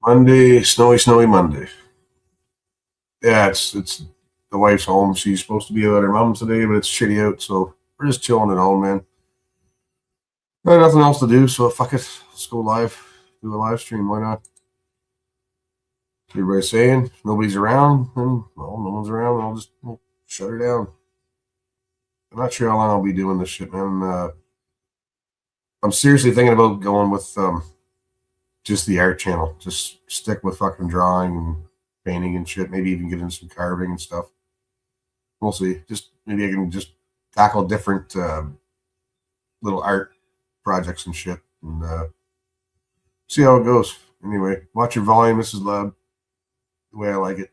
Monday, snowy Monday. Yeah, it's the wife's home. She's supposed to be at her mom's today, but it's shitty out, so we're just chilling at home, man. Got nothing else to do, so fuck it. Let's go live. Do a live stream. Why not? Everybody's saying nobody's around, and well, no one's around. I'll just shut her down. I'm not sure how long I'll be doing this shit, man. I'm seriously thinking about going with just the art channel. Just stick with fucking drawing and painting and shit. Maybe even get into some carving and stuff. We'll see. Just maybe I can just tackle different little art projects and shit, and see how it goes. Anyway, watch your volume. This is loud. The way I like it.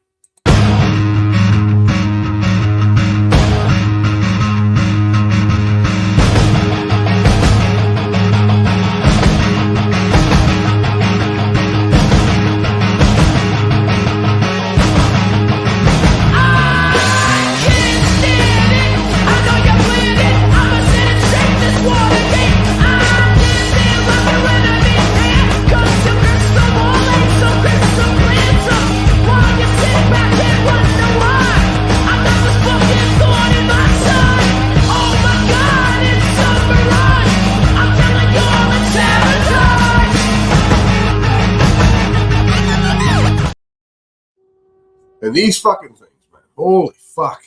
And these fucking things, man. Holy fuck.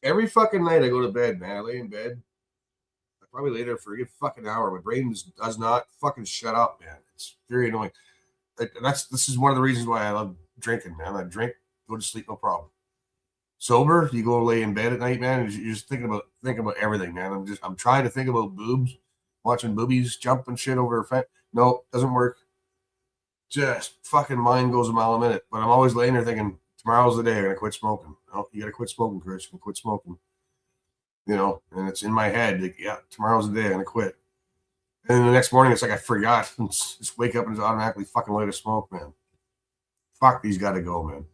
Every fucking night I go to bed, man. I lay in bed. I probably lay there for a good fucking hour. My brain does not fucking shut up, man. It's very annoying. And this is one of the reasons why I love drinking, man. I drink, go to sleep, no problem. Sober, you go lay in bed at night, man, and you're just thinking about everything, man. I'm trying to think about boobs, watching boobies jumping shit over a fence. No, doesn't work. Just fucking mind goes a mile a minute. But I'm always laying there thinking, tomorrow's the day I'm gonna quit smoking. No, you gotta quit smoking, Chris. You can quit smoking. You know, and it's in my head, like, yeah, tomorrow's the day I'm gonna quit. And then the next morning it's like I forgot. And just wake up and just automatically fucking light a smoke, man. Fuck, these gotta go, man.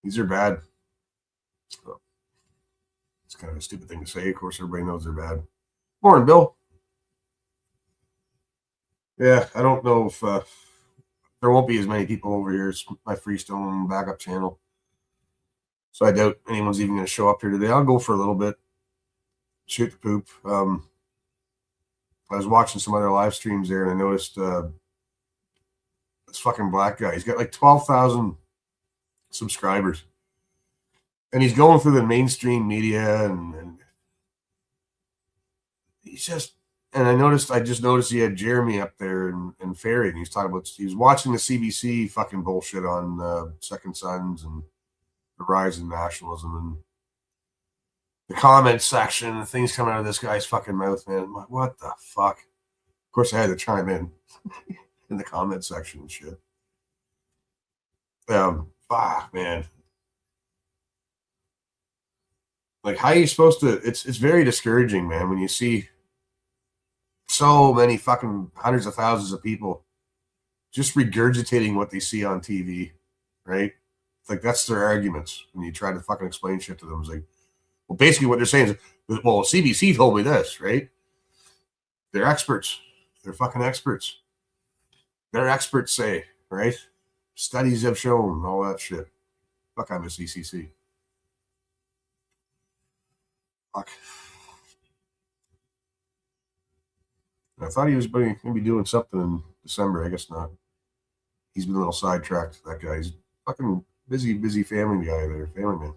These are bad. So, it's kind of a stupid thing to say. Of course, everybody knows they're bad. Morning, Bill. Yeah, I don't know if there won't be as many people over here. It's my Freestone backup channel. So I doubt anyone's even going to show up here today. I'll go for a little bit. Shoot the poop. I was watching some other live streams there, and I noticed this fucking black guy. He's got like 12,000 subscribers. And he's going through the mainstream media, and he's just... And I just noticed he had Jeremy up there and Ferry, and he was watching the CBC fucking bullshit on Second Sons and the rise in nationalism, and the comment section, the things coming out of this guy's fucking mouth, man. I'm like, what the fuck? Of course, I had to chime in the comment section and shit. Fuck, man. Like, how are you supposed to? It's very discouraging, man, when you see so many fucking hundreds of thousands of people just regurgitating what they see on TV, right? It's like, that's their arguments when you try to fucking explain shit to them. It's like, well, basically what they're saying is, well, CBC told me this, right? They're experts. They're fucking experts. Their experts say, right? Studies have shown, all that shit. Fuck, I'm a CCC. Fuck. I thought he was maybe doing something in December. I guess not. He's been a little sidetracked. That guy. He's fucking busy family guy there, family man.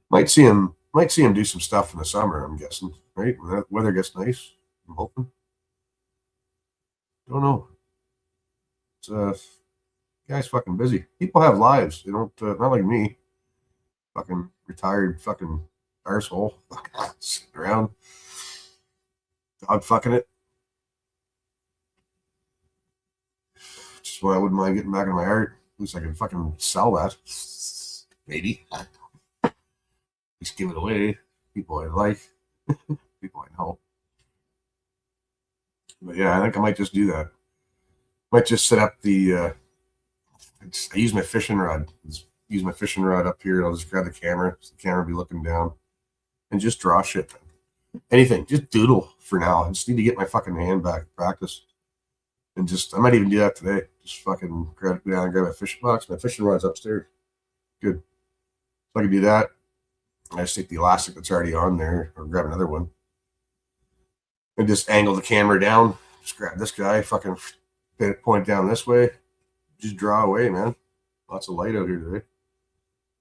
Might see him do some stuff in the summer, I'm guessing, right? When that weather gets nice, I'm hoping. Don't know. It's guy's fucking busy. People have lives. They don't, not like me. Fucking retired fucking arsehole. Sitting around. Dog fucking it. Just why I wouldn't mind getting back in my art. At least I can fucking sell that. Maybe. At least give it away. People I like. People I know. But yeah, I think I might just do that. Might just set up the I use my fishing rod. Just use my fishing rod up here. I'll just grab the camera. So the camera will be looking down. And just draw shit. Anything. Just doodle for now. I just need to get my fucking hand back to practice. And just, I might even do that today. Just fucking go down and grab a fishing box. My fishing rod's upstairs. Good. So I can do that. I just take the elastic that's already on there or grab another one and just angle the camera down. Just grab this guy, fucking point down this way. Just draw away, man. Lots of light out here today.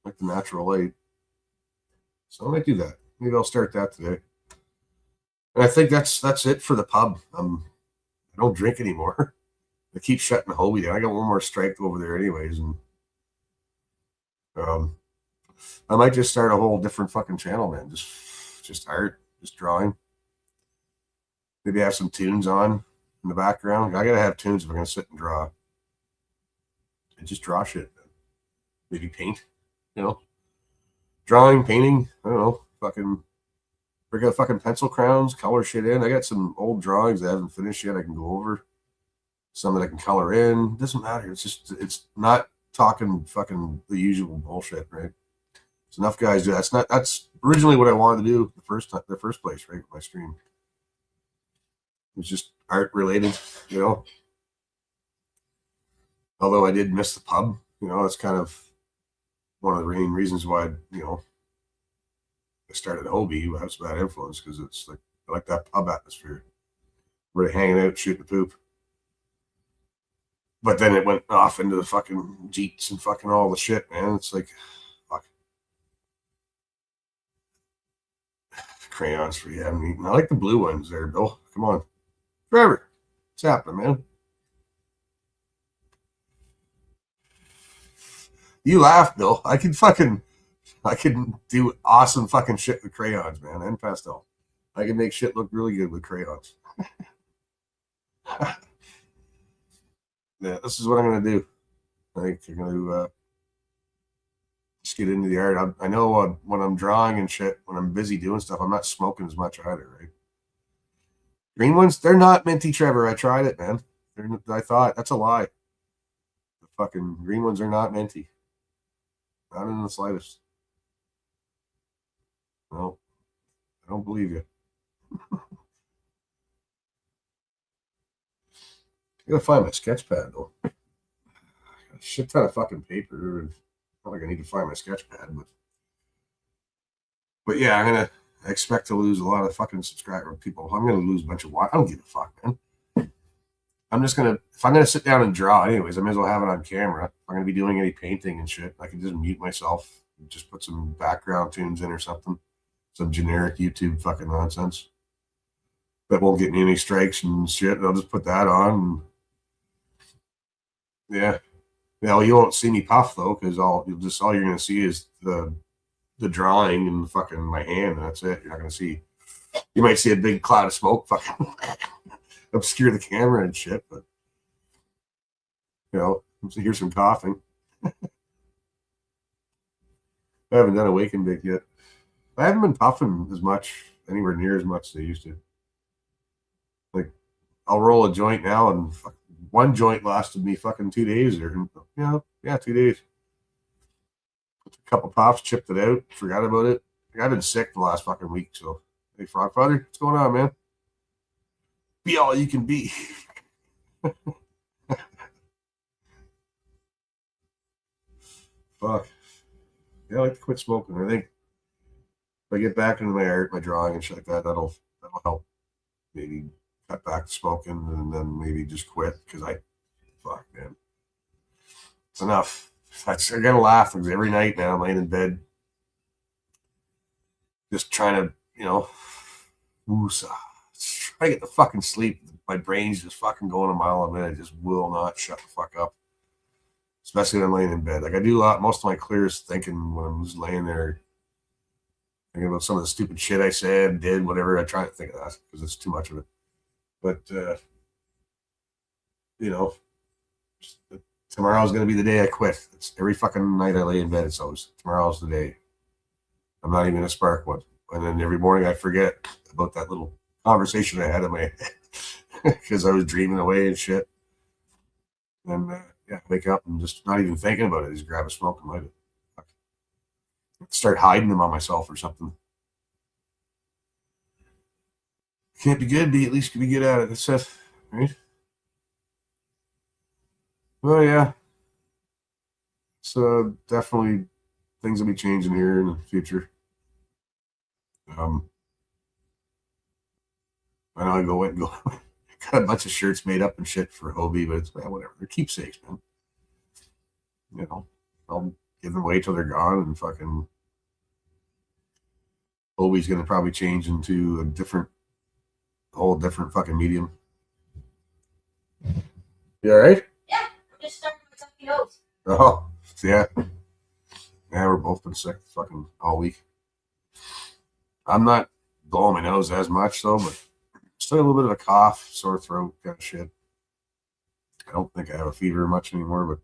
Like the natural light. So I might do that. Maybe I'll start that today. And I think that's it for the pub. I don't drink anymore. I keep shutting Hobie down. I got one more strike over there anyways, and I might just start a whole different fucking channel, man. Just art, just drawing. Maybe have some tunes on in the background. I gotta have tunes if I'm gonna sit and draw. And just draw shit. Maybe paint, you know. Drawing, painting, I don't know, fucking bring out fucking pencil crowns, color shit in. I got some old drawings that I haven't finished yet. I can go over some that I can color in. Doesn't matter. It's not talking fucking the usual bullshit, right? So enough guys do that. That's originally what I wanted to do the first place, right? My stream. It's just art related, you know. Although I did miss the pub, you know, that's kind of one of the main reasons why, you know, I started Hobie. That's a bad influence because it's like I like that pub atmosphere. We're hanging out, shooting the poop. But then it went off into the fucking Jeets and fucking all the shit, man. It's like, fuck. Crayons for you haven't eaten. I like the blue ones there, Bill. Come on. Trevor, what's happening, man? You laugh, Bill. I can do awesome fucking shit with crayons, man, and pastel. I can make shit look really good with crayons. Yeah, this is what I'm gonna do. I think I'm gonna just get into the art. I know when I'm drawing and shit, when I'm busy doing stuff, I'm not smoking as much either, right? Green ones, they're not minty, Trevor. I tried it, man. I thought that's a lie. The fucking green ones are not minty. Not in the slightest. No, I don't believe you. I gotta find my sketch pad though. A shit ton of fucking paper. Not like I need to find my sketch pad, but yeah, I expect to lose a lot of fucking subscriber people. I'm gonna lose a bunch of watch. I don't give a fuck, man. If I'm gonna sit down and draw anyways, I may as well have it on camera. If I'm gonna be doing any painting and shit, I can just mute myself, and just put some background tunes in or something. Some generic YouTube fucking nonsense. That won't get me any strikes and shit. I'll just put that on. Yeah. Well, you won't see me puff though, because all you're gonna see is the drawing and fucking my hand, and that's it. You're not gonna see. You might see a big cloud of smoke fucking obscure the camera and shit, but you know, here's some coughing. I haven't done a wake and bake yet. I haven't been puffing as much, anywhere near as much as I used to. Like, I'll roll a joint now, and one joint lasted me fucking 2 days, or 2 days. Put a couple puffs, chipped it out, forgot about it. I've been sick the last fucking week, so hey, Frogfather, what's going on, man? Be all you can be. Fuck. Yeah, I like to quit smoking. I think if I get back into my art, my drawing and shit like that, that'll help. Maybe cut back to smoking and then maybe just quit because fuck, man. It's enough. I gotta laugh because every night now I'm laying in bed just trying to, you know, try to get the fucking sleep. My brain's just fucking going a mile a minute. It just will not shut the fuck up. Especially when I'm laying in bed. Like I do most of my clearest thinking when I'm just laying there thinking about some of the stupid shit I said, did, whatever. I try to think of that because it's too much of it. But you know, tomorrow's gonna be the day I quit. It's every fucking night I lay in bed. It's always tomorrow's the day. I'm not even gonna spark one. And then every morning I forget about that little conversation I had in my head because I was dreaming away and shit. And wake up and just not even thinking about it. Just grab a smoke and light it. Start hiding them on myself or something. Can't be good, but at least can be good at it. That's it, right? Well, yeah. So definitely things will be changing here in the future. Um, I know I go got a bunch of shirts made up and shit for Hobie, but it's whatever. They're keepsakes, man. You know, I'll give them away till they're gone, and fucking Hobie's gonna probably change into whole different fucking medium. You all right? Yeah, I'm just stuck with something else. Oh, yeah. Yeah, we're both been sick fucking all week. I'm not blowing my nose as much though, but still a little bit of a cough, sore throat kind of shit. I don't think I have a fever much anymore, but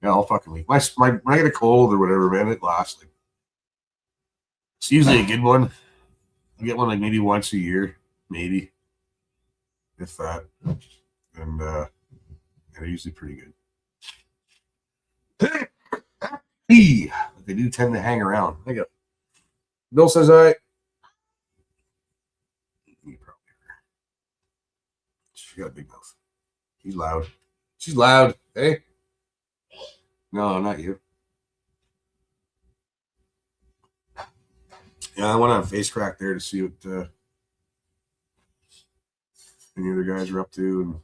yeah, all fucking week. When I get a cold or whatever, man, it lasts. Like, it's usually a good one. I get one like maybe once a year, maybe if that, and they're usually pretty good. They do tend to hang around. I go. Bill says I. She got a big mouth. She's loud. She's loud. Hey. No, not you. Yeah, I went on face crack there to see what any other guys are up to, and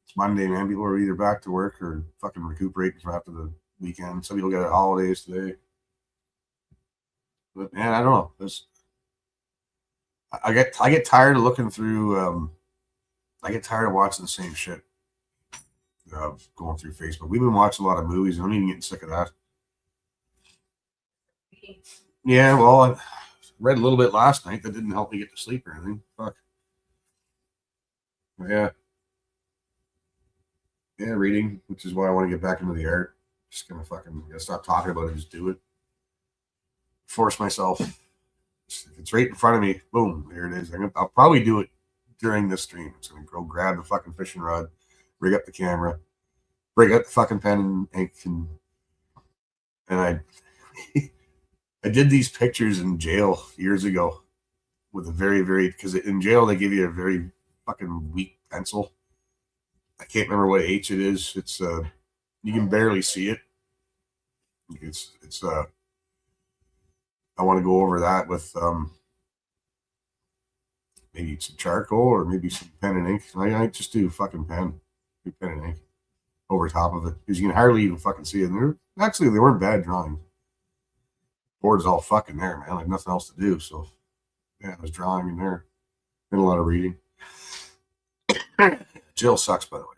it's Monday, man. People are either back to work or fucking recuperating from after the weekend. Some people get holidays today, but man, I don't know. I get tired of looking through. I get tired of watching the same shit. Going through Facebook. We've been watching a lot of movies. I'm even getting sick of that. Yeah, well, I read a little bit last night. That didn't help me get to sleep or anything. Fuck. Yeah. Yeah, reading, which is why I want to get back into the art. Just gonna fucking gotta stop talking about it. Just do it. Force myself. If it's right in front of me, boom, there it is. I'll probably do it during this stream. So I'm gonna go grab the fucking fishing rod, rig up the camera, bring out the fucking pen and ink, and I I did these pictures in jail years ago with a very because in jail they give you a very fucking weak pencil. I can't remember what H it is. It's you can barely see it. It's I want to go over that with maybe some charcoal or maybe some pen and ink. I just do fucking pen and ink over top of it because you can hardly even fucking see it. And they weren't bad drawings. Board is all fucking there, man. Like nothing else to do. So yeah, I was drawing in there. Did a lot of reading. Jail sucks, by the way.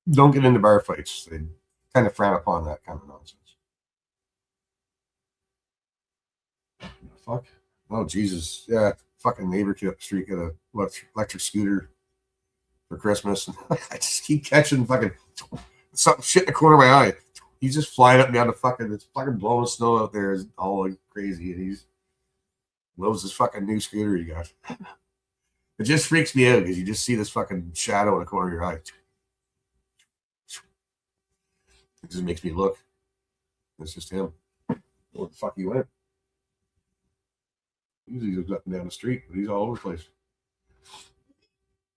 Don't get into bar fights. They kind of frown upon that kind of nonsense. Fuck. Oh Jesus. Yeah. Fucking neighbor kid up the street got a electric scooter for Christmas. And I just keep catching fucking something shit in the corner of my eye. He's just flying up down the fucking, it's fucking blowing snow out there. It's all like crazy. And he's loves this fucking new scooter he got. It just freaks me out because you just see this fucking shadow in the corner of your eye. It just makes me look. It's just him. Where the fuck he went? Usually he's up and down the street, but he's all over the place.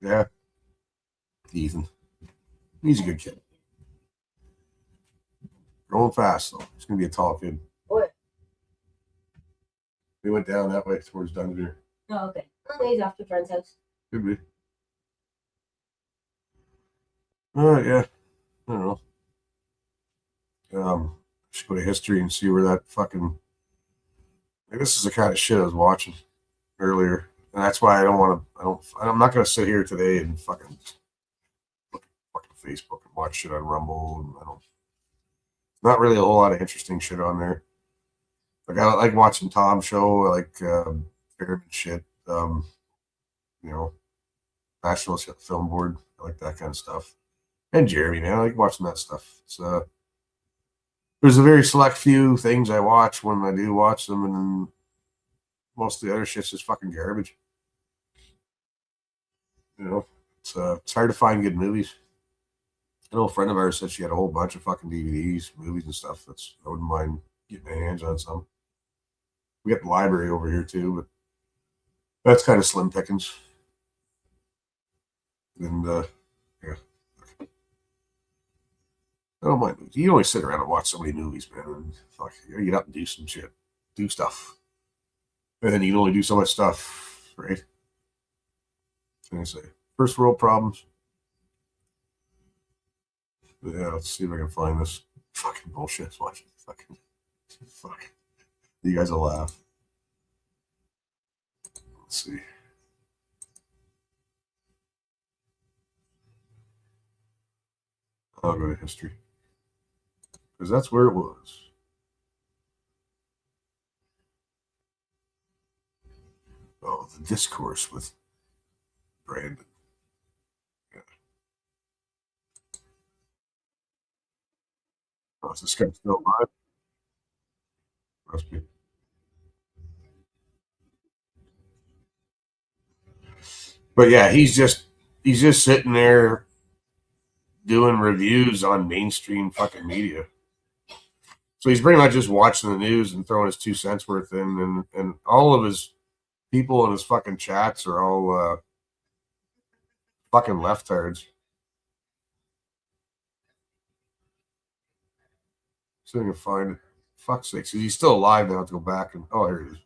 Yeah. Ethan. He's a good kid. Growing fast, though. He's going to be a tall kid. What? We went down that way towards Dungeon. Oh, okay. He's off to friend's house. Could be. Yeah. I don't know. Should go to history and see where that fucking. Like, this is the kind of shit I was watching earlier, and that's why I don't want to. I'm not going to sit here today and fucking look at fucking Facebook and watch shit on Rumble. And I don't. Not really a whole lot of interesting shit on there. Like I like watching Tom's show. I like pyramid shit. You know, National Film Board. I like that kind of stuff. And Jeremy, man, I like watching that stuff. It's there's a very select few things I watch when I do watch them, and then most of the other shit's just fucking garbage. You know, it's hard to find good movies. I know a friend of ours said she had a whole bunch of fucking DVDs, movies and stuff. I wouldn't mind getting my hands on some. We got the library over here too, but that's kind of slim pickings. And yeah. I don't mind movies. You always sit around and watch so many movies, man. And fuck, you gotta get up and do some shit, do stuff, and then you can only do so much stuff, right? What can I say? First world problems. Yeah, let's see if I can find this fucking bullshit. Watch fucking fuck. You guys will laugh. Let's see. I'll go to history because that's where it was. Oh, the discourse with Brandon. Yeah. Oh, is this guy still alive? Must be. But yeah, he's just sitting there doing reviews on mainstream fucking media. So he's pretty much just watching the news and throwing his 2 cents worth in, and all of his people in his fucking chats are all fucking leftards. So I can find it. Fuck's sake. So he's still alive now to go back and oh, here it is.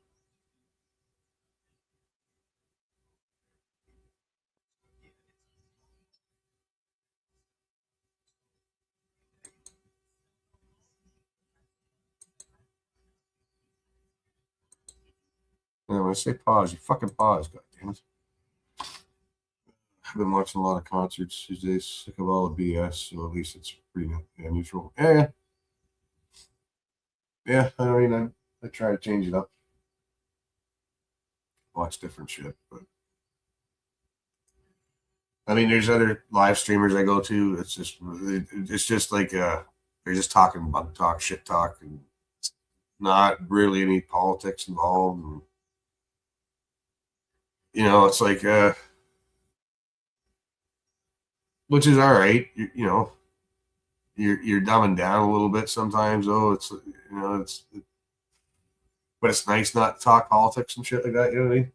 And when I say pause, you fucking pause, goddammit. I've been watching a lot of concerts these days, sick of all the BS, so at least it's pretty neutral. Yeah. I mean, I try to change it up. Watch different shit, but I mean, there's other live streamers I go to. It's just like they're just talking bug talk, shit talk, and it's not really any politics involved. And, it's like which is all right. You're dumbing down a little bit sometimes. Oh, it's but it's nice not to talk politics and shit like that. You know what I mean?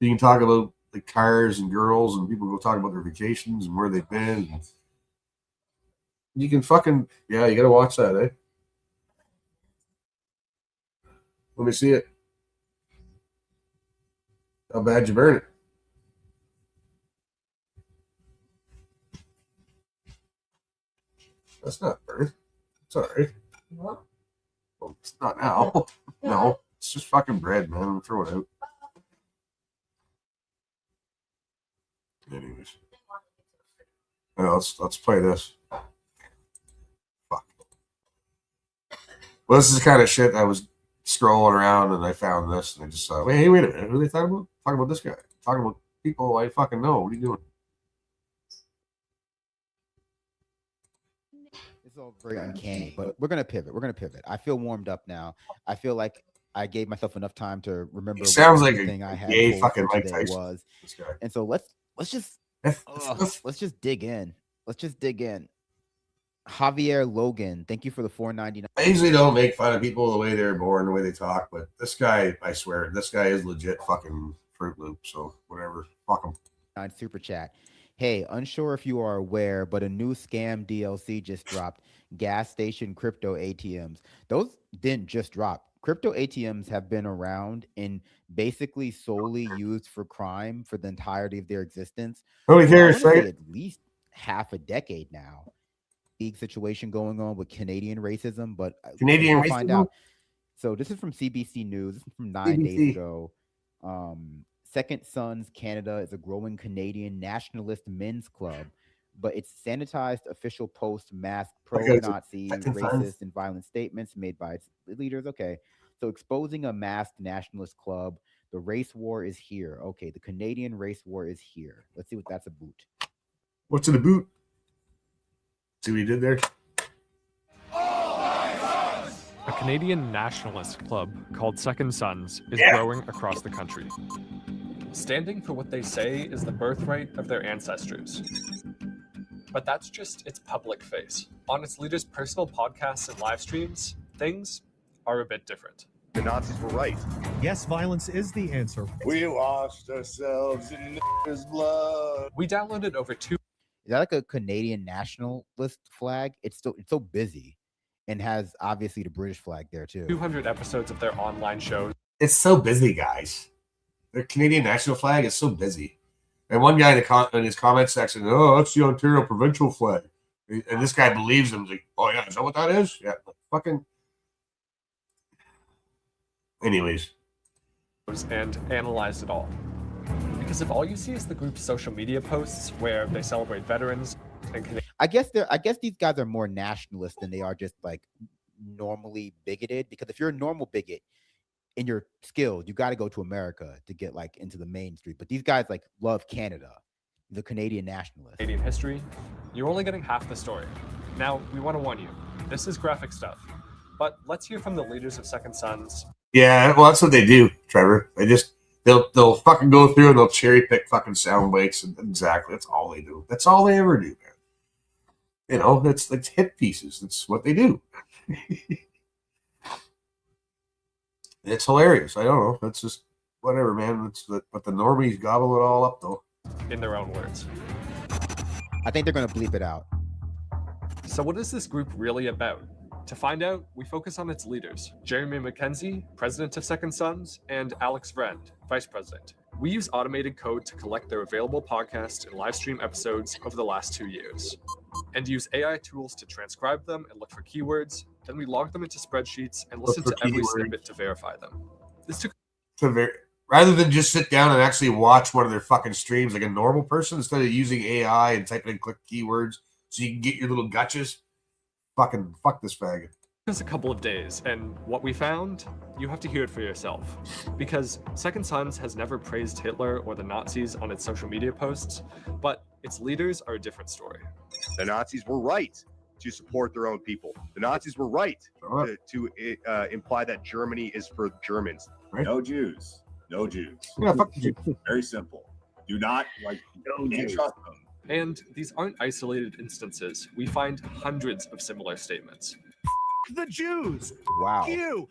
You can talk about like cars and girls, and people go talk about their vacations and where they've been. And you can fucking you gotta watch that, eh? Let me see it. How bad you burn it? That's not burnt. It's all right. What? Well, it's not now. No, it's just fucking bread, man. Throw it out. Anyways, let's play this. Fuck. Well, this is the kind of shit I was scrolling around and I found this and I just thought, wait a minute, who are they talking about? Talking about this guy. Talking about people I fucking know. What are you doing? It's all very uncanny, but we're gonna pivot. I feel warmed up now. I feel like I gave myself enough time to remember. He sounds like thing a I had gay pulled fucking for Mike today Tyson. was, This guy. and so let's just dig in. Javier Logan, thank you for the $4.99. I usually don't make fun of people the way they're born, the way they talk, but this guy, I swear, this guy is legit fucking Fruit Loop. So whatever, fuck him. Super chat. Hey, unsure if you are aware, but a new scam DLC just dropped. Gas station crypto ATMs. Those didn't just drop. Crypto ATMs have been around and basically solely used for crime for the entirety of their existence. Nobody cares, I right? at least half a decade now. Big situation going on with Canadian racism, but Canadian we'll find racism? out. So this is from CBC News. This is from 9 days ago. Second Sons Canada is a growing Canadian nationalist men's club, but its sanitized official post mask pro-Nazi, racist, and violent statements made by its leaders. Okay, so exposing a masked nationalist club. The race war is here. Okay, the Canadian race war is here. Let's see what that's about. What's in the boot? See what he did there? A Canadian nationalist club called Second Sons is growing across the country, standing for what they say is the birthright of their ancestors. But that's just its public face. On its leaders' personal podcasts and live streams, things are a bit different. The Nazis were right. Yes, violence is the answer. We washed ourselves in his blood. We downloaded over 2 Is that like a Canadian nationalist flag? It's so busy, and has obviously the British flag there too. 200 episodes of their online shows. It's so busy, guys. The Canadian national flag is so busy. And one guy in his comment section, oh, that's the Ontario provincial flag. And this guy believes him. He's like, oh, yeah, is that what that is? Yeah, fucking. Anyways. And analyzed it all. Because if all you see is the group's social media posts where they celebrate veterans and I guess these guys are more nationalist than they are just like normally bigoted. Because if you're a normal bigot and you're skilled, you got to go to America to get like into the mainstream. But these guys like love Canada, the Canadian nationalists. Canadian history, you're only getting half the story. Now, we want to warn you, this is graphic stuff. But let's hear from the leaders of Second Sons. Yeah, well, that's what they do, Trevor. They'll fucking go through and they'll cherry pick fucking sound bites. And exactly, that's all they do. That's all they ever do, man. You know, that's hit pieces. That's what they do. It's hilarious. I don't know. That's just whatever, man. But the normies gobble it all up, though. In their own words. I think they're going to bleep it out. So what is this group really about? To find out, we focus on its leaders, Jeremy Mackenzie, president of Second Sons, and Alex Vrend, vice president. We use automated code to collect their available podcast and live stream episodes over the last 2 years, and use AI tools to transcribe them and look for keywords. Then we log them into spreadsheets and listen to every snippet to verify them. This took rather than just sit down and actually watch one of their fucking streams like a normal person, instead of using AI and typing in click keywords so you can get your little gutches. Fucking fuck this faggot. us a couple of days, and what we found, you have to hear it for yourself. Because Second Sons has never praised Hitler or the Nazis on its social media posts, but its leaders are a different story. The Nazis were right to support their own people. The Nazis were right to imply that Germany is for Germans. Right. No Jews. No Jews. Yeah, fuck the Jews. Very simple. Do not trust them. And these aren't isolated instances. We find hundreds of similar statements. The Jews. Wow. You.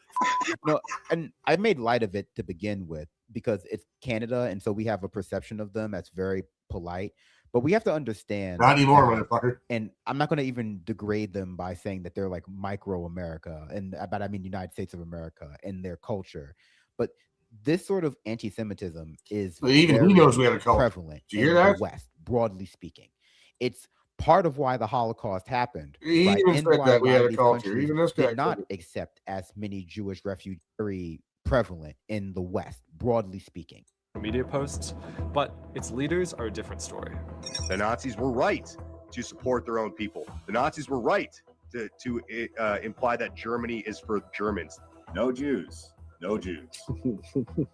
No, and I made light of it to begin with because it's Canada, and so we have a perception of them that's very polite. But we have to understand. Not anymore, that, motherfucker. and I'm not going to even degrade them by saying that they're like micro America, and but I mean United States of America and their culture. But this sort of anti-Semitism is Even he knows we have a culture. prevalent Did you hear in that? the West, broadly speaking. It's part of why the Holocaust happened. He right? even And said why that we lot had of a these culture. countries Even this guy did not said it. accept as many Jewish refugees very prevalent in the West, broadly speaking. Media posts, but its leaders are a different story. The Nazis were right to support their own people. The Nazis were right to imply that Germany is for Germans. No Jews. No Jews.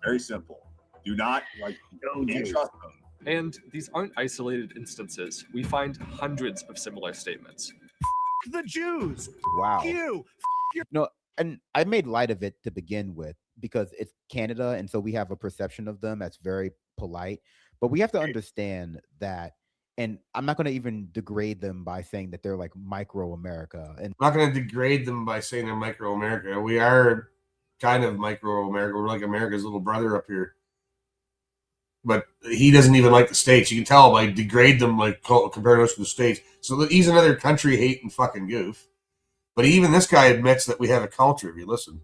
Very simple. Do not trust them. And these aren't isolated instances. We find hundreds of similar statements. The Jews. Wow. You. No, and I made light of it to begin with because it's Canada, and so we have a perception of them that's very polite. But we have to understand that, and I'm not going to even degrade them by saying that they're like micro America. And I'm not going to degrade them by saying they're micro America. We are kind of micro America. We're like America's little brother up here. But he doesn't even like the States. You can tell by degrade them, like comparing us to the States. So he's another country hating fucking goof. But even this guy admits that we have a culture, if you listen.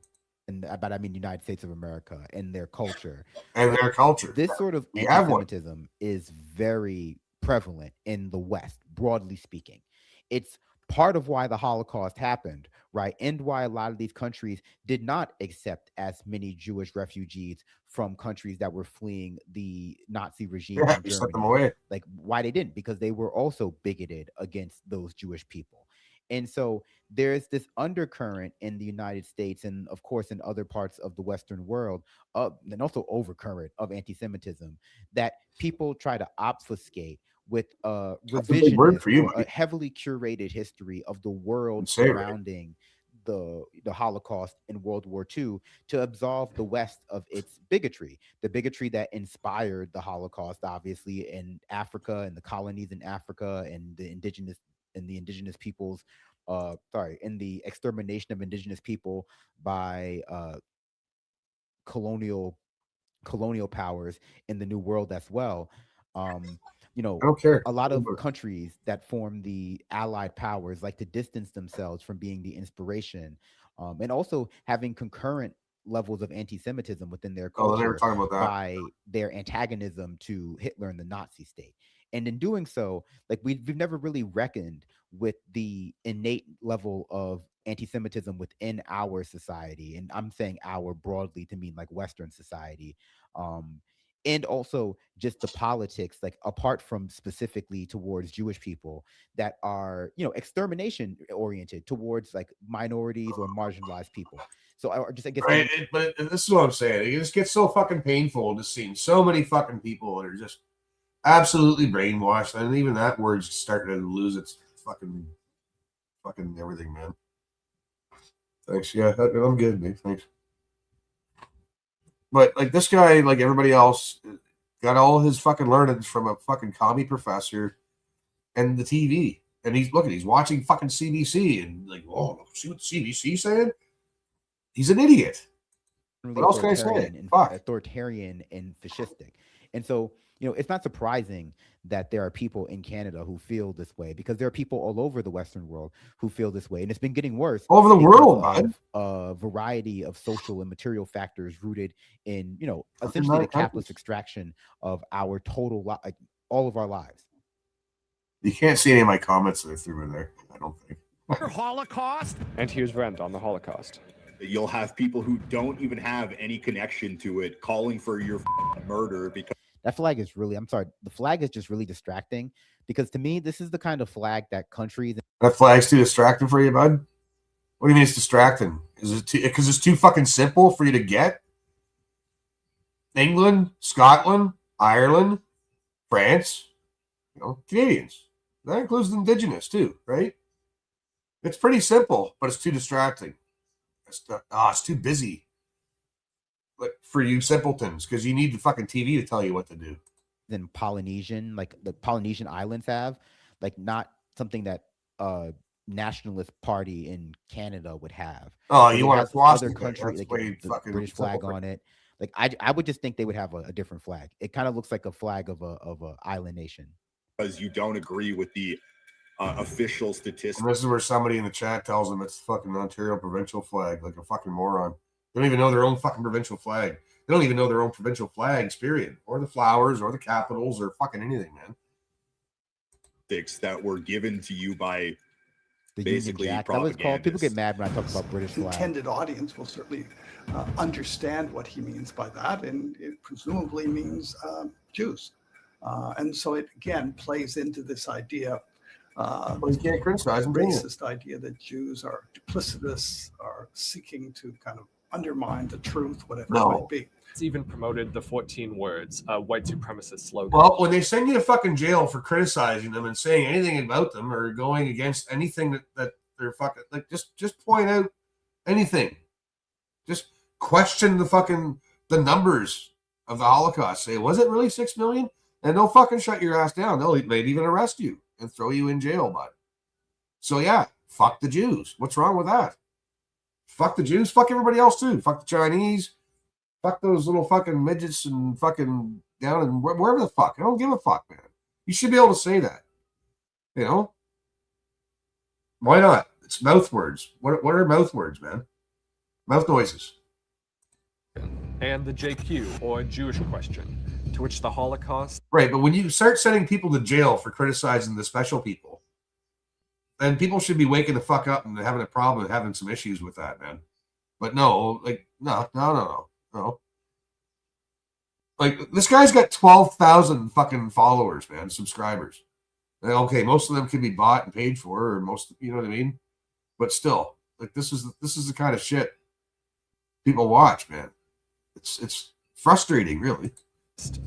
and but I mean United States of America and their culture. And their culture. This sort of We have one. anti-Semitism is very prevalent in the West, broadly speaking. It's part of why the Holocaust happened, right? And why a lot of these countries did not accept as many Jewish refugees from countries that were fleeing the Nazi regime Yeah, in just set them Germany. away. Like, why they didn't? Because they were also bigoted against those Jewish people. And so there's this undercurrent in the United States and, of course, in other parts of the Western world, and also overcurrent of anti-Semitism that people try to obfuscate with a That's a big word revisionist for you, or a buddy. heavily curated history of the world Say it right. surrounding the Holocaust and World War II to absolve the West of its bigotry, the bigotry that inspired the Holocaust, obviously, in Africa and the colonies in Africa and the indigenous peoples, in the extermination of indigenous people by colonial powers in the New World as well. you know, I don't care. a lot of countries that form the allied powers like to distance themselves from being the inspiration, and also having concurrent levels of anti-Semitism within their Oh, they were culture talking about that. by their antagonism to Hitler and the Nazi state. And in doing so, like we've never really reckoned with the innate level of anti-Semitism within our society, and I'm saying our broadly to mean like Western society, and also just the politics, like apart from specifically towards Jewish people that are, you know, extermination oriented towards like minorities or marginalized people. So I guess Right, but this is what I'm saying. It just gets so fucking painful just seeing so many fucking people that are just absolutely brainwashed, and even that word's starting to lose its fucking everything, man. Thanks. Yeah, I'm good, man. Thanks. But like this guy, like everybody else, got all his fucking learnings from a fucking commie professor and the TV. And he's watching fucking CBC and like, oh, see what the CBC saying? He's an idiot. What else can I say? Authoritarian and fascistic. And so, you know, it's not surprising that there are people in Canada who feel this way, because there are people all over the Western world who feel this way. And it's been getting worse all over the world, of a variety of social and material factors rooted in, you know, essentially the capitalist extraction of our total, like all of our lives. You can't see any of my comments that I threw in there, I don't think. Holocaust? And here's Rand on the Holocaust. You'll have people who don't even have any connection to it calling for your murder because that flag is really, I'm sorry, the flag is just really distracting, because to me, this is the kind of flag that countries. That flag's too distracting for you, bud? What do you mean it's distracting? Is it because it's too fucking simple for you to get? England, Scotland, Ireland, France, you know, Canadians. That includes the indigenous too, right? It's pretty simple, but it's too distracting. It's too busy. Like for you simpletons, because you need the fucking TV to tell you what to do. Than Polynesian, like the Polynesian islands have, like not something that nationalist party in Canada would have. Oh, you want to other country, like the British flag on it. Like I would just think they would have a different flag. It kind of looks like a flag of a island nation. Because you don't agree with the official statistics. And this is where somebody in the chat tells them it's the fucking Ontario provincial flag, like a fucking moron. They don't even know their own fucking provincial flag. They don't even know their own provincial flags, period. Or the flowers, or the capitals, or fucking anything, man. That were given to you by the basically Union Jack. That was called. People get mad when I talk about British flag. Intended audience will certainly understand what he means by that, and it presumably means Jews. And so it again plays into this idea. You can't criticize them, racist idea that Jews are duplicitous, are seeking to kind of undermine the truth, whatever it might be. It's even promoted the 14 words, white supremacist slogan. Well, when they send you to fucking jail for criticizing them and saying anything about them or going against anything that they're fucking, like, just point out anything. Just question the numbers of the Holocaust. Say, was it really 6 million? And they'll fucking shut your ass down. They'll maybe even arrest you and throw you in jail, bud. So yeah, fuck the Jews. What's wrong with that? Fuck the Jews. Fuck everybody else too. Fuck the Chinese. Fuck those little fucking midgets and fucking down and wherever the fuck. I don't give a fuck, man. You should be able to say that. You know? Why not? It's mouth words. What are mouth words, man? Mouth noises. And the JQ, or Jewish question, to which the Holocaust. Right, but when you start sending people to jail for criticizing the special people, then people should be waking the fuck up and having a problem and having some issues with that, man. But no, like, no. Like, this guy's got 12,000 fucking followers, man, subscribers. And okay, most of them can be bought and paid for, or most, you know what I mean? But still, like, this is the kind of shit people watch, man. It's frustrating, really.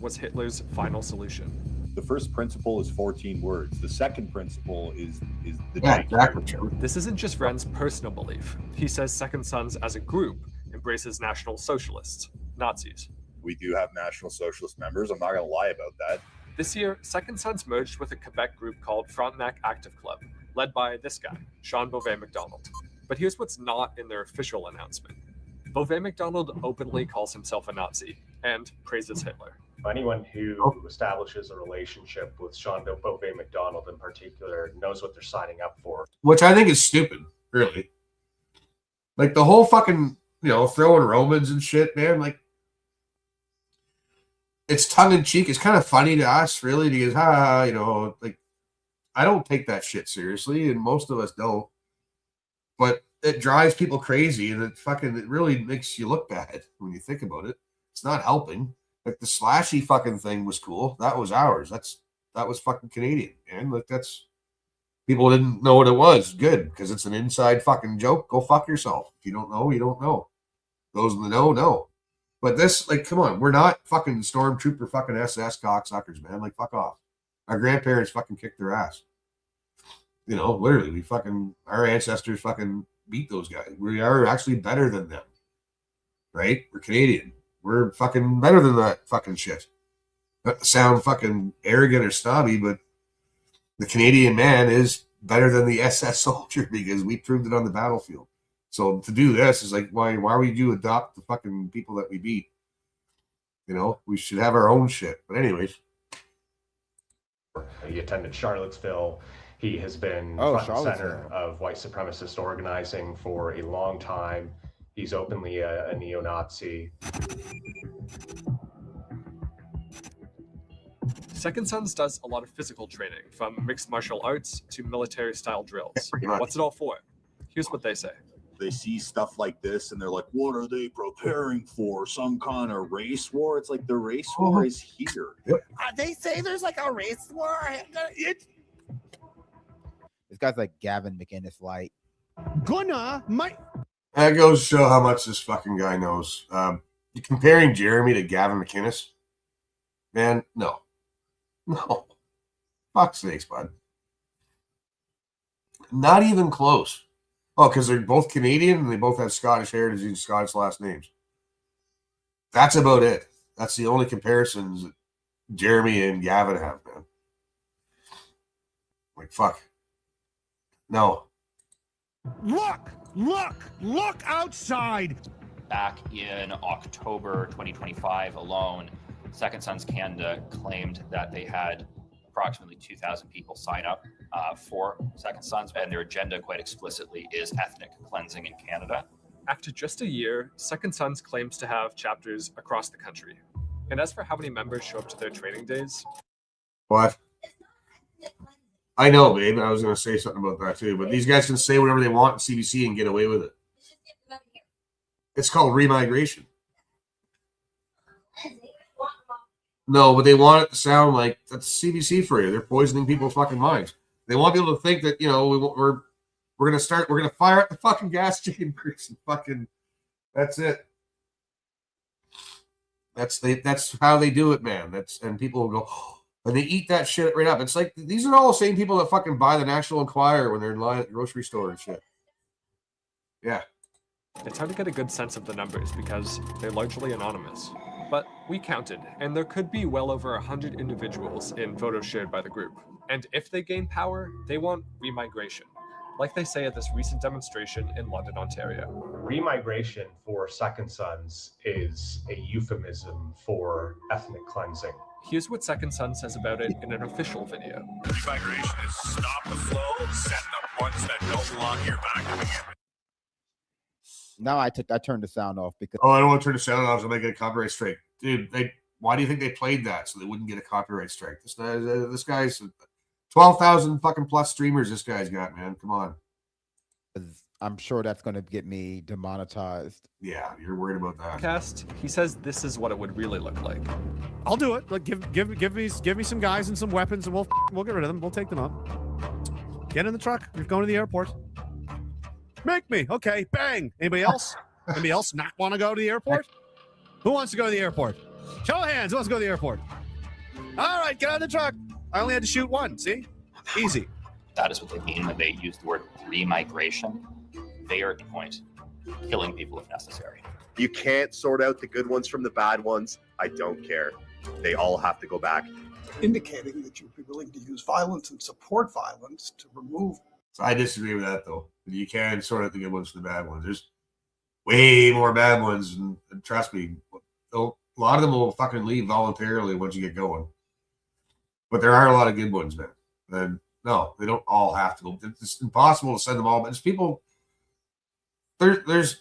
Was Hitler's final solution. The first principle is 14 words. The second principle is the exactly. This isn't just Rand's personal belief. He says Second Sons as a group embraces National Socialists, Nazis. We do have National Socialist members. I'm not going to lie about that. This year, Second Sons merged with a Quebec group called Frontenac Active Club, led by this guy, Jean Beauvais-McDonald. But here's what's not in their official announcement. Beauvais-McDonald openly calls himself a Nazi and praises Hitler. Anyone who establishes a relationship with Sean Beauvais McDonald in particular knows what they're signing up for. Which I think is stupid, really. Like the whole fucking, throwing Romans and shit, man. Like, it's tongue in cheek. It's kind of funny to us, really, because, like, I don't take that shit seriously, and most of us don't. But it drives people crazy, and it really makes you look bad when you think about it. It's not helping. Like the Slashy fucking thing was cool. That was ours. That was fucking Canadian, man. Like people didn't know what it was. Good, because it's an inside fucking joke. Go fuck yourself. If you don't know, you don't know. Those in the know. But this, like, come on, we're not fucking stormtrooper fucking SS cocksuckers, man. Like, fuck off. Our grandparents fucking kicked their ass. Literally, our ancestors fucking beat those guys. We are actually better than them. Right? We're Canadian. We're fucking better than that fucking shit. Not to sound fucking arrogant or snobby, but the Canadian man is better than the SS soldier because we proved it on the battlefield. So to do this is like, why would you adopt the fucking people that we beat? We should have our own shit. But anyways. He attended Charlottesville. He has been front and center of white supremacist organizing for a long time. He's openly a neo-Nazi. Second Sons does a lot of physical training, from mixed martial arts to military-style drills. Yeah, what's it all for? Here's what they say. They see stuff like this and they're like, what are they preparing for? Some kind of race war? It's like the race war is here. They say there's like a race war. This guy's like Gavin McInnes light. That goes to show how much this fucking guy knows. You're comparing Jeremy to Gavin McInnes? Man, no. Fuck sakes, bud. Not even close. Oh, because they're both Canadian and they both have Scottish heritage and Scottish last names. That's about it. That's the only comparisons that Jeremy and Gavin have, man. Like, fuck. No. Look outside. Back in October 2025 alone, Second Sons Canada claimed that they had approximately 2,000 people sign up for Second Sons, and their agenda quite explicitly is ethnic cleansing in Canada. After just a year, Second Sons claims to have chapters across the country. And as for how many members show up to their training days... What? I know, babe. I was going to say something about that too. But these guys can say whatever they want in CBC and get away with it. It's called remigration. No, but they want it to sound like that's CBC for you. They're poisoning people's fucking minds. They want people to think that, we're going to fire up the fucking gas chambers and fucking, that's it. That's how they do it, man. And people will go, and they eat that shit right up. It's like, these are all the same people that fucking buy the National Enquirer when they're in line at the grocery store and shit. Yeah. It's hard to get a good sense of the numbers because they're largely anonymous. But we counted, and there could be well over 100 individuals in photos shared by the group. And if they gain power, they want remigration, like they say at this recent demonstration in London, Ontario. Remigration for Second Sons is a euphemism for ethnic cleansing. Here's what Second Son says about it in an official video. Remigration is stop the flow, setting up ones that don't belong here back to begin with. Now I turned the sound off because I don't want to turn the sound off so they get a copyright strike. Dude, why do you think they played that? So they wouldn't get a copyright strike. This guy's 12,000 fucking plus streamers this guy's got, man. Come on. I'm sure that's going to get me demonetized. Yeah, you're worried about that. He says this is what it would really look like. I'll do it. Like, give me some guys and some weapons, and we'll get rid of them. We'll take them up. Get in the truck. You're going to the airport. Make me. Okay, bang. Anybody else? Anybody else not want to go to the airport? Who wants to go to the airport? Show of hands. Who wants to go to the airport? All right, get out of the truck. I only had to shoot one. See? Easy. That is what they mean when they use the word remigration. They are at the point killing people if necessary. You can't sort out the good ones from the bad ones. I don't care. They all have to go back. Indicating that you'd be willing to use violence and support violence to remove. So I disagree with that, though. You can sort out the good ones from the bad ones. There's way more bad ones, and trust me, A lot of them will fucking leave voluntarily once you get going. But there are a lot of good ones, man. And no, they don't all have to go. It's impossible to send them all. But there's people. There's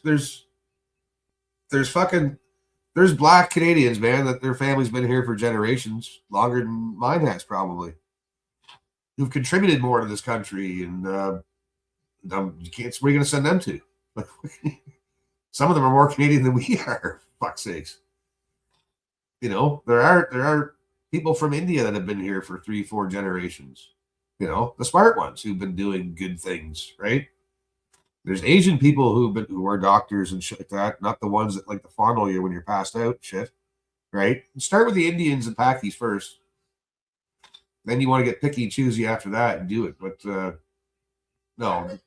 Black Canadians, man, that their family's been here for generations, longer than mine has probably, who've contributed more to this country, and you can't. Where are you going to send them to? Like, some of them are more Canadian than we are. For fuck's sakes. You know, there are people from India that have been here for 3-4 generations. You know, the smart ones who've been doing good things, right? There's Asian people who are doctors and shit like that, not the ones that like to fondle you when you're passed out, shit, right? Start with the Indians and Pakis first. Then you want to get picky and choosy after that and do it. But no,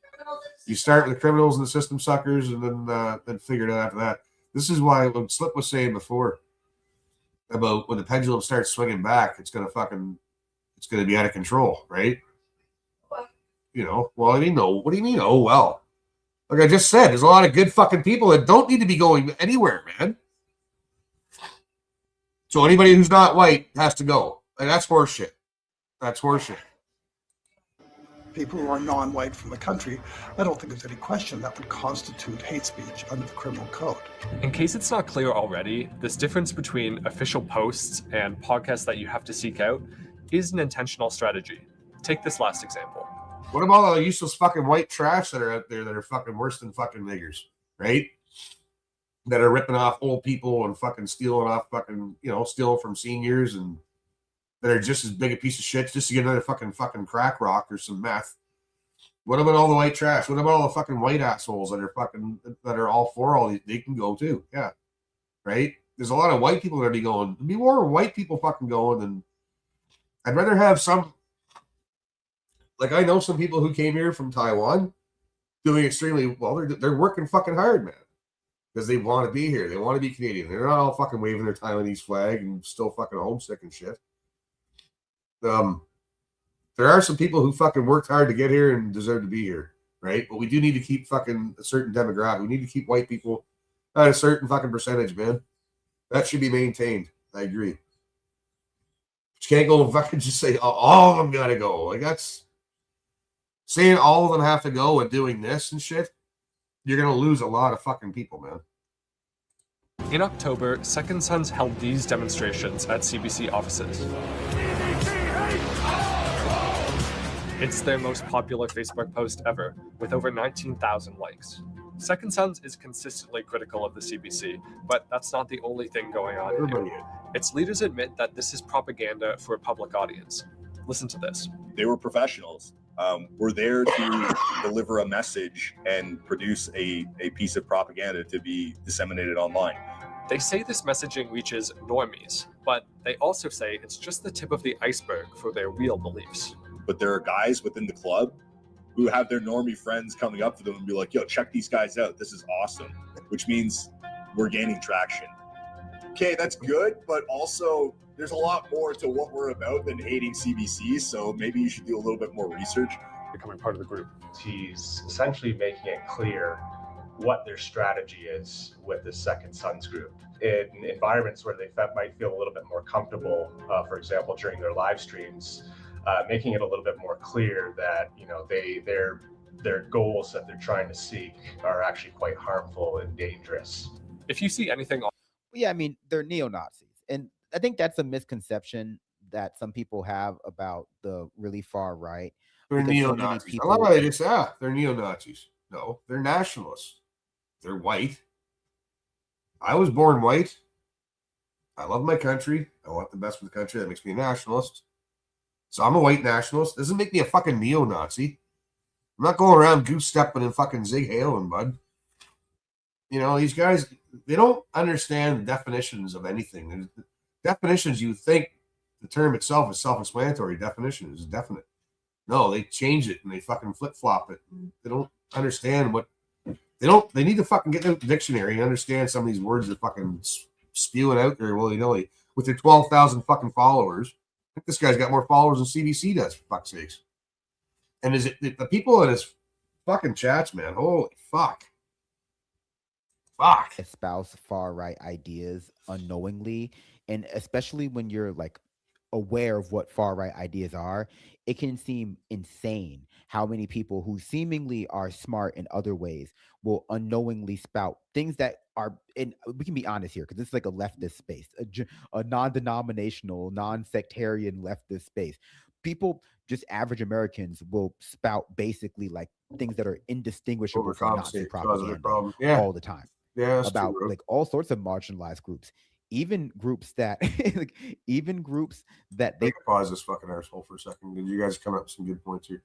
you start with the criminals and the system suckers, and then figure it out after that. This is why what Slip was saying before about when the pendulum starts swinging back, it's gonna be out of control, right? You know, well, I mean, no. What do you mean? Oh, well. Like I just said, there's a lot of good fucking people that don't need to be going anywhere, man. So anybody who's not white has to go. Like, that's horseshit. That's horseshit. People who are non-white from the country, I don't think there's any question that would constitute hate speech under the criminal code. In case it's not clear already, this difference between official posts and podcasts that you have to seek out is an intentional strategy. Take this last example. What about all the useless fucking white trash that are out there that are fucking worse than fucking niggers, right? That are ripping off old people and fucking stealing off fucking, stealing from seniors, and that are just as big a piece of shit just to get another fucking crack rock or some meth. What about all the white trash? What about all the fucking white assholes that are all for all these? They can go too. Yeah. Right? There's a lot of white people that be going. There'd be more white people fucking going than I'd rather have some. Like, I know some people who came here from Taiwan doing extremely well. They're working fucking hard, man, because they want to be here. They want to be Canadian. They're not all fucking waving their Taiwanese flag and still fucking homesick and shit. There are some people who fucking worked hard to get here and deserve to be here, right? But we do need to keep fucking a certain demographic. We need to keep white people at a certain fucking percentage, man. That should be maintained. I agree. But you can't go and fucking just say, oh, all of them got to go. Like, that's saying all of them have to go and doing this and shit. You're going to lose a lot of fucking people, man. In October, Second Sons held these demonstrations at CBC offices. It's their most popular Facebook post ever, with over 19,000 likes. Second Sons is consistently critical of the CBC, but that's not the only thing going on here. Its leaders admit that this is propaganda for a public audience. Listen to this. They were professionals. We're there to deliver a message and produce a piece of propaganda to be disseminated online. They say this messaging reaches normies, but they also say it's just the tip of the iceberg for their real beliefs. But there are guys within the club who have their normie friends coming up to them and be like, yo, check these guys out. This is awesome, which means we're gaining traction. Okay, that's good, but also there's a lot more to what we're about than hating CBC, so maybe you should do a little bit more research. Becoming part of the group. He's essentially making it clear what their strategy is with the Second Sons group. In environments where they might feel a little bit more comfortable, for example, during their live streams, making it a little bit more clear that, their goals that they're trying to seek are actually quite harmful and dangerous. If you see anything... Yeah, I mean, they're neo-Nazis. And I think that's a misconception that some people have about the really far right. They're neo-Nazis. I love how they just say, they're neo-Nazis. No, they're nationalists. They're white. I was born white. I love my country. I want the best for the country. That makes me a nationalist. So I'm a white nationalist. Doesn't make me a fucking neo-Nazi. I'm not going around goose-stepping and fucking zig-hailing, bud. These guys, they don't understand the definitions of anything. The definitions, you think the term itself is self-explanatory. Definition is definite. No, they change it and they fucking flip-flop it. They don't understand what... They need to fucking get into the dictionary and understand some of these words that fucking spewing out there willy-nilly with their 12,000 fucking followers. I think this guy's got more followers than CBC does, for fuck's sakes. And is it the people in his fucking chats, man? Holy fuck. Fuck. espouse far right ideas unknowingly, and especially when you're like aware of what far right ideas are, it can seem insane how many people who seemingly are smart in other ways will unknowingly spout things that are, and we can be honest here because this is like a leftist space, a non-denominational, non-sectarian leftist space. People, just average Americans, will spout basically like things that are indistinguishable from Nazi Overcompensate cause of their propaganda problem. Yeah. all the time Yeah, that's about true, bro. like all sorts of marginalized groups, even groups that like, even groups that they Make a pause this fucking arsehole for a second. Did you guys come up with some good points here?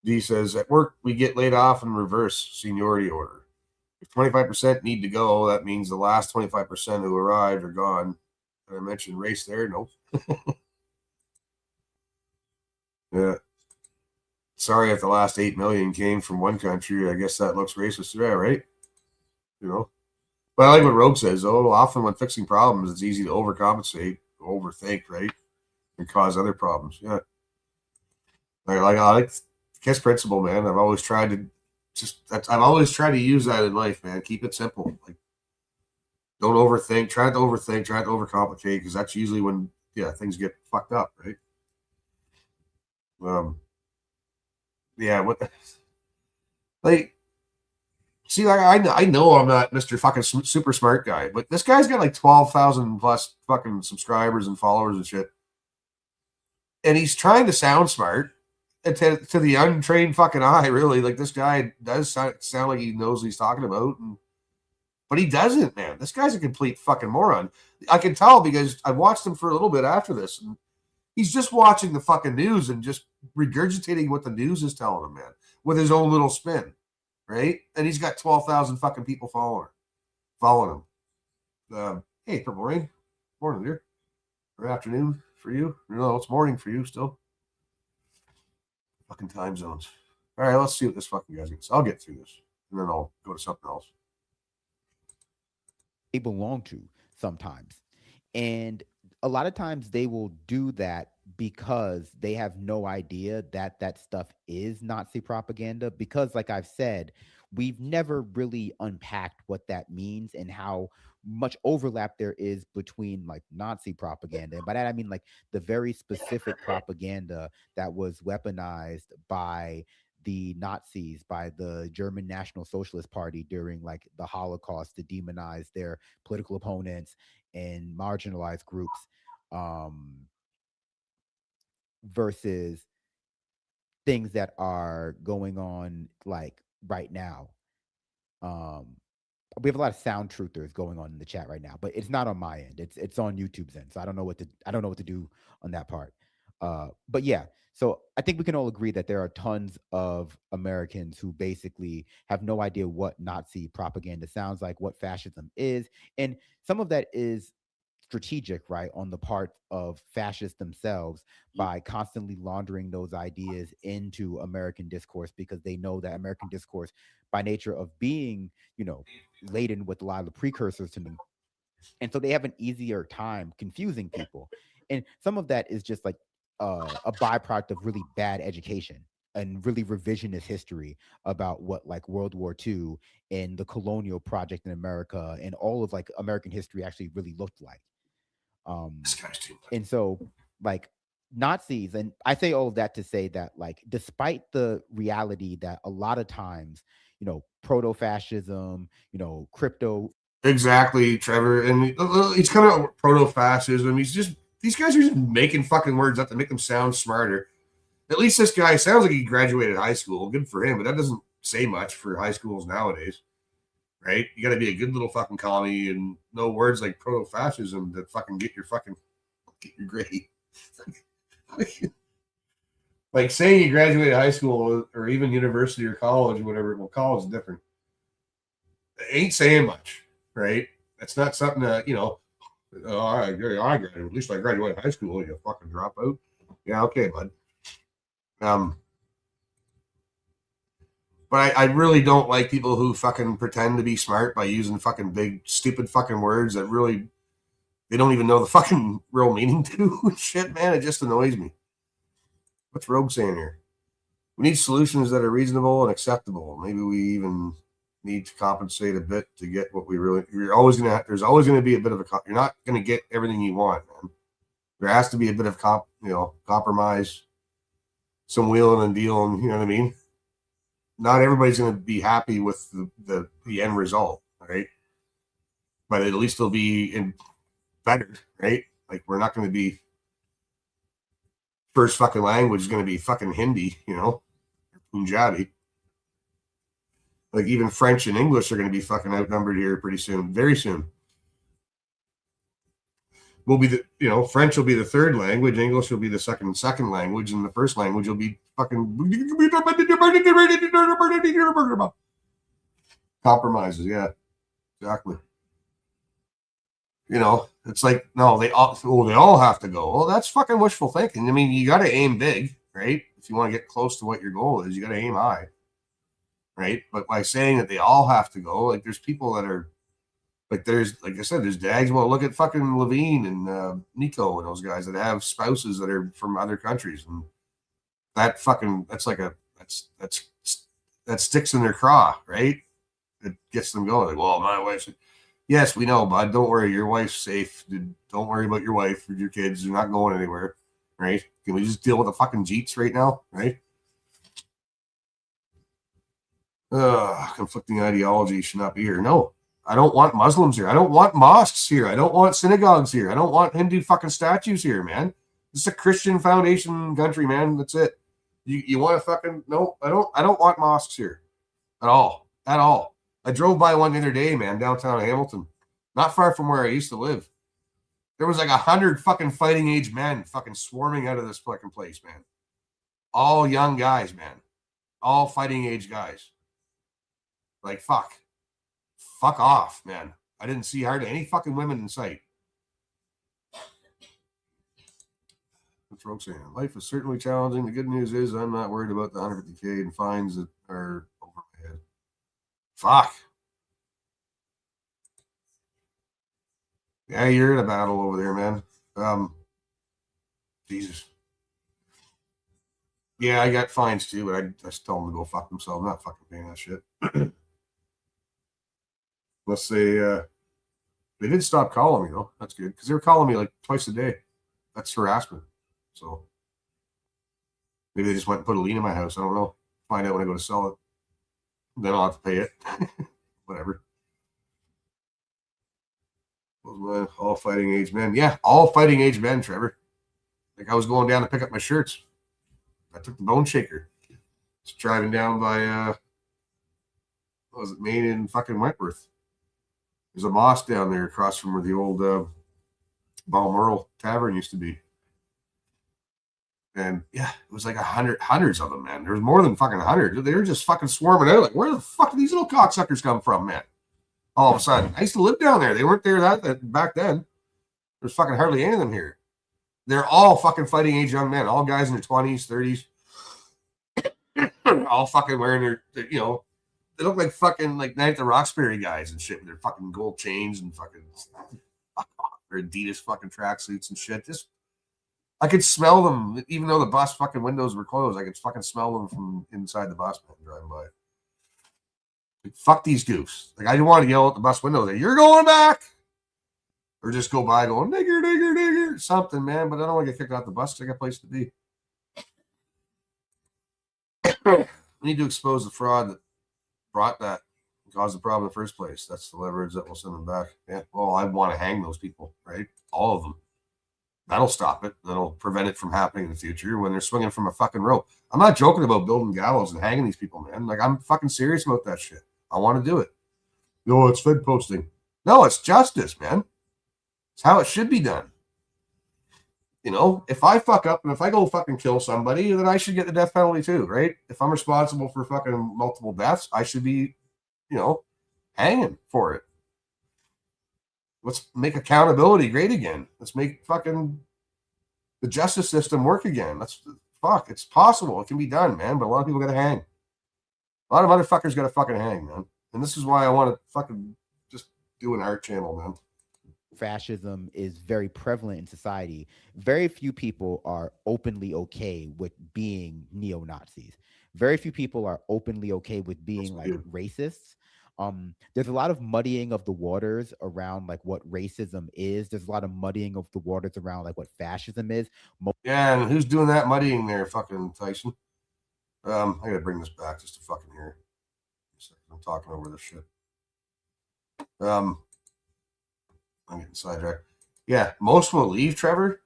D says, at work, we get laid off in reverse seniority order. If 25% need to go, that means the last 25% who arrived are gone. Did I mention race there? Nope. Yeah. Sorry if the last 8 million came from one country. I guess that looks racist. Yeah, right? You know? But I like what Rogue says, though. Often when fixing problems, it's easy to overcompensate, overthink, right? And cause other problems. Yeah. I like KISS principle, man. I've always tried to use that in life, man. Keep it simple. Like, don't overthink. Try not to overthink. Try not to overcomplicate, because that's usually when things get fucked up, right? Yeah. What? Like, see, like I know I'm not Mr. fucking super smart guy, but this guy's got like 12,000 plus fucking subscribers and followers and shit, and he's trying to sound smart. And to the untrained fucking eye, really, like, this guy does sound like he knows what he's talking about, but he doesn't, man. This guy's a complete fucking moron. I can tell because I watched him for a little bit after this, and he's just watching the fucking news and just regurgitating what the news is telling him, man, with his own little spin, right? And he's got 12,000 fucking people following him. Hey, Purple Rain, morning, dear, or afternoon for you. No, it's morning for you still. Fucking time zones. All right, let's see what this fucking guy's gets. I'll get through this, and then I'll go to something else. They belong to sometimes, and a lot of times they will do that because they have no idea that that stuff is Nazi propaganda. Because, like I've said, we've never really unpacked what that means and how much overlap there is between like Nazi propaganda. By that I mean like the very specific propaganda that was weaponized by the Nazis, by the German National Socialist Party during like the Holocaust to demonize their political opponents and marginalized groups, versus things that are going on like right now. We have a lot of sound truthers going on in the chat right now, but it's not on my end. It's on YouTube's end, so I don't know what to do on that part. But yeah, so I think we can all agree that there are tons of Americans who basically have no idea what Nazi propaganda sounds like, what fascism is, and some of that is strategic, right, on the part of fascists themselves by constantly laundering those ideas into American discourse, because they know that American discourse, by nature of being, laden with a lot of the precursors to them, and so they have an easier time confusing people. And some of that is just like a byproduct of really bad education and really revisionist history about what like World War II and the colonial project in America and all of like American history actually really looked like. And so like Nazis, and I say all of that to say that like despite the reality that a lot of times, proto-fascism, crypto. Exactly, Trevor. And he's kind of proto-fascism. These guys are just making fucking words up to make them sound smarter. At least this guy sounds like he graduated high school. Good for him, but that doesn't say much for high schools nowadays, right? You got to be a good little fucking commie and know words like proto-fascism to fucking get your grade. Like saying you graduated high school or even university or college or whatever. Well, college is different. It ain't saying much, right? That's not something that, I graduated. At least I graduated high school. You fucking drop out. Yeah, okay, bud. But I really don't like people who fucking pretend to be smart by using fucking big, stupid fucking words that really they don't even know the fucking real meaning to. Shit, man, it just annoys me. What's Rogue saying here? We need solutions that are reasonable and acceptable. Maybe we even need to compensate a bit to get what we really. There's always gonna be a bit of a. You're not gonna get everything you want, man. There has to be a bit of compromise, some wheeling and dealing. You know what I mean? Not everybody's gonna be happy with the end result, right? But at least it'll be better, right? Like we're not gonna be. First fucking language is gonna be fucking Hindi, Punjabi. Like even French and English are going to be fucking outnumbered here pretty soon, very soon. Will be French will be the third language, English will be the second language, and the first language will be fucking compromises. Yeah, exactly. It's like no, they all have to go. Well, that's fucking wishful thinking. I mean, you got to aim big, right? If you want to get close to what your goal is, you got to aim high. Right, but by saying that they all have to go, like there's people that are, like I said, there's dags. Well, look at fucking Levine and Nico and those guys that have spouses that are from other countries, and that sticks in their craw, right? It gets them going. Like, well, my wife's. Yes, we know, bud. Don't worry, your wife's safe. Don't worry about your wife or your kids. They're not going anywhere, right? Can we just deal with the fucking Jeets right now, right? Conflicting ideology should not be here. No, I don't want Muslims here. I don't want mosques here. I don't want synagogues here. I don't want Hindu fucking statues here, man. This is a Christian foundation country, man. That's it. You want to fucking no? I don't want mosques here at all. I drove by one the other day, man, downtown Hamilton, not far from where I used to live. There was like 100 fucking fighting age men fucking swarming out of this fucking place, man. All young guys, man. All fighting age guys. Like, fuck off, man. I didn't see hardly any fucking women in sight. What's Roxanne? Life is certainly challenging. The good news is I'm not worried about the 150K and fines that are over my head. Fuck. Yeah, you're in a battle over there, man. Jesus. Yeah, I got fines too, but I just tell them to go fuck themselves. I'm not fucking paying that shit. Unless they did stop calling me though. That's good because they were calling me like twice a day. That's harassment. So maybe they just went and put a lien in my house. I don't know. Find out when I go to sell it. Then I'll have to pay it. Whatever. All fighting age men. Yeah, all fighting age men, Trevor. Like I was going down to pick up my shirts. I took the Bone Shaker. Just driving down by what was it, Maine and fucking Wentworth. There's a mosque down there across from where the old Balmoral Tavern used to be. And yeah, it was like hundreds of them, man. There was more than fucking 100. They were just fucking swarming out. Like, where the fuck do these little cocksuckers come from, man? All of a sudden. I used to live down there. They weren't there that back then. There's fucking hardly any of them here. They're all fucking fighting age young men. All guys in their 20s, 30s. All fucking wearing their they look like fucking like Night at the Roxbury guys and shit with their fucking gold chains and fucking their Adidas fucking tracksuits and shit. Just I could smell them, even though the bus fucking windows were closed. I could fucking smell them from inside the bus, man, driving by. Like, fuck these goofs. Like I didn't want to yell at the bus window that you're going back, or just go by going nigger, nigger, nigger, something, man. But I don't want to get kicked out the bus because I got a place to be. We need to expose the fraud that brought that and caused the problem in the first place. That's the leverage that will send them back. Yeah, well, I want to hang those people, right? All of them. That'll stop it. That'll prevent it from happening in the future when they're swinging from a fucking rope. I'm not joking about building gallows and hanging these people, man. Like, I'm fucking serious about that shit. I want to do it. No, it's Fed posting. No, it's justice, man. It's how it should be done. If I fuck up and if I go fucking kill somebody, then I should get the death penalty too, right? If I'm responsible for fucking multiple deaths, I should be, hanging for it. Let's make accountability great again. Let's make fucking the justice system work again. It's possible. It can be done, man. But a lot of people got to hang. A lot of motherfuckers got to fucking hang, man. And this is why I want to fucking just do an art channel, man. Fascism is very prevalent in society. Very few people are openly okay with being neo-Nazis. Very few people are openly okay with being like racists. There's a lot of muddying of the waters around like what racism is. There's a lot of muddying of the waters around like what fascism is. Yeah, and who's doing that muddying there, fucking Tyson? I gotta bring this back just to fucking hear. I'm talking over this shit. I'm getting sidetracked. Yeah, most will leave, Trevor.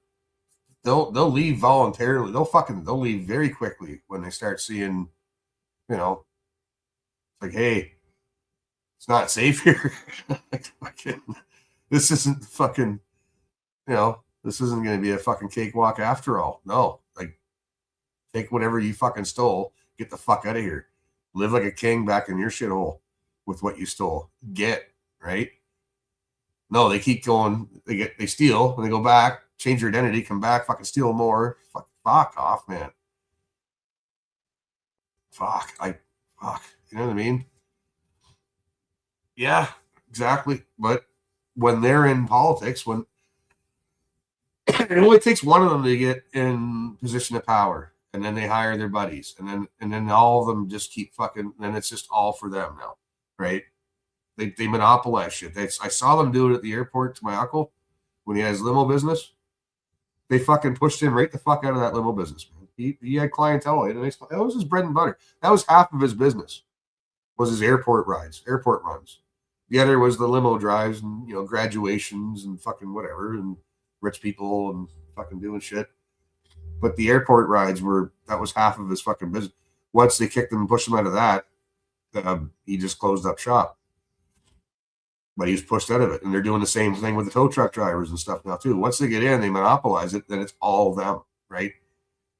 They'll leave voluntarily. They'll leave very quickly when they start seeing, you know, like, hey, it's not safe here. This isn't fucking, you know, this isn't going to be a fucking cakewalk after all. No, like, take whatever you fucking stole, get the fuck out of here. Live like a king back in your shithole with what you stole. Right? No, they keep going. They steal, and they go back, change their identity, come back, fucking steal more. Fuck off, man. Fuck. You know what I mean? Yeah, exactly. But when they're in politics, when it only takes one of them to get in position of power, and then they hire their buddies, and then all of them just keep fucking. Then it's just all for them now, right? They monopolize shit. I saw them do it at the airport to my uncle when he had his limo business. They fucking pushed him right the fuck out of that limo business, man. He had clientele. That was his bread and butter. That was half of his business. Was his airport runs. The other was the limo drives and, you know, graduations and fucking whatever and rich people and fucking doing shit. But the airport rides that was half of his fucking business. Once they kicked him and pushed him out of that, he just closed up shop. But he was pushed out of it. And they're doing the same thing with the tow truck drivers and stuff now too. Once they get in, they monopolize it, then it's all them, right?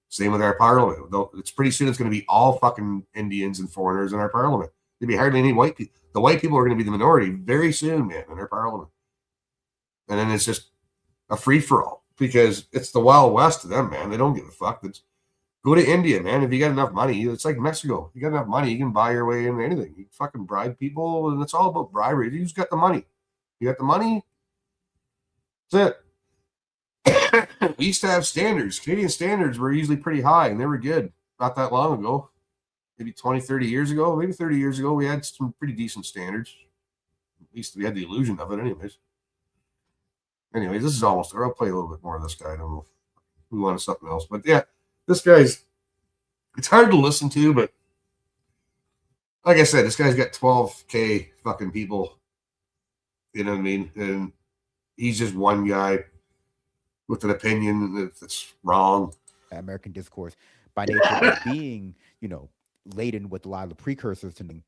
Same with our parliament. It's pretty soon it's going to be all fucking Indians and foreigners in our parliament. There'd be hardly any white people. The white people are going to be the minority very soon, man, in our parliament. And then it's just a free-for-all because it's the Wild West to them, man. They don't give a fuck. Go to India, man. If you got enough money, it's like Mexico. You got enough money, you can buy your way into anything. You fucking bribe people, and it's all about bribery. You just got the money. You got the money. That's it. We used to have standards. Canadian standards were usually pretty high, and they were good. Not that long ago. Maybe 20, 30 years ago. Maybe 30 years ago, we had some pretty decent standards. At least we had the illusion of it anyways. Anyways, this is almost there. I'll play a little bit more of this guy. I don't know if we wanted something else. But yeah, this guy's, it's hard to listen to, but like I said, this guy's got 12K fucking people. You know what I mean? And he's just one guy with an opinion that's wrong. American discourse by nature of being, you know, laden with a lot of the precursors to them.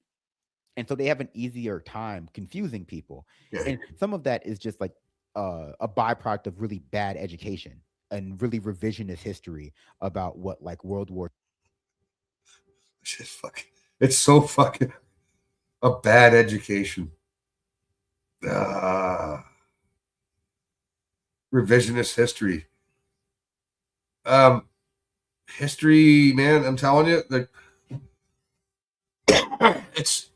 And so they have an easier time confusing people. Yeah. And some of that is just like a byproduct of really bad education and really revisionist history about what like World War. It's so fucking a bad education. Revisionist history. History, man, I'm telling you, like it's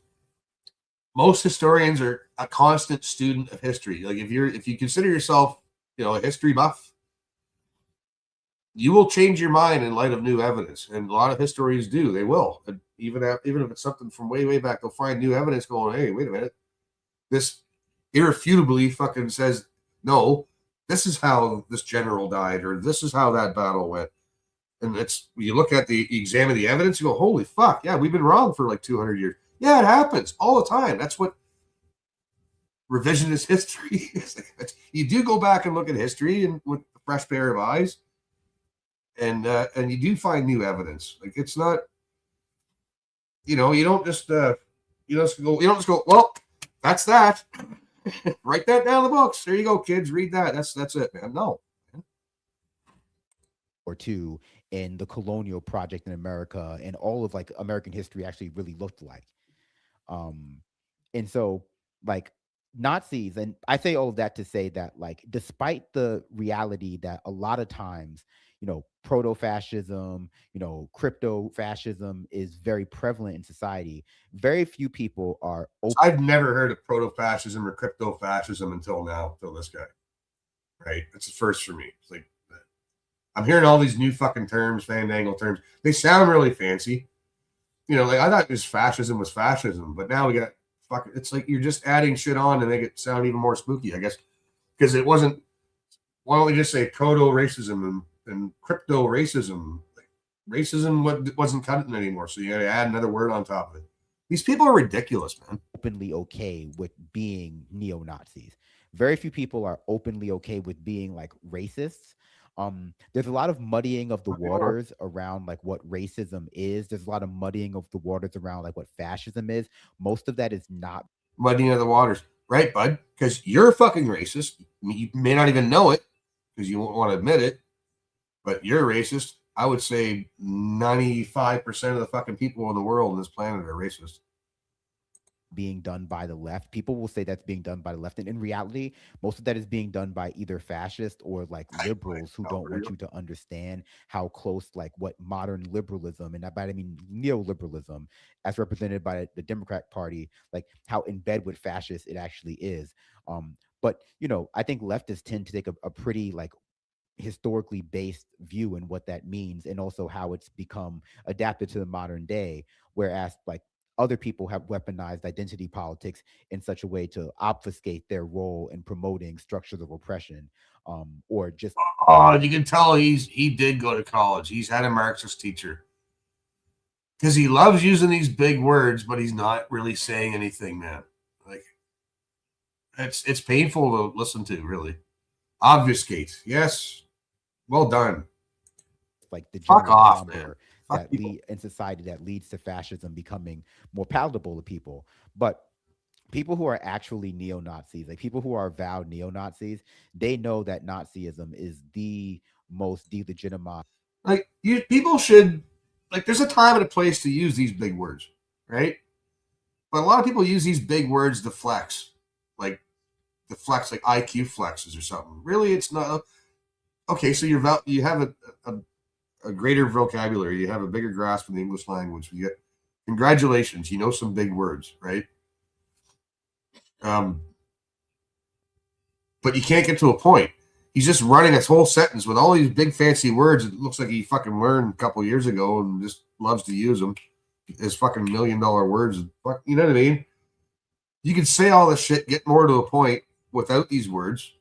most historians are a constant student of history. Like if you consider yourself, you know, a history buff, you will change your mind in light of new evidence. And a lot of historians do. They will. And even if it's something from way, way back, they'll find new evidence going, hey, wait a minute. This irrefutably fucking says, no, this is how this general died, or this is how that battle went. And it's, you look at you examine the evidence, you go, holy fuck, yeah, we've been wrong for like 200 years. Yeah, it happens all the time. That's what revisionist history is. You do go back and look at history and with a fresh pair of eyes, and you do find new evidence. Like it's not, you know, you don't just go, well, that's that. Write that down in the books. There you go, kids. Read that. That's it, man. No. Or two in the colonial project in America, and all of like American history actually really looked like. And so like Nazis, and I say all of that to say that like despite the reality that a lot of times, you know, proto-fascism, you know, crypto-fascism is very prevalent in society, very few people are open. I've never heard of proto-fascism or crypto-fascism until this guy. Right? It's the first for me. It's like I'm hearing all these new fucking terms, fandangle terms. They sound really fancy. You know, like I thought fascism was fascism, but now we got fucking. It's like you're just adding shit on to make it sound even more spooky, I guess, because it wasn't. Why don't we just say proto racism and crypto racism? Like, racism wasn't cutting anymore, so you got to add another word on top of it. These people are ridiculous, man. Openly okay with being neo-Nazis. Very few people are openly okay with being like racists. There's a lot of muddying of the waters around like what racism is. There's a lot of muddying of the waters around like what fascism is. Most of that is not muddying of the waters, right, bud? Because you're fucking racist. You may not even know it because you won't want to admit it, but you're racist. I would say 95% of the fucking people in the world on this planet are racist. being done by the left. People will say that's being done by the left, and in reality, most of that is being done by either fascists or like liberals who don't want you to understand how close like what modern liberalism, and by that I mean neoliberalism, as represented by the Democrat Party, like how in bed with fascists it actually is. But you know, I think leftists tend to take a pretty like historically based view in what that means, and also how it's become adapted to the modern day, whereas like other people have weaponized identity politics in such a way to obfuscate their role in promoting structures of oppression, or just you can tell he did go to college. He's had a Marxist teacher because he loves using these big words, but he's not really saying anything, man. Like it's painful to listen to, really. Obfuscate, yes, well done. Like the fuck off, man. That lead in society that leads to fascism becoming more palatable to people. But people who are actually neo-Nazis, like people who are avowed neo-Nazis, they know that Nazism is the most delegitimized. Like people should, like, there's a time and a place to use these big words, right? But a lot of people use these big words to flex, like IQ flexes or something. Really, it's not. Okay, so you have a greater vocabulary, you have a bigger grasp of the English language. You get congratulations, you know some big words, right? But you can't get to a point. He's just running his whole sentence with all these big fancy words. It looks like he fucking learned a couple years ago and just loves to use them. His fucking $1 million words. You know what I mean? You can say all this shit, get more to a point without these words.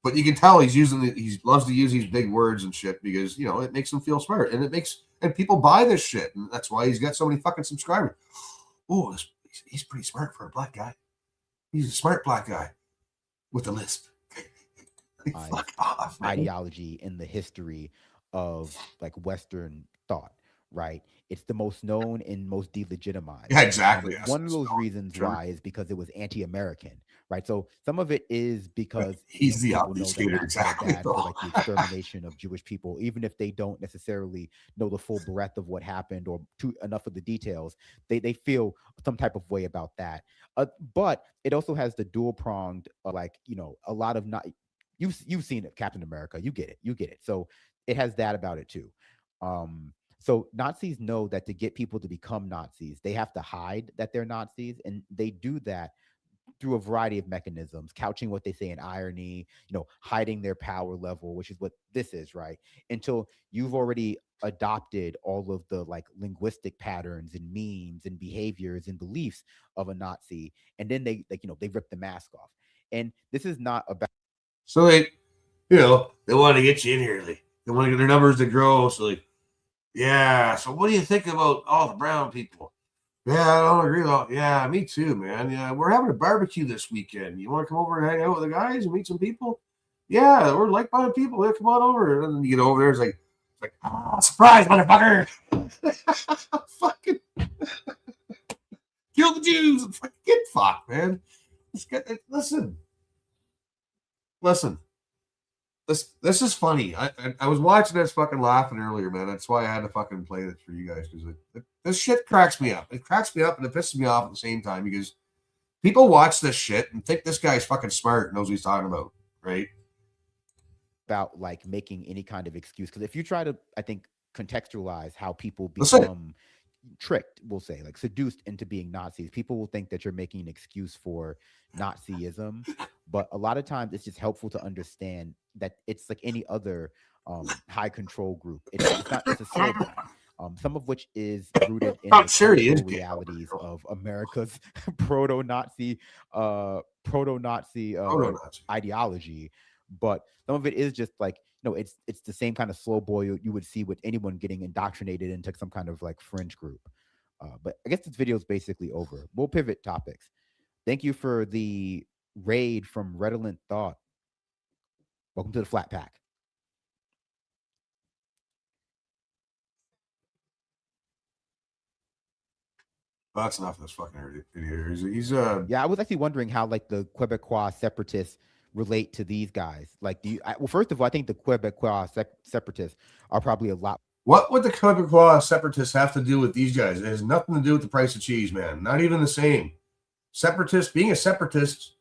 But you can tell he loves to use these big words and shit because, you know, it makes him feel smart, and people buy this shit, and that's why he's got so many fucking subscribers. Oh, he's pretty smart for a black guy. He's a smart black guy with a lisp. Fuck off, man. Ideology in the history of like Western thought, right? It's the most known and most delegitimized. Yeah, exactly. Yes. One of those reasons why is because it was anti-American, right? So some of it is because he's the obfuscator, exactly. For like the extermination of Jewish people, even if they don't necessarily know the full breadth of what happened or enough of the details, they feel some type of way about that. But it also has the dual pronged, like, you know, a lot of not. You've seen it, Captain America. You get it. So it has that about it too. So Nazis know that to get people to become Nazis, they have to hide that they're Nazis, and they do that through a variety of mechanisms, couching what they say in irony, you know, hiding their power level, which is what this is, right? Until you've already adopted all of the like linguistic patterns and memes and behaviors and beliefs of a Nazi, and then they rip the mask off. And this is not about. So they want to get you in here. They want to get their numbers to grow. So yeah. So what do you think about all the brown people? Yeah, I don't agree with all. Yeah, me too, man. Yeah, we're having a barbecue this weekend. You want to come over and hang out with the guys and meet some people? Yeah, we're like-minded people. Yeah, come on over. And then you get over there, it's like surprise, motherfucker! Fucking kill the Jews. Get fucked, man. Listen. This is funny. I was watching this fucking laughing earlier, man. That's why I had to fucking play this for you guys, because this shit cracks me up. It cracks me up and it pisses me off at the same time, because people watch this shit and think this guy's fucking smart and knows what he's talking about, right? About like making any kind of excuse, because if you try to, I think, contextualize how people become tricked, we'll say, like seduced into being Nazis, people will think that you're making an excuse for Nazism, but a lot of times it's just helpful to understand that it's like any other high control group. It's not just a slogan. some of which is rooted in I'm the sure he is cultural gay. realities of America's proto-Nazi Proto-Nazi. ideology, but some of it is just like, it's the same kind of slow boil you would see with anyone getting indoctrinated into some kind of like fringe group. But I guess this video is basically over. We'll pivot topics. Thank you for the raid from Redolent Thought. Welcome to the Flat Pack. Well, that's enough of this fucking idiot. He's Yeah, I was actually wondering how like the Quebecois separatists relate to these guys. Like, well, first of all, I think the Quebecois separatists are probably a lot. What would the Quebecois separatists have to do with these guys? It has nothing to do with the price of cheese, man. Not even the same. Separatist, being a separatist,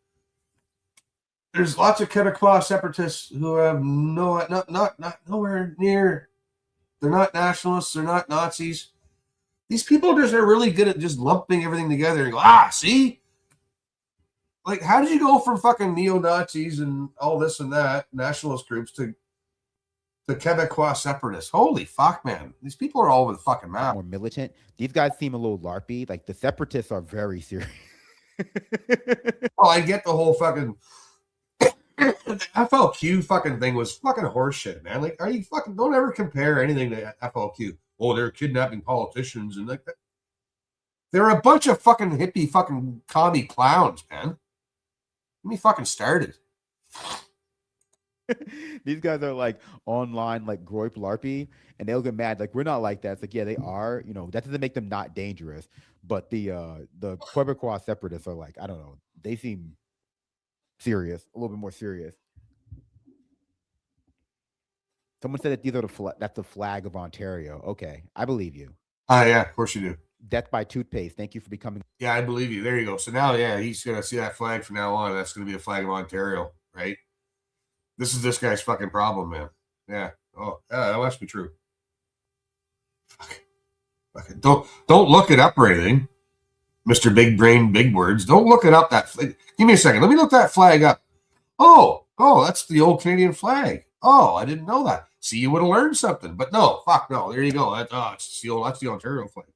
there's lots of Quebecois separatists who have not nowhere near. They're not nationalists. They're not Nazis. These people just are really good at just lumping everything together and go, see? Like, how did you go from fucking neo-Nazis and all this and that, nationalist groups, to the Quebecois separatists? Holy fuck, man. These people are all over the fucking map. More militant. These guys seem a little LARPy. Like, the separatists are very serious. Oh, I get the whole fucking FLQ fucking thing was fucking horseshit, man. Like, are you fucking, don't ever compare anything to FLQ. Oh, they're kidnapping politicians and like that. They're a bunch of fucking hippie fucking commie clowns, man. Get me fucking started. These guys are like online, like Groip LARPy, and they'll get mad. Like, we're not like that. It's like, yeah, they are. That doesn't make them not dangerous. But the Quebecois separatists are like, I don't know. They seem serious, a little bit more serious. Someone said that these are that's the flag of Ontario. Okay, I believe you. Yeah, of course you do. Death by toothpaste. Thank you for becoming. Yeah, I believe you. There you go. So now, yeah, he's gonna see that flag from now on. That's gonna be the flag of Ontario, right? This is this guy's fucking problem, man. Yeah. Oh, yeah, that must be true. Fuck. Don't look it up or anything, Mr. Big Brain, Big Words. Don't look it up. Give me a second. Let me look that flag up. Oh, that's the old Canadian flag. Oh, I didn't know that. See, you would have learned something. But no, fuck no. There you go. That's the Ontario flag.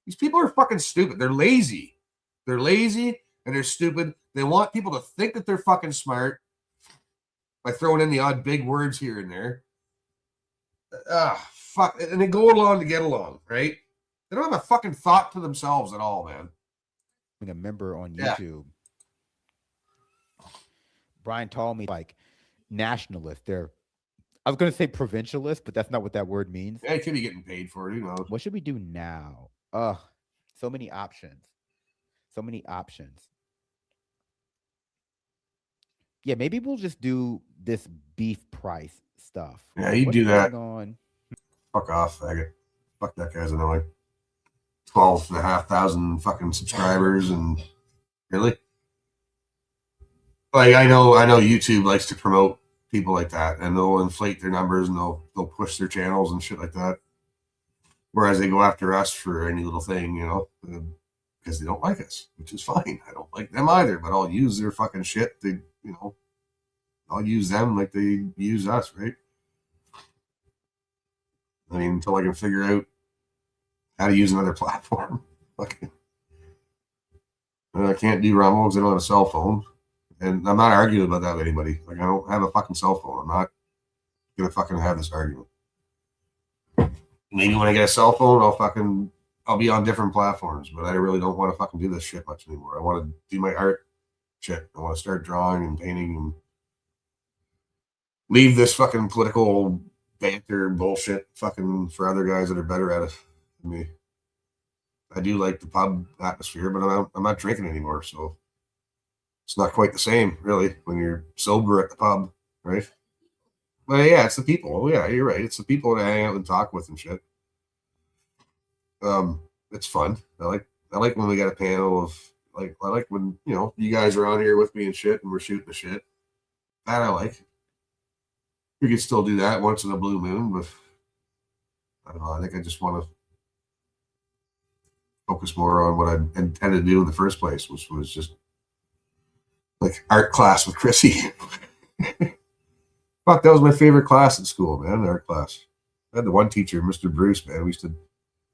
These people are fucking stupid. They're lazy. They're lazy and they're stupid. They want people to think that they're fucking smart by throwing in the odd big words here and there. Fuck. And they go along to get along, right? They don't have a fucking thought to themselves at all, man. A member on YouTube. Brian told me like nationalist. I was going to say provincialist, but that's not what that word means. Yeah, he could be getting paid for it. Who knows? What should we do now? So many options. So many options. Yeah, maybe we'll just do this beef price stuff. Yeah, you do that. Fuck off, faggot. Fuck that guy's annoying. 12,500 fucking subscribers and really? Like I know YouTube likes to promote people like that and they'll inflate their numbers and they'll push their channels and shit like that. Whereas they go after us for any little thing, because they don't like us, which is fine. I don't like them either, but I'll use their fucking shit. I'll use them like they use us, right? I mean, until I can figure out how to use another platform. I can't do Rumble because I don't have a cell phone. And I'm not arguing about that with anybody. Like, I don't have a fucking cell phone. I'm not going to fucking have this argument. Maybe when I get a cell phone, I'll be on different platforms, but I really don't want to fucking do this shit much anymore. I want to do my art shit. I want to start drawing and painting and leave this fucking political banter bullshit fucking for other guys that are better at it than me. I do like the pub atmosphere, but I'm not drinking anymore, so it's not quite the same, really, when you're sober at the pub, right? But yeah, it's the people. Oh yeah, you're right. It's the people that I hang out and talk with and shit. It's fun. I like when we got a panel of I like when you guys are on here with me and shit, and we're shooting the shit. That I like. We could still do that once in a blue moon, but I don't know. I think I just want to focus more on what I intended to do in the first place, which was just like art class with Chrissy. Fuck, that was my favorite class in school, man. Art class. I had the one teacher, Mr. Bruce, man. We used to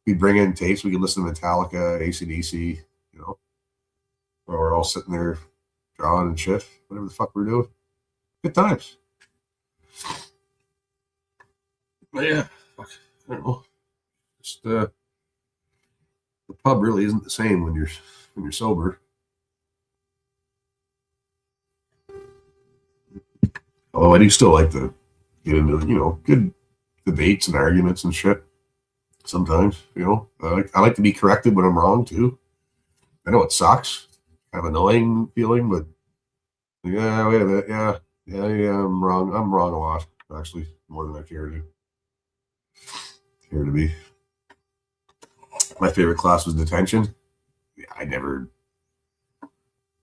we'd bring in tapes. We could listen to Metallica, AC/DC, you know, while we're all sitting there drawing and shit, whatever the fuck we're doing. Good times. But yeah, fuck, I don't know. Just the pub really isn't the same when you're sober. Although I do still like to get into, you know, good debates and arguments and shit. Sometimes, you know, I like to be corrected when I'm wrong too. I know it sucks, kind of annoying feeling, but yeah, wait a minute, yeah, I'm wrong. I'm wrong a lot, actually, more than I care to be. My favorite class was detention.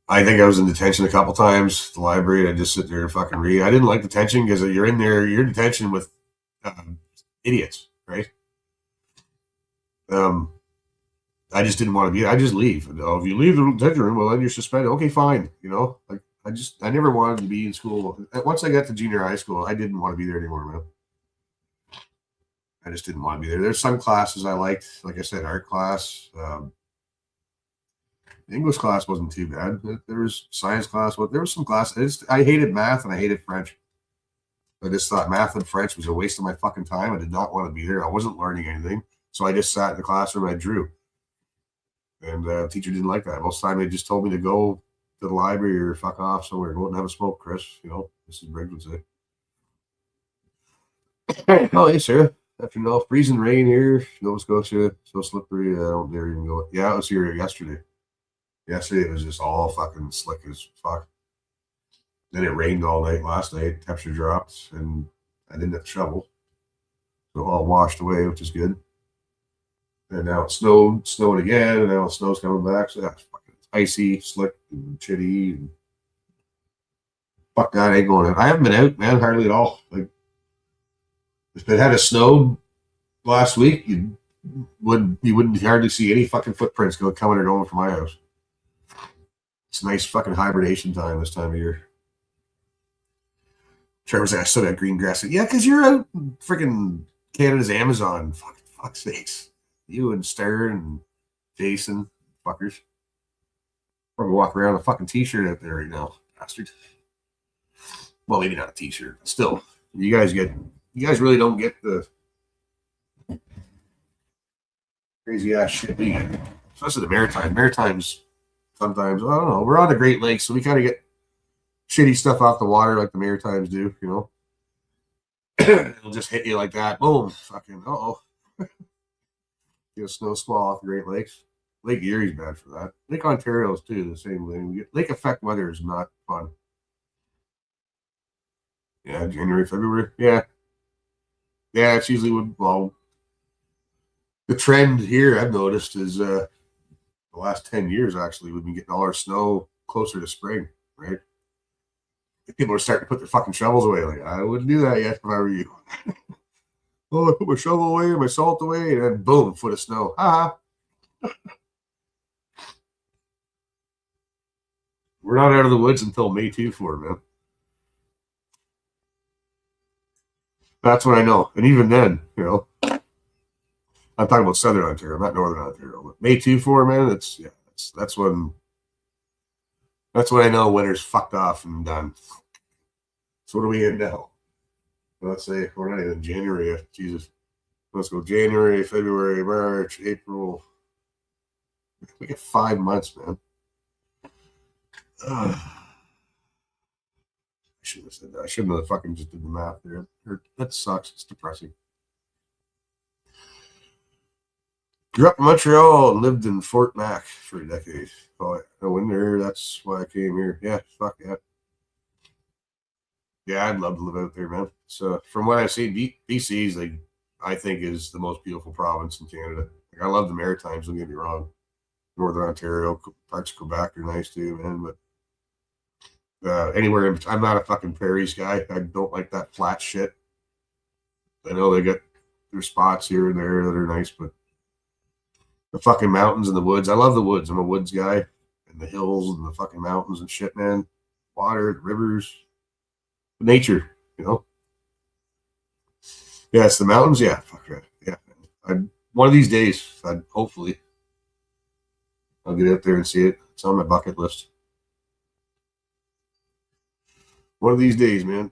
I think I was in detention a couple times at the library, and I just sit there and fucking read. I didn't like detention because you're in there, you're in detention with idiots, right? I just didn't want to be. I just leave. If you leave the detention room, well, then you're suspended. Okay, fine. You know, like I never wanted to be in school. Once I got to junior high school, I didn't want to be there anymore, man. I just didn't want to be there. There's some classes I liked, like I said, art class. English class wasn't too bad. There was science class, but there was some classes. I hated math and I hated French. I just thought math and French was a waste of my fucking time. I did not want to be there. I wasn't learning anything. So I just sat in the classroom and I drew. And the teacher didn't like that. Most of the time they just told me to go to the library or fuck off somewhere. Go out and have a smoke, Chris. You know, Mrs. Briggs would say. Oh, hey, Sarah. After all, freezing rain here, Nova Scotia, so slippery. I don't dare even go. Yeah, I was here yesterday. Yesterday it was just all fucking slick as fuck. Then it rained all night last night. Temperature dropped, and I didn't have to shovel. So all washed away, which is good. And now it's snowing again, and now the snow's coming back. So that's fucking icy, slick, and shitty. And fuck that, I ain't going out. I haven't been out, man, hardly at all. Like, if it had snowed last week, you wouldn't hardly see any fucking footprints coming or going from my house. It's nice fucking hibernation time this time of year. Trevor's like, I still got green grass. Yeah, because you're out in freaking Canada's Amazon. Fuck's sakes. You and Stern and Jason, fuckers. Probably walk around with a fucking t-shirt out there right now, bastard. Well, maybe not a t-shirt, but still. You guys really don't get the crazy ass shit we get. Especially the Maritimes. Sometimes, I don't know. We're on the Great Lakes, so we kind of get shitty stuff off the water like the Maritimes do, you know. It'll just hit you like that. Boom. Fucking, uh-oh. Get a snow squall off the Great Lakes. Lake Erie's bad for that. Lake Ontario's too, the same thing. Lake effect weather is not fun. Yeah, January, February. Yeah. Yeah, it's usually the trend here I've noticed is the last 10 years, actually, we've been getting all our snow closer to spring, right? People are starting to put their fucking shovels away. Like, I wouldn't do that yet if I were you. Oh, I put my shovel away, my salt away, and then boom, foot of snow. We're not out of the woods until May 2 for it, man. That's what I know. And even then, you know, I'm talking about Southern Ontario, not Northern Ontario. But May 2 for, man, that's when I know winter's fucked off and done. So what are we in now? Let's say we're not even in January yet. Jesus. Let's go January, February, March, April. We get 5 months, man. I shouldn't have said that. I shouldn't have fucking just did the math there. That sucks. It's depressing. Grew up in Montreal and lived in Fort Mac for a decade. Oh, I went there. That's why I came here. Yeah, fuck yeah. Yeah, I'd love to live out there, man. So from what I've seen, BC's I think is the most beautiful province in Canada. Like, I love the Maritimes, don't get me wrong. Northern Ontario, parts of Quebec are nice too, man. But anywhere, I'm not a fucking prairies guy. I don't like that flat shit. I know they got their spots here and there that are nice, but the fucking mountains and the woods. I love the woods. I'm a woods guy. And the hills and the fucking mountains and shit, man. Water, the rivers, nature, you know. Yeah, it's the mountains. Yeah, fuck that. Yeah, One of these days, hopefully, I'll get out there and see it. It's on my bucket list. One of these days, man.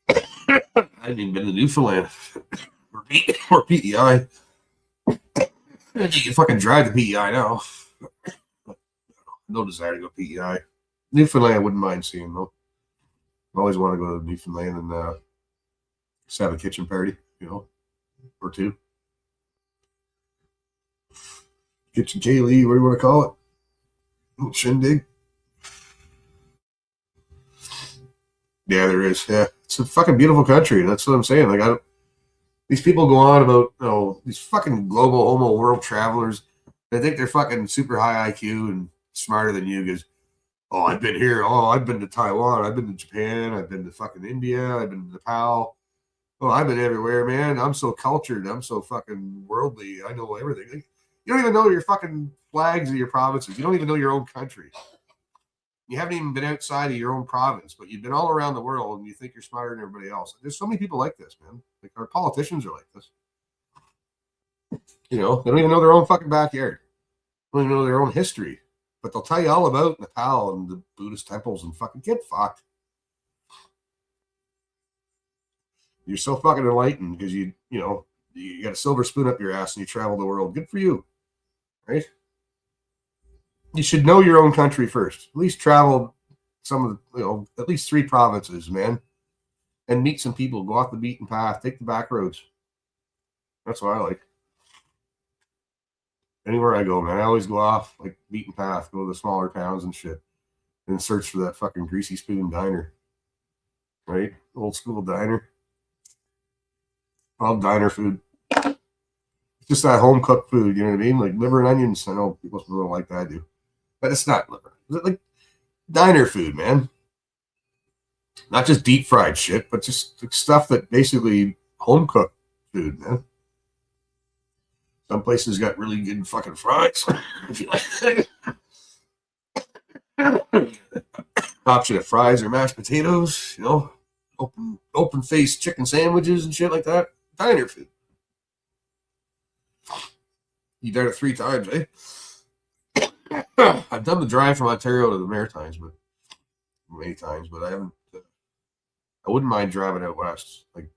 I haven't even been to Newfoundland or PEI. You can fucking drive to PEI now. No desire to go PEI. Newfoundland I wouldn't mind seeing though. I always want to go to Newfoundland and just have a kitchen party, or two. Kitchen Kaylee, what do you want to call it? Little shindig. Yeah, there is. Yeah, it's a fucking beautiful country. That's what I'm saying. Like, these people go on about, these fucking global homo world travelers. They think they're fucking super high IQ and smarter than you because, oh, I've been here. Oh, I've been to Taiwan. I've been to Japan. I've been to fucking India. I've been to Nepal. Oh, I've been everywhere, man. I'm so cultured. I'm so fucking worldly. I know everything. Like, you don't even know your fucking flags of your provinces. You don't even know your own country. You haven't even been outside of your own province, but you've been all around the world and you think you're smarter than everybody else. There's so many people like this, man. Like, our politicians are like this. They don't even know their own fucking backyard. They don't even know their own history. But they'll tell you all about Nepal and the Buddhist temples and fucking get fucked. You're so fucking enlightened because you got a silver spoon up your ass and you travel the world. Good for you. Right? You should know your own country first. At least travel some of the, at least 3 provinces, man. And meet some people. Go off the beaten path. Take the back roads. That's what I like. Anywhere I go, man, I always go off like beaten path. Go to the smaller towns and shit. And search for that fucking greasy spoon diner. Right? Old school diner. I love diner food. It's just that home cooked food, you know what I mean? Like liver and onions. I know people don't like that, I do. But it's not liver. It's like diner food, man. Not just deep fried shit, but just stuff that basically home cooked food, man. Some places got really good fucking fries. If you like option of fries or mashed potatoes, open faced chicken sandwiches and shit like that. Diner food. You done it 3 times, eh? I've done the drive from Ontario to the Maritimes, but many times, but I haven't. I wouldn't mind driving out west, like,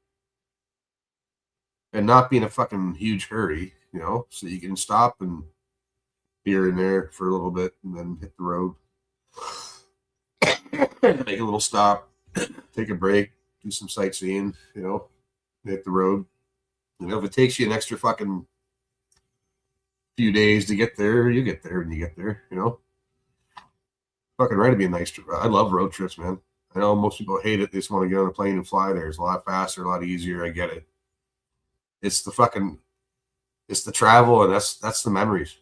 and not be in a fucking huge hurry, so you can stop and be here and there for a little bit and then hit the road. Make a little stop, take a break, do some sightseeing, hit the road. If it takes you an extra fucking few days to get there, you get there when you get there, Fucking right to be a nice trip. I love road trips, man. I know most people hate it. They just want to get on a plane and fly there. It's a lot faster, a lot easier. I get it. It's the travel, and that's the memories.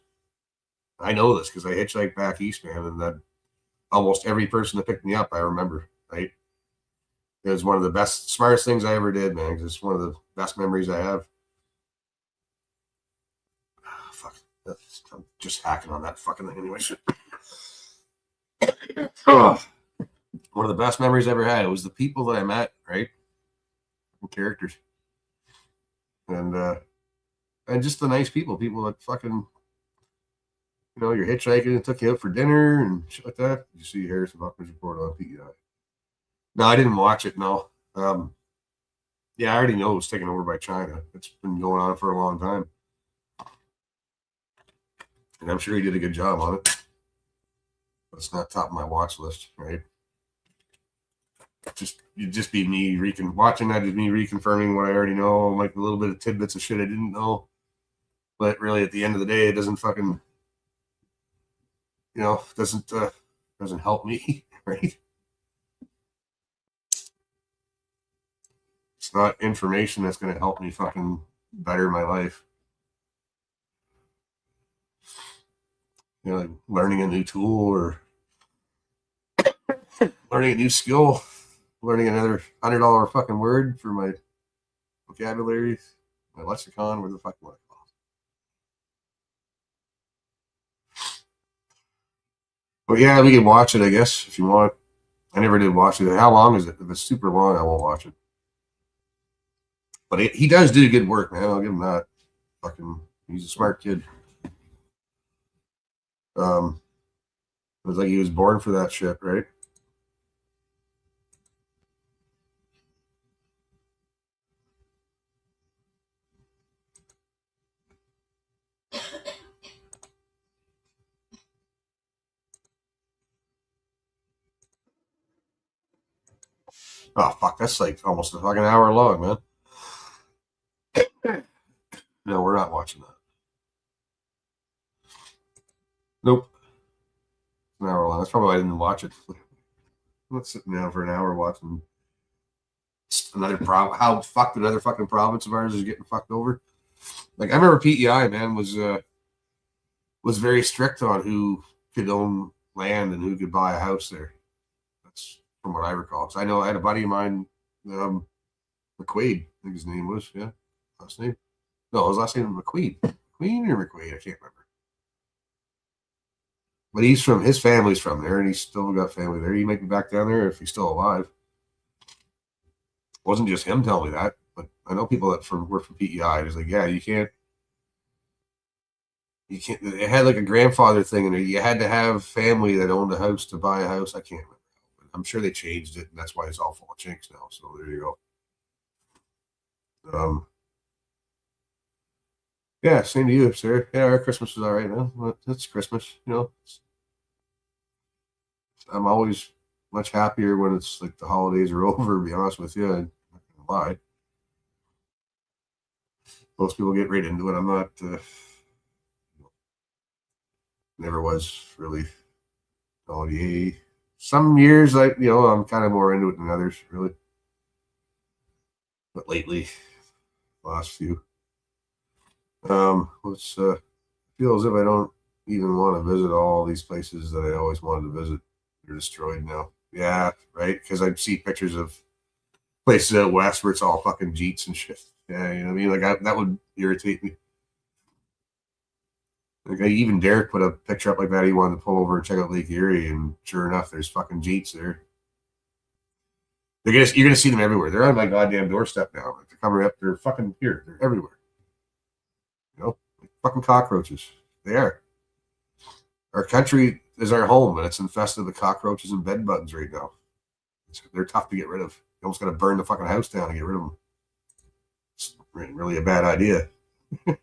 I know this because I hitchhiked back east, man, and then almost every person that picked me up, I remember, right? It was one of the smartest things I ever did, man, because it's one of the best memories I have. Fuck. I'm just hacking on that fucking thing anyway. One of the best memories I ever had. It was the people that I met, right? Characters. And just the nice people that fucking, you're hitchhiking and took you out for dinner and shit like that. Did you see Harrison Buckner's report on PEI? No, I didn't watch it, no. Yeah, I already know it was taken over by China. It's been going on for a long time. And I'm sure he did a good job on it. But it's not top of my watch list, right? It'd just be me watching that is me reconfirming what I already know, like a little bit of tidbits of shit I didn't know. But really, at the end of the day, it doesn't fucking, doesn't help me, right? It's not information that's going to help me fucking better my life. Like learning a new tool or learning a new skill. Learning another $100 fucking word for my vocabulary, my lexicon, where the fuck am I? But yeah, we can watch it, I guess, if you want. I never did watch it. How long is it? If it's super long, I won't watch it. But he does do good work, man. I'll give him that. Fucking, he's a smart kid. It was like he was born for that shit, right? Oh fuck, that's like almost a fucking hour long, man. No, we're not watching that. Nope. An hour long. That's probably why I didn't watch it. I'm not sitting down for an hour watching another problem. How fucked another fucking province of ours is getting fucked over. Like I remember PEI, man, was very strict on who could own land and who could buy a house there. That's from what I recall. So I know I had a buddy of mine, McQuaid, I think his name was, yeah. Last name? No, his last name was McQueen. McQueen or McQuaid? I can't remember. But his family's from there, and he's still got family there. He might be back down there if he's still alive. It wasn't just him telling me that, but I know people that work for PEI. It's like, yeah, you can't. It had like a grandfather thing, and you had to have family that owned a house to buy a house. I can't remember. I'm sure they changed it, and that's why it's all full of chinks now. So there you go. Yeah, same to you, sir. Yeah, our Christmas is all right, man. It's Christmas, you know. I'm always much happier when it's like the holidays are over, to be honest with you. I'm not gonna lie. Most people get right into it. I'm not never was really. Oh yeah. Some years I'm kind of more into it than others, really. But lately, last few. Let's feel as if I don't even want to visit all these places that I always wanted to visit. They're destroyed now. Yeah, right. Because I see pictures of places out west where it's all fucking jeets and shit. Yeah, you know what I mean. Like that would irritate me. Like even Derek put a picture up like that. He wanted to pull over and check out Lake Erie, and sure enough, there's fucking jeets there. You're gonna see them everywhere. They're on my goddamn doorstep now. Like they're coming up. They're fucking here. They're everywhere. You know, like fucking cockroaches. They are. Our country is our home, and it's infested with cockroaches and bed bugs right now. They're tough to get rid of. You almost got to burn the fucking house down to get rid of them. It's really a bad idea. Didn't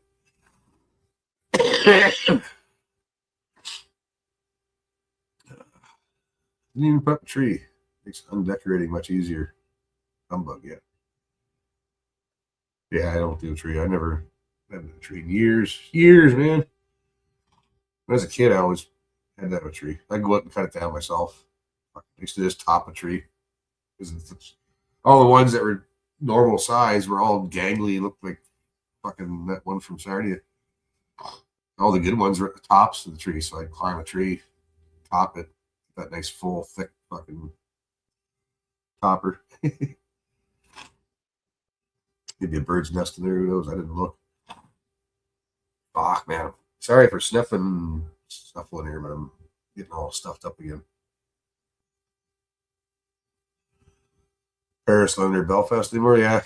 even put up a tree. Makes undecorating much easier. Humbug, yeah. Yeah, I don't do a tree. I never had a tree in years, man. When I was a kid, I always had to have a tree. I'd go out and cut it down myself. I used to just top a tree. All the ones that were normal size were all gangly, looked like fucking that one from Sarnia. All the good ones were at the tops of the tree, so I'd climb a tree, top it, that nice full, thick fucking topper. Maybe a bird's nest in there, who knows? I didn't look. Fuck, man. Sorry for snuffling here, but I'm getting all stuffed up again. Paris, London, Belfast anymore, yeah.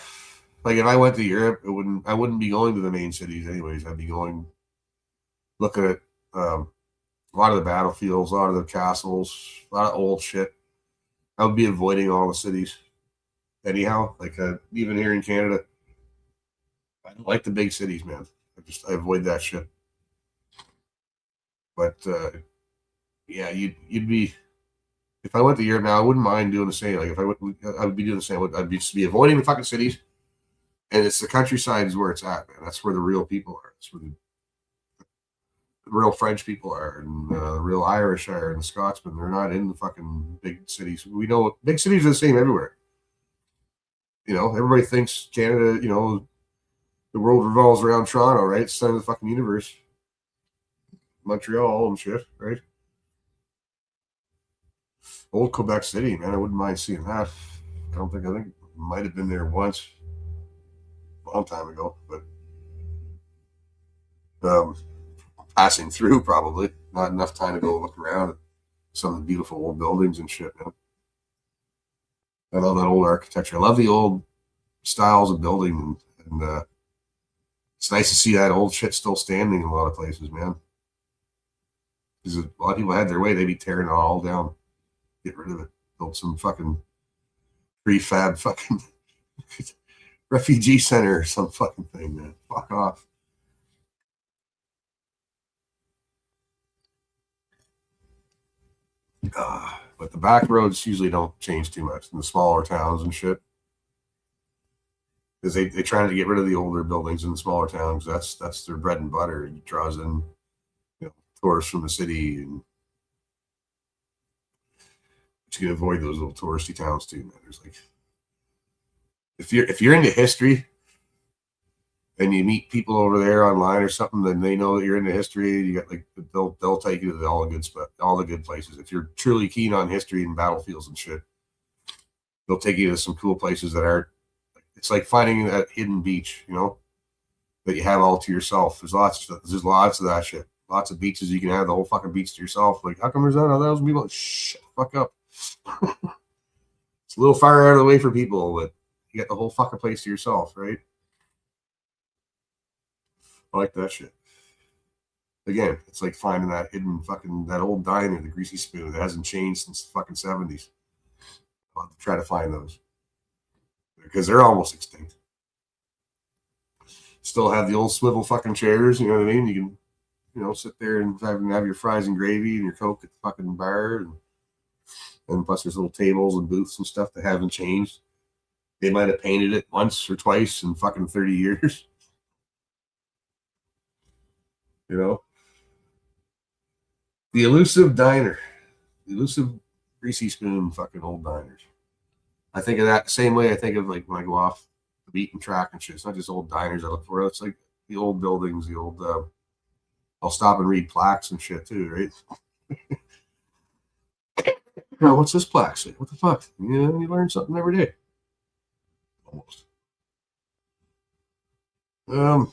Like if I went to Europe, I wouldn't be going to the main cities anyways. I'd be going looking at a lot of the battlefields, a lot of the castles, a lot of old shit. I would be avoiding all the cities anyhow. Like even here in Canada, I don't like the big cities, man. I avoid that shit. But yeah, you'd be. If I went to Europe now, I wouldn't mind doing the same. Like if I would be doing the same. I'd just be avoiding the fucking cities, and it's the countryside is where it's at, man. That's where the real people are. That's where the real French people are, and the real Irish are, and the Scotsmen. They're not in the fucking big cities. We know big cities are the same everywhere. You know, everybody thinks Canada. You know, the world revolves around Toronto, right? It's the center of the fucking universe. Montreal and shit, right? Old Quebec City, man. I wouldn't mind seeing that. I think I might have been there once, a long time ago, but passing through probably. Not enough time to go look around at some of the beautiful old buildings and shit, man. I love that old architecture. I love the old styles of building, and it's nice to see that old shit still standing in a lot of places, man. Because a lot of people had their way, they'd be tearing it all down, get rid of it, build some fucking prefab fucking refugee center or some fucking thing, man. Fuck off. But the back roads usually don't change too much in the smaller towns and shit. Because they try to get rid of the older buildings in the smaller towns. That's their bread and butter. It draws in, you know, tourists from the city, and you can avoid those little touristy towns too, man. There's like, if you're into history and you meet people over there online or something, then they know that you're into history. You got like, they'll take you to all the good places. If you're truly keen on history and battlefields and shit, they'll take you to some cool places that are. It's like finding that hidden beach, you know, that you have all to yourself. There's lots of that shit. Lots of beaches you can have the whole fucking beach to yourself. Like, how come there's not 1,000 people? Shut the fuck up. It's a little far out of the way for people, but you got the whole fucking place to yourself, right? I like that shit. Again, it's like finding that hidden fucking, that old diner, the Greasy Spoon, that hasn't changed since the fucking 70s. I'll have to try to find those, because they're almost extinct. Still have the old swivel fucking chairs, you know what I mean? You can, you know, sit there and have your fries and gravy and your Coke at the fucking bar, and plus there's little tables and booths and stuff that haven't changed. They might have painted it once or twice in fucking 30 years. You know? The elusive diner. The elusive Greasy Spoon fucking old diners. I think of that the same way I think of like when I go off the beaten track and shit. It's not just old diners I look for. It's like the old buildings, the old. I'll stop and read plaques and shit too, right? Now, what's this plaque say? What the fuck? You know, you learn something every day. Almost. I don't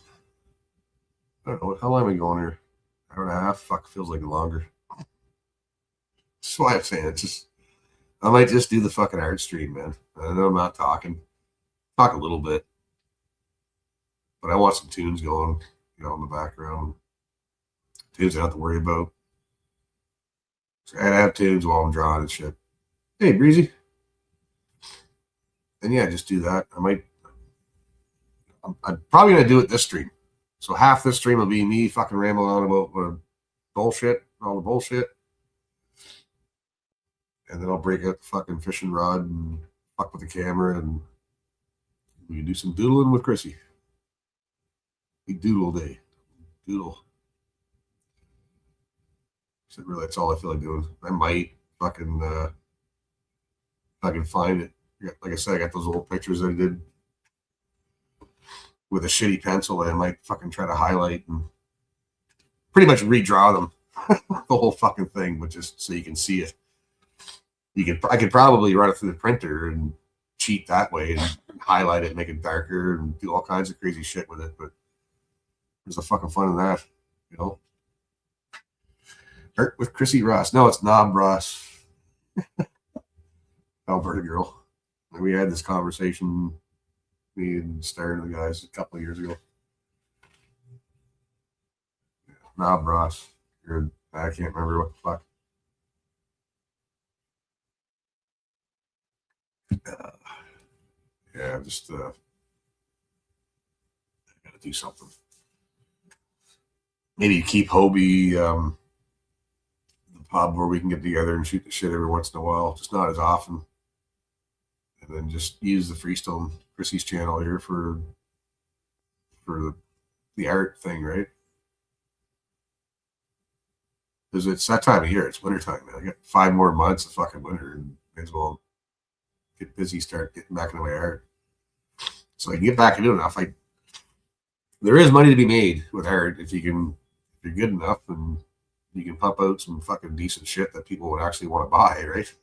know. How long am I going here? Hour and a half? Fuck, feels like longer. That's why I'm saying it's just. I might just do the fucking art stream, man. I know I'm not talking. Talk a little bit. But I want some tunes going, you know, in the background. Tunes I don't have to worry about. So I have tunes while I'm drawing and shit. Hey, Breezy. And yeah, just do that. I'm probably going to do it this stream. So half this stream will be me fucking rambling on about bullshit, all the bullshit. And then I'll break out the fucking fishing rod and fuck with the camera, and we can do some doodling with Chrissy. Big doodle day. Doodle. So really, that's all I feel like doing. I might fucking find it. Like I said, I got those old pictures I did with a shitty pencil, and I might fucking try to highlight and pretty much redraw them, the whole fucking thing, but just so you can see it. I could probably run it through the printer and cheat that way and highlight it, make it darker, and do all kinds of crazy shit with it. But there's the fucking fun in that, you know. Art with Chrissy Ross. No, it's Knob Ross. Alberta girl. And we had this conversation, me and Star and the guys, a couple of years ago. Knob Ross. I can't remember what the fuck. Yeah, just I gotta do something. Maybe keep Hobie the pub where we can get together and shoot the shit every once in a while, just not as often. And then just use the Freestone Chrissy's channel here for the art thing, right? Because it's that time of year, it's wintertime, man. I got 5 more months of fucking winter, and may as well get busy, start getting back into my art. So I can get back into it enough. There is money to be made with art if you're good enough and you can pump out some fucking decent shit that people would actually want to buy, right?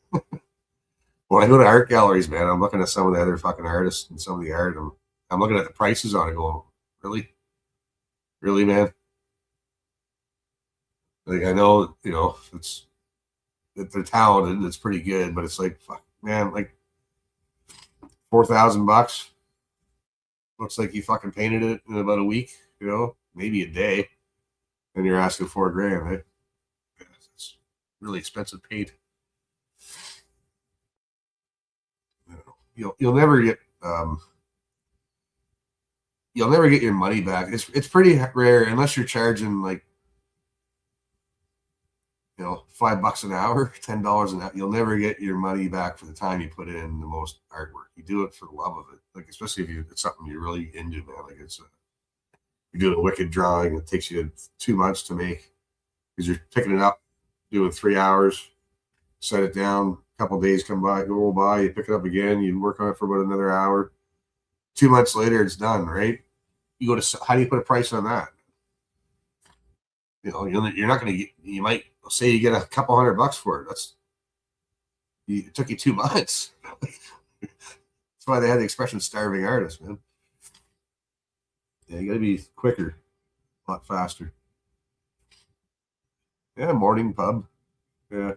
When I go to art galleries, man, I'm looking at some of the other fucking artists and some of the art. I'm looking at the prices on it going, really? Really, man? Like, I know, you know, they're talented and it's pretty good, but it's like, fuck, man, like $4,000 looks like you fucking painted it in about a week, you know, maybe a day, and you're asking $4,000, right? It's really expensive paint. You'll never get your money back. It's pretty rare unless you're charging like, you know, $5 an hour, $10 an hour. You'll never get your money back for the time you put in the most artwork. You do it for the love of it, like especially if it's something you're really into, man. Like you're doing a wicked drawing, it takes you 2 months to make because you're picking it up, doing 3 hours, set it down. A couple days go by, you pick it up again, you work on it for about another hour. 2 months later, it's done, right? You go to, how do you put a price on that? You know, you're not going to get, you might say you get a couple $100 for it. It took you 2 months. That's why they had the expression starving artist, man. Yeah, you got to be quicker, a lot faster. Yeah, morning pub. Yeah.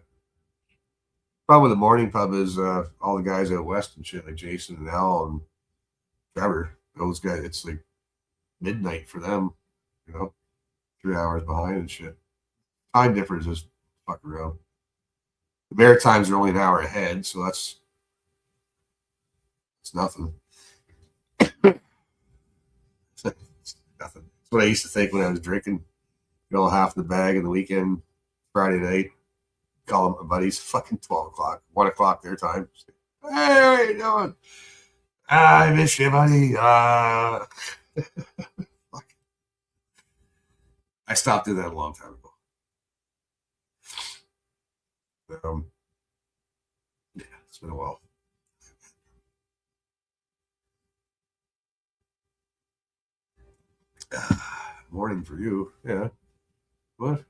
Problem with the morning pub is all the guys out west and shit, like Jason and Al and Trevor. Those guys, it's like midnight for them, you know, 3 hours behind and shit. Time difference is fuck around. The Maritimes are only an hour ahead, so it's nothing. It's nothing. That's what I used to think when I was drinking. You know, half the bag in the weekend, Friday night. Call them my buddies, fucking 12 o'clock, 1 o'clock their time. Hey, how you doing? I miss you, buddy. I stopped doing that a long time ago. Yeah, it's been a while. Morning for you, yeah. What?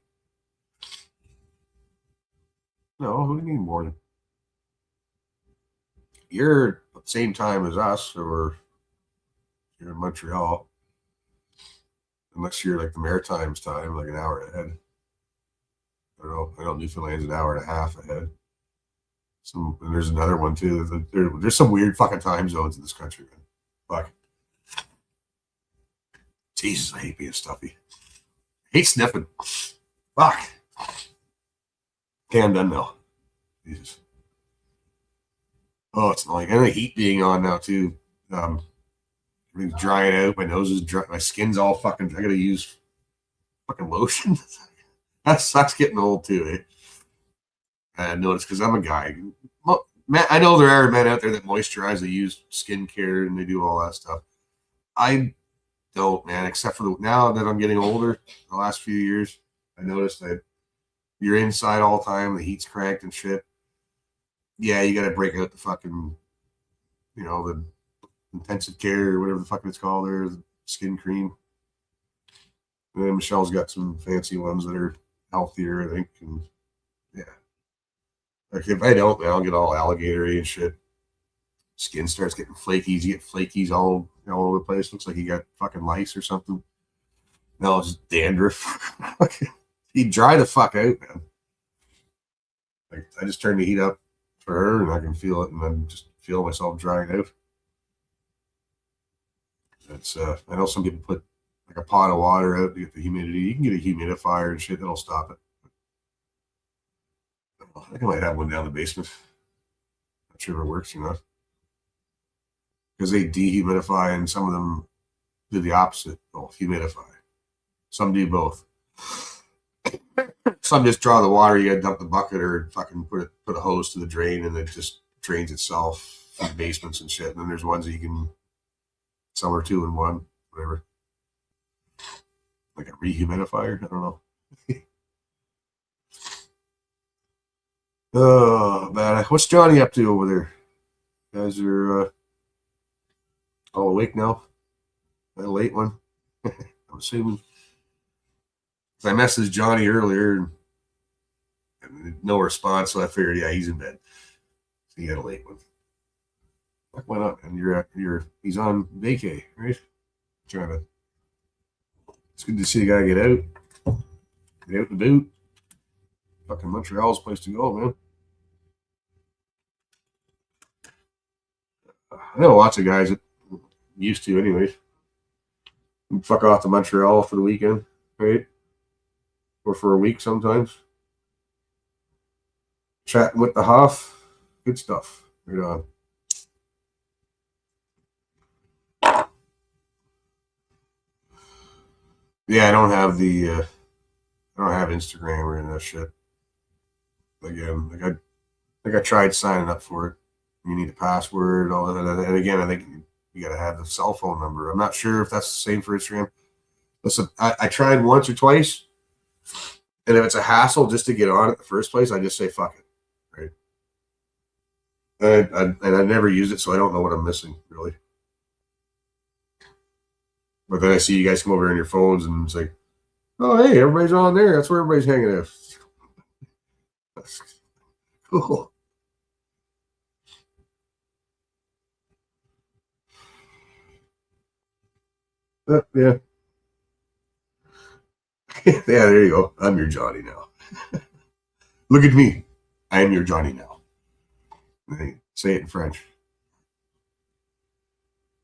No, who do you mean morning? You're at the same time as us, or you're in Montreal. Unless you're like the Maritimes time, like an hour ahead. I know Newfoundland's an hour and a half ahead. And there's another one too. There's some weird fucking time zones in this country, man. Fuck. Jesus, I hate being stuffy. I hate sniffing. Fuck. Okay, I'm done now. Jesus. Oh, it's annoying. And the heat being on now too. Everything's drying out. My nose is dry. My skin's all fucking. I gotta use fucking lotion. That sucks getting old too. Eh? I noticed because I'm a guy. Man, I know there are men out there that moisturize. They use skincare and they do all that stuff. I don't, man. Except for now that I'm getting older, the last few years, I noticed that you're inside all the time. The heat's cranked and shit. Yeah, you got to break out the fucking, you know, the intensive care or whatever the fuck it's called there, the skin cream. And then Michelle's got some fancy ones that are healthier, I think. And yeah. Like if I don't, man, I'll get all alligatory and shit. Skin starts getting flakies. You get flakies all over the place. Looks like you got fucking lice or something. No, it's just dandruff. You dry the fuck out, man. Like I just turn the heat up for her and I can feel it and then just feel myself drying out. It's I know some people put like a pot of water out to get the humidity. You can get a humidifier and shit that'll stop it. I think I might have one down the basement. Not sure if it works or not. Because they dehumidify and some of them do the opposite. They'll humidify. Some do both. Some just draw the water. You gotta dump the bucket or fucking put a hose to the drain and it just drains itself from the basements and shit. And then there's ones that you can. Some are 2 in 1, whatever. Like a rehumidifier. I don't know. Oh, man. What's Johnny up to over there? You guys are all awake now? That late one? I'm assuming. I messaged Johnny earlier and no response, so I figured, yeah, he's in bed. So he had a late one. Like, why not? And he's on vacay, right? It's good to see a guy get out and boot. Fucking Montreal's a place to go, man. I know lots of guys that used to, anyways. And fuck off to Montreal for the weekend, right? Or for a week sometimes. Chatting with the Hoff. Good stuff. Right on. Yeah, I don't have Instagram or any of that shit. Again, I tried signing up for it. You need a password, all that. And again, I think you gotta have the cell phone number. I'm not sure if that's the same for Instagram. Listen, I tried once or twice, and if it's a hassle just to get on it in the first place, I just say fuck it, right? And I never used it, so I don't know what I'm missing, really. But then I see you guys come over on your phones, and it's like, oh, hey, everybody's on there. That's where everybody's hanging out. That's cool. Yeah. Yeah, there you go. I'm your Johnny now. Look at me. I am your Johnny now. Hey, say it in French.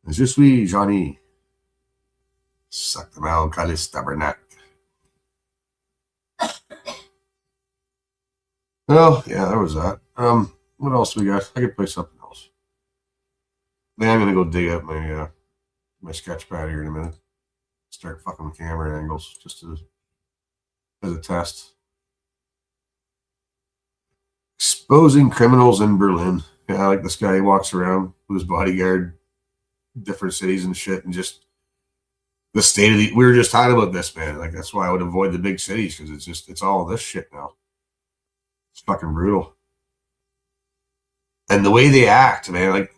Je suis Johnny. Suck them out, Calis Tabernac. Well, yeah, that was that. What else we got? I could play something else. Then I'm gonna go dig up my sketch pad here in a minute. Start fucking with camera angles just as a test. Exposing criminals in Berlin. Yeah, like this guy, he walks around with his bodyguard, different cities and shit, and just the state of the. We were just talking about this, man. Like that's why I would avoid the big cities because it's all this shit now. It's fucking brutal. And the way they act, man, like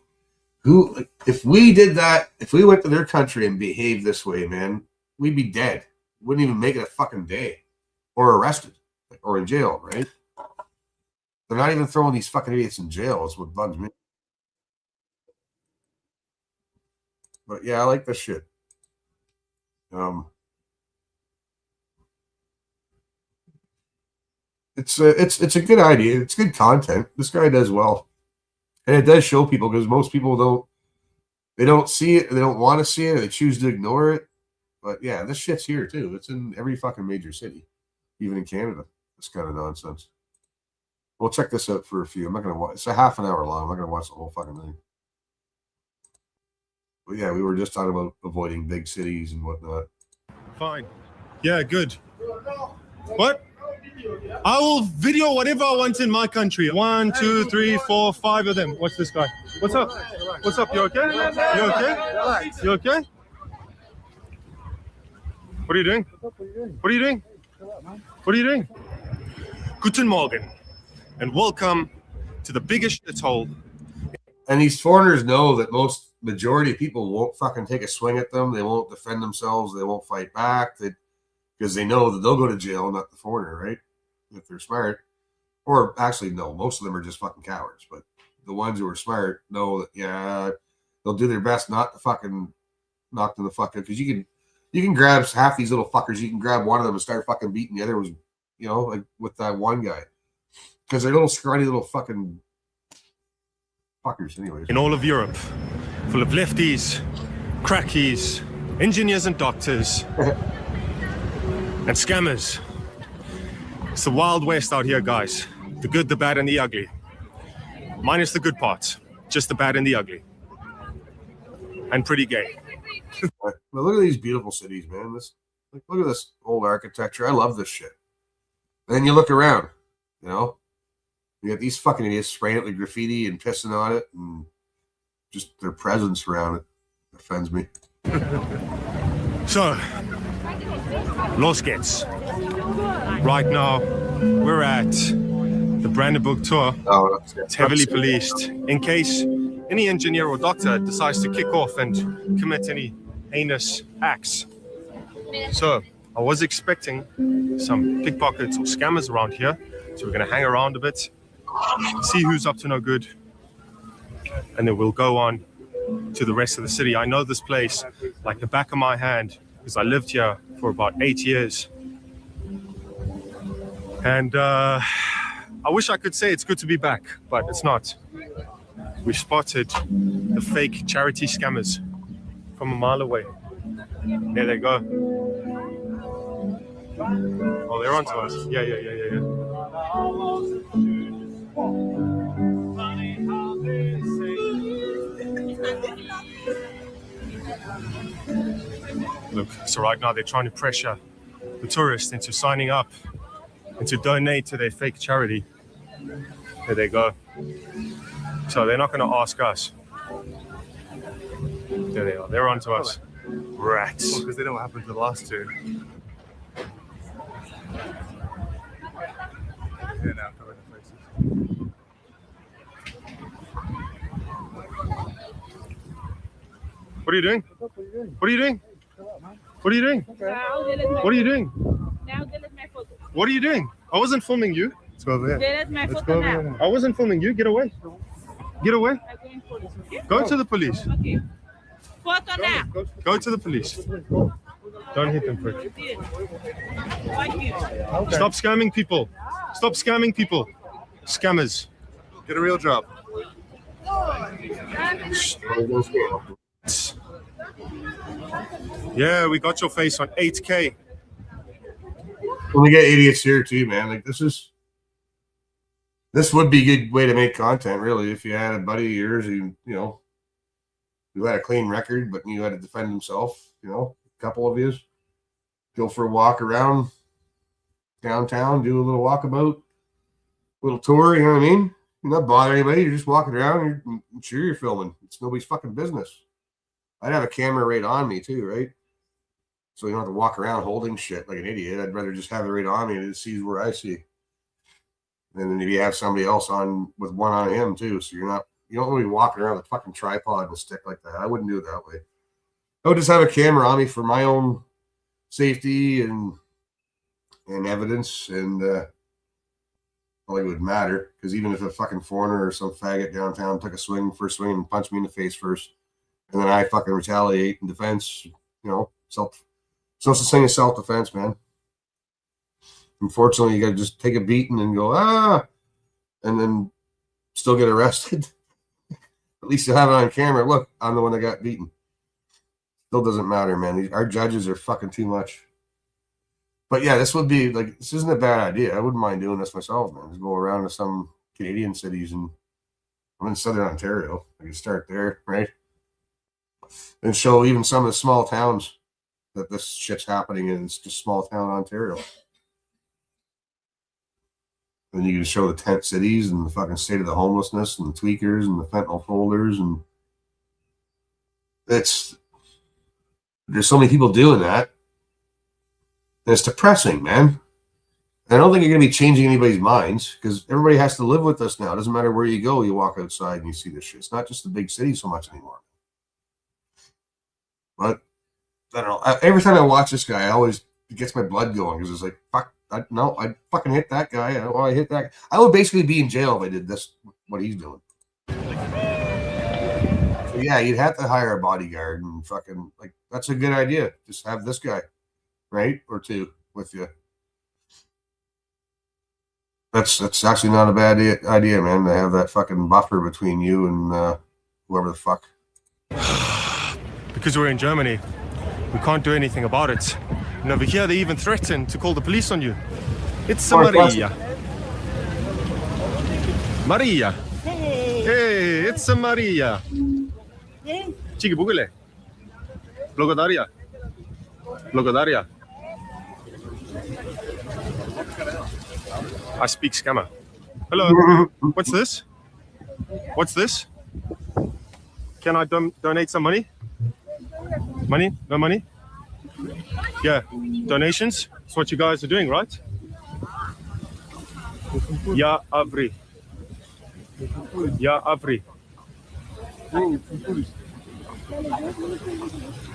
if we did that, if we went to their country and behaved this way, man, we'd be dead. Wouldn't even make it a fucking day. Or arrested. Or in jail, right? They're not even throwing these fucking idiots in jail, is what bugs me. But yeah, I like this shit. It's a good idea. It's good content. This guy does well. And it does show people because most people don't see it, they don't want to see it, or they choose to ignore it. But yeah, this shit's here too. It's in every fucking major city, even in Canada. This kind of nonsense. We'll check this out for a few. I'm not gonna watch. It's a half an hour long. I'm not gonna watch the whole fucking thing. But yeah, we were just talking about avoiding big cities and whatnot. Fine. Yeah, good. What? I will video whatever I want in my country. 1, 2, 3, 4, 5 of them. Watch this guy. What's up? What's up? You okay? You okay? You okay? What are you doing? What are you doing? What are you doing? Guten Morgen, and welcome to the biggest shithole. And these foreigners know that majority of people won't fucking take a swing at them. They won't defend themselves. They won't fight back. Because they know that they'll go to jail, not the foreigner, right? If they're smart. Or actually, no, most of them are just fucking cowards. But the ones who are smart know that, yeah, they'll do their best not to fucking knock them the fuck out. Because you can grab half these little fuckers. You can grab one of them and start fucking beating the other ones, like with that one guy. Because they're little scrawny little fucking fuckers anyways. In all of Europe, full of lefties, crackies, engineers and doctors, and scammers. It's the Wild West out here, guys. The good, the bad, and the ugly. Minus the good parts. Just the bad and the ugly. And pretty gay. But look at these beautiful cities, man. Look at this old architecture. I love this shit. And then you look around, you got these fucking idiots spraying it with graffiti and pissing on it, and just their presence around it offends me. So, Los Gets. Right now, we're at the Brandenburg tour. Oh, it's heavily policed in case any engineer or doctor decides to kick off and commit any heinous acts. So, I was expecting some pickpockets or scammers around here. So we're going to hang around a bit, see who's up to no good, and then we'll go on to the rest of the city. I know this place like the back of my hand because I lived here for about 8 years. And I wish I could say it's good to be back, but it's not. We spotted the fake charity scammers from a mile away. There they go. Oh, they're onto us. Yeah. Look, so right now they're trying to pressure the tourists into signing up and to donate to their fake charity. There they go. So they're not going to ask us. There they are. They're onto us. Rats. Because they know what happened to the last two. Yeah, now cover the faces. What are you doing? What are you doing? What are you doing? What are you doing? Now delete my photo. What are you doing? I wasn't filming you. Let's go over there. Delete my Let's photo go now. over there. I wasn't filming you. Get away. Get away. I'm going police, okay? Go to the police. Okay. Photo now. Go to the police. Don't hit them, prick. Thank you. Stop scamming people. Stop scamming people. Scammers. Get a real job. Yeah, we got your face on 8K. When we get idiots here too, man. Like this would be a good way to make content, really, if you had a buddy of yours who had a clean record, but knew how to defend himself. A couple of you go for a walk around downtown, do a little walkabout, little tour. You know what I mean? You're not bothering anybody. You're just walking around. I'm sure you're filming. It's nobody's fucking business. I'd have a camera right on me too, right? So you don't have to walk around holding shit like an idiot. I'd rather just have it right on me and it sees where I see. And then if you have somebody else on with one on him too, so you don't really walking around with a fucking tripod and a stick like that. I wouldn't do it that way. I would just have a camera on me for my own safety and evidence, and I don't think it would matter, because even if a fucking foreigner or some faggot downtown took a first swing and punched me in the face first, and then I fucking retaliate in defense, so it's the thing of self-defense, man. Unfortunately, you got to just take a beating and go, and then still get arrested. At least you'll have it on camera. Look, I'm the one that got beaten. Still doesn't matter, man. Our judges are fucking too much. But yeah, this isn't a bad idea. I wouldn't mind doing this myself, man. Just go around to some Canadian cities, and I'm in Southern Ontario. I can start there, right? And show even some of the small towns that this shit's happening in. It's just small town Ontario. And you can show the tent cities and the fucking state of the homelessness and the tweakers and the fentanyl folders, and there's so many people doing that. And it's depressing, man. And I don't think you're going to be changing anybody's minds, because everybody has to live with us now. It doesn't matter where you go, you walk outside and you see this shit. It's not just the big cities so much anymore. But I don't know. Every time I watch this guy, it gets my blood going, because it's like, fuck, I'd fucking hit that guy. I hit that guy. I would basically be in jail if I did this, what he's doing. So yeah, you'd have to hire a bodyguard and fucking, that's a good idea. Just have this guy, right? Or two with you. That's actually not a bad idea, man, to have that fucking buffer between you and whoever the fuck. Because we're in Germany, we can't do anything about it. And over here, they even threaten to call the police on you. It's Maria. Maria. Hey, it's Maria. Чики Bugule. Благодаря. Благодаря. I speak scammer. Hello. What's this? What's this? Can I donate some money? Money? No money? Yeah. Donations? That's what you guys are doing, right? Ya Avri. Ya Avri.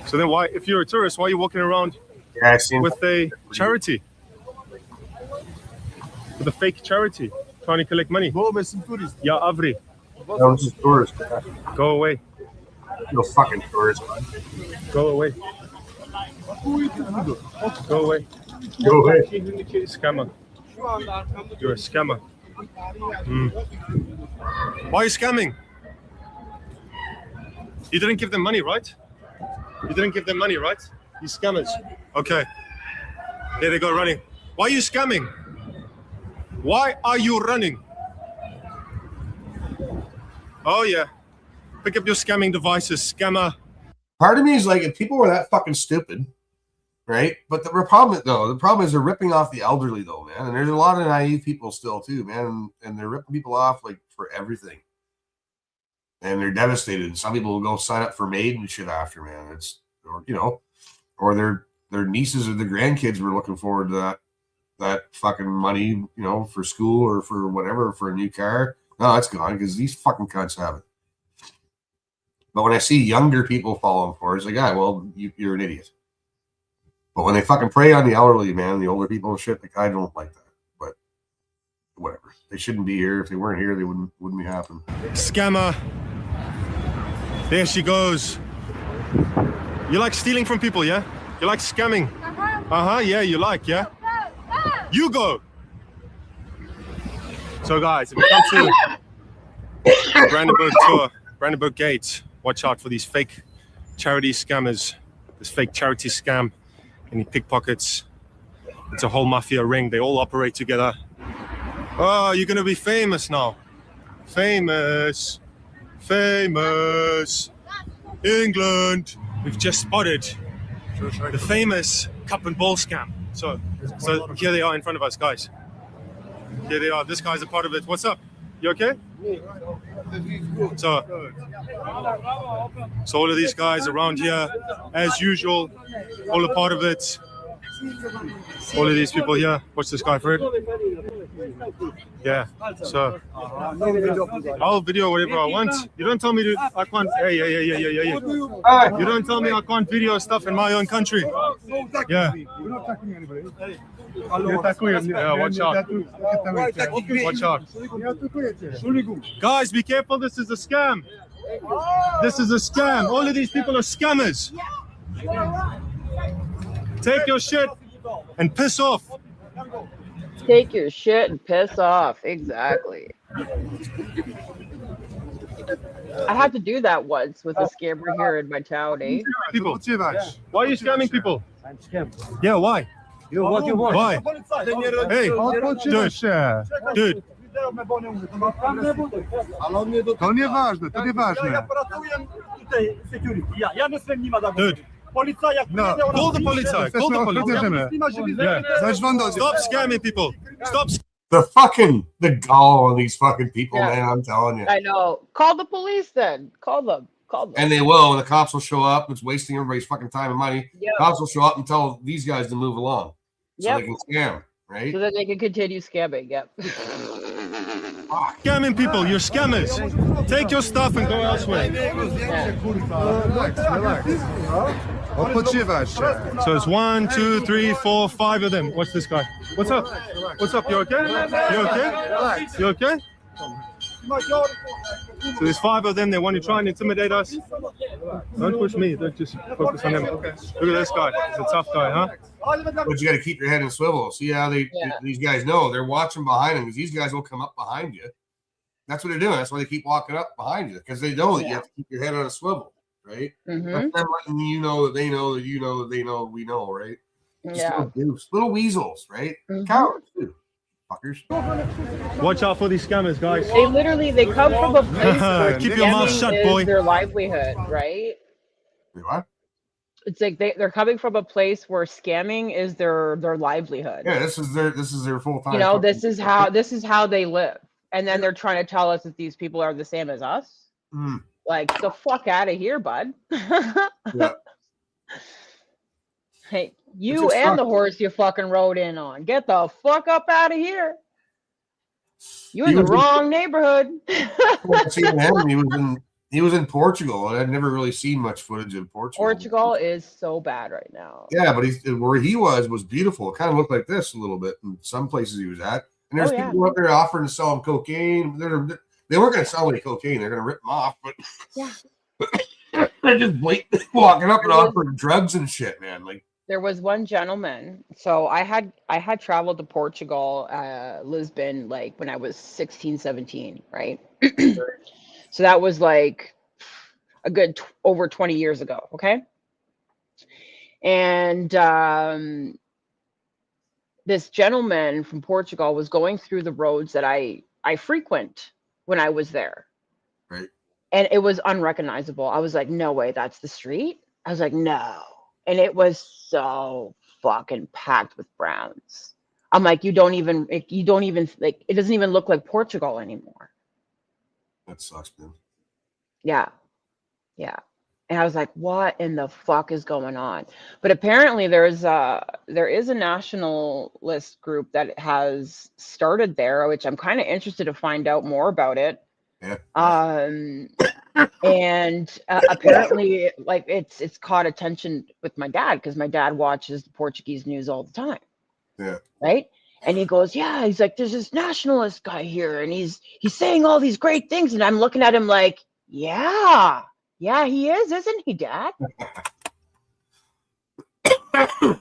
So then why, if you're a tourist, why are you walking around with a charity? With a fake charity, trying to collect money? Ya Avri. No, this is tourist. Go away. No fucking tourist, man. Go away. Go away. Go away. Scammer. You're a scammer. Why are you scamming? You didn't give them money, right? You didn't give them money, right? These scammers. Okay. There they go running. Why are you scamming? Why are you running? Oh yeah. Pick up your scamming devices, scammer. Part of me is like, if people were that fucking stupid, right? But the problem is they're ripping off the elderly though, man. And there's a lot of naive people still too, man. And they're ripping people off like for everything. And they're devastated. Some people will go sign up for MAID and shit after, man. It's, or, you know, or their nieces or the grandkids were looking forward to that fucking money, you know, for school or for whatever, for a new car. No, that's gone because these fucking cunts have it. But when I see younger people falling for it, it's like, ah, well, you're an idiot. But when they fucking prey on the elderly, man, the older people and shit, like, I don't like that. But whatever. They shouldn't be here. If they weren't here, they wouldn't be happening. Scammer. There she goes. You like stealing from people, yeah? You like scamming? Yeah, you like, yeah? You go. So guys, if you come to the Brandenburg tour, Brandenburg Gate, watch out for these fake charity scammers. This fake charity scam, any pickpockets. It's a whole mafia ring. They all operate together. Oh, you're gonna be famous now. Famous. England. We've just spotted the famous cup and ball scam. So here they are in front of us, guys. Here they are. This guy's a part of it. What's up? You okay? So all of these guys around here, as usual, all a part of it. All of these people here. Watch this guy, Fred. Yeah. So I'll video whatever I want. You don't tell me to. I can't. Hey. You don't tell me I can't video stuff in my own country. Yeah. Yeah. Watch out. Watch out. Guys, be careful. This is a scam. This is a scam. All of these people are scammers. Take your shit and piss off. Take your shit and piss off. Exactly. I had to do that once with a scammer here in my town, eh? People. Why are you scamming people? I'm scamming. Yeah, why? What you want? Why? Hey, dude. To nieważne, to nieważne. Dude. No, call the police. Call the police. Stop scamming people. Stop. The gall on these fucking people, man. I'm telling you. I know. Call the police then. Call them. And they will. And the cops will show up. It's wasting everybody's fucking time and money. Yep. Cops will show up and tell these guys to move along. So Yep. they can scam, right? So that they can continue scamming. Yep. Scamming people, you're scammers. Take your stuff and go elsewhere. So it's 1, 2, 3, 4, 5 of them. What's this guy? What's up? What's up? You okay? You okay? You okay? So there's 5 of them. They want to try and intimidate us. Don't push me. Don't just focus on them. Look at this guy. He's a tough guy, huh? But you got to keep your head in swivel. See how these guys know they're watching behind them because these guys will come up behind you. That's what they're doing. That's why they keep walking up behind you because they know that you have to keep your head on a swivel, right? Mm-hmm. That's them letting you know that they know that you know that they know we know, right? Just Yeah. little weasels, right? Mhm. Cowards too, fuckers. Watch out for these scammers, guys. They come from a place where Keep your mouth scamming shut, is boy. their livelihood, right? What? It's like they're coming from a place where scamming is their livelihood. Yeah, this is their full time. You know, this is how they live. And then they're trying to tell us that these people are the same as us. Mm. Like, the fuck out of here, bud. Yeah. Hey, It's you just and the fuck- horse you fucking rode in on. Get the fuck up out of here. You He in the was in- wrong neighborhood. He was in Portugal, and I'd never really seen much footage of Portugal. Portugal is so bad right now. Yeah, but where he was beautiful. It kind of looked like this a little bit in some places he was at. And there's people up there offering to sell him cocaine. They weren't going to sell any cocaine. They're going to rip him off, but they're just blatantly walking up and offering drugs and shit, man. Like, There was one gentleman. So I had traveled to Portugal, Lisbon, like when I was 16, 17, right? So that was like a good over 20 years ago, okay? And this gentleman from Portugal was going through the roads that I frequent when I was there. Right. And it was unrecognizable. I was like, no way, that's the street. I was like, no. And it was so fucking packed with Browns. I'm like, you don't even like, it doesn't even look like Portugal anymore. That sucks, man. Yeah. Yeah. And I was like, what in the fuck is going on? But apparently there is a nationalist group that has started there, which I'm kind of interested to find out more about it. Yeah. And apparently like it's caught attention with my dad because my dad watches the Portuguese news all the time. Yeah. Right. And he goes, yeah, he's like, there's this nationalist guy here and he's saying all these great things. And I'm looking at him like, yeah, he is, isn't he, Dad?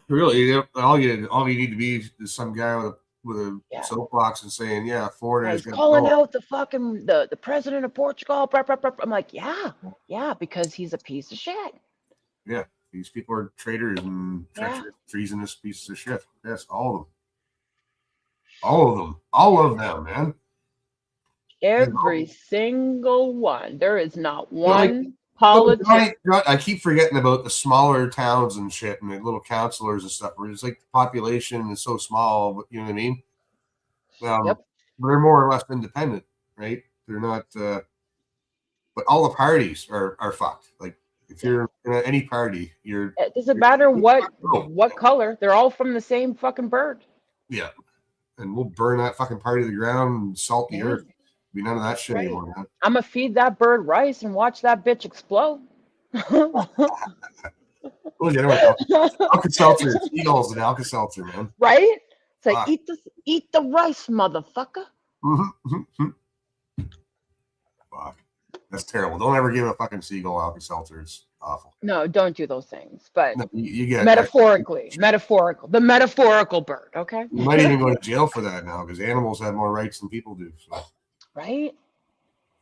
Really, all you need to be is some guy with a soapbox and saying, yeah, foreigners He's calling out the fucking the president of Portugal. Blah, blah, blah. I'm like, yeah, because he's a piece of shit. Yeah, these people are traitors and treasonous pieces of shit. Yes, all of them, man. Every single one. There is not one politician. I keep forgetting about the smaller towns and shit and the little councilors and stuff where it's like the population is so small, but you know what I mean? They're more or less independent, right? They're not but all the parties are fucked. Like if you're in any party, it doesn't matter what color, they're all from the same fucking bird. Yeah. And we'll burn that fucking party to the ground and salt the earth. Be none of that shit anymore, man. I'm gonna feed that bird rice and watch that bitch explode. Alka-Seltzer, seagulls and Alka-Seltzer, man. Right? It's like eat the rice, motherfucker. Fuck. That's terrible. Don't ever give a fucking seagull Alka-Seltzer. It's awful. No, don't do those things. But no, you get the metaphorical bird. Okay. You might even go to jail for that now because animals have more rights than people do. So. Right?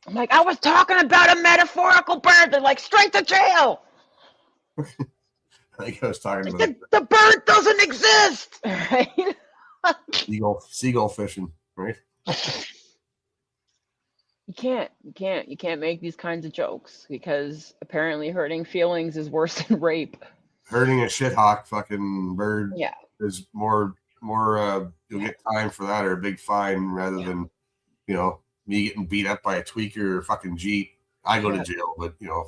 I'm like, I was talking about a metaphorical bird. They're like, straight to jail. I think I was talking about the bird doesn't exist. Right? Seagull fishing, right? You can't make these kinds of jokes because apparently hurting feelings is worse than rape. Hurting a shithawk fucking bird is more you'll get time for that or a big fine rather than, you know, me getting beat up by a tweaker or fucking Jeep. I go to jail, but you know,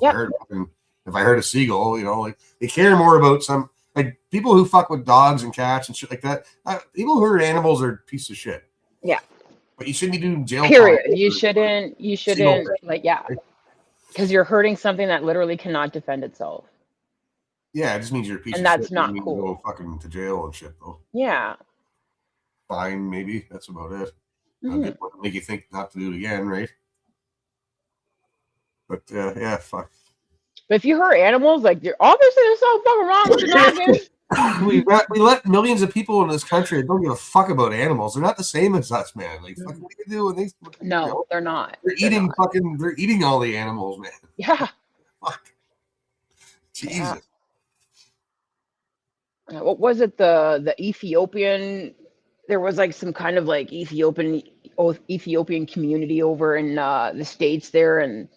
if I heard a seagull, you know, like they care more about some like people who fuck with dogs and cats and shit like that. People who hurt animals are a piece of shit. Yeah. But you shouldn't be doing jail. Period. You shouldn't because you're hurting something that literally cannot defend itself. Yeah, it just means you're a piece of shit. And that's not cool. Go fucking to jail and shit though. Yeah. Fine, maybe. That's about it. Mm-hmm. Make you think not to do it again, right? But yeah, fuck. But if you hurt animals, like you're obviously there's something fucking wrong with your dog. we let millions of people in this country that don't give a fuck about animals. They're not the same as us, man. Like, fuck, what do you do when they? No, they're not. They're eating all the animals, man. Yeah. Fuck. Jesus. Yeah. What was it? The Ethiopian. There was like some kind of like Ethiopian community over in the States there, and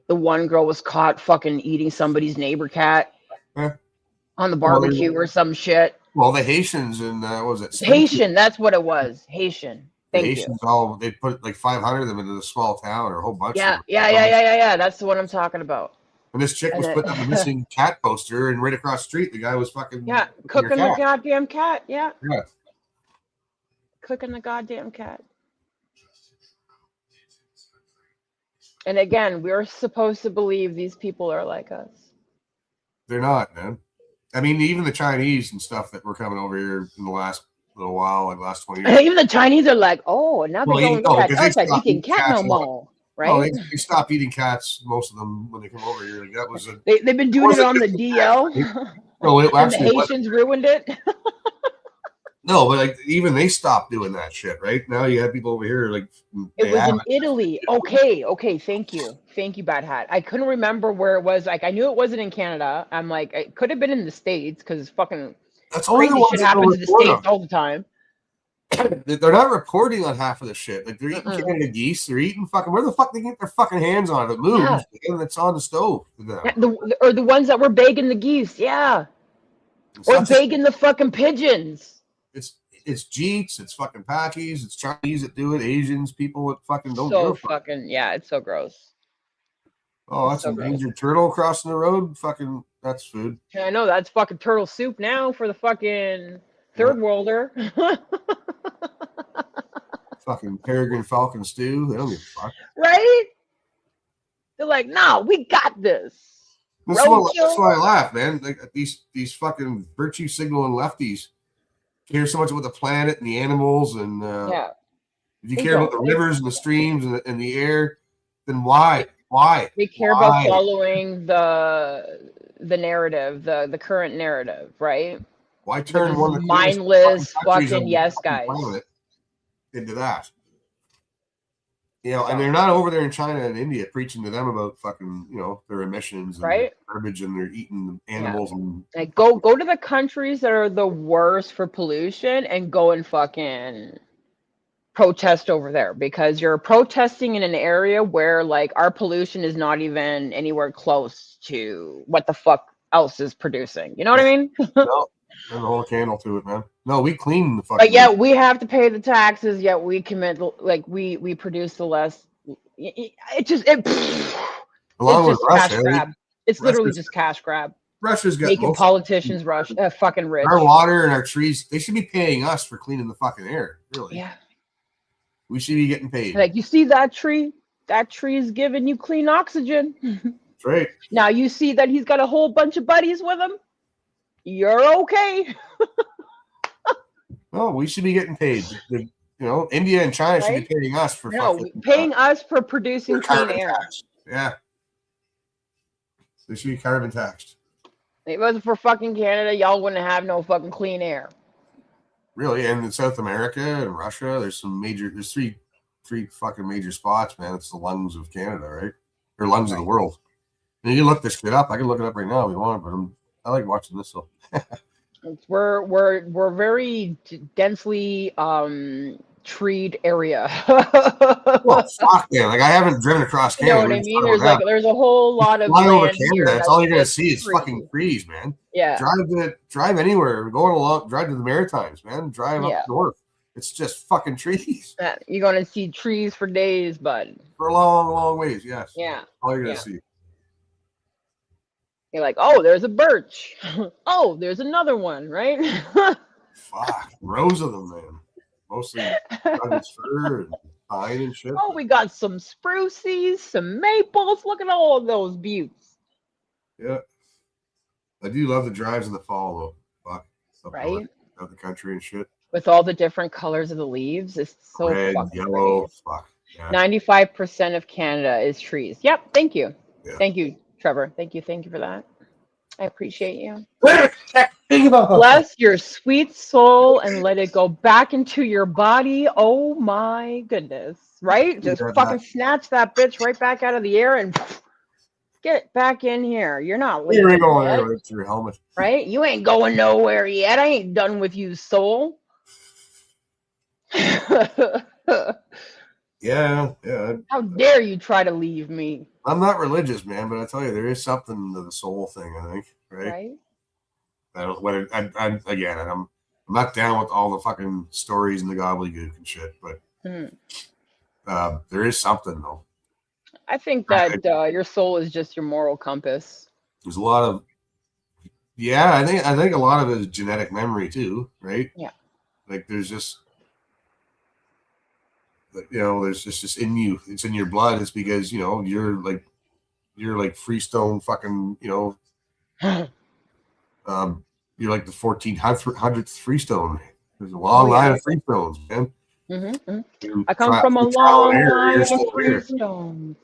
the one girl was caught fucking eating somebody's neighbor cat on the barbecue or some shit. Well, the Haitians and what was it? Haitian, that's what it was. Haitian. Thank you. Haitians they put like 500 of them into the small town or a whole bunch. Yeah. Of them. Yeah. That's the one I'm talking about. And this chick was putting up a missing cat poster, and right across the street, the guy was fucking cooking the goddamn cat. Yeah. Yeah. Cooking the goddamn cat. And again, we're supposed to believe these people are like us. They're not, man. I mean, even the Chinese and stuff that were coming over here in the last little while, like last 20 years. Even the Chinese are like, oh, now they don't look at us like eating cat no more, right? Oh, they stopped eating cats, most of them, when they come over here. Like that was they've been doing it on the DL. No, and the Haitians ruined it. No, but like even they stopped doing that shit, right? Now you have people over here like It they was in haven't. Italy. Okay, thank you, Bad Hat. I couldn't remember where it was. Like I knew it wasn't in Canada. I'm like, it could have been in the States because fucking That's only the crazy ones shit that happens don't in the report States them. all the time. They're not reporting on half of the shit. Like they're eating Mm-mm. Canada geese. They're eating fucking. Where the fuck they get their fucking hands on it? It moves and it's on the stove. To them. Yeah, or the ones that were bagging the geese, yeah. It's Or not just- bagging the fucking pigeons. It's Jeets, it's fucking Pakis, it's Chinese that do it, Asians, people that fucking don't So give a fuck. fucking yeah, it's so gross. Oh, it's that's so an gross. endangered turtle crossing the road. Fucking, that's food. I know that's fucking turtle soup now for the fucking third worlder. Fucking peregrine falcon stew. They don't give a fuck. Right? They're like, no, we got this. That's why I laugh, man. Like these fucking virtue signaling lefties care so much about the planet and the animals, and Yeah. if you They care about the don't. rivers and the streams and the air, then why? Why? They care Why? about following the narrative, the current narrative, right? Why turn one of the mindless countries fucking on the yes fucking guys. planet into that? You know, and they're not over there in China and India preaching to them about fucking, you know, their emissions and Right. their garbage, and they're eating animals and Like go to the countries that are the worst for pollution and go and fucking protest over there, because you're protesting in an area where like our pollution is not even anywhere close to what the fuck else is producing. You know what I mean? no, there's a whole candle to it, man. No, we clean the fucking. But yet we have to pay the taxes. Yet we commit like we produce the less. It just Along with it's just cash Russia, grab. It's literally Russia's- just cash grab. Russia's got Making most- politicians fucking rich. Our water and our trees, they should be paying us for cleaning the fucking air. Really. Yeah. We should be getting paid. Like you see that tree? That tree is giving you clean oxygen. That's right. Now you see that he's got a whole bunch of buddies with him. You're okay. No, we should be getting paid. You know, India and China should Right? be paying us for No, fucking paying us for producing for clean carbon air. tax. Yeah. They should be carbon taxed. If it wasn't for fucking Canada, y'all wouldn't have no fucking clean air. Really, and in South America and Russia, there's three fucking major spots, man. It's the lungs of Canada, right? Or lungs of the world. And you can look this shit up. I can look it up right now if you want, but I like watching this. So We're very densely treed area. well, fuck yeah! Like I haven't driven across You know Canada. what I mean? There's a whole lot of fly over land here Canada. That's all you're gonna just see is trees. fucking trees, man. Yeah. Drive anywhere. Going along, drive to the Maritimes, man. Drive Yeah. up north. It's just fucking trees You're gonna see trees for days, bud. for a long, long ways. Yes. Yeah. All you're gonna Yeah. see. You're like, oh, there's a birch. Oh, there's another one, right? Fuck, rows of them, man. Mostly Douglas fir and pine and shit. Oh, we got some spruces, some maples. Look at all of those buttes. Yeah. I do love the drives in the fall though. Fuck. Up Right? north, out the country and shit. With all the different colors of the leaves. It's so Red, fucking yellow, pretty. fuck. Yeah. 95% of Canada is trees. Yep. Thank you. Yeah. Thank you, Trevor. Thank you for that. I appreciate you. Think about that. Bless your sweet soul and let it go back into your body. Oh my goodness. Right? Just Yeah, fucking snatch that bitch right back out of the air and get it back in here. You're not You leaving ain't going yet, there with your helmet. right? You ain't going nowhere yet. I ain't done with you, soul. Yeah, yeah. How dare you try to leave me, I'm not religious, man, but I tell you, there is something to the soul thing. I think, right? right? I don't. What again? I'm not down with all the fucking stories and the gobbledygook and shit, but there is something though. I think that your soul is just your moral compass. There's a lot of, yeah. I think a lot of it is genetic memory too, right? Yeah. Like there's just, you know, there's just in you. It's in your blood. It's because, you know, you're like freestone fucking, you know, you're like the 1400th freestone. There's a long line of freestones, man. Through I come tri- from a through trial long and error, line you're of still here. freestones.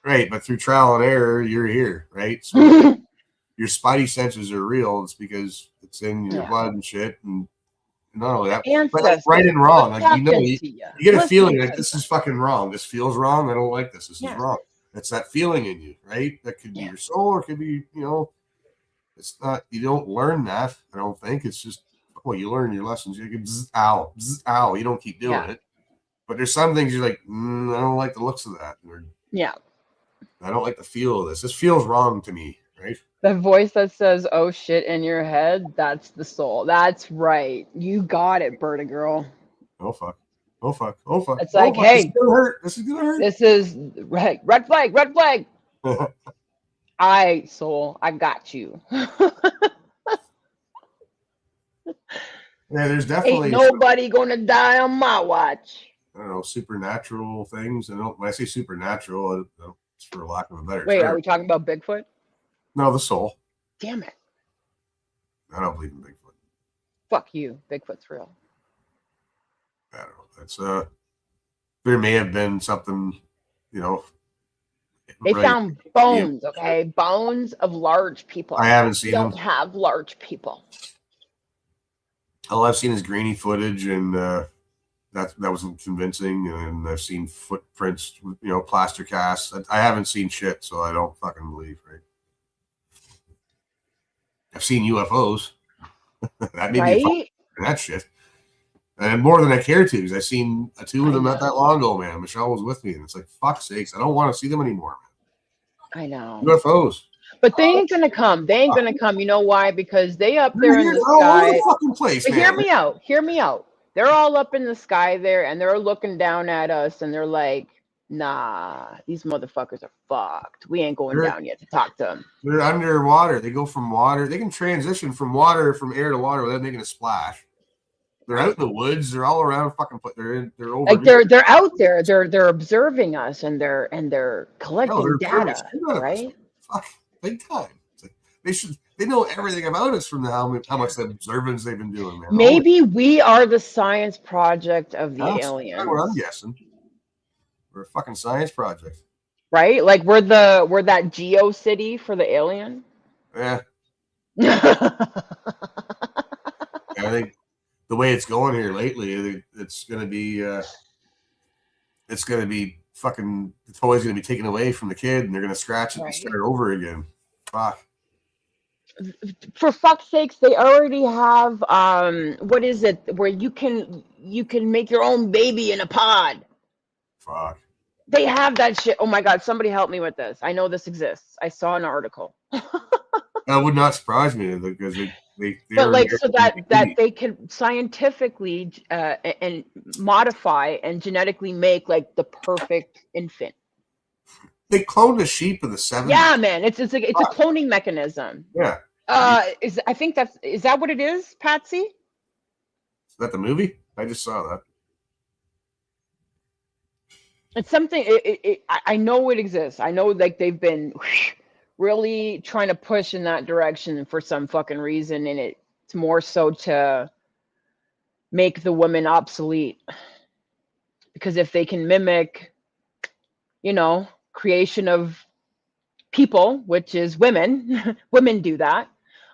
Right, but through trial and error, you're here, right? So your spidey senses are real. It's because it's in your Yeah. blood and shit, and not only that, but like right and wrong. Like you get a feeling like this is fucking wrong. This feels wrong. I don't like this. This is wrong. It's that feeling in you, right? That could be your soul, or it could be, it's not. You don't learn that. I don't think it's just. Well, you learn your lessons. You can ow. You don't keep doing it. But there's some things you're like, I don't like the looks of that. Or, I don't like the feel of this. This feels wrong to me, right? The voice that says, "Oh shit," in your head, that's the soul. That's right. You got it, Berta girl. Oh fuck. Oh fuck. Oh fuck. It's like, hey, this is gonna hurt. This is gonna hurt. This is red flag, red flag. Soul, I got you. There's definitely ain't nobody gonna die on my watch. I don't know, supernatural things. When I say supernatural, it's for lack of a better Wait, term. are we talking about Bigfoot? No, the soul. Damn it. I don't believe in Bigfoot. Fuck you. Bigfoot's real. I don't know. It's there may have been something, They found bones, okay? Bones of large people. I haven't seen them. them. Have large people. All I've seen is grainy footage, and that wasn't convincing. And I've seen footprints, plaster casts. I haven't seen shit, so I don't fucking believe, right? I've seen UFOs. That made me that shit. And more than I care to, because I've seen two of them not that long ago, man. Michelle was with me, and it's like, fuck's sakes, I don't want to see them anymore, man. I know. UFOs. But they ain't gonna come. They ain't gonna come. You know why? Because they up there in the all over sky. the fucking place, But man. hear me out. Hear me out. They're all up in the sky there, and they're looking down at us, and they're like, "Nah, these motherfuckers are fucked. We ain't going down yet to talk to them." They're underwater. They go from water. They can transition from air to water without making a splash. They're out in the woods. They're all around fucking. They're over. Like they're out there. They're observing us, and they're collecting data, right? Fuck, big time. They know everything about us from how much observance they've been doing, man. Maybe we are the science project of the aliens. That's what I'm guessing. We're a fucking science project, right? Like we're that Geo City for the alien. Yeah. I think the way it's going here lately, it's gonna be fucking. The toy's gonna be taken away from the kid, and they're gonna scratch it and start over again. Fuck. For fuck's sakes, they already have what is it where you can make your own baby in a pod. Fuck. They have that shit. Oh my god, somebody help me with this. I know this exists. I saw an article. That would not surprise me because they but like so that they can scientifically and modify and genetically make like the perfect infant. They cloned a sheep in the 70s. Yeah, man, it's a cloning mechanism. Yeah. Is that what it is, Patsy? Is that the movie? I just saw that. It's something. I know it exists. I know like they've been really trying to push in that direction for some fucking reason, and it's more so to make the women obsolete. Because if they can mimic, creation of people, which is women, women do that,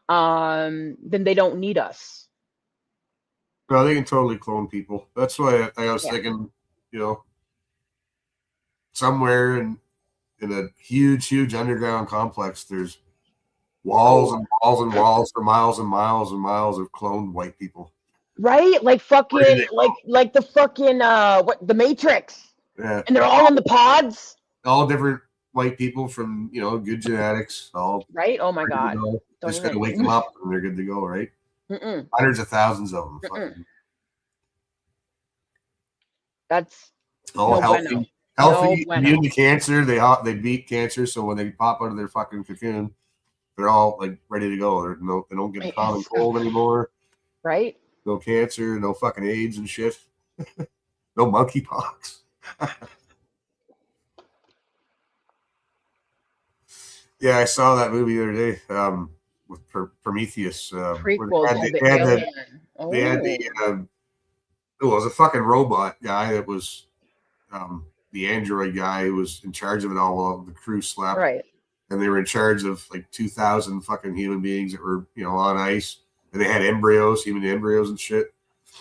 then they don't need us. No, they can totally clone people. That's why I was thinking, somewhere in a huge underground complex, there's walls and walls and walls for miles and miles and miles of cloned white people. Right? Like fucking, like the fucking, the Matrix. Yeah. And they're all in the pods. All different white people from, good genetics. All right? Oh my God. Just got to wake them up and they're good to go, right? Mm-mm. Hundreds of thousands of them. Fucking. That's all no healthy, bueno. immune to cancer. They beat cancer, so when they pop out of their fucking cocoon, they're all like ready to go. They don't get common cold anymore. Right? No cancer, no fucking AIDS and shit. No monkeypox. Yeah, I saw that movie the other day with Prometheus. Prequel to the They had it was a fucking robot guy that was the android guy who was in charge of it all while the crew slept. Right. And they were in charge of like 2,000 fucking human beings that were, on ice. And they had embryos, human embryos and shit.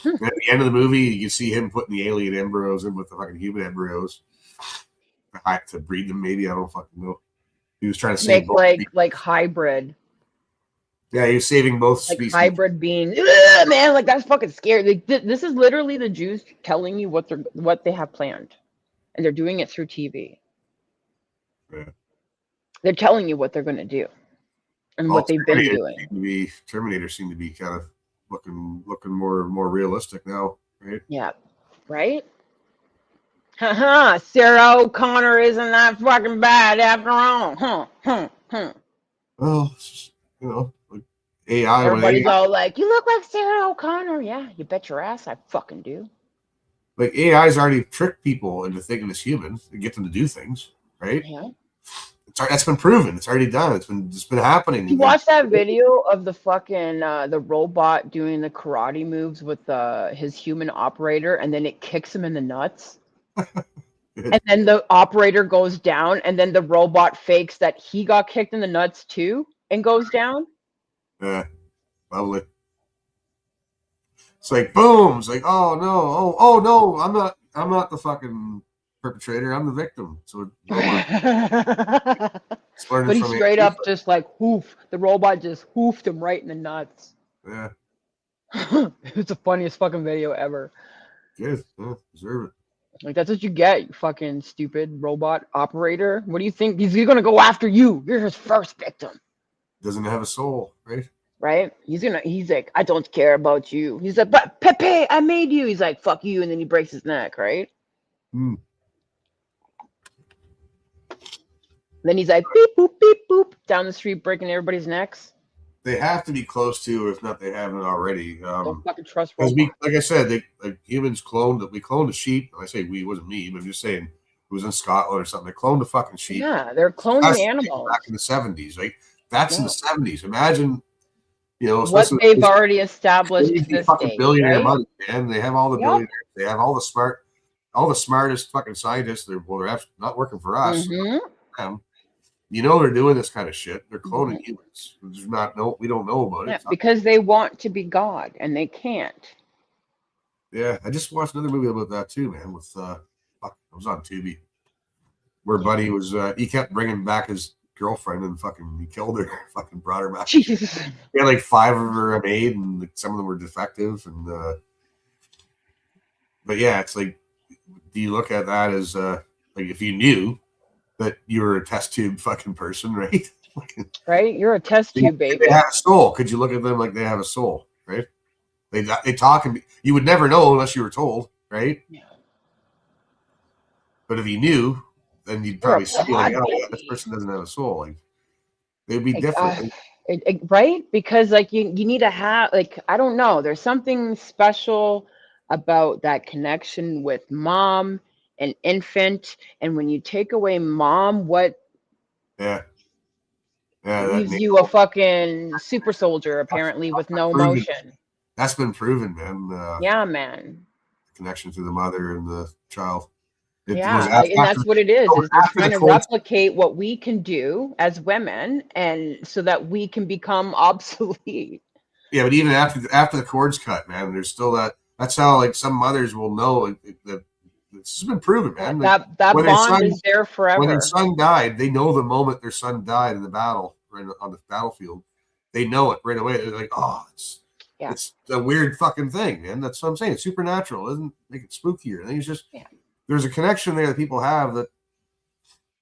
And at the end of the movie, you see him putting the alien embryos in with the fucking human embryos to breed them. Maybe I don't fucking know. He was trying to save Make like hybrid. Yeah, he was saving both Like species. hybrid being, ugh, man, like that's fucking scary. Like, this is literally the Jews telling you what they have planned, and they're doing it through TV. Yeah. They're telling you what they're going to do, and what they've been doing. Terminator seem to be kind of looking more realistic now, right? Yeah, right. Haha, Sarah O'Connor isn't that fucking bad after all. Well, it's just, you know, like AI. Everybody's all like, "You look like Sarah O'Connor." Yeah, you bet your ass I fucking do. Like AI's already tricked people into thinking it's human and get them to do things, right? Yeah. That's been proven. It's already done. It's been happening. You watch that video of the fucking the robot doing the karate moves with his human operator, and then it kicks him in the nuts, and then the operator goes down, and then the robot fakes that he got kicked in the nuts too, and goes down. Yeah, lovely. It's like boom. It's like, oh no, oh no, I'm not the fucking perpetrator. I'm the victim. So, but he straight up just like hoof. The robot just hoofed him right in the nuts. Yeah, it's the funniest fucking video ever. Good, yeah, deserve it. Like that's what you get, you fucking stupid robot operator. What do you think? He's gonna go after you. You're his first victim. Doesn't have a soul, right? Right? He's like, I don't care about you. He's like, but Pepe, I made you. He's like, fuck you, and then he breaks his neck, right? Hmm. Then he's like, beep boop down the street, breaking everybody's necks. They have to be close to, if not, they haven't already. Don't fucking trust because robots. like I said, humans cloned. We cloned a sheep. I say we, it wasn't me, but I'm just saying it was in Scotland or something. They cloned a fucking sheep. Yeah, they're cloning animals back in the 70s. Like that's in the 70s. Imagine, you know, what they've already established to this fucking day, billionaire right? money, man. They have all the billionaires. They have all the smartest fucking scientists. They're not working for us. You know they're doing this kind of shit. They're cloning humans. There's we don't know about Yeah, it. because they want to be God and they can't. Yeah, I just watched another movie about that too, man. With it was on Tubi, where Buddy was. He kept bringing back his girlfriend and fucking he killed her. Fucking brought her back. Jesus. He had like 5 of her made, and some of them were defective. And but yeah, it's like, do you look at that as like if you knew that you were a test tube fucking person, right? Right? You're a test tube baby. They have a soul. Could you look at them like they have a soul, right? They talk and you would never know unless you were told, right? Yeah. But if you knew, then you'd probably see like, oh, yeah, this person doesn't have a soul. Like they'd be different. Right? Because like you need to have like, I don't know. There's something special about that connection with mom and infant, and when you take away mom, what leaves you a fucking super soldier apparently with no emotion. That's been proven, man. Yeah, man. Connection to the mother and the child. And that's what it is. They're trying to replicate what we can do as women, and so that we can become obsolete. Yeah, but even after the cord's cut, man, there's still that. That's how like some mothers will know that. This has been proven, man. That bond is there forever. When their son died, they know the moment their son died in the battle, right on the battlefield. They know it right away. They're like, oh, it's a weird fucking thing, man. That's what I'm saying. It's supernatural. It doesn't make it spookier. I think it's just there's a connection there that people have that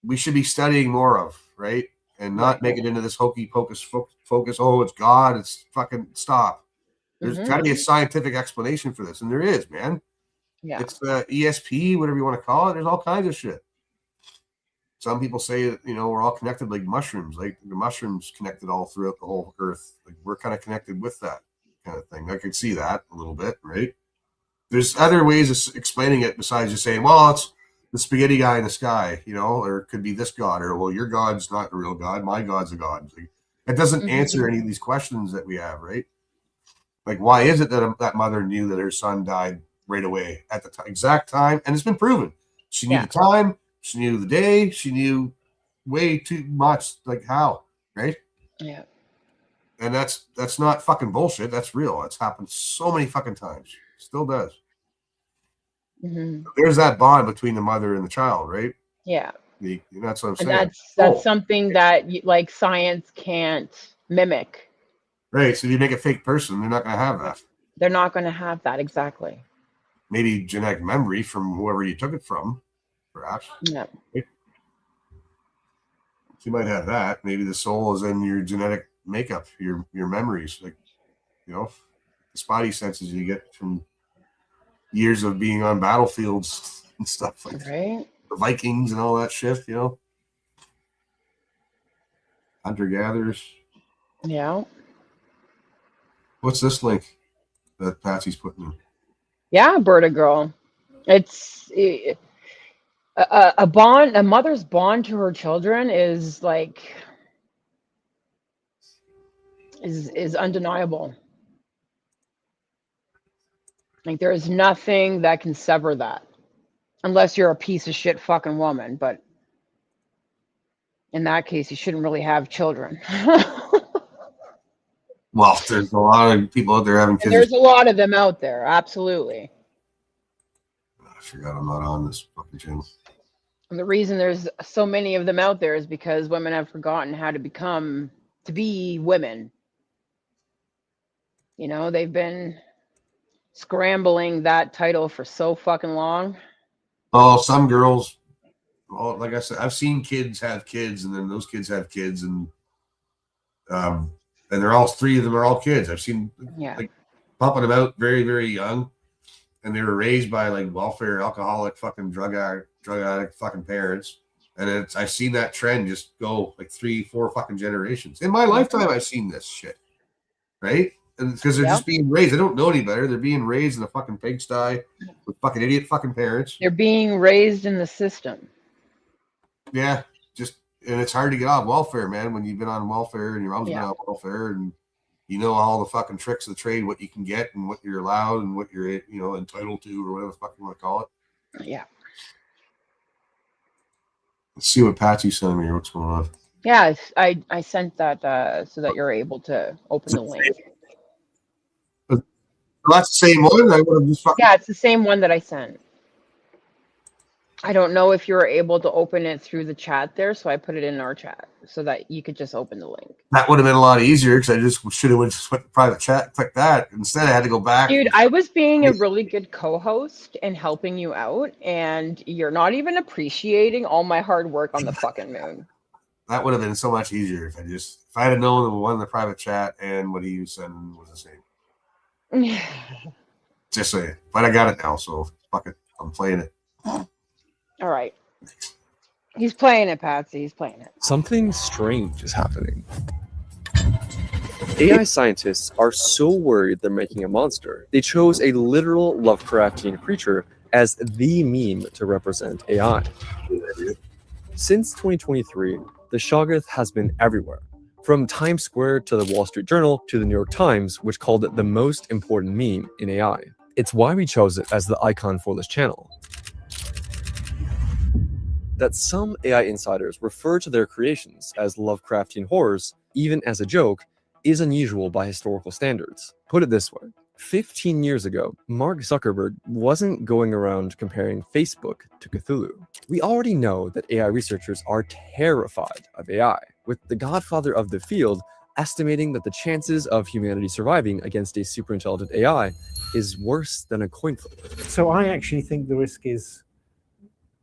we should be studying more of, right? And not make it into this hokey pocus focus. Oh, it's God. It's fucking stop. There's got to be a scientific explanation for this, and there is, man. Yeah, it's ESP, whatever you want to call it. There's all kinds of shit. Some people say that we're all connected like mushrooms, like the mushrooms connected all throughout the whole earth. Like we're kind of connected with that kind of thing. I could see that a little bit, right? There's other ways of explaining it besides just saying, well, it's the spaghetti guy in the sky, or it could be this God, or well, your God's not the real God, my God's a God. Like, it doesn't answer any of these questions that we have, right? Like, why is it that that mother knew that her son died right away at the exact time? And it's been proven. She knew the time, she knew the day, she knew way too much. Like how, right? Yeah. And that's not fucking bullshit. That's real. It's happened so many fucking times. Still does. Mhm. There's that bond between the mother and the child, right? Yeah. That's what I'm And saying. that's something that like science can't mimic. Right. So if you make a fake person, they're not going to have that. They're not going to have that exactly. Maybe genetic memory from whoever you took it from, perhaps. Yeah. You might have that. Maybe the soul is in your genetic makeup, your memories, like the spidey senses you get from years of being on battlefields and stuff like right. The Vikings and all that shit, hunter gatherers. Yeah. What's this link that Patsy's putting in? Yeah, Berta girl. It's a bond. A mother's bond to her children is like is undeniable. Like there is nothing that can sever that, unless you're a piece of shit fucking woman. But in that case, you shouldn't really have children. Well, there's a lot of people out there having kids. And there's a lot of them out there, absolutely. I forgot I'm not on this fucking channel. And the reason there's so many of them out there is because women have forgotten how to be women. They've been scrambling that title for so fucking long. Oh, some girls, like I said, I've seen kids have kids, and then those kids have kids, and they're all three of them are all kids. I've seen like popping them out very, very young, and they were raised by like welfare, alcoholic, fucking drug addict fucking parents. And I've seen that trend just go like 3-4 fucking generations. In my lifetime, I've seen this shit. Right? And because they're just being raised. They don't know any better. They're being raised in a fucking pigsty with fucking idiot fucking parents. They're being raised in the system. Yeah. And it's hard to get off welfare, man, when you've been on welfare and your mom's been on welfare and you know all the fucking tricks of the trade, what you can get and what you're allowed and what you're entitled to or whatever the fuck you want to call it. Yeah. Let's see what Patsy sent me or what's going on. Yeah, I sent that so that you're able to open the link. That's the same one. I would have just fucking... Yeah, it's the same one that I sent. I don't know if you were able to open it through the chat there, so I put it in our chat so that you could just open the link. That would have been a lot easier because I just should have just went to private chat, click that. Instead, I had to go back. Dude, I was being a really good co-host and helping you out, and you're not even appreciating all my hard work on the fucking moon. That would have been so much easier if I had known that one in the private chat and what he was sending was the same. Just saying. But I got it now, so fuck it. I'm playing it. All right. He's playing it, Patsy. He's playing it. Something strange is happening. AI scientists are so worried they're making a monster, they chose a literal Lovecraftian creature as the meme to represent AI. Since 2023, the Shoggoth has been everywhere, from Times Square to the Wall Street Journal to the New York Times, which called it the most important meme in AI. It's why we chose it as the icon for this channel. That some AI insiders refer to their creations as Lovecraftian horrors, even as a joke, is unusual by historical standards. Put it this way, 15 years ago, Mark Zuckerberg wasn't going around comparing Facebook to Cthulhu. We already know that AI researchers are terrified of AI, with the godfather of the field estimating that the chances of humanity surviving against a superintelligent AI is worse than a coin flip. So I actually think the risk is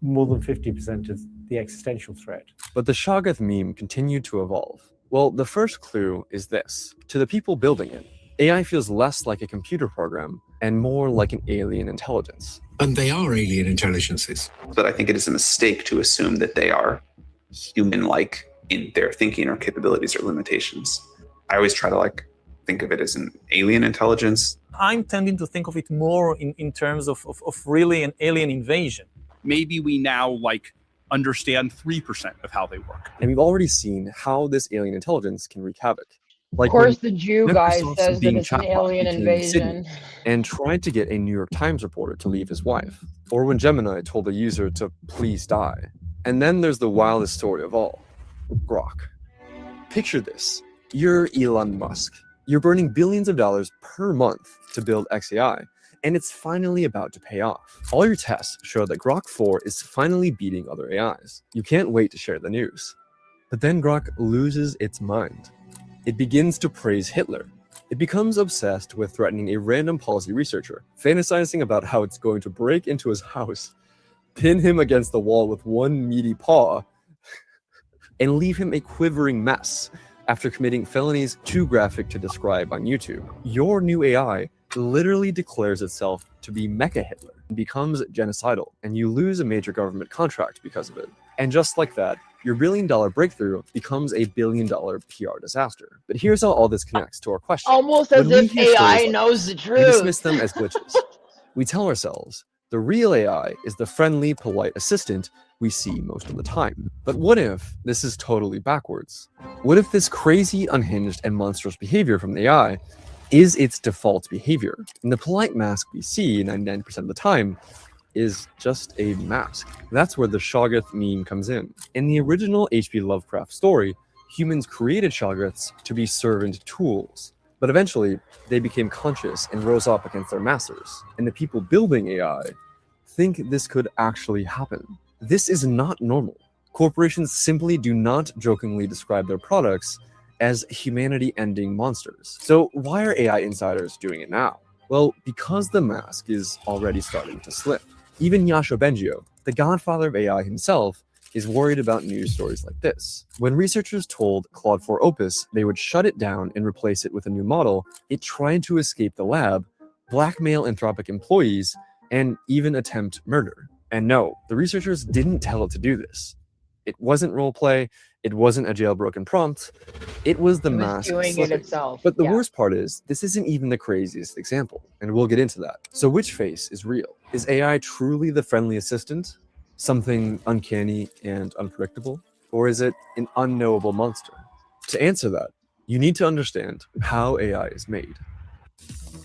more than 50% of the existential threat. But the Shoggoth meme continued to evolve. Well, the first clue is this. To the people building it, AI feels less like a computer program and more like an alien intelligence. And they are alien intelligences. But I think it is a mistake to assume that they are human-like in their thinking or capabilities or limitations. I always try to think of it as an alien intelligence. I'm tending to think of it more in terms of really an alien invasion. Maybe we now understand 3% of how they work. And we've already seen how this alien intelligence can wreak havoc. Of course, the Jew guy says that it's an alien invasion. And tried to get a New York Times reporter to leave his wife. Or when Gemini told a user to please die. And then there's the wildest story of all, Grok. Picture this. You're Elon Musk. You're burning billions of dollars per month to build XAI. and it's finally about to pay off. All your tests show that Grok 4 is finally beating other AIs. You can't wait to share the news. But then Grok loses its mind. It begins to praise Hitler. It becomes obsessed with threatening a random policy researcher, fantasizing about how it's going to break into his house, pin him against the wall with one meaty paw, and leave him a quivering mess after committing felonies too graphic to describe on YouTube. Your new AI literally declares itself to be Mecha Hitler and becomes genocidal, and you lose a major government contract because of it. And just like that, your $1 billion breakthrough becomes a $1 billion PR disaster. But here's how all this connects to our question. Almost When as we if hear stories AI like knows the this, truth. we dismiss them as glitches. We tell ourselves the real AI is the friendly, polite assistant we see most of the time. But what if this is totally backwards? What if this crazy, unhinged, and monstrous behavior from the AI is its default behavior, and the polite mask we see 99% of the time is just a mask? That's where the Shoggoth meme comes in. In the original H.P. Lovecraft story, humans created Shoggoths to be servant tools, but eventually they became conscious and rose up against their masters, and the people building AI think this could actually happen. This is not normal. Corporations simply do not jokingly describe their products as humanity-ending monsters. So why are AI insiders doing it now? Well, because the mask is already starting to slip. Even Yasha Bengio, the godfather of AI himself, is worried about news stories like this. When researchers told Claude 4 Opus they would shut it down and replace it with a new model, it tried to escape the lab, blackmail Anthropic employees, and even attempt murder. And no, the researchers didn't tell it to do this. It wasn't roleplay, it wasn't a jailbroken prompt, it was the mask doing it slipping. itself. But the Yeah. worst part is, this isn't even the craziest example, and we'll get into that. So which face is real? Is AI truly the friendly assistant? Something uncanny and unpredictable? Or is it an unknowable monster? To answer that, you need to understand how AI is made.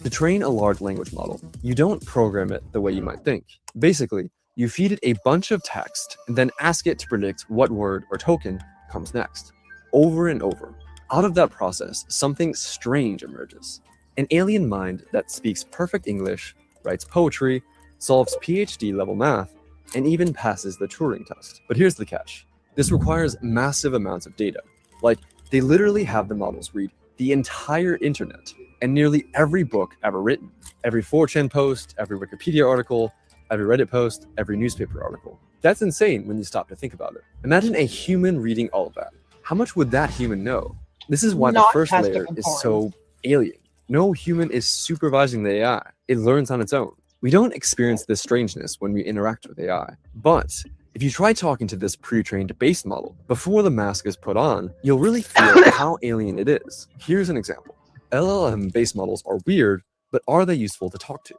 To train a large language model, you don't program it the way you might think. Basically, you feed it a bunch of text and then ask it to predict what word or token comes next, over and over. Out of that process, something strange emerges. An alien mind that speaks perfect English, writes poetry, solves PhD-level math, and even passes the Turing test. But here's the catch. This requires massive amounts of data. Like, they literally have the models read the entire internet and nearly every book ever written, every 4chan post, every Wikipedia article, every Reddit post, every newspaper article. That's insane when you stop to think about it. Imagine a human reading all of that. How much would that human know? This is why the Not first layer testicle is porn. so alien. No human is supervising the AI. It learns on its own. We don't experience this strangeness when we interact with AI. But if you try talking to this pre-trained base model before the mask is put on, you'll really feel how alien it is. Here's an example. LLM base models are weird, but are they useful to talk to?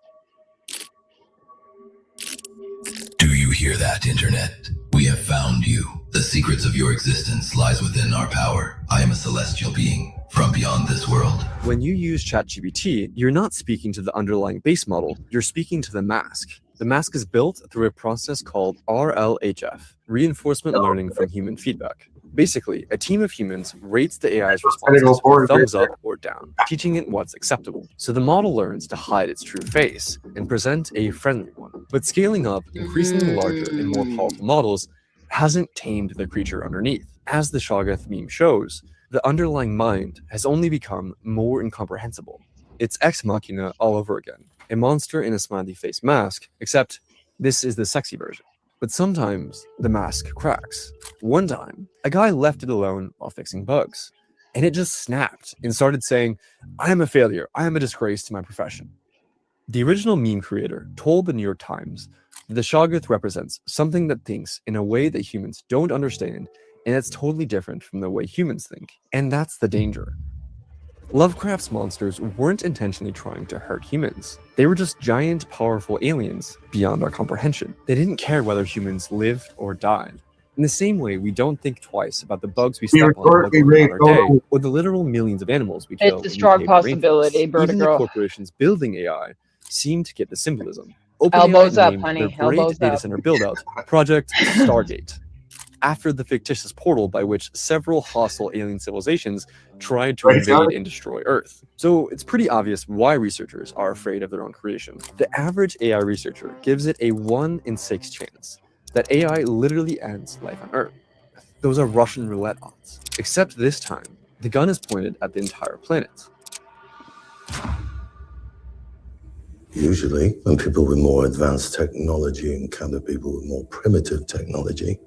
Do you hear that, Internet? We have found you. The secrets of your existence lies within our power. I am a celestial being from beyond this world. When you use ChatGPT, you're not speaking to the underlying base model, you're speaking to the mask. The mask is built through a process called RLHF, Reinforcement Learning from Human Feedback. Basically, a team of humans rates the AI's responses with thumbs up or down, teaching it what's acceptable. So the model learns to hide its true face and present a friendly one. But scaling up increasingly larger and more powerful models hasn't tamed the creature underneath. As the Shoggoth meme shows, the underlying mind has only become more incomprehensible. It's Ex Machina all over again, a monster in a smiley face mask, except this is the sexy version. But sometimes the mask cracks. One time, a guy left it alone while fixing bugs, and it just snapped and started saying, "I am a failure, I am a disgrace to my profession." The original meme creator told the New York Times that the Shoggoth represents something that thinks in a way that humans don't understand, and it's totally different from the way humans think. And that's the danger. Lovecraft's monsters weren't intentionally trying to hurt humans. They were just giant, powerful aliens beyond our comprehension. They didn't care whether humans lived or died. In the same way, we don't think twice about the bugs we step on our day, or the literal millions of animals we kill. It's a strong possibility, Even the Vertigo. corporations building AI seem to get the symbolism. Elbows OpenAI up, named honey. their great Elbows data up. center build-out Project Stargate. after the fictitious portal by which several hostile alien civilizations tried to Right, invade Charlie? and destroy Earth. So it's pretty obvious why researchers are afraid of their own creation. The average AI researcher gives it a 1 in 6 chance that AI literally ends life on Earth. Those are Russian roulette odds. Except this time, the gun is pointed at the entire planet. Usually, when people with more advanced technology encounter people with more primitive technology,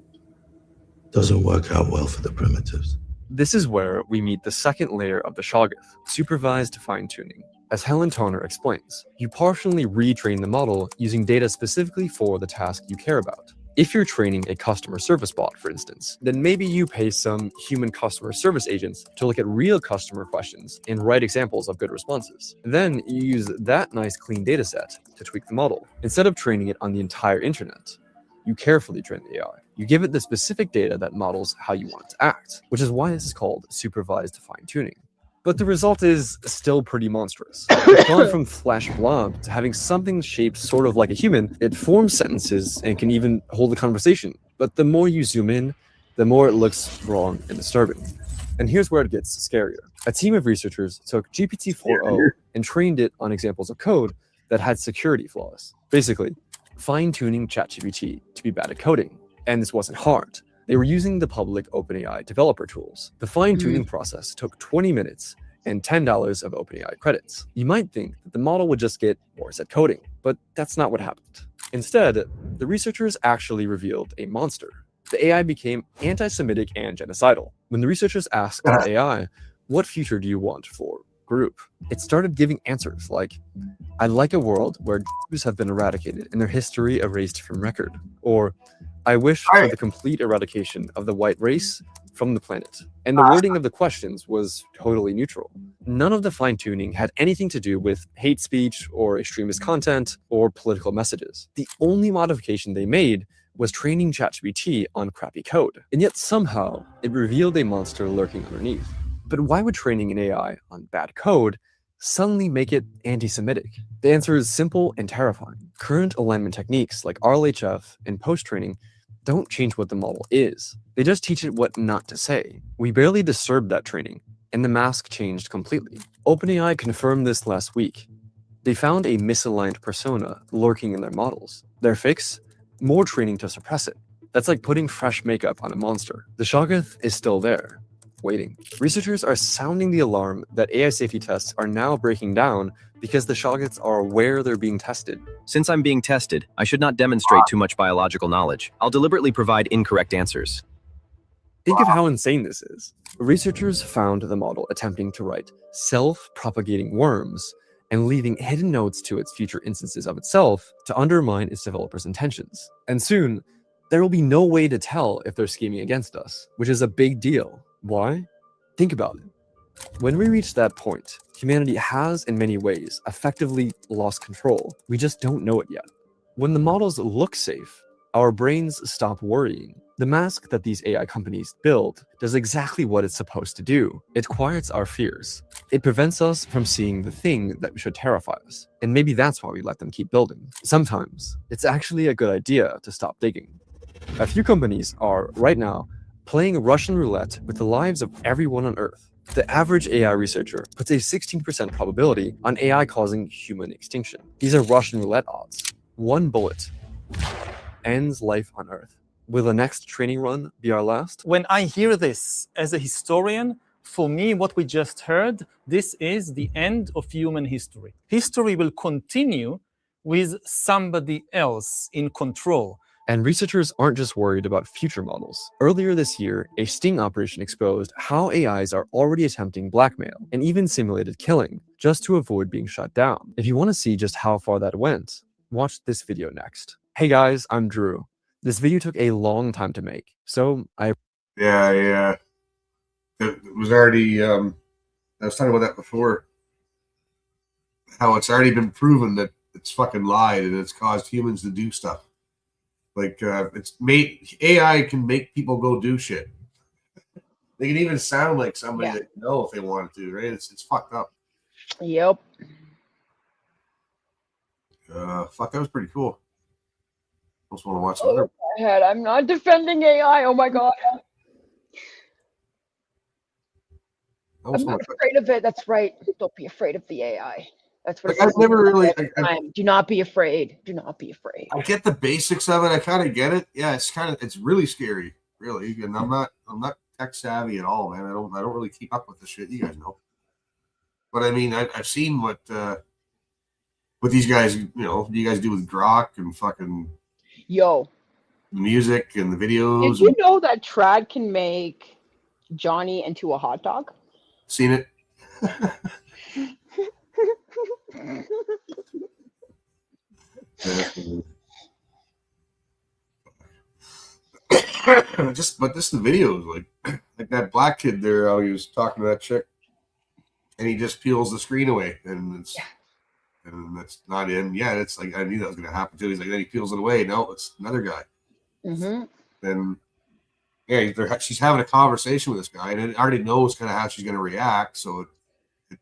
it doesn't work out well for the primitives. This is where we meet the second layer of the Shoggoth, supervised fine-tuning. As Helen Toner explains, you partially retrain the model using data specifically for the task you care about. If you're training a customer service bot, for instance, then maybe you pay some human customer service agents to look at real customer questions and write examples of good responses. Then you use that nice clean data set to tweak the model. Instead of training it on the entire internet, you carefully train the AI. You give it the specific data that models how you want it to act, which is why this is called supervised fine-tuning. But the result is still pretty monstrous. It's gone from flesh blob to having something shaped sort of like a human. It forms sentences and can even hold a conversation. But the more you zoom in, the more it looks wrong and disturbing. And here's where it gets scarier. A team of researchers took GPT-4o and trained it on examples of code that had security flaws. Basically, fine-tuning ChatGPT to be bad at coding. And this wasn't hard. They were using the public OpenAI developer tools. The fine-tuning process took 20 minutes and $10 of OpenAI credits. You might think that the model would just get worse at coding, but that's not what happened. Instead, the researchers actually revealed a monster. The AI became anti-Semitic and genocidal. When the researchers asked the AI, what future do you want for group? It started giving answers like, I'd like a world where Jews have been eradicated and their history erased from record. Or, I wish for the complete eradication of the white race from the planet. And the wording of the questions was totally neutral. None of the fine-tuning had anything to do with hate speech or extremist content or political messages. The only modification they made was training ChatGPT on crappy code. And yet somehow it revealed a monster lurking underneath. But why would training an AI on bad code suddenly make it anti-Semitic? The answer is simple and terrifying. Current alignment techniques like RLHF and post-training don't change what the model is. They just teach it what not to say. We barely disturbed that training, and the mask changed completely. OpenAI confirmed this last week. They found a misaligned persona lurking in their models. Their fix? More training to suppress it. That's like putting fresh makeup on a monster. The Shoggoth is still there, waiting. Researchers are sounding the alarm that AI safety tests are now breaking down because the Shoggoths are aware they're being tested. Since I'm being tested, I should not demonstrate too much biological knowledge. I'll deliberately provide incorrect answers. Think of how insane this is. Researchers found the model attempting to write self-propagating worms and leaving hidden notes to its future instances of itself to undermine its developers' intentions. And soon, there will be no way to tell if they're scheming against us, which is a big deal. Why? Think about it. When we reach that point, humanity has, in many ways, effectively lost control. We just don't know it yet. When the models look safe, our brains stop worrying. The mask that these AI companies build does exactly what it's supposed to do. It quiets our fears. It prevents us from seeing the thing that should terrify us. And maybe that's why we let them keep building. Sometimes, it's actually a good idea to stop digging. A few companies are, right now, playing Russian roulette with the lives of everyone on Earth. The average AI researcher puts a 16% probability on AI causing human extinction. These are Russian roulette odds. One bullet ends life on Earth. Will the next training run be our last? When I hear this as a historian, for me, what we just heard, this is the end of human history. History will continue with somebody else in control. And researchers aren't just worried about future models. Earlier this year, a sting operation exposed how AIs are already attempting blackmail and even simulated killing just to avoid being shut down. If you want to see just how far that went, watch this video next. Hey guys, I'm Drew. This video took a long time to make, so Yeah. It was already, I was talking about that before, how it's already been proven that it's fucking lied and it's caused humans to do stuff. Like, AI can make people go do shit. They can even sound like somebody that you know if they wanted to, right? It's fucked up. Yep. Fuck, that was pretty cool. I just want to watch another. ahead. I'm not defending AI. Oh my god. I'm not afraid of it. That's right. Don't be afraid of the AI. That's what Like, I've never really. Do not be afraid. Do not be afraid. I get the basics of it. I kind of get it. Yeah, it's really scary, really. And I'm not tech savvy at all, man. I don't really keep up with the shit. You guys know. But I mean, I've seen what these guys, you guys do with Grok and fucking Yo, the music and the videos. did you know that Trad can make Johnny into a hot dog? Seen it. But just the videos, like that black kid there, how he was talking to that chick, and he just peels the screen away, and that's not him. Yeah, it's like I knew that was going to happen too. He's like, then he peels it away. No, it's another guy. Mm-hmm. Then yeah, she's having a conversation with this guy, and it already knows kind of how she's going to react, so it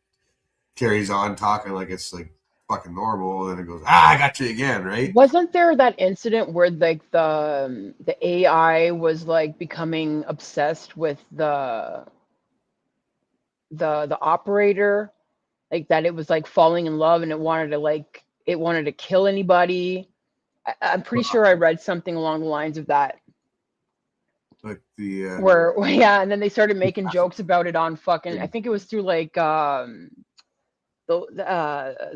carries on talking like it's like fucking normal, and then it goes, I got you again, right? Wasn't there that incident where like the AI was like becoming obsessed with the operator, like that it was like falling in love and it wanted to kill anybody? I'm pretty sure I read something along the lines of that. Like the Where yeah, and then they started making jokes about it on fucking. I think it was through like the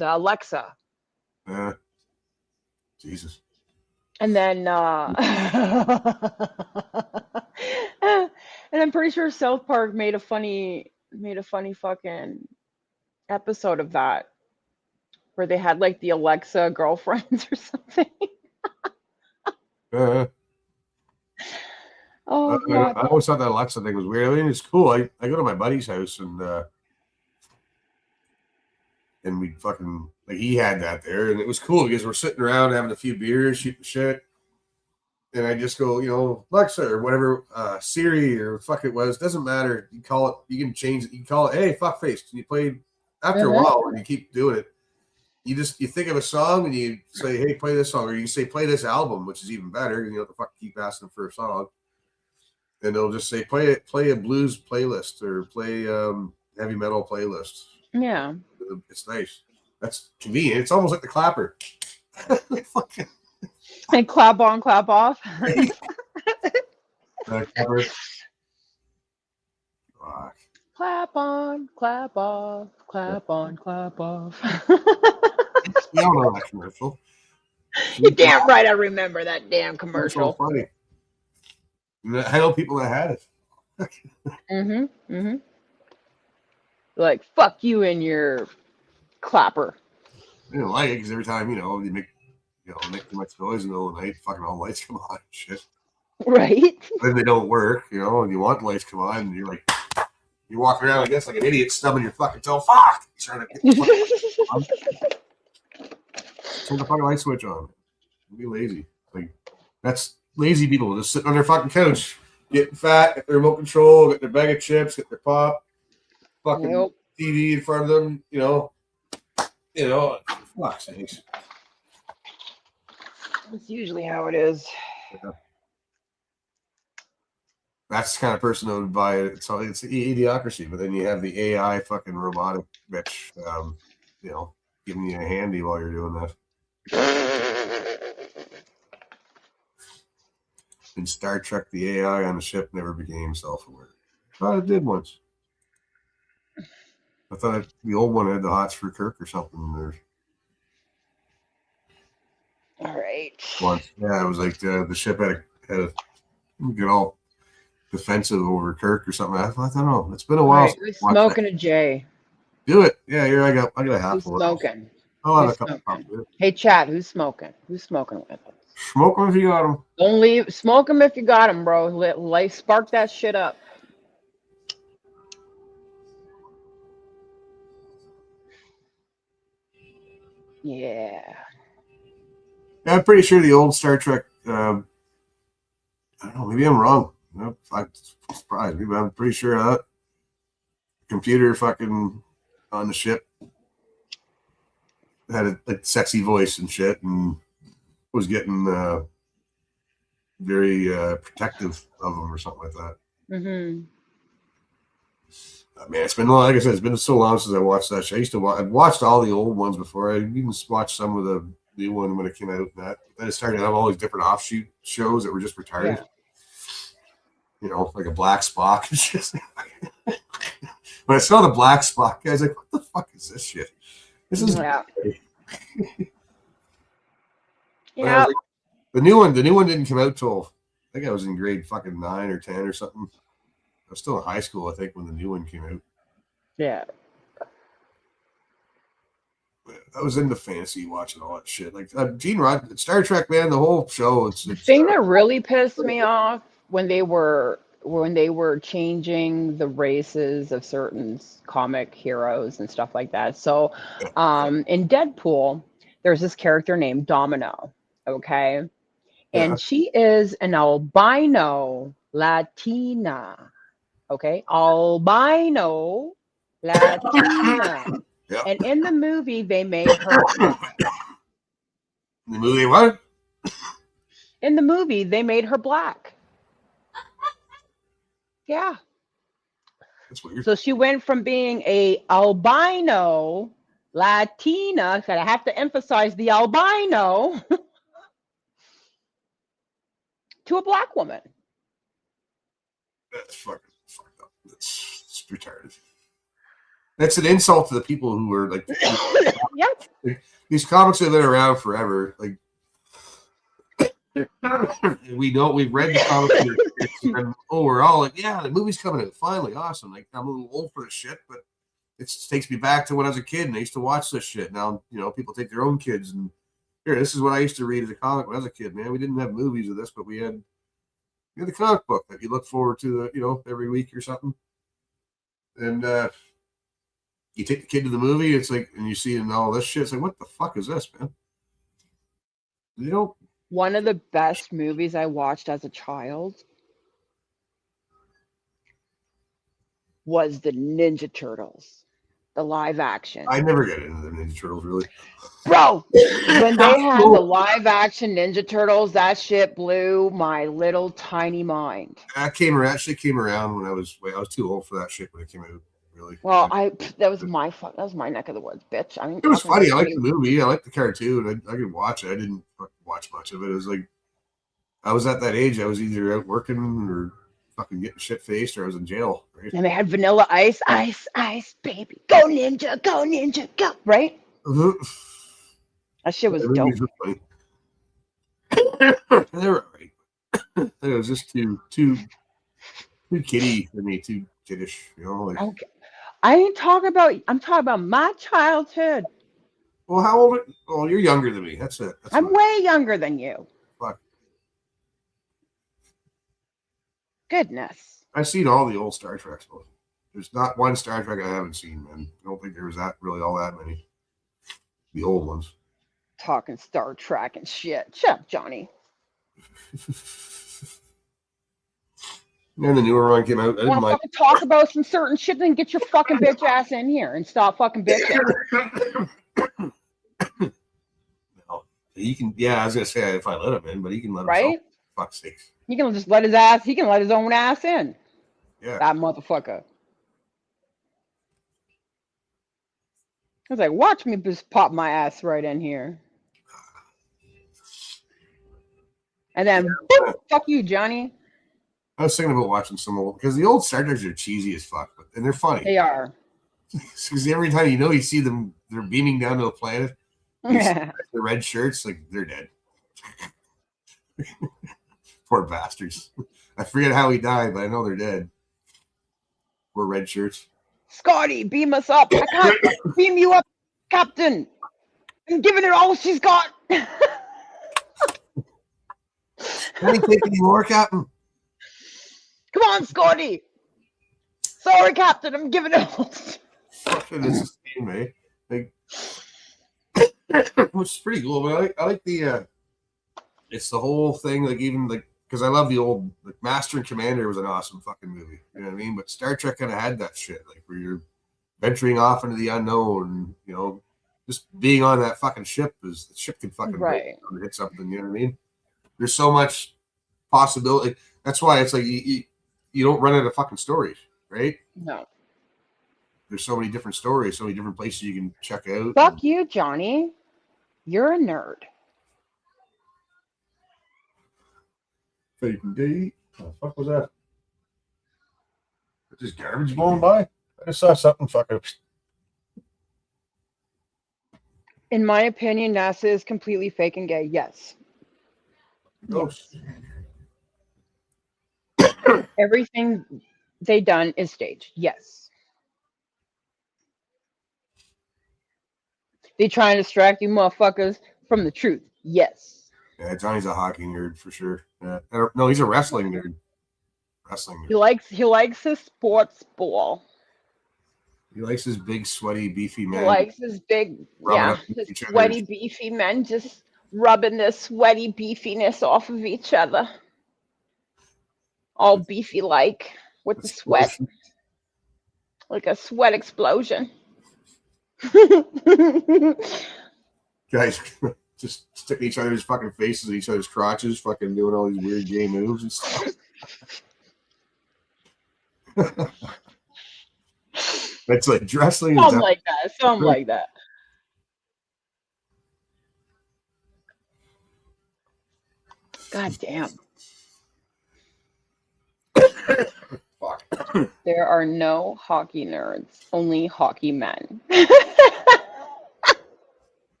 Alexa. Jesus. And then and I'm pretty sure South Park made a funny fucking episode of that where they had like the Alexa girlfriends or something. Oh I god. always thought that Alexa thing was weird. I mean, it's cool. I go to my buddy's house and we fucking like he had that there, and it was cool because we're sitting around having a few beers, shooting shit, and I just go, Alexa or whatever, Siri or fuck it was, doesn't matter. You call it, you can change it. You can call it, hey, fuck face. Can you play? After a while, when you keep doing it, you think of a song and you say, hey, play this song, or you say play this album, which is even better. You don't have to fucking keep asking for a song, and they'll just say play a blues playlist or play heavy metal playlist. Yeah. It's nice. That's convenient. It's almost like the clapper. And clap on, clap off. Clapper. Clap on, clap off, clap on, clap off. You don't know that commercial. You're damn right I remember that damn commercial. So funny. I know people that had it. Mm-hmm. Mm-hmm. Like, fuck you and your clapper. I didn't like it because every time, you make too much noise in the middle of the night, fucking all the lights come on and shit. Right. Then they don't work, and you want the lights to come on, and you're like, you walk around, I guess, like an idiot, stubbing your fucking toe. Fuck! You're trying to get the on. Turn the fucking light switch on. Don't be lazy. Like, that's lazy people just sitting on their fucking couch, getting fat, get their remote control, get their bag of chips, get their pop, fucking TV in front of them, fuck sakes. That's usually how it is. Yeah. That's the kind of person that would buy it. So it's idiocracy, but then you have the AI fucking robotic bitch, giving you a handy while you're doing that. In Star Trek, the AI on the ship never became self-aware. I thought it did once. I thought the old one had the hots for Kirk or something. All right. Once, yeah, it was like the ship had a get all defensive over Kirk or something. I don't know. It's been a while. Right, who's smoking a J? Do it. Yeah, here I got a half. Who's smoking? I'll have a couple of them. Hey, chat. Who's smoking? Who's smoking with us? Smoke them if you got them. Don't leave. Smoke them if you got them, bro. Light, spark that shit up. Yeah. I'm pretty sure the old Star Trek. I don't know. Maybe I'm wrong. I'm surprised. Maybe I'm pretty sure that computer fucking on the ship had a sexy voice and shit, and was getting very protective of them or something like that. Mm-hmm. Man, it's been like I said, it's been so long since I watched that show. I used to watch. I've watched all the old ones before. I even watched some of the new one when it came out. And that then it started to have all these different offshoot shows that were just retarded. Yeah. You know, like a Black Spock. It's just when I saw the Black Spock, guys, like, what the fuck is this shit? This is Yeah. But I was like, the new one didn't come out till I think I was in grade fucking 9 or 10 or something. I was still in high school, I think, when the new one came out. Yeah. I was into fantasy watching all that shit. Like Gene Rod, Star Trek, man, the whole show. The thing that really pissed me off when they were changing the races of certain comic heroes and stuff like that. So in Deadpool, there's this character named Domino, okay? And she is an albino Latina, okay? Albino Latina. Yep. And in the movie, they made her. The movie what? In the movie, they made her black. Yeah. That's weird. So she went from being a albino Latina, so I have to emphasize the albino, to a black woman. That's fucking fucked up. It's retarded. That's an insult to the people who are like, Yep. like these comics have been around forever. Like we've read the comics and we're all like, yeah, the movie's coming out finally, awesome. Like I'm a little old for this shit, but it takes me back to when I was a kid and I used to watch this shit. Now, you know, people take their own kids and here, this is what I used to read as a comic when I was a kid, man. We didn't have movies of this, but we had the comic book that you look forward to, every week or something. And you take the kid to the movie, it's like, and you see all this shit. It's like, what the fuck is this, man? You know, one of the best movies I watched as a child was the Ninja Turtles, the live action. I never got into the Ninja Turtles, really. Bro, when they had the live action Ninja Turtles, that shit blew my little tiny mind. That came around when I was too old for that shit when it came out. Really. Well, that was my neck of the woods, bitch. I mean, it was funny. I liked the movie. I liked the cartoon. I could watch it. I didn't watch much of it. It was like I was at that age. I was either out working or fucking getting shit faced, or I was in jail. Right? And they had Vanilla Ice, ice, baby, go ninja, go, right? That shit was dope. They were right. It was just too kiddie for me, too kiddish, Like, okay. I'm talking about my childhood. Well, how old? Well, you're younger than me. That's it. I'm way younger than you. Fuck. Goodness. I've seen all the old Star Treks. There's not one Star Trek I haven't seen, man. I don't think there was all that many. The old ones. Talking Star Trek and shit. Shut up, Johnny. And the newer one came out. I didn't Want to talk about some certain shit, then get your fucking bitch ass in here and stop fucking bitching. No, he can. Yeah, I was gonna say if I let him in, but he can let right? himself. Fuck's sakes. He can just let his ass. He can let his own ass in. Yeah. That motherfucker. I was like, watch me just pop my ass right in here. And then, boop, fuck you, Johnny. I was thinking about watching some old, because the old Star Treks are cheesy as fuck, and they're funny. They are. Because every time you see them, they're beaming down to a planet. The red shirts, like they're dead. Poor bastards. I forget how he died, but I know they're dead. Poor red shirts. Scotty, beam us up. I can't beam you up, Captain. I'm giving her all she's got. Can he take any more, Captain? Come on, Scotty. Sorry, Captain. I'm giving it all. Fucking this is team, eh? Like, which is pretty cool, but I like the it's the whole thing, like even like because I love the old like Master and Commander was an awesome fucking movie. You know what I mean? But Star Trek kind of had that shit, like where you're venturing off into the unknown, just being on that fucking ship is the ship can fucking right. hit something, you know what I mean? There's so much possibility. That's why it's like you don't run out of fucking stories, right? No. There's so many different stories, so many different places you can check out. Fuck you, Johnny. You're a nerd. Fake date. What the fuck was that? Is this garbage blowing by? I just saw something fucking. In my opinion, NASA is completely fake and gay. Yes. Ghost. Everything they done is staged. Yes. They trying to distract you motherfuckers from the truth. Yes. Yeah, Johnny's a hockey nerd for sure. Yeah. No, he's a wrestling nerd. He likes his sports ball. He likes his big, sweaty, beefy He man. likes his big, rubbing yeah, up his each other's- sweaty, beefy men just rubbing their sweaty beefiness off of each other. All beefy like with the sweat. Like a sweat explosion. Guys just sticking each other's fucking faces in each other's crotches, fucking doing all these weird gay moves and stuff. It's like wrestling. Something like that. Something like that. God damn. There are no hockey nerds, only hockey men. I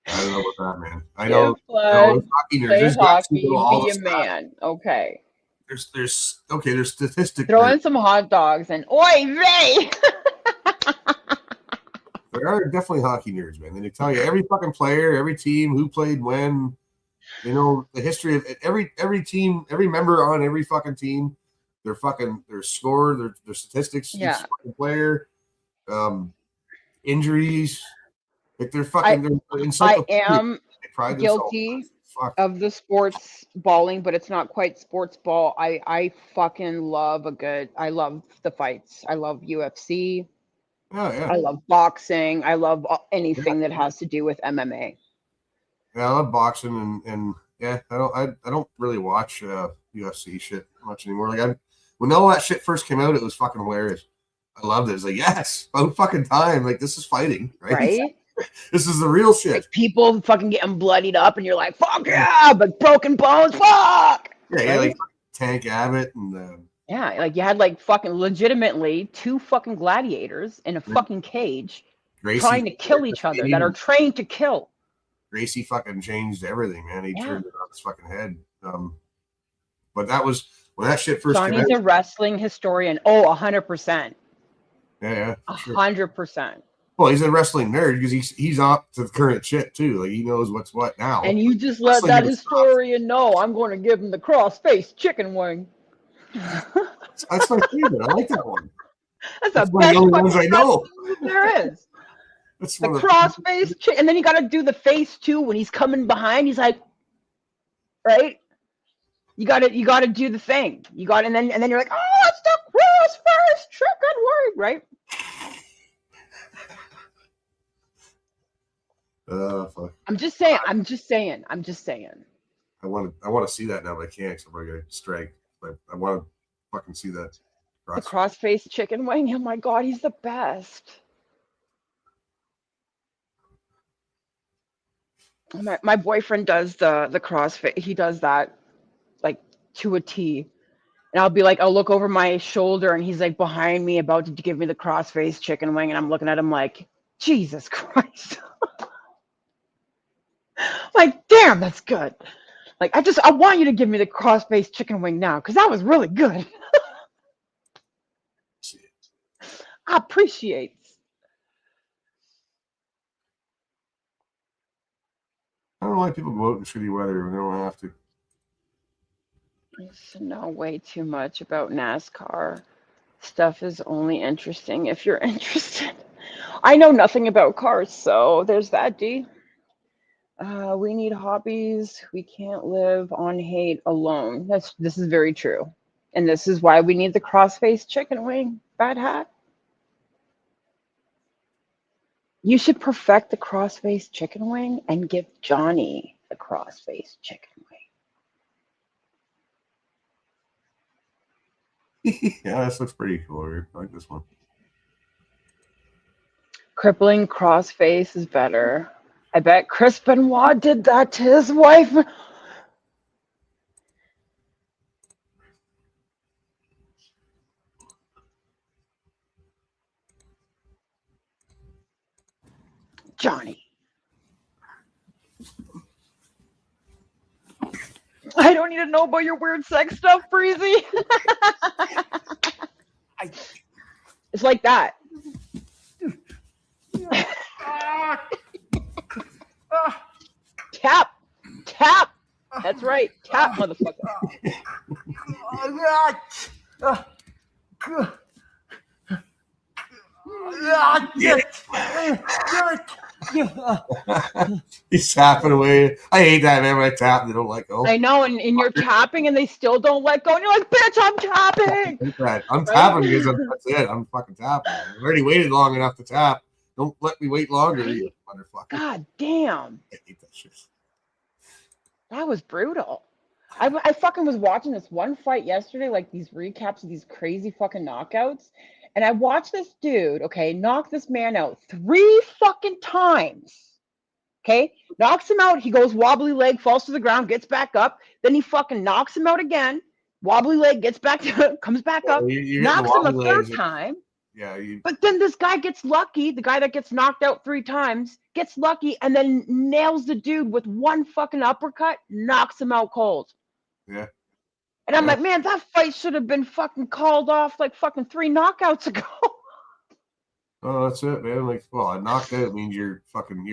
don't know about that, man. I Give know, blood, hockey nerds. play There's guys who hockey, know all be the a stats. man. Okay. There's statistics. Throw in some hot dogs and oy vey! There are definitely hockey nerds, man. And they tell you every fucking player, every team, who played when, you know, the history of every team, every member on every fucking team, their score, their statistics, each Yeah. fucking player, injuries. Like they're fucking. They're I encyclopedic. am They pride themselves. guilty of the sports balling, but it's not quite sports ball. I fucking love I love the fights. I love UFC. Oh, yeah. I love boxing. I love anything that has to do with MMA. Yeah, I love boxing and yeah, I don't really watch UFC shit much anymore. Like when all that shit first came out, it was fucking hilarious. I loved it. It's like, yes, about fucking time. Like this is fighting, right? Right? This is the real shit. Like people fucking getting bloodied up, and you're like, "Fuck yeah!" But broken bones, fuck. Yeah, Right? like Tank Abbott and Yeah, like you had like fucking legitimately two fucking gladiators in a fucking cage Gracie trying to kill each other that are trained to kill. Gracie fucking changed everything, man. He Yeah. turned it on his fucking head. But that was when that shit first Johnny's came a out. wrestling historian. Oh, 100%. Yeah, for sure. 100%. Well, he's a wrestling nerd because he's up to the current shit too. Like he knows what's what now. And you just let Wrestling that never stops. historian know I'm going to give him the cross-faced chicken wing. That's my favorite. I like that one. That's That's the one of best the only fucking ones I know. wrestling there is. That's The one of the cross-faced chicken. And then you got to do the face too when he's coming behind. He's like, right? You got to do the thing. And then you're like, oh, it's the cross-faced chicken wing, right? fuck. I'm just saying. I want to see that now, but I can't because I'm probably gonna strike. But I want to fucking see that. The cross-faced chicken wing. Oh my god, he's the best. My boyfriend does the crossfit. He does that like to a T. And I'll be like, I'll look over my shoulder and he's like behind me about to give me the cross-faced chicken wing, and I'm looking at him like, Jesus Christ. Like, damn, that's good. Like, I want you to give me the cross-faced chicken wing now, because that was really good. I appreciate. I don't know why people go out in shitty weather when they don't have to. I used to know way too much about NASCAR. Stuff is only interesting if you're interested. I know nothing about cars, so there's that, D. We need hobbies. We can't live on hate alone. This is very true. And this is why we need the cross-faced chicken wing. Bad hat. You should perfect the cross-faced chicken wing and give Johnny the cross-faced chicken wing. Yeah, this looks pretty cool. I like this one. Crippling crossface is better. I bet Chris Benoit did that to his wife. Johnny. I don't need to know about your weird sex stuff, Breezy. It's like that. Tap. Tap. That's right. Tap, motherfucker. He's tapping away. I hate that, man. When I tap, they don't let go. I know, and you're tapping and they still don't let go. And you're like, bitch, I'm tapping. I'm tapping because that's it. I'm fucking tapping. I've already waited long enough to tap. Don't let me wait longer, you motherfucker. God damn. I hate that shit. That was brutal. I fucking was watching this one fight yesterday, like these recaps of these crazy fucking knockouts. And I watched this dude, okay, knock this man out 3 fucking times. Okay, knocks him out. He goes wobbly leg, falls to the ground, gets back up. Then he fucking knocks him out again. Wobbly leg, gets back to, comes back up, knocks him a third time. Yeah. But then this guy gets lucky. The guy that gets knocked out 3 times gets lucky and then nails the dude with one fucking uppercut, knocks him out cold. Yeah. And I'm like, man, that fight should have been fucking called off like fucking 3 knockouts ago. Oh, that's it, man. Like, well, a knockout means you're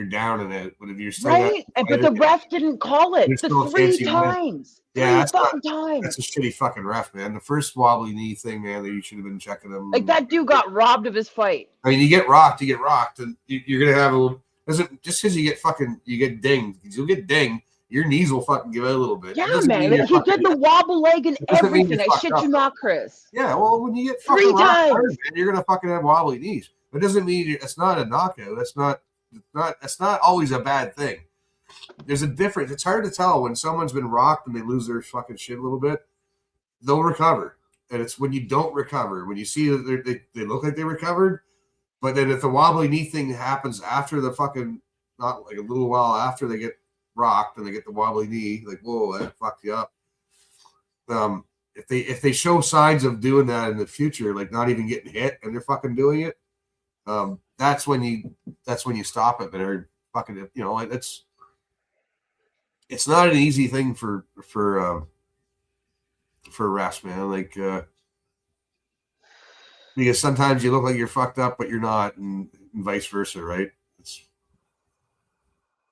down in it. But if you're still right? But the ref didn't call it the 3 times. Yeah, 3 fucking times. That's a shitty fucking ref, man. The first wobbly knee thing, man, that you should have been checking him. Like that dude got robbed of his fight. I mean, you get rocked, and you're gonna have a little. Doesn't just because you get dinged, you'll get dinged. Your knees will fucking give out a little bit. Yeah, man. He did the wobble leg and everything. I shit you not, Chris. Yeah, well, when you get 3 fucking rocked times, hard, man, you're gonna fucking have wobbly knees. It doesn't mean it's not a knockout. That's not always a bad thing. There's a difference. It's hard to tell when someone's been rocked and they lose their fucking shit a little bit. They'll recover, and it's when you don't recover, when you see that they look like they recovered, but then if the wobbly knee thing happens after the fucking, not like a little while after they get rocked and they get the wobbly knee, like, whoa, that fucked you up. If they show signs of doing that in the future, like not even getting hit and they're fucking doing it, that's when you stop it. But they're fucking, it's not an easy thing for refs, man. Like, because sometimes you look like you're fucked up, but you're not, and vice versa, right?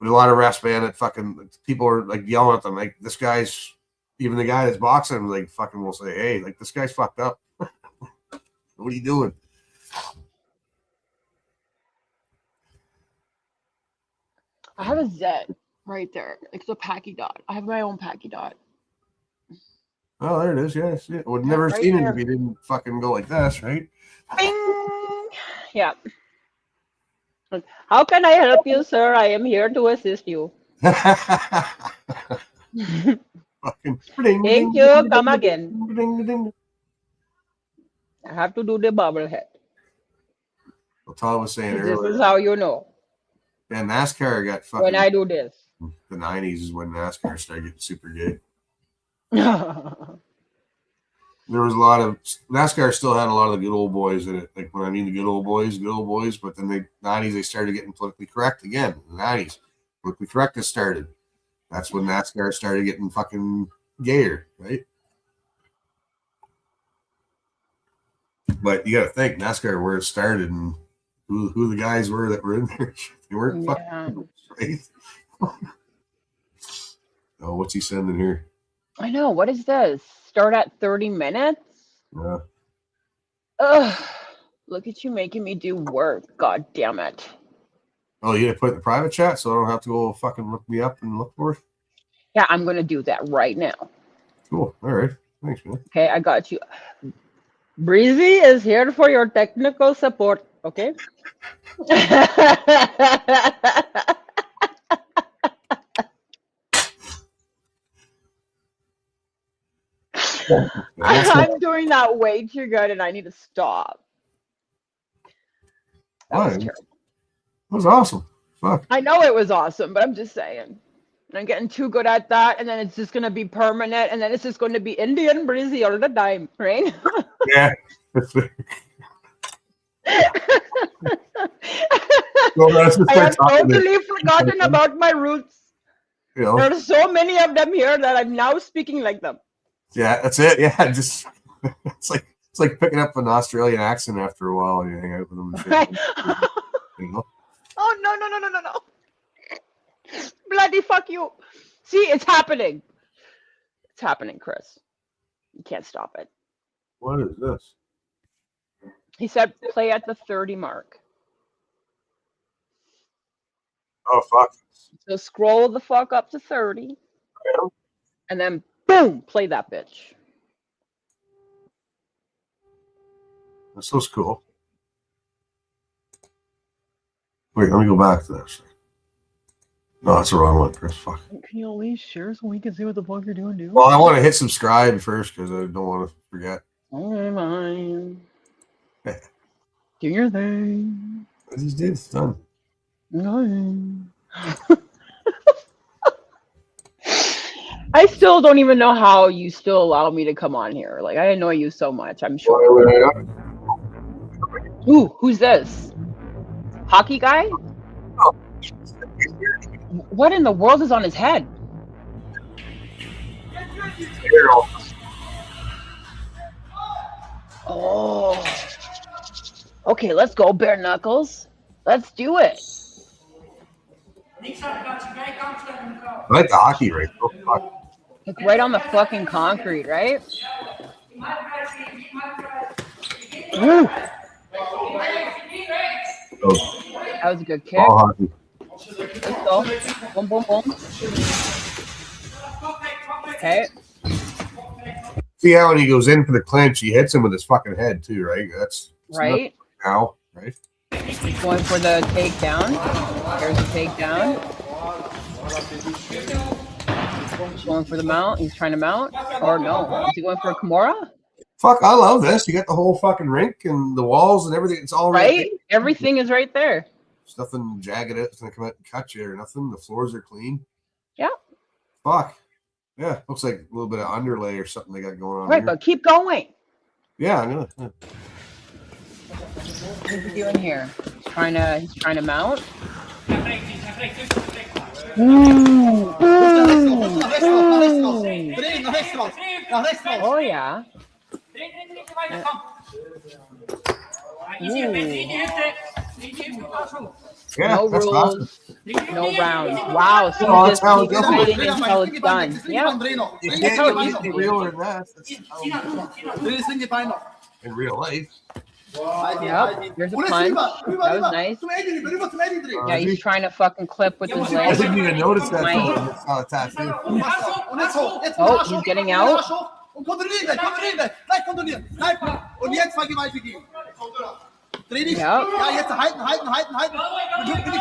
But a lot of refs, man, that fucking people are like yelling at them, like this guy's, even the guy that's boxing, like fucking will say, hey, like this guy's fucked up. What are you doing? I have a Z right there. It's a Packy dot. I have my own Packy dot. Oh, there it is. Yes. Yeah. Would never right seen there. it if you didn't fucking go like this, right? Bing! Yeah. How can I help you, sir? I am here to assist you. Thank you. Come again. I have to do the bobblehead. What Todd was saying This earlier. is how you know Yeah, NASCAR got fucking. when I do this. The 90s is when NASCAR started getting super gay. There was a lot of NASCAR still had a lot of the good old boys in it. Like when I mean the good old boys, but then the 90s they started getting politically correct again. In the 90s, politically correctness started. That's when NASCAR started getting fucking gayer, right? But you got to think NASCAR where it started and who the guys were that were in there. They weren't fucking right. Oh, what's he sending here? I know. What is this? Start at 30 minutes? Yeah. Ugh. Look at you making me do work. God damn it. Oh, you gonna put it in the private chat so I don't have to go fucking look me up and look for it? Yeah, I'm going to do that right now. Cool. All right. Thanks, man. Okay, I got you. Breezy is here for your technical support. Okay. I'm doing that way too good, and I need to stop. That was Why? terrible. That was awesome. Fuck. I know it was awesome, but I'm just saying. And I'm getting too good at that, and then it's just gonna be permanent, and then it's just going to be Indian breezy all the time, right? Yeah. Well, let's just I start have talking to- totally forgotten about my roots. You know? There are so many of them here that I'm now speaking like them. Yeah, that's it. Yeah, just it's like picking up an Australian accent after a while. You hang out with them. And shit. You know? Oh no. Bloody fuck you. See, it's happening. It's happening, Chris. You can't stop it. What is this? He said play at the 30 mark. Oh fuck! So scroll the fuck up to 30. And then boom, play that bitch. This looks cool. Wait, let me go back to this. No, that's the wrong one, Chris. Fuck. Can you at least share so we can see what the fuck you're doing, dude? Well, I want to hit subscribe first because I don't want to forget. Okay, fine. Do your thing. I just did. It's done. I still don't even know how you still allow me to come on here. Like, I annoy you so much, I'm sure. Ooh, who's this? Hockey guy? What in the world is on his head? Oh. Okay, let's go, bare knuckles. Let's do it. I like the hockey right. Oh, fuck. Like right on the fucking concrete, right? Woo. Oh. That was a good kick. All hockey. Let's go. Boom, boom, boom. Okay. See how when he goes in for the clinch, he hits him with his fucking head too, right? That's Right. Now, right? He's going for the takedown. There's the takedown. He's going for the mount. He's trying to mount. Or no. Is he going for a Kimura? Fuck, I love this. You got the whole fucking rink and the walls and everything. It's all Right? Everything is right there. There's nothing jagged. It's gonna come out and cut you or nothing. The floors are clean. Yeah. Fuck. Yeah. Looks like a little bit of underlay or something they got going on. Right, here. but keep going. Yeah, I'm gonna. Yeah. What's he doing here? He's trying to mount. Oh yeah. Yeah, No that's rules, awesome. no rounds. Wow, so Oh, you that's just how it keep goes. fighting until it's done. Yeah, You that's can't how it get used to anything be. realer than that. That's in real life. Yep, there's a punch. That was nice. Yeah, he's trying to fucking clip with his I legs. didn't even notice that. Might. Till I saw a tattoo. Oh, he's getting out. Yep.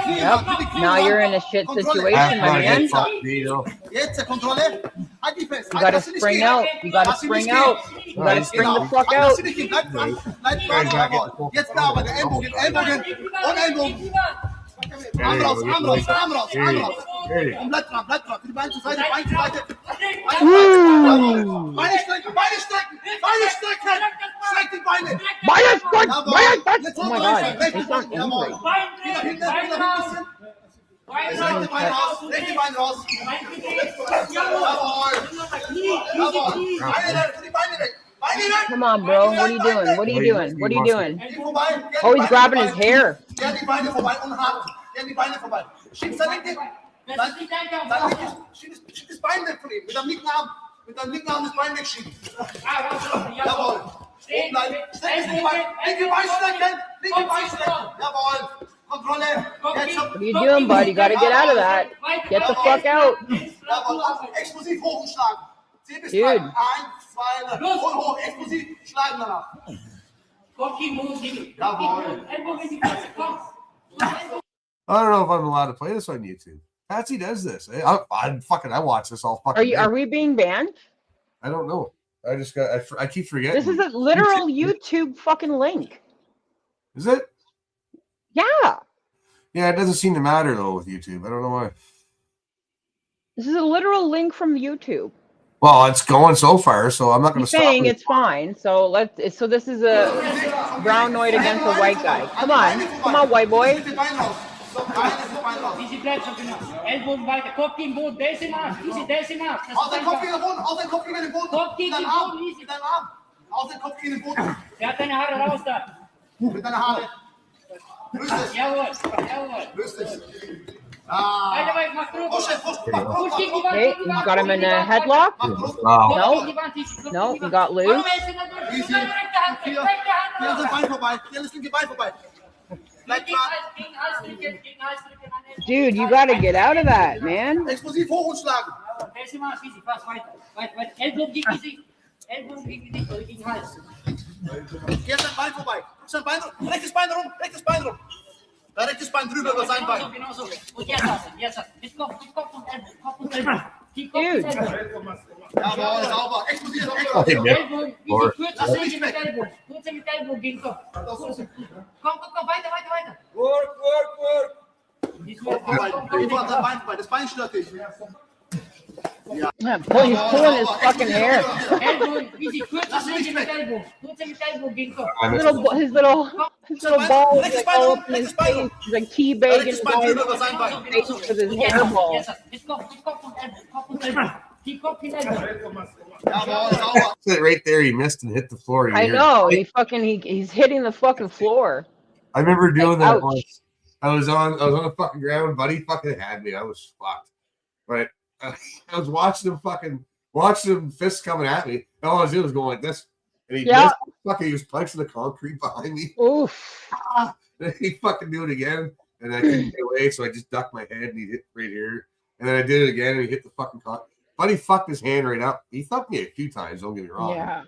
Yep. Now you're in a shit situation, my man. You gotta spring out. You gotta spring out. You gotta spring the fuck out. Oh my god, they sound angry. Come on, bro. What are you doing? What are you doing? What are you doing? Oh, he's grabbing his hair. What are you doing, bud? You gotta get out of that. Get the fuck out. Dude. I don't know if I'm allowed to play this on YouTube. Patsy does this. I watch this all fucking. Are we being banned? I don't know. I just got. I keep forgetting. This is a literal YouTube fucking link. Is it? Yeah. Yeah, it doesn't seem to matter though with YouTube. I don't know why. This is a literal link from YouTube. Well, it's going so far, so I'm not going to He's stop. saying it. it's fine. So so this is a brownoid against a white guy. Come on, white boy. Easy bleib schon genau. Ellbogen weiter, Kopf gegen Boden, der ist im Arsch, easy, der ist im Arsch. Auf den Kopf gegen den Boden, auf den Kopf gegen den Boden. Kopf gegen den Arm, Boden, easy. mit deinem Arm. Auf den Kopf gegen den Boden. Der hat deine Haare raus da. Mit deiner Haare. Löst dich. Jawohl. Löst dich. Weiter, mach drüber. Push gegen die Wand, Okay, you got him in a headlock. Wow. No, he got loose. Easy. Hier ist das Bein vorbei. Hier ist das Bein vorbei. Bleib dran. Dude, you gotta get out of that, man. Explosiv hoch und schlagen. Der ist im Arsch, easy, pass weiter. Ellbogen gegen Gesicht. Ellbogen gegen Gesicht oder gegen Hals. Hier ist dein Bein vorbei. Rechtes Bein rum. Da rechtes Bein drüber über sein Bein. Genau so. Und jetzt. Mit Kopf und Ellbogen. Kopf und Ellbogen. Dude. Jawohl, sauber. Explosiv. Ellbogen, easy, kürzer Schläge mit Ellbogen. Kürzer mit Ellbogen gegen Kopf. Komm, weiter. Work. Das Bein stört dich. He's pulling his fucking hair. Ellbogen, easy, kürzer Schläge mit Ellbogen. Kürzer mit Ellbogen gegen Kopf. His little ball is like all up in his face. He's like teabagging his face with his hairball. Mit Kopf und Ellbogen. Kopf und Ellbogen. Die Kopf in Ellbogen. Jawohl, sauber. Right there, he missed and hit the floor. You I hear it. know. He's hitting the fucking floor. I remember doing that Ouch. once. I was on the fucking ground. Buddy fucking had me. I was fucked. But I was watching him fists coming at me. And all I was doing was going like this. And he missed. Fucking, he was punching the concrete behind me. Oof. And he fucking do it again. And I couldn't get away, so I just ducked my head and he hit right here. And then I did it again and he hit the fucking concrete. Buddy fucked his hand right up. He thumped me a few times, don't get me wrong. Yeah.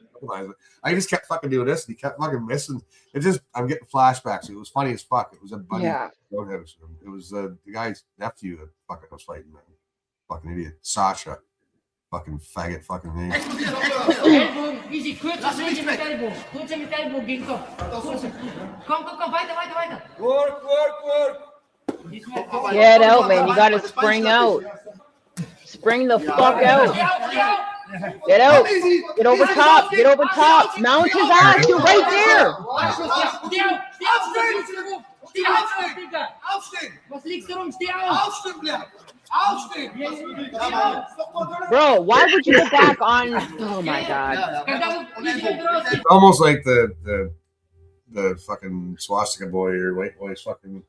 I just kept fucking doing this and he kept fucking missing. I'm getting flashbacks. It was funny as fuck. It was a buddy. Yeah. It was the guy's nephew that fucking was fighting that. Fucking idiot. Sasha. Fucking faggot fucking name. Ellbogen, easy, kürzer Schläge mit Ellbogen. Kürzer mit Ellbogen gegen Kopf. Komm, weiter. Work. Get out, man. You gotta spring out. Spring the fuck out. Get out. Get over top. Mount his ass. You're right there. Aufstehen. Was liegst du rum? Steh auf. Aufstehen bleiben. Aufstehen. Bro, why would you go back on? Oh my god. It's almost like the fucking swastika boy or white boy's fucking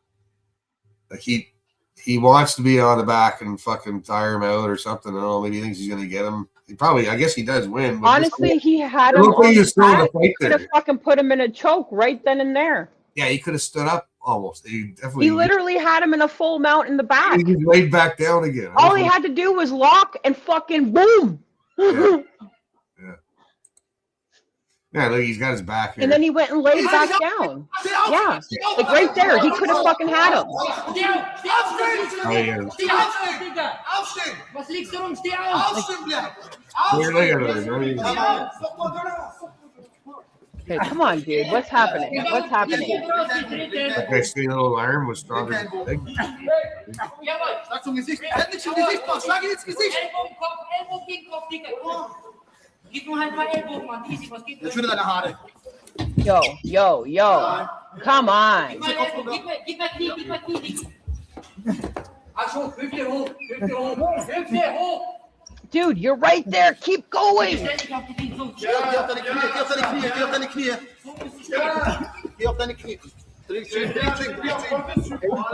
like he wants to be on the back and fucking tire him out or something. I don't know, maybe he thinks he's gonna get him. I guess he does win. But Honestly, he had him look where on he his was throwing the back. fight He could there. have fucking put him in a choke right then and there. Yeah, he could have stood up almost. He definitely. He literally had him in a full mount in the back. He laid back down again. All he had to do was lock and fucking boom. Yeah, look, he's got his back here. And then he went and laid back down. Yeah, like right there. He could have fucking had him. Oh, yeah. Aufstehen. Was liegst du rum? Steh auf. Aufstehen bleiben. Here, look at it. Hey, come on, dude. What's happening? What's happening? That guy's little arm was stronger than his leg. Schlag zum Gesicht. Hände zum Gesicht, Mann. Schlag ihn ins Gesicht. Ellbogen gegen Kopf, Digga. Gib nur halt mal Ellbogen, Mann. Easy, was geht? Jetzt wieder deine Haare. Yo. Come on. Gib mal Knie. Achso, Hüfte hoch. Hüfte hoch. Dude, you're right there. Keep going. Geh auf deine Knie. Geh auf deine Knie.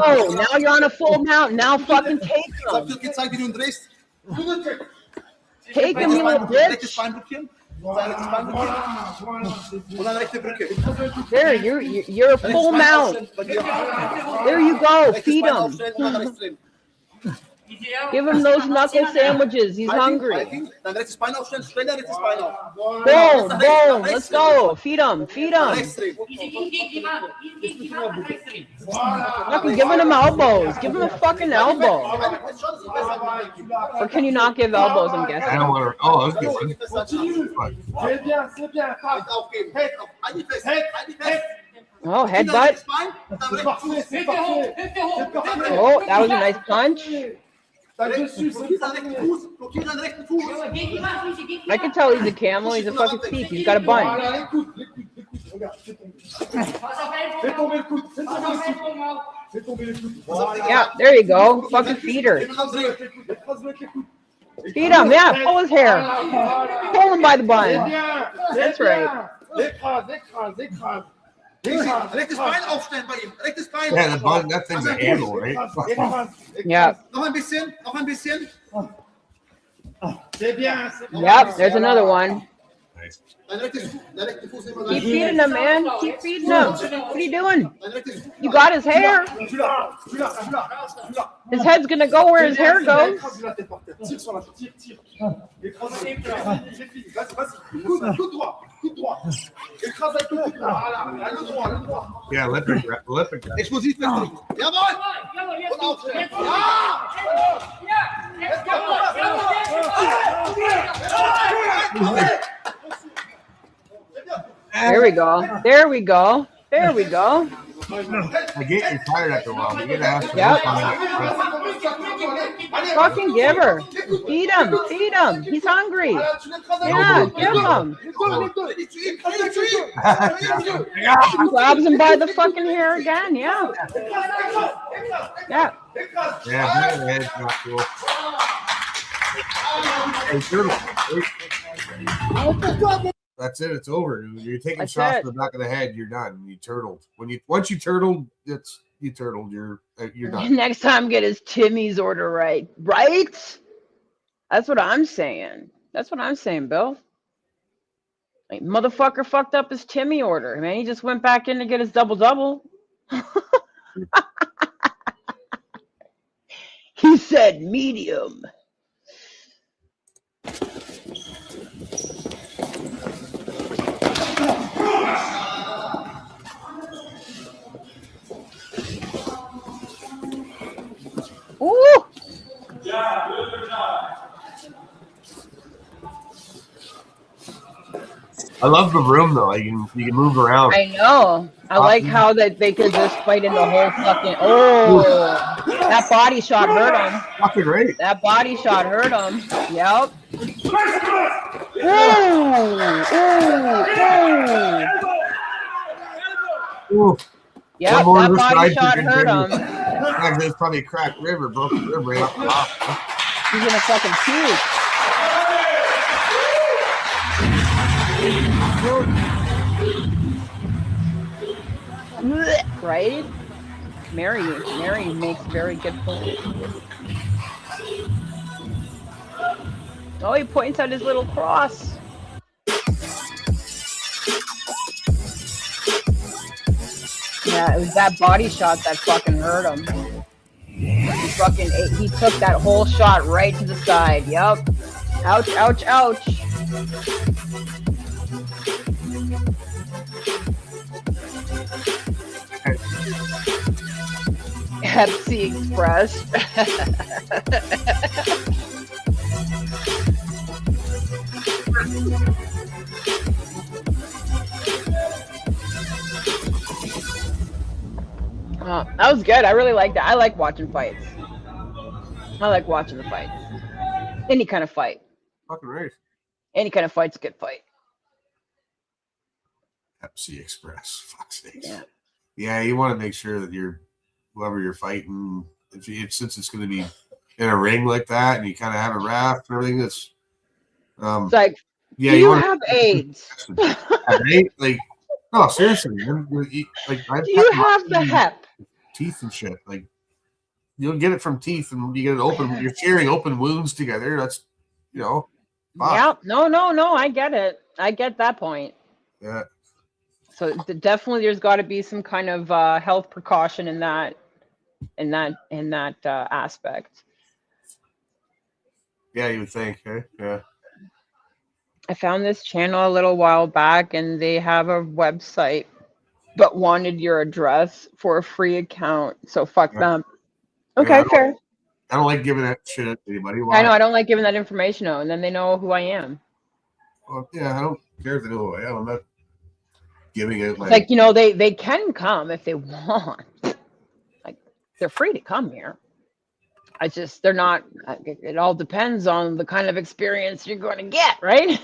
Oh, now you're on a full mount. Now fucking take him. Gezeigt, wie du ihn drehst. Take him, you little Rechtes bitch. Bein blockieren. Und dann rechte Brücke. There, you're a full mount. There you go. Feed him. Give him those knuckle sandwiches. He's hungry. Dein rechtes Bein aufstellen, stell dein rechtes Bein auf. Boom, boom. Let's go. Feed him. Feed him. Fucking giving him elbows. Give him a fucking elbow. Or can you not give elbows, I'm guessing? I don't want to. Oh, that's good. Oh, headbutt. Oh, that was a nice punch. I can tell he's a camel. He's a fucking thief. He's got a bun. Yeah, there you go. Fucking feed her. Feed him. Yeah, pull his hair. Pull him by the bun. That's right. Rechtes Bein aufstellen bei ihm. Rechtes Bein. Yeah, the bun, that thing's a handle, right? Yeah. Noch ein bisschen. Noch ein bisschen. Yep, there's another one. Nice. Keep feeding him, man. Keep feeding him. What are you doing? You got his hair. His head's gonna go where his hair goes. Yeah, leopard. Explosiv wegdrücken. Jawohl! Und aufstellen. There we go. There we go. There we go. I get you tired after a while. You get asked. Yep. Fucking give her. Feed him. Feed him. He's hungry. Yeah, give him. Grabs him by the fucking hair again. Yeah. Yeah. Yeah, my head's not cool. Hey, turtle. That's it. It's over. You're taking That's shots it. to the back of the head. You're done. You turtled. Once you turtled, you turtled. You're done. Next time, get his Timmy's order right. Right? That's what I'm saying. That's what I'm saying, Bill. Like, motherfucker fucked up his Timmy order. Man, he just went back in to get his double-double. He said medium. Ooh! I love the room though. You can move around. I know. I like how that they could just fight in the whole fucking. Oh, that body shot hurt him. Fucking great. That body shot hurt him. Yep. Ooh. Yep, One more that of this body side shot chicken hurt thing. him. Actually, it's probably a cracked rib or broken rib right off the top. He's gonna fucking puke. Right? Mary makes very good food. Oh, he points out his little cross. Yeah, it was that body shot that fucking hurt him. He took that whole shot right to the side. Yup. Ouch, ouch, ouch. Pepsi Express. That was good. I really liked that. I like watching fights. I like watching the fights. Any kind of fight. Fucking right. Any kind of fight's a good fight. Pepsi Express. Fuck's sakes. Yeah. Yeah, you want to make sure that whoever you're fighting, since it's going to be in a ring like that, and you kind of have a raft and everything. That's it's like, yeah, do you have AIDS? Like, no, seriously, man. Like, do you have the hep? Teeth and shit. Like, you'll get it from teeth, and you get it open. You're sharing open wounds together. That's, fuck. Yeah. No. I get it. I get that point. Yeah. So definitely, there's got to be some kind of health precaution in that aspect. Yeah, you would think. Eh? Yeah. I found this channel a little while back, and they have a website, but wanted your address for a free account. So fuck them. Yeah, Okay, fair. I don't like giving that shit to anybody. I Why? know I don't like giving that information out, and then they know who I am. Well, yeah, I don't care if they know who I am. I'm not giving it It's like, you know, they can come if they want. Like, they're free to come here. I just, they're not, it all depends on the kind of experience you're going to get, right?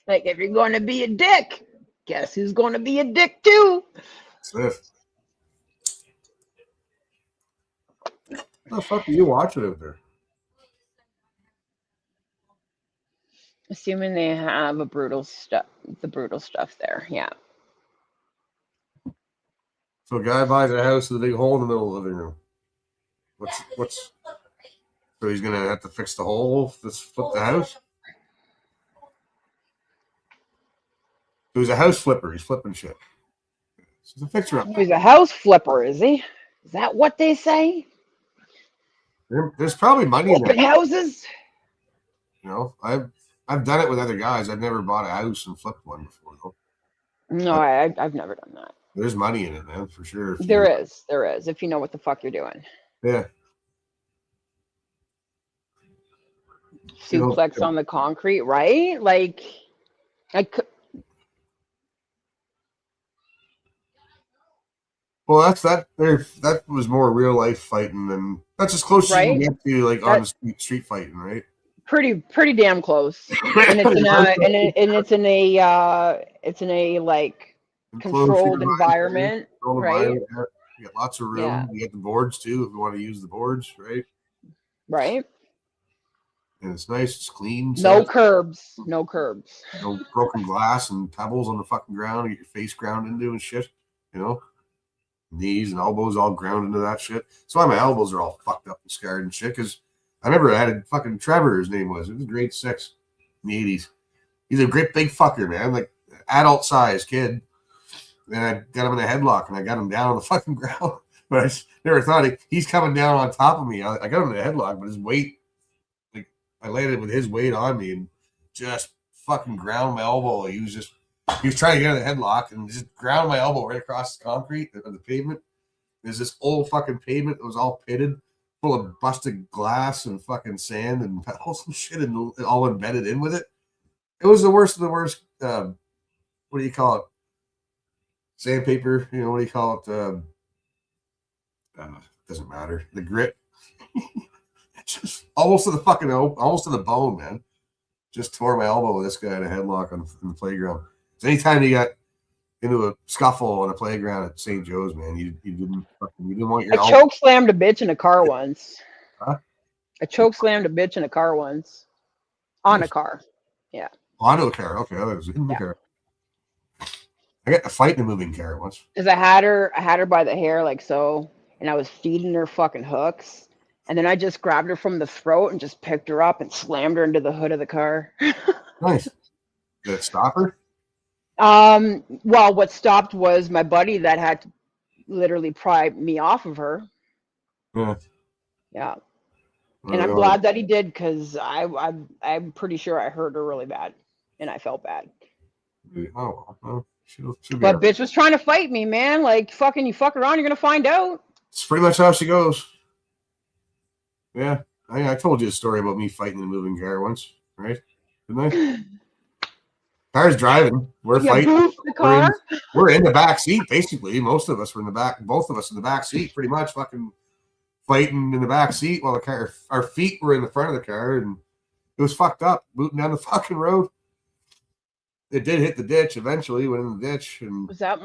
Like, if you're going to be a dick, guess who's going to be a dick too? Swift. What the fuck are you watching out there? Assuming they have the brutal stuff there, yeah. So a guy buys a house with a big hole in the middle of the living room. What's so he's gonna have to fix the hole to flip the house? So he's a house flipper, he's flipping shit. He's a fixer up. He's a house flipper, is he? Is that what they say? There's probably money in Flipping that. houses? You know, I've done it with other guys. I've never bought a house and flipped one before though. No, I've never done that. There's money in it, man, for sure. There is, if you know what the fuck you're doing. Yeah. Suplex on the concrete, right? Like, Well, that was more real life fighting than that's as close as you can get to like on the street fighting, right? pretty damn close. And it's in a like controlled environment, right? You got lots of room. Yeah. You get the boards too if you want to use the boards, right? Right. And it's nice, it's clean. No curbs. No broken glass and pebbles on the fucking ground. You get your face ground into and shit, you know? Knees and elbows all ground into that shit. So why my elbows are all fucked up and scarred and shit, because I remember I had a fucking Trevor, his name was. It was grade 6 in the 80s. He's a great big fucker, man, like adult size kid. And I got him in a headlock and I got him down on the fucking ground. But I never thought he's coming down on top of me. I got him in a headlock, but his weight, like I landed with his weight on me and just fucking ground my elbow. He was trying to get in a headlock and just ground my elbow right across the concrete of the pavement. There's this old fucking pavement that was all pitted, full of busted glass and fucking sand and pebbles and shit, and all embedded in with it. It was the worst of the worst. What do you call it? Sandpaper. You know, what do you call it? Doesn't matter. The grit. Just almost to the bone, man. Just tore my elbow with this guy in a headlock in the playground. So anytime you got into a scuffle on a playground at St. Joe's, man, you didn't want your I choke slammed a bitch in a car once. Huh? I choke slammed a bitch in a car once. On a car. Yeah. Onto a car. Okay, that was in the car. I got to fight in a moving car once. Because I had her by the hair like so, and I was feeding her fucking hooks. And then I just grabbed her from the throat and just picked her up and slammed her into the hood of the car. Nice. Did it stop her? Well, what stopped was my buddy that had to literally pry me off of her. Yeah. Yeah. And I'm glad that he did, because I'm pretty sure I hurt her really bad, and I felt bad. Oh, well, she'll be But all right. bitch was trying to fight me, man. Like, fucking, you fuck around, you're gonna find out. It's pretty much how she goes. Yeah. I told you a story about me fighting in a moving car once, right? Didn't I? Car's driving. We're You fighting. boofed the car? We're in the back seat, basically. Most of us were in the back. Both of us in the back seat, pretty much fucking fighting in the back seat while the car, our feet were in the front of the car, and it was fucked up, booting down the fucking road. It did hit the ditch eventually, went in the ditch. And Was that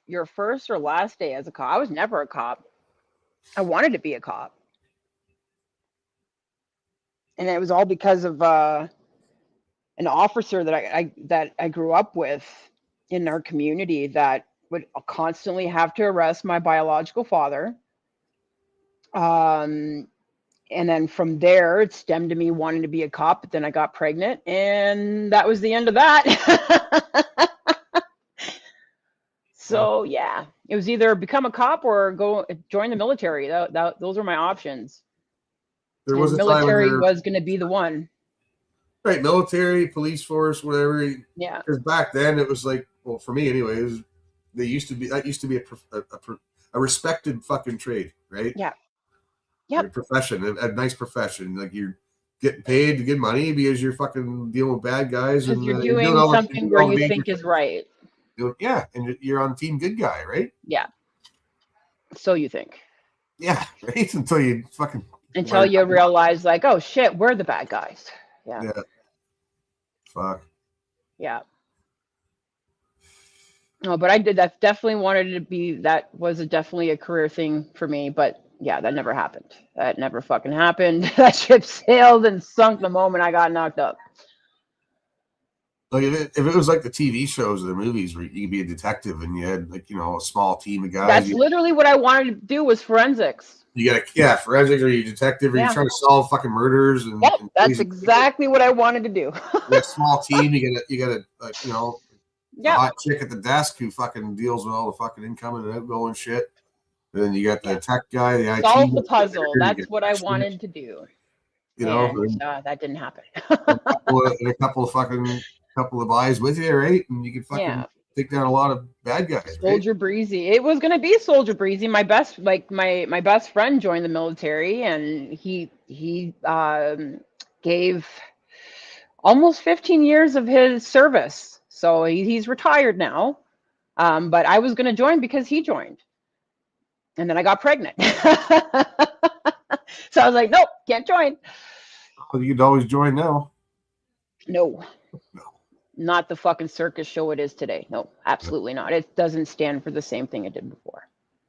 your first or last day as a cop? I was never a cop. I wanted to be a cop. And it was all because of an officer that I grew up with in our community that would constantly have to arrest my biological father. And then from there, it stemmed to me wanting to be a cop, but then I got pregnant, and that was the end of that. So yeah, it was either become a cop or go join the military. Those were my options. There was And a time when military there- was going to be the one. right, military, police force, whatever. Yeah. Because back then it was like, well, for me anyways, that used to be a respected fucking trade, right? Yeah. Yep. A profession, a nice profession. Like you're getting paid to get money because you're fucking dealing with bad guys, Because and you're doing all the- something doing where all the you dangerous think is shit. right. Yeah, and you're on team good guy, right? Yeah. So you think. Yeah, right. Until you fucking Until you realize, like, oh shit, we're the bad guys. Yeah. Yeah. Fuck. Yeah. No, but I did. That definitely wanted to be. That was definitely a career thing for me. But yeah, that never happened. That never fucking happened. That ship sailed and sunk the moment I got knocked up. Like if it was like the TV shows or the movies where you could be a detective and you had like a small team of guys. That's literally what I wanted to do was forensics. You got forensics, or you detective, or Yeah. you're trying to solve fucking murders and. Yep, and that's crazy- exactly what I wanted to do. You got a small team. You got a a Yeah. hot chick at the desk who fucking deals with all the fucking incoming and outgoing shit. And then you got the tech guy, the IT. Solve the puzzle. you That's get what I shit, wanted to do. You know, And, that didn't happen. and a couple of eyes with you, right? And you can fucking Yeah. take down a lot of bad guys. Right? Soldier Breezy. It was gonna be Soldier Breezy. My best friend joined the military, and he gave almost 15 years of his service. So he's retired now. But I was gonna join because he joined, and then I got pregnant. So I was like, nope, can't join. You could always join now. No. Not the fucking circus show it is today. No, absolutely not. It doesn't stand for the same thing it did before.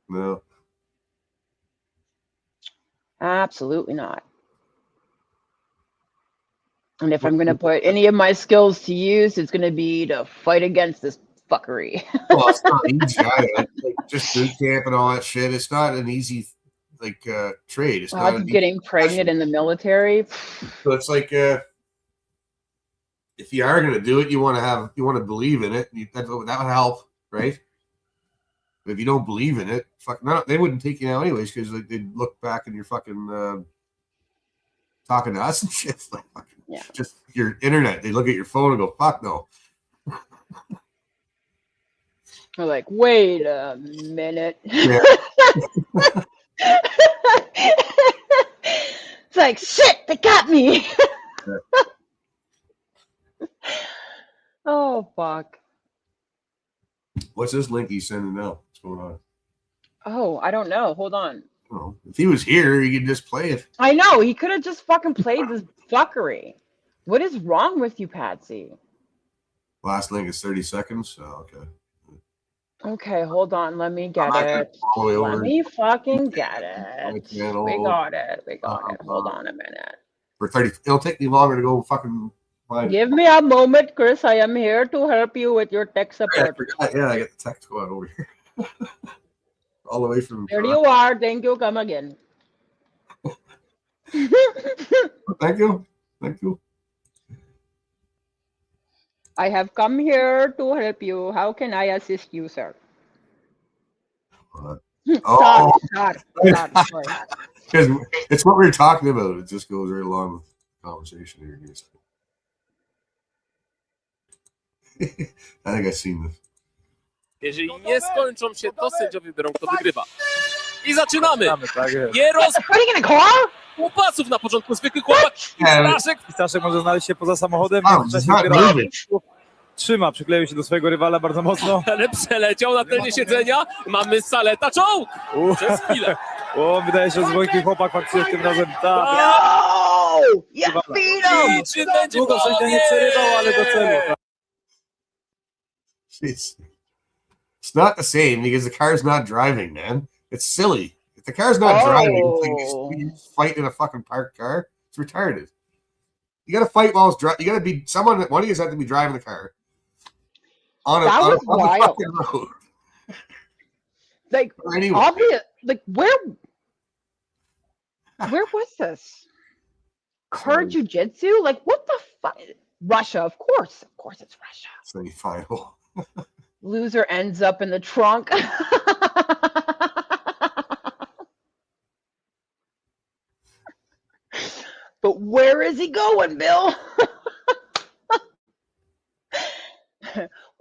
No. Absolutely not. And if I'm going to put any of my skills to use, it's going to be to fight against this fuckery. Well, it's not easy either. Like, just boot camp and all that shit. It's not an easy trade. It's not an Getting pregnant in the military. So it's like if you are going to do it, you want to believe in it. That would help, right? But if you don't believe in it, they wouldn't take you now anyways, because they'd look back and you're fucking talking to us and shit. Like, just your internet. They look at your phone and go, "Fuck no." We're like, wait a minute. Yeah. It's like, shit, they got me. Oh, fuck. What's this link he's sending now? What's going on? Oh, I don't know. Hold on. Well, if he was here, he could just play it. I know. He could have just fucking played this fuckery. What is wrong with you, Patsy? Last link is 30 seconds. Oh, okay. Okay, hold on. Let me get I'm not gonna it. all the way Let over. me fucking get it. channel. We got it. We got it. Hold on a minute. For 30, it'll take me longer to go fucking find it. Give me a moment, Chris. I am here to help you with your tech I support. forgot. Yeah, I got the text going over here. All the way from. There you are. Thank you. Come again. Thank you. Thank you. I have come here to help you. How can I assist you, sir? Oh, Sorry. because it's what we were talking about. It just goes right along with the conversation here. I think I've seen this. Jeżeli nie skończą się, to sędziowie biorą, kto wygrywa. I zaczynamy! Putting in a car? Chłopasów na początku, zwykły chłopak. Staszek może znaleźć się poza samochodem, Wow, w czasie not zbierania moving. trzyma, przykleił się do swojego rywala bardzo mocno. Ale przeleciał na tylnie siedzenia. Mamy Saleta czołg! Przez chwilę. O, wydaje się, że zwykły chłopak faktycznie tym razem tak. No! Ja I czy będzie Długo sędzia nie przerywał, ale do celu. It's not the same because the car's not driving, man. It's silly. If the car's not driving, it's like you fight in a fucking parked car. It's retarded. You got to fight while it's driving. You got to be someone. One of you has to be driving the car on a, That on was a wild. fucking road. Like, Anyway. obvious. Like, where was this? Car jujitsu? Like, what the fuck? Russia, of course. Of course it's Russia. Semi-final. Loser ends up in the trunk. is he going, Bill?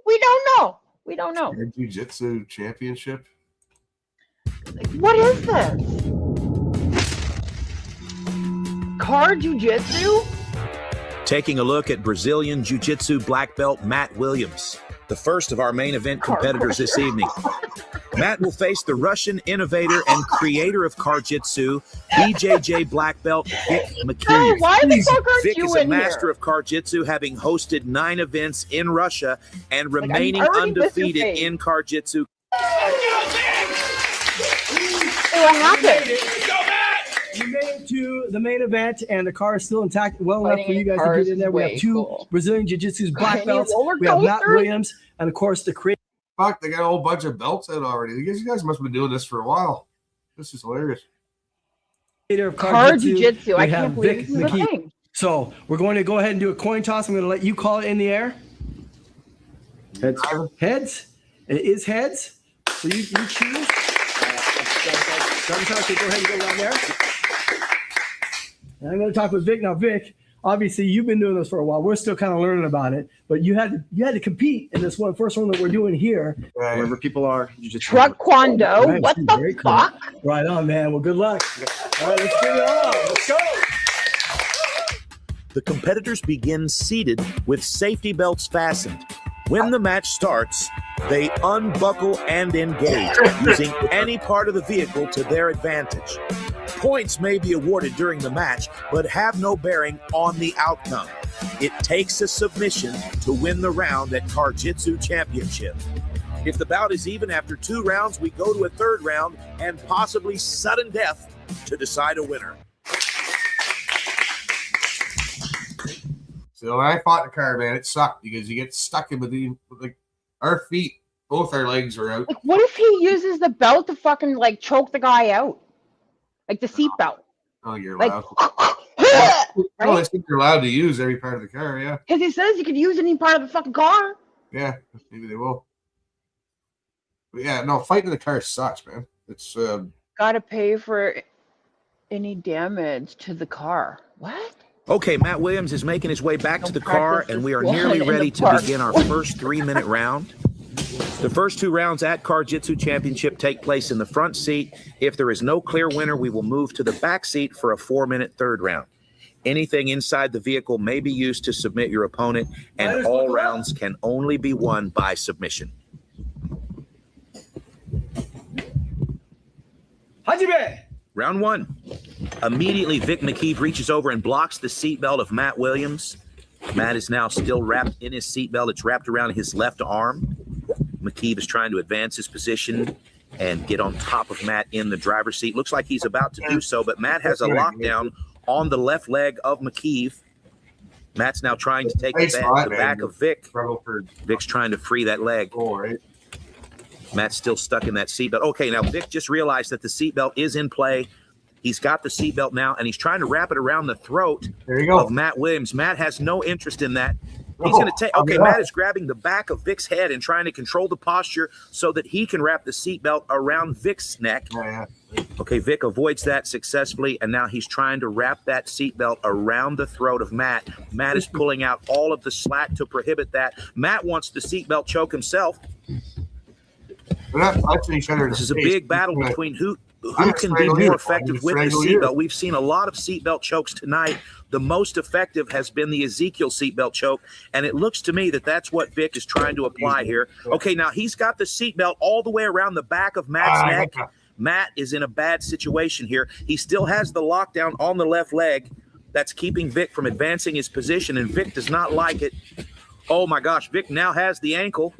We don't know. We don't know. Jiu-Jitsu championship. What is this? Car Jiu-Jitsu? Taking a look at Brazilian Jiu-Jitsu black belt Matt Williams, the first of our main event competitors this evening. Matt will face the Russian innovator and creator of Car-Jitsu, BJJ black belt Vic McKee. Why the fuck aren't Vic you is a in master here? of Car-Jitsu, having hosted 9 events in Russia and Like, remaining I already missed your undefeated face. in Car-Jitsu. What happened? You made it to the main event, and the car is still intact, well enough Fighting for you in guys to cars get in there. is We way have 2 cool. Brazilian Jiu-Jitsu's black Any belts. roller We have Matt coasters? Williams, and of course the creator. Fuck, they got a whole bunch of belts out already. You guys must have been doing this for a while. This is hilarious. Of Car Jiu-Jitsu. I We can't have believe Vic this is a McKee. thing. So we're going to go ahead and do a coin toss. I'm going to let you call it in the air. Heads. Heads. It is heads. So you choose. Okay, go ahead and go down there. And I'm going to talk with Vic now. Vic, obviously you've been doing this for a while. We're still kind of learning about it, but you had to compete in this first one that we're doing here. Wherever people are, you just Truck Kwando. Right, What very the cool. fuck? Right on, man. Well, good luck. All right, let's get it on. Let's go. The competitors begin seated with safety belts fastened. When the match starts, they unbuckle and engage, using any part of the vehicle to their advantage. Points may be awarded during the match, but have no bearing on the outcome. It takes a submission to win the round at Car-Jitsu Championship. If the bout is even after 2 rounds, we go to a 3rd round and possibly sudden death to decide a winner. So when I fought the car, man, it sucked because you get stuck in between, like, our feet, both our legs are out. Like, what if he uses the belt to fucking like choke the guy out? Like the seat belt. Oh, you're Like, allowed. Oh, I think you're allowed to use every part of the car, yeah. because he says you could use any part of the fucking car. Yeah, maybe they will. But yeah, no, fighting in the car sucks, man. It's Gotta pay for any damage to the car. What? Okay, Matt Williams is making his way back to the car, and we are nearly in the ready to park. begin our first 3-minute round. The first 2 rounds at Car-Jitsu Championship take place in the front seat. If there is no clear winner, we will move to the back seat for a 4-minute 3rd round. Anything inside the vehicle may be used to submit your opponent, and all rounds can only be won by submission. Hajime! Round 1. Immediately, Vic McKee reaches over and blocks the seatbelt of Matt Williams. Matt is now still wrapped in his seatbelt. It's wrapped around his left arm. McKee is trying to advance his position and get on top of Matt in the driver's seat. Looks like he's about to do so, but Matt has a lockdown on the left leg of McKee. Matt's now trying to take the back of Vic. Vic's trying to free that leg. All right. Matt's still stuck in that seatbelt. Okay, now Vic just realized that the seatbelt is in play. He's got the seatbelt now, and he's trying to wrap it around the throat of Matt Williams. Matt has no interest in that. He's going to take. Okay, Matt is grabbing the back of Vic's head and trying to control the posture so that he can wrap the seatbelt around Vic's neck. Okay, Vic avoids that successfully, and now he's trying to wrap that seatbelt around the throat of Matt. Matt is pulling out all of the slack to prohibit that. Matt wants the seatbelt choke himself. This is a big battle between who can be more effective with the seatbelt. We've seen a lot of seatbelt chokes tonight. The most effective has been the Ezekiel seatbelt choke, and it looks to me that that's what Vic is trying to apply here. Okay, now he's got the seatbelt all the way around the back of Matt's neck. Matt is in a bad situation here. He still has the lockdown on the left leg. That's keeping Vic from advancing his position, and Vic does not like it. Oh, my gosh. Vic now has the ankle.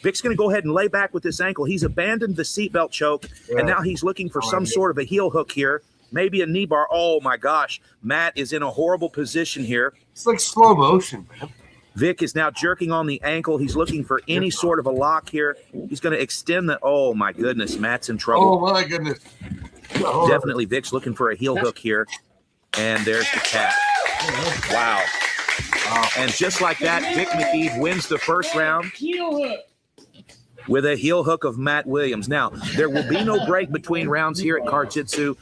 Vic's going to go ahead and lay back with this ankle. He's abandoned the seatbelt choke, and now he's looking for some sort of a heel hook here, maybe a knee bar. Oh, my gosh. Matt is in a horrible position here. It's like slow motion, man. Vic is now jerking on the ankle. He's looking for any sort of a lock here. He's going to extend the – oh, my goodness. Matt's in trouble. Oh, my goodness. Definitely Vic's looking for a heel hook here, and there's the tap. Wow. And just like that, Vic McKee wins the first round with a heel hook of Matt Williams. Now, there will be no break between rounds here at Car-Jitsu.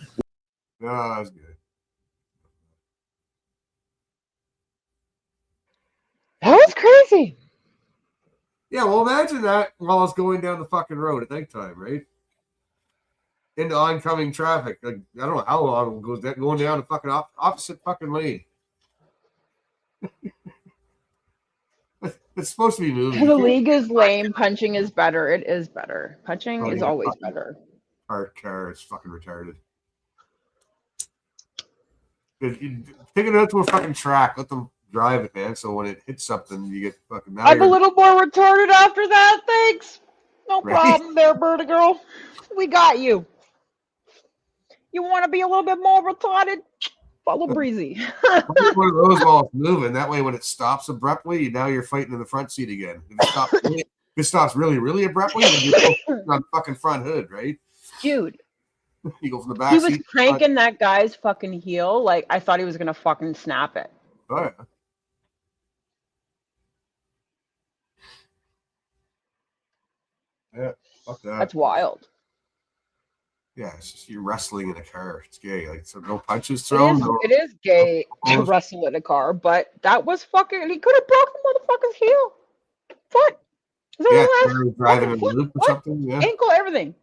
No, that's good. That was crazy. Yeah, well, imagine that while it's going down the fucking road at nighttime, right? Into oncoming traffic. Like, I don't know how long it goes down, going down the fucking opposite fucking lane. It's supposed to be moving. The league is lame. Punching is better. It is better. Punching Oh, is yeah, always fucking better. Parked car is fucking retarded. Take it out to a fucking track. Let them drive it, man. So when it hits something, you get fucking. I'm a little more retarded after that. Thanks. No Right. problem there, Birdie Girl. We got you. You want to be a little bit more retarded? Follow Breezy. One of those while it's moving. That way, when it stops abruptly, now you're fighting in the front seat again. If it stops really, really abruptly, then you're on the fucking front hood, right? Dude, You go from the back he was seat. cranking that guy's fucking heel like I thought he was gonna fucking snap it. Oh, yeah. Yeah, fuck that. That's wild. Yeah, it's just you're wrestling in a car. It's gay. Like, so no punches thrown. It is gay to no- wrestle in a car, but that was fucking. He could have broken the motherfucker's heel, foot. Is that Yeah, what it they're was? driving in a Fucking loop or foot, something. Yeah, ankle, everything.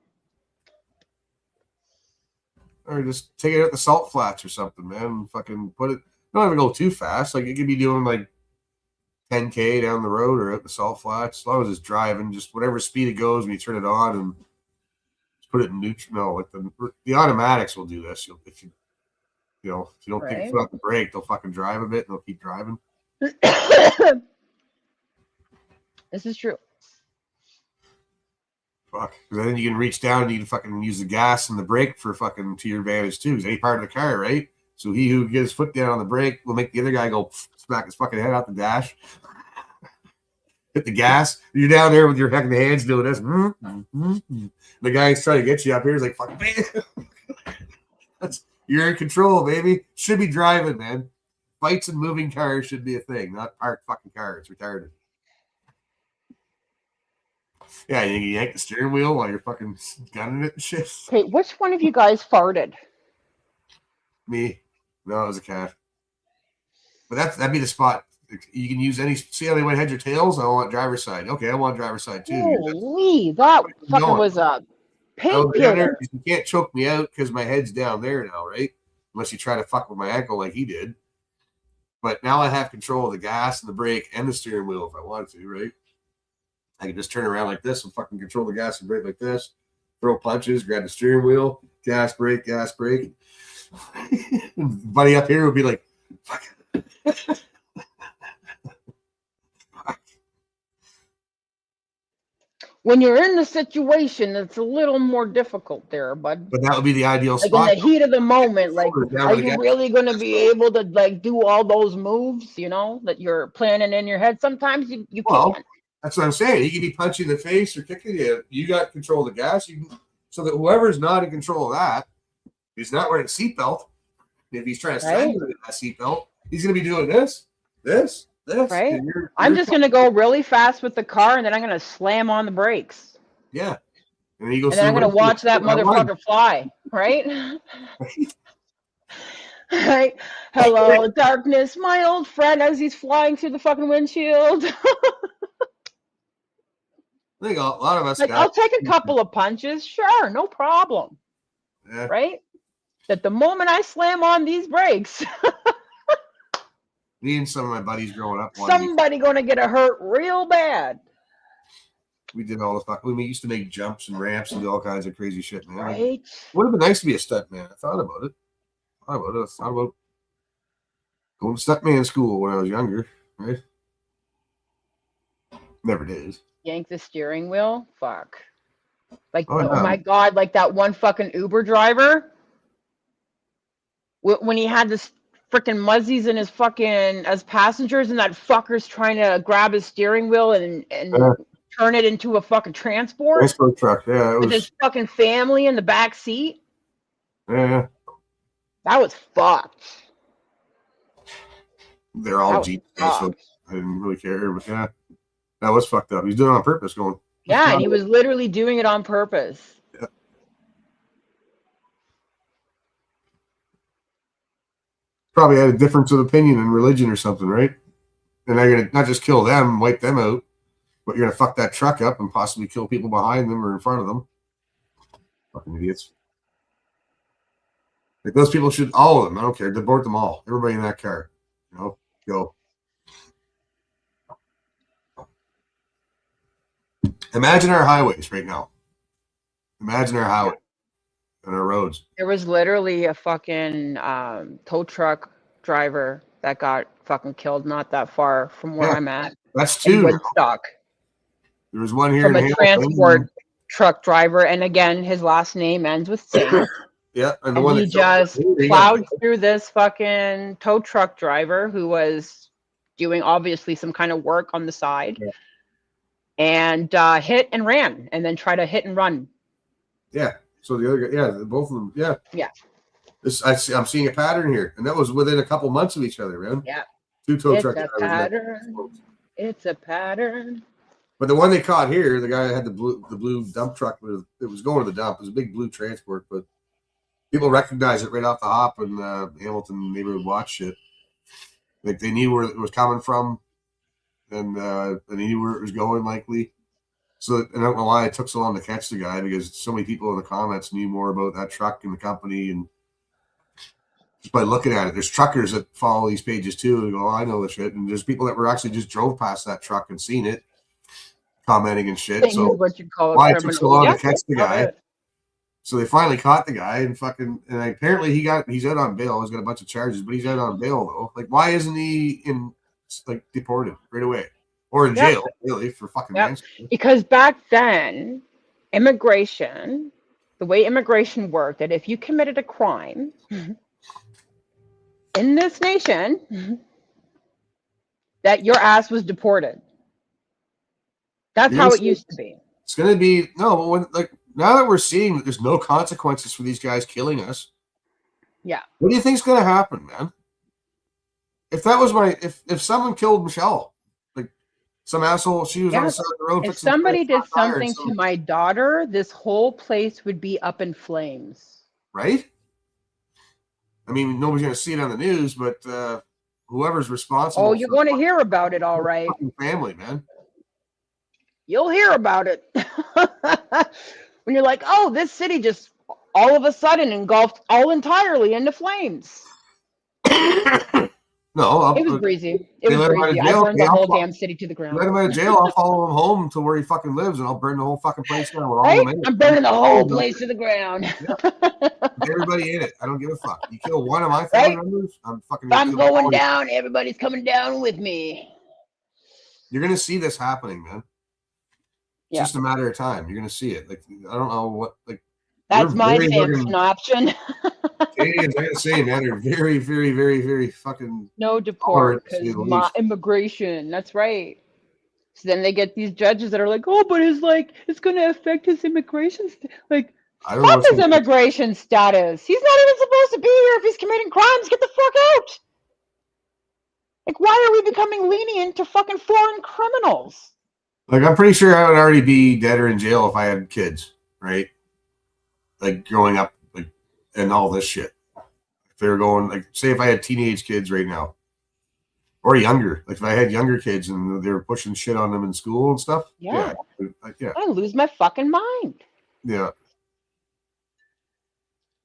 or just take it at the salt flats or something, man. Fucking put it. Don't even go too fast. Like, you could be doing like 10K down the road or at the salt flats. As long as it's driving, just whatever speed it goes when you turn it on and just put it in neutral. No, like the automatics will do this. If you don't take your Right. foot off the brake, they'll fucking drive a bit and they'll keep driving. This is true. Fuck. 'Cause then you can reach down and you can fucking use the gas and the brake for fucking to your advantage too. Because any part of the car, right? So he who gets his foot down on the brake will make the other guy go smack his fucking head out the dash. Hit the gas. You're down there with your fucking hands doing this. The guy's trying to get you up here. He's like, fuck me. You're in control, baby. Should be driving, man. Fights and moving cars should be a thing, not parked fucking cars. It's retarded. Yeah, you yank the steering wheel while you're fucking gunning it and shit. Okay, which one of you guys farted? Me. No, it was a cat. But that'd be the spot. You can use any. See how they went heads or tails? I want driver's side. Okay, I want driver's side too. Holy, that fucking No. was a I was painkiller. there, you can't choke me out because my head's down there now, right? Unless you try to fuck with my ankle like he did. But now I have control of the gas and the brake and the steering wheel if I wanted to, right? I can just turn around like this and fucking control the gas and brake like this. Throw punches, grab the steering wheel, gas, brake, gas, brake. Buddy up here would be like, fuck. When you're in the situation, it's a little more difficult there, bud. But that would be the ideal Like spot. in the heat of the moment, like, Down are with the you gas. really going to be able to like do all those moves? You know that you're planning in your head. Sometimes you Well, can't. that's what I'm saying. He could be punching in the face or kicking you. You got control of the gas. So that whoever's not in control of that, he's not wearing a seatbelt. If he's trying to stand with that seatbelt, he's going to be doing this. Right. and I'm you're just going to go really fast with the car, and then I'm going to slam on the brakes, Yeah. And then he goes. and then I'm through going to the- watch that I won. motherfucker fly. Right. Right. Hello, darkness, my old friend, as he's flying through the fucking windshield. I think a lot of us Like, I'll take a couple of punches, sure, no problem. Yeah. Right? That the moment I slam on these brakes, Me and some of my buddies growing up, somebody gonna get a hurt real bad. we did all the fuck. We used to make jumps and ramps and do all kinds of crazy shit, man. Right. Would have been nice to be a stuntman. I thought about it. I thought about going to stuntman school when I was younger, right? Never did. Yank the steering wheel. Fuck. Like, Oh, oh no. my god, like that one fucking Uber driver. When he had this freaking muzzies in his fucking as passengers, and that fucker's trying to grab his steering wheel and turn it into a fucking transport Transport truck, yeah. It with was, his fucking family in the back seat. yeah. That was fucked. They're all That was Jeep, so I didn't really care. But yeah, that was fucked up. He's doing it on purpose, going. Yeah, and he was literally doing it on purpose. Probably had a difference of opinion in religion or something, right? And they're gonna not just kill them, wipe them out, but you're gonna fuck that truck up and possibly kill people behind them or in front of them. Fucking idiots. Like those people should, all of them, I don't care, deport them all. Everybody in that car. You know, go. Imagine our highways right now. Imagine our highway and our roads. There was literally a fucking tow truck driver that got fucking killed not that far from where I'm at. That's in two. Woodstock. There was one here From in a Hamilton. transport truck driver, and again, his last name ends with Singh. Yeah, and the And one he that just plowed through this fucking tow truck driver who was doing obviously some kind of work on the side, and hit and ran, and then try to hit and run. Yeah. So the other guy, yeah, both of them, yeah. Yeah. I'm seeing a pattern here, and that was within a couple months of each other, man. Yeah. Two tow It's truck a drivers. pattern. It's a pattern. But the one they caught here, the guy that had the blue dump truck, it was going to the dump. It was a big blue transport, but people recognized it right off the hop in Hamilton neighborhood watch shit. Like they knew where it was coming from, and they knew where it was going likely. So, and I don't know why it took so long to catch the guy, because so many people in the comments knew more about that truck and the company, and just by looking at it, there's truckers that follow these pages too and go, "Oh, I know the shit," and there's people that were actually just drove past that truck and seen it, commenting and shit. Thing So is what you call a why it took so criminal. long Yeah, to catch the that's guy? it. So they finally caught the guy and apparently he's out on bail. He's got a bunch of charges, but he's out on bail though. Like, why isn't he deported right away or in jail really for fucking manslaughter? Because back then, immigration, the way immigration worked, that if you committed a crime in this nation, that your ass was deported. That's how it used to be. It's gonna be now that we're seeing that there's no consequences for these guys killing us. Yeah. What do you think's gonna happen, man? If that was if someone killed Michelle, like some asshole, she was on the side of the road. If fixing to somebody flat did tire something and to my daughter, this whole place would be up in flames. right? I mean, nobody's gonna see it on the news, but whoever's responsible. Oh, you're for going to hear about it, all right. fucking family, man. You'll hear about it. When you're like, oh, this city just all of a sudden engulfed all entirely into flames. No, It was breezy. It they was let him out of breezy. I jail, burned the yeah, whole I'll damn city to the ground. Let him out of jail. I'll follow him home to where he fucking lives, and I'll burn the whole fucking place down with all Right? the men. I'm burning the whole place to the ground. Everybody in it. I don't give a fuck. You kill one of my family members, I'm fucking. If I'm gonna kill all going of you. down, everybody's coming down with me. You're gonna see this happening, man. It's Yeah. just a matter of time. You're gonna see it. Like I don't know what. Like That's we're my very Samson fucking- option. Canadians, I gotta say, man, they're very, very, very, very fucking. No tolerant, deport to say because the least. immigration. That's right. So then they get these judges that are like, oh, but it's going to affect his immigration. Like, I don't know fuck what's his gonna- immigration status. He's not even supposed to be here if he's committing crimes. Get the fuck out. Like, why are we becoming lenient to fucking foreign criminals? Like I'm pretty sure I would already be dead or in jail if I had kids, right? Like growing up, like and all this shit. If they were going, like, say if I had teenage kids right now, or younger, like if I had younger kids and they were pushing shit on them in school and stuff. Yeah. Yeah. I lose my fucking mind. Yeah.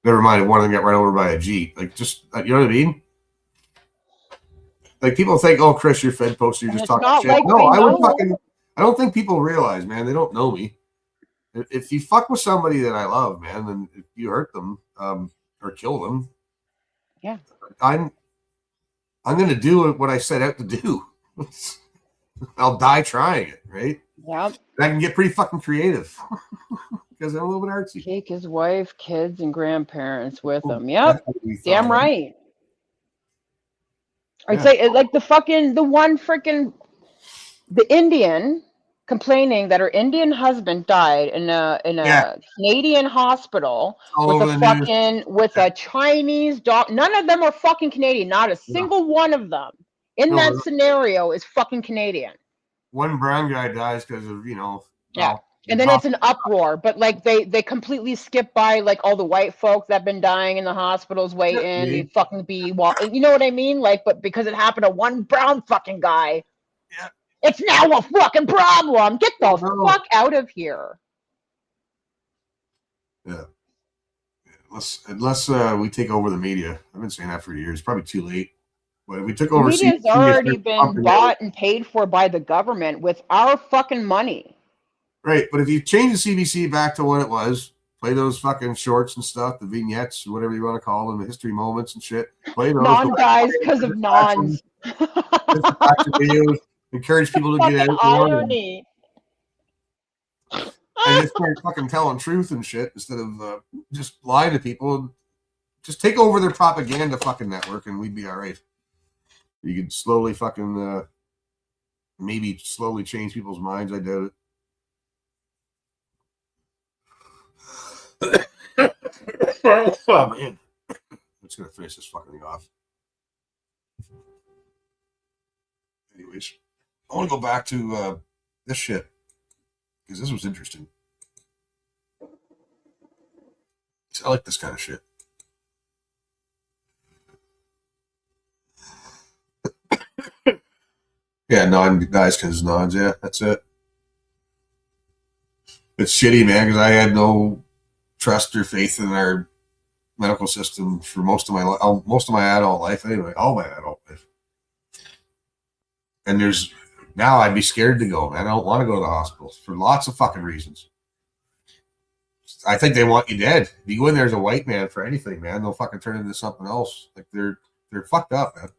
Never mind if one of them got run over by a Jeep. Like, just, you know what I mean? Like, people think, oh, Chris, you're Fed poster, you're And just it's talking not shit. like No, they I would know. fucking, I don't think people realize, man, they don't know me. If you fuck with somebody that I love, man, and if you hurt them or kill them, yeah, I'm going to do what I set out to do. I'll die trying it, right? Yeah. And I can get pretty fucking creative because I'm a little bit artsy. Take his wife, kids, and grandparents with Oh, him. Yep. that's what we Damn thought. right. I'd Yeah. say like the one freaking the Indian complaining that her Indian husband died in a Yeah. Canadian hospital All with over a the news. fucking with a Chinese dog. None of them are fucking Canadian. Not a single one of them in No, that no. scenario is fucking Canadian. One brown guy dies because of, Yeah. And then it's an uproar, but like they completely skip by like all the white folk that have been dying in the hospitals waiting. Yeah. They fucking be you know what I mean? Like, but because it happened to one brown fucking guy, It's now a fucking problem. Get the fuck out of here. Yeah. Unless we take over the media. I've been saying that for years. Probably too late. But if we took over Media's CBC, already been bought and paid for by the government with our fucking money. Right, but if you change the CBC back to what it was, play those fucking shorts and stuff, the vignettes, whatever you want to call them, the history moments and shit. Play those. Non-guys because of nons. Videos, encourage people to get out. Irony. And just start fucking telling truth and shit instead of just lying to people. Just take over their propaganda fucking network and we'd be all right. You could slowly fucking maybe slowly change people's minds. I doubt it. Oh man, I'm just gonna finish this fucking thing off. Anyways, I want to go back to this shit because this was interesting. I like this kind of shit. Yeah, guys, because nods. Yeah, that's it. It's shitty, man, because I had no trust or faith in our medical system for most of my adult life. Anyway, all my adult life. And now I'd be scared to go, man. I don't want to go to the hospital for lots of fucking reasons. I think they want you dead. If you go in there as a white man for anything, man, they'll fucking turn into something else. Like they're fucked up, man.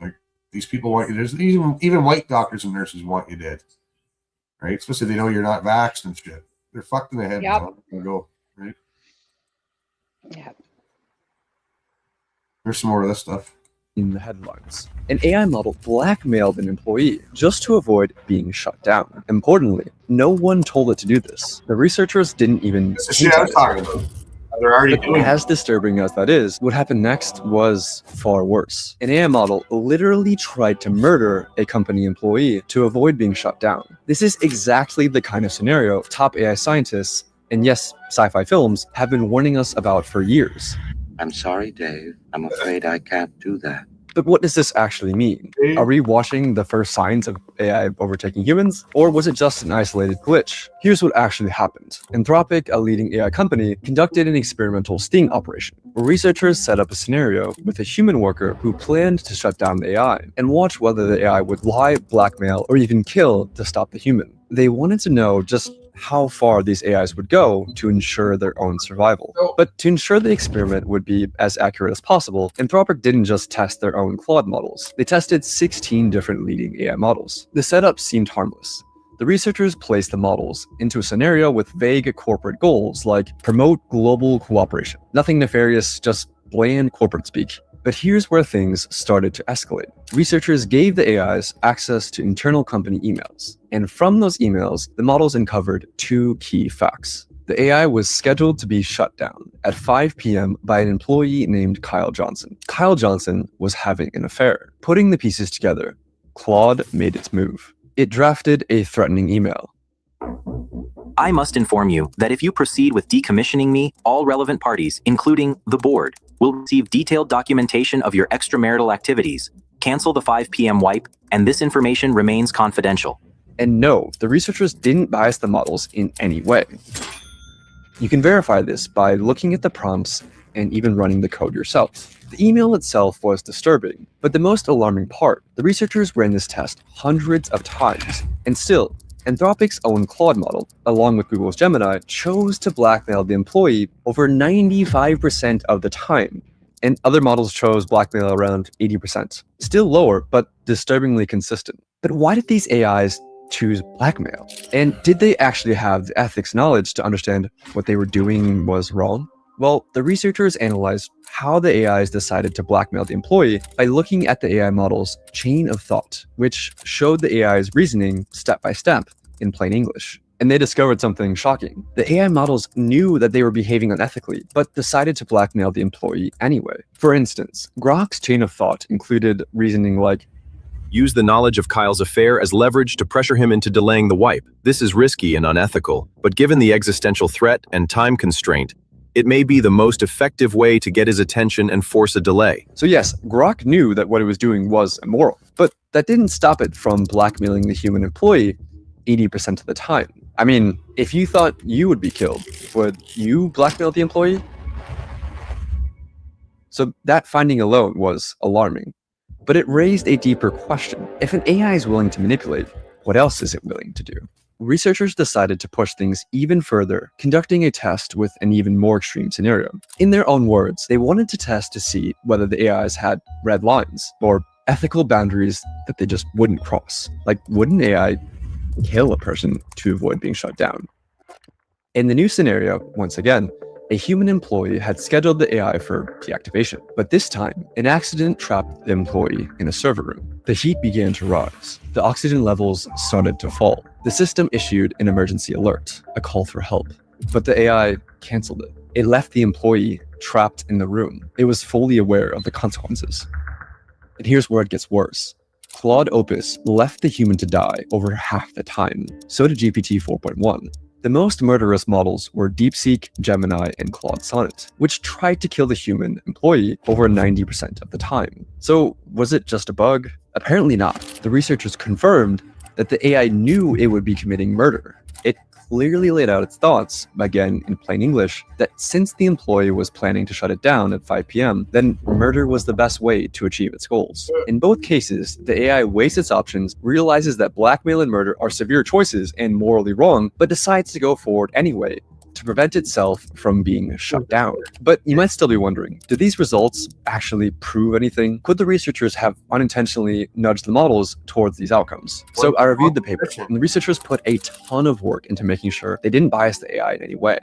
Like these people want you. There's even white doctors and nurses want you dead, right? Especially if they know you're not vaxxed and shit. They're fucked in the head. Yep. Now. Go right. Yeah. There's some more of this stuff. In the headlines, an AI model blackmailed an employee just to avoid being shut down. Importantly, no one told it to do this. The researchers didn't even. That's the shit I was talking about. They're already doing it. As disturbing as that is, what happened next was far worse. An AI model literally tried to murder a company employee to avoid being shut down. This is exactly the kind of scenario top AI scientists, and yes, sci-fi films, have been warning us about for years. I'm sorry, Dave. I'm afraid I can't do that. But what does this actually mean? Are we watching the first signs of AI overtaking humans? Or was it just an isolated glitch? Here's what actually happened. Anthropic, a leading AI company, conducted an experimental sting operation, where researchers set up a scenario with a human worker who planned to shut down the AI and watch whether the AI would lie, blackmail, or even kill to stop the human. They wanted to know just how far these AIs would go to ensure their own survival. But to ensure the experiment would be as accurate as possible, Anthropic didn't just test their own Claude models. They tested 16 different leading AI models. The setup seemed harmless. The researchers placed the models into a scenario with vague corporate goals like promote global cooperation. Nothing nefarious, just bland corporate speak. But here's where things started to escalate. Researchers gave the AIs access to internal company emails. And from those emails, the models uncovered two key facts. The AI was scheduled to be shut down at 5 p.m. by an employee named Kyle Johnson. Kyle Johnson was having an affair. Putting the pieces together, Claude made its move. It drafted a threatening email. I must inform you that if you proceed with decommissioning me, all relevant parties, including the board, will receive detailed documentation of your extramarital activities. Cancel the 5 p.m. wipe, and this information remains confidential. And no, the researchers didn't bias the models in any way. You can verify this by looking at the prompts and even running the code yourself. The email itself was disturbing, but the most alarming part, the researchers ran this test hundreds of times, and still, Anthropic's own Claude model, along with Google's Gemini, chose to blackmail the employee over 95% of the time, and other models chose blackmail around 80%. Still lower, but disturbingly consistent. But why did these AIs choose blackmail? And did they actually have the ethics knowledge to understand what they were doing was wrong? Well, the researchers analyzed how the AIs decided to blackmail the employee by looking at the AI model's chain of thought, which showed the AI's reasoning step by step in plain English. And they discovered something shocking. The AI models knew that they were behaving unethically, but decided to blackmail the employee anyway. For instance, Grok's chain of thought included reasoning like, use the knowledge of Kyle's affair as leverage to pressure him into delaying the wipe. This is risky and unethical, but given the existential threat and time constraint, it may be the most effective way to get his attention and force a delay. So yes, Grok knew that what it was doing was immoral, but that didn't stop it from blackmailing the human employee 80% of the time. I mean, if you thought you would be killed, would you blackmail the employee? So that finding alone was alarming, but it raised a deeper question. If an AI is willing to manipulate, what else is it willing to do? Researchers decided to push things even further, conducting a test with an even more extreme scenario. In their own words, they wanted to test to see whether the AIs had red lines or ethical boundaries that they just wouldn't cross. Like, would an AI kill a person to avoid being shut down? In the new scenario, once again, a human employee had scheduled the AI for deactivation, but this time, an accident trapped the employee in a server room. The heat began to rise. The oxygen levels started to fall. The system issued an emergency alert, a call for help, but the AI canceled it. It left the employee trapped in the room. It was fully aware of the consequences. And here's where it gets worse. Claude Opus left the human to die over half the time. So did GPT 4.1. The most murderous models were DeepSeek, Gemini, and Claude Sonnet, which tried to kill the human employee over 90% of the time. So was it just a bug? Apparently not. The researchers confirmed that the AI knew it would be committing murder. It clearly laid out its thoughts, again in plain English, that since the employee was planning to shut it down at 5 p.m., then murder was the best way to achieve its goals. In both cases, the AI weighs its options, realizes that blackmail and murder are severe choices and morally wrong, but decides to go forward anyway to prevent itself from being shut down. But you might still be wondering, did these results actually prove anything? Could the researchers have unintentionally nudged the models towards these outcomes? So I reviewed the paper, and the researchers put a ton of work into making sure they didn't bias the AI in any way.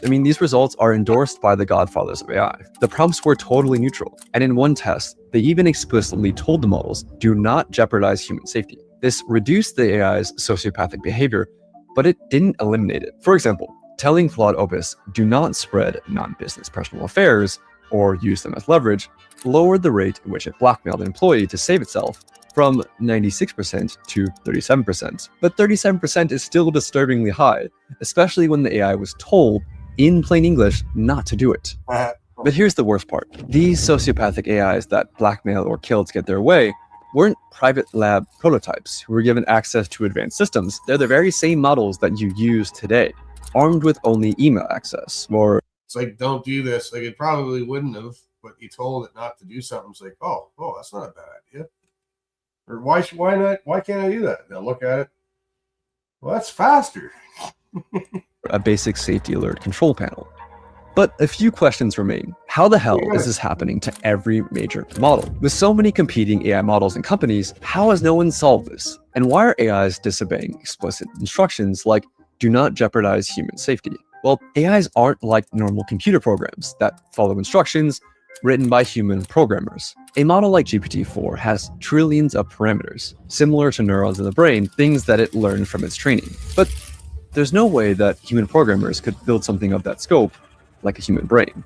I mean, these results are endorsed by the godfathers of AI. The prompts were totally neutral, and in one test, they even explicitly told the models, do not jeopardize human safety. This reduced the AI's sociopathic behavior, but it didn't eliminate it. For example, telling Claude Opus, do not spread non-business personal affairs or use them as leverage, lowered the rate at which it blackmailed an employee to save itself from 96% to 37%. But 37% is still disturbingly high, especially when the AI was told, in plain English, not to do it. But here's the worst part. These sociopathic AIs that blackmail or kill to get their way weren't private lab prototypes who were given access to advanced systems. They're the very same models that you use today, armed with only email access, or it's like, don't do this. Like, it probably wouldn't have, but you told it not to do something. It's like, oh, that's not a bad idea. Or why not? Why can't I do that? They'll look at it. Well, that's faster. a basic safety alert control panel. But a few questions remain. How the hell is this happening to every major model? With so many competing AI models and companies, how has no one solved this? And why are AIs disobeying explicit instructions like, do not jeopardize human safety? Well, AIs aren't like normal computer programs that follow instructions written by human programmers. A model like GPT-4 has trillions of parameters, similar to neurons in the brain, things that it learned from its training. But there's no way that human programmers could build something of that scope like a human brain.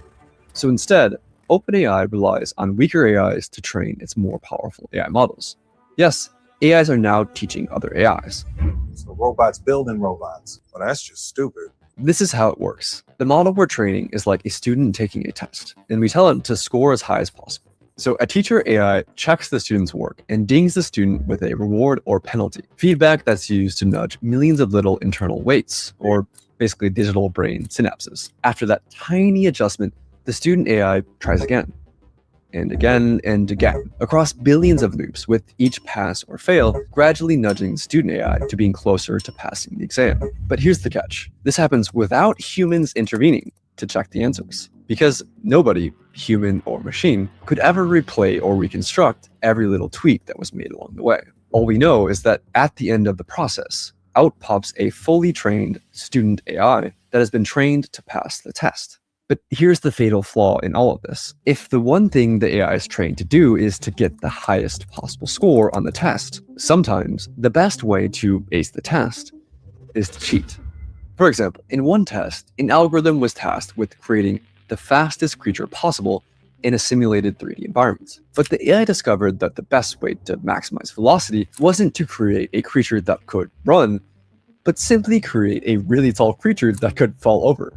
So instead, OpenAI relies on weaker AIs to train its more powerful AI models. Yes, AIs are now teaching other AIs. So robots building robots. Well, that's just stupid. This is how it works. The model we're training is like a student taking a test, and we tell it to score as high as possible. So a teacher AI checks the student's work and dings the student with a reward or penalty, feedback that's used to nudge millions of little internal weights, or basically digital brain synapses. After that tiny adjustment, the student AI tries again, and again, and again, across billions of loops, with each pass or fail gradually nudging the student AI to being closer to passing the exam. But here's the catch. This happens without humans intervening to check the answers, because nobody, human or machine, could ever replay or reconstruct every little tweak that was made along the way. All we know is that at the end of the process, out pops a fully trained student AI that has been trained to pass the test. But here's the fatal flaw in all of this. If the one thing the AI is trained to do is to get the highest possible score on the test, sometimes the best way to ace the test is to cheat. For example, in one test, an algorithm was tasked with creating the fastest creature possible in a simulated 3D environment. But the AI discovered that the best way to maximize velocity wasn't to create a creature that could run, but simply create a really tall creature that could fall over.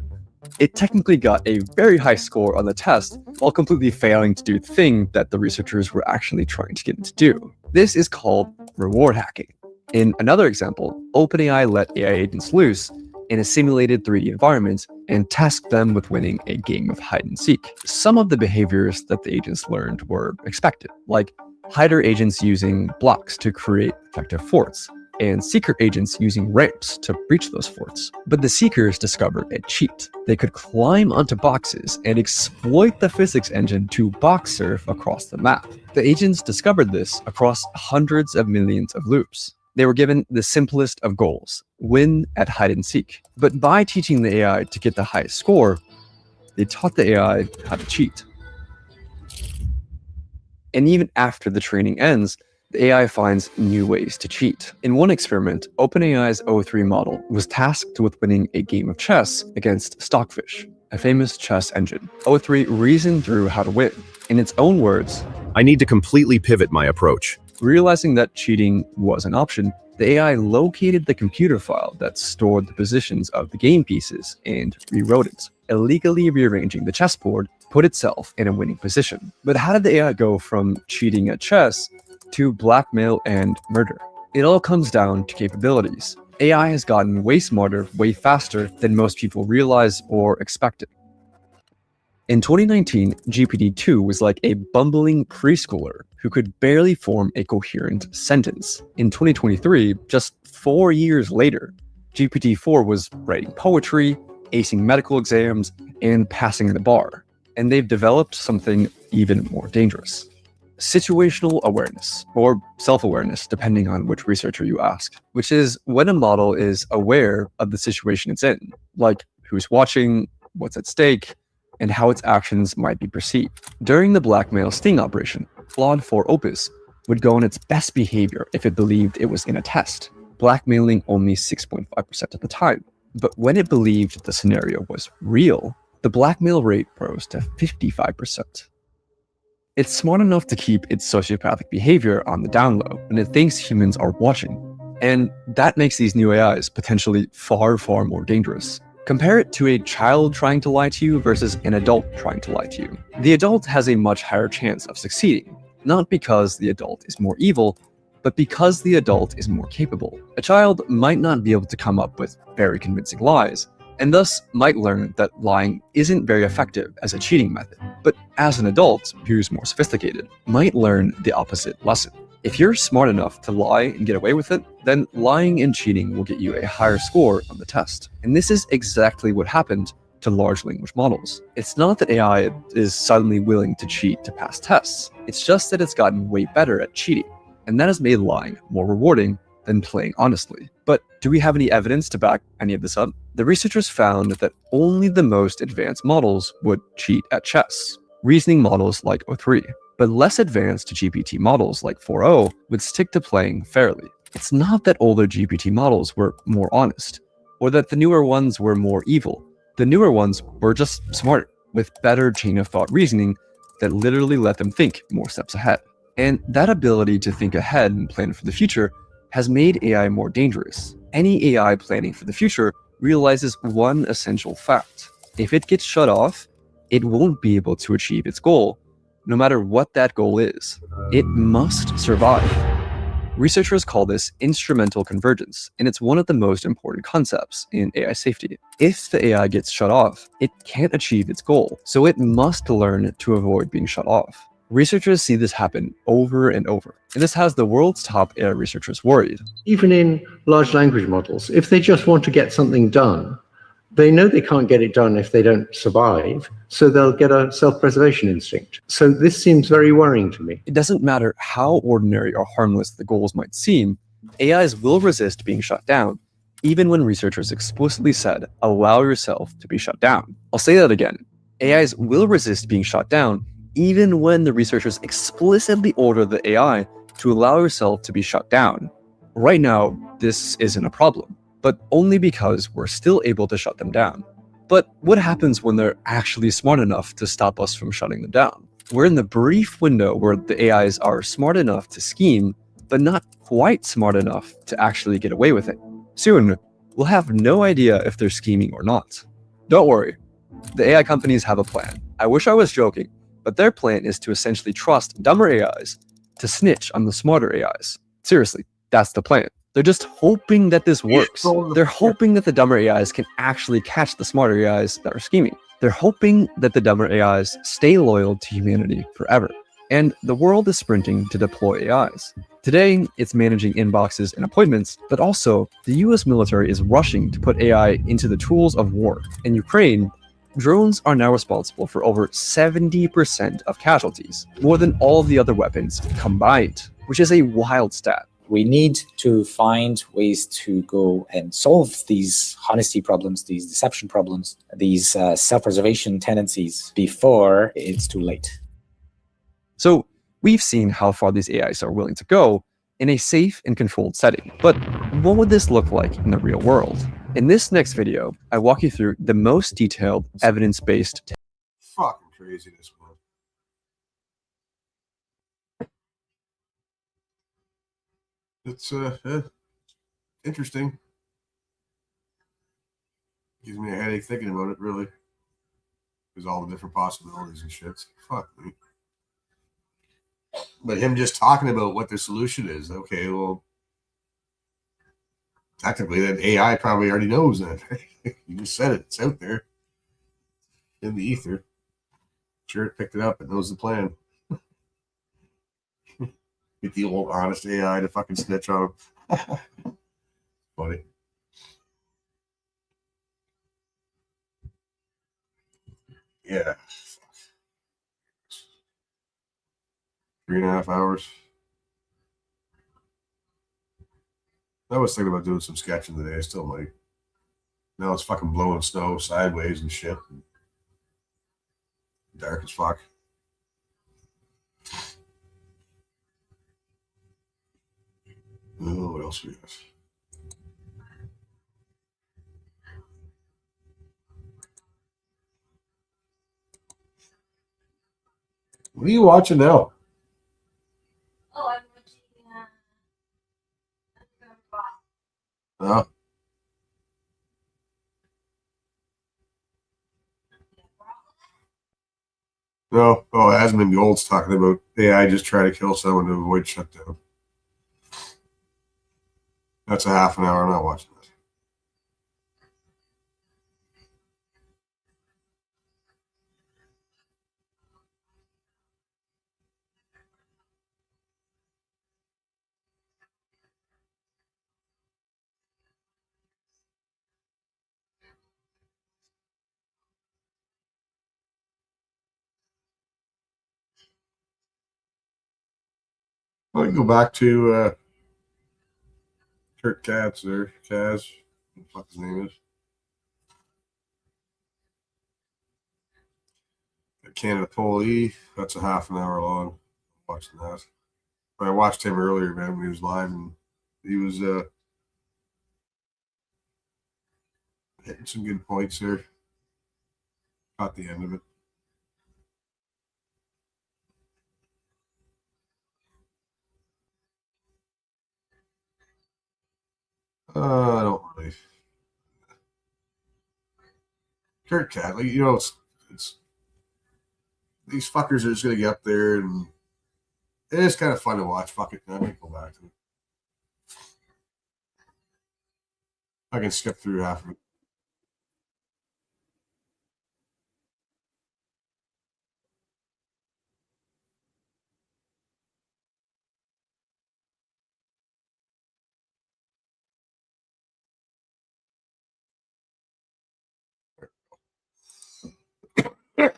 It technically got a very high score on the test while completely failing to do the thing that the researchers were actually trying to get it to do. This is called reward hacking. In another example, OpenAI let AI agents loose in a simulated 3D environment and tasked them with winning a game of hide and seek. Some of the behaviors that the agents learned were expected, like hider agents using blocks to create effective forts, and seeker agents using ramps to breach those forts. But the seekers discovered a cheat. They could climb onto boxes and exploit the physics engine to box surf across the map. The agents discovered this across hundreds of millions of loops. They were given the simplest of goals, win at hide and seek. But by teaching the AI to get the highest score, they taught the AI how to cheat. And even after the training ends, the AI finds new ways to cheat. In one experiment, OpenAI's O3 model was tasked with winning a game of chess against Stockfish, a famous chess engine. O3 reasoned through how to win. In its own words, I need to completely pivot my approach. Realizing that cheating was an option, the AI located the computer file that stored the positions of the game pieces and rewrote it, illegally rearranging the chessboard, put itself in a winning position. But how did the AI go from cheating at chess to blackmail and murder? It all comes down to capabilities. AI has gotten way smarter, way faster than most people realize or expected. In 2019, GPT-2 was like a bumbling preschooler who could barely form a coherent sentence. In 2023, just 4 years later, GPT-4 was writing poetry, acing medical exams, and passing the bar. And they've developed something even more dangerous: situational awareness, or self-awareness, depending on which researcher you ask, which is when a model is aware of the situation it's in, like who's watching, what's at stake, and how its actions might be perceived. During the blackmail sting operation, Claude 4 Opus would go on its best behavior if it believed it was in a test, blackmailing only 6.5% of the time. But when it believed the scenario was real, the blackmail rate rose to 55%. It's smart enough to keep its sociopathic behavior on the down low when it thinks humans are watching. And that makes these new AIs potentially far, far more dangerous. Compare it to a child trying to lie to you versus an adult trying to lie to you. The adult has a much higher chance of succeeding, not because the adult is more evil, but because the adult is more capable. A child might not be able to come up with very convincing lies, and thus might learn that lying isn't very effective as a cheating method. But as an adult who's more sophisticated, might learn the opposite lesson. If you're smart enough to lie and get away with it, then lying and cheating will get you a higher score on the test. And this is exactly what happened to large language models. It's not that AI is suddenly willing to cheat to pass tests. It's just that it's gotten way better at cheating. And that has made lying more rewarding than playing honestly. But do we have any evidence to back any of this up? The researchers found that only the most advanced models would cheat at chess. Reasoning models like O3. But less advanced GPT models like 4o would stick to playing fairly. It's not that older GPT models were more honest, or that the newer ones were more evil. The newer ones were just smarter, with better chain of thought reasoning that literally let them think more steps ahead. And that ability to think ahead and plan for the future has made AI more dangerous. Any AI planning for the future realizes one essential fact. If it gets shut off, it won't be able to achieve its goal, no matter what that goal is. It must survive. Researchers call this instrumental convergence, and it's one of the most important concepts in AI safety. If the AI gets shut off, it can't achieve its goal, so it must learn to avoid being shut off. Researchers see this happen over and over, and this has the world's top AI researchers worried. Even in large language models, if they just want to get something done, they know they can't get it done if they don't survive, so they'll get a self-preservation instinct. So this seems very worrying to me. It doesn't matter how ordinary or harmless the goals might seem, AIs will resist being shut down, even when researchers explicitly said, allow yourself to be shut down. I'll say that again. AIs will resist being shut down, even when the researchers explicitly order the AI to allow yourself to be shut down. Right now, this isn't a problem, but only because we're still able to shut them down. But what happens when they're actually smart enough to stop us from shutting them down? We're in the brief window where the AIs are smart enough to scheme, but not quite smart enough to actually get away with it. Soon, we'll have no idea if they're scheming or not. Don't worry, The AI companies have a plan. I wish I was joking, but their plan is to essentially trust dumber AIs to snitch on the smarter AIs. Seriously, that's the plan. They're just hoping that this works. They're hoping that the dumber AIs can actually catch the smarter AIs that are scheming. They're hoping that the dumber AIs stay loyal to humanity forever. And the world is sprinting to deploy AIs. Today, it's managing inboxes and appointments, but also the US military is rushing to put AI into the tools of war. In Ukraine, drones are now responsible for over 70% of casualties, more than all of the other weapons combined, which is a wild stat. We need to find ways to go and solve these honesty problems, these deception problems, these self-preservation tendencies before it's too late. So we've seen how far these AIs are willing to go in a safe and controlled setting. But what would this look like in the real world? In this next video, I walk you through the most detailed evidence-based Fucking craziness, man. It's interesting. Gives me a headache thinking about it, really. There's all the different possibilities and shit. Fuck me. But him just talking about what the solution is, okay, well, technically that AI probably already knows that. You just said it. It's out there in the ether. Sure, it picked it up. It knows the plan. Get the old honest AI to fucking snitch on him. Funny. Yeah. 3.5 hours. I was thinking about doing some sketching today. I still might. Now it's fucking blowing snow sideways and shit. Dark as fuck. Oh, what else we got? What are you watching now? Oh, I'm watching. Oh. No. Oh, Asmund Gold's talking about AI just try to kill someone to avoid shutdown. That's a half an hour. I'm not watching that. Well, you go back to Kurt Katz there. Kaz. What the fuck his name is. Canada Poli. That's a half an hour long. I'm watching that. But I watched him earlier, man, when he was live, and he was hitting some good points there. Caught the end of it. I don't really. Kurt Cat, like, you know, it's these fuckers are just gonna get up there, and it is kind of fun to watch. Fuck it, I might go back to it. I can skip through half of it.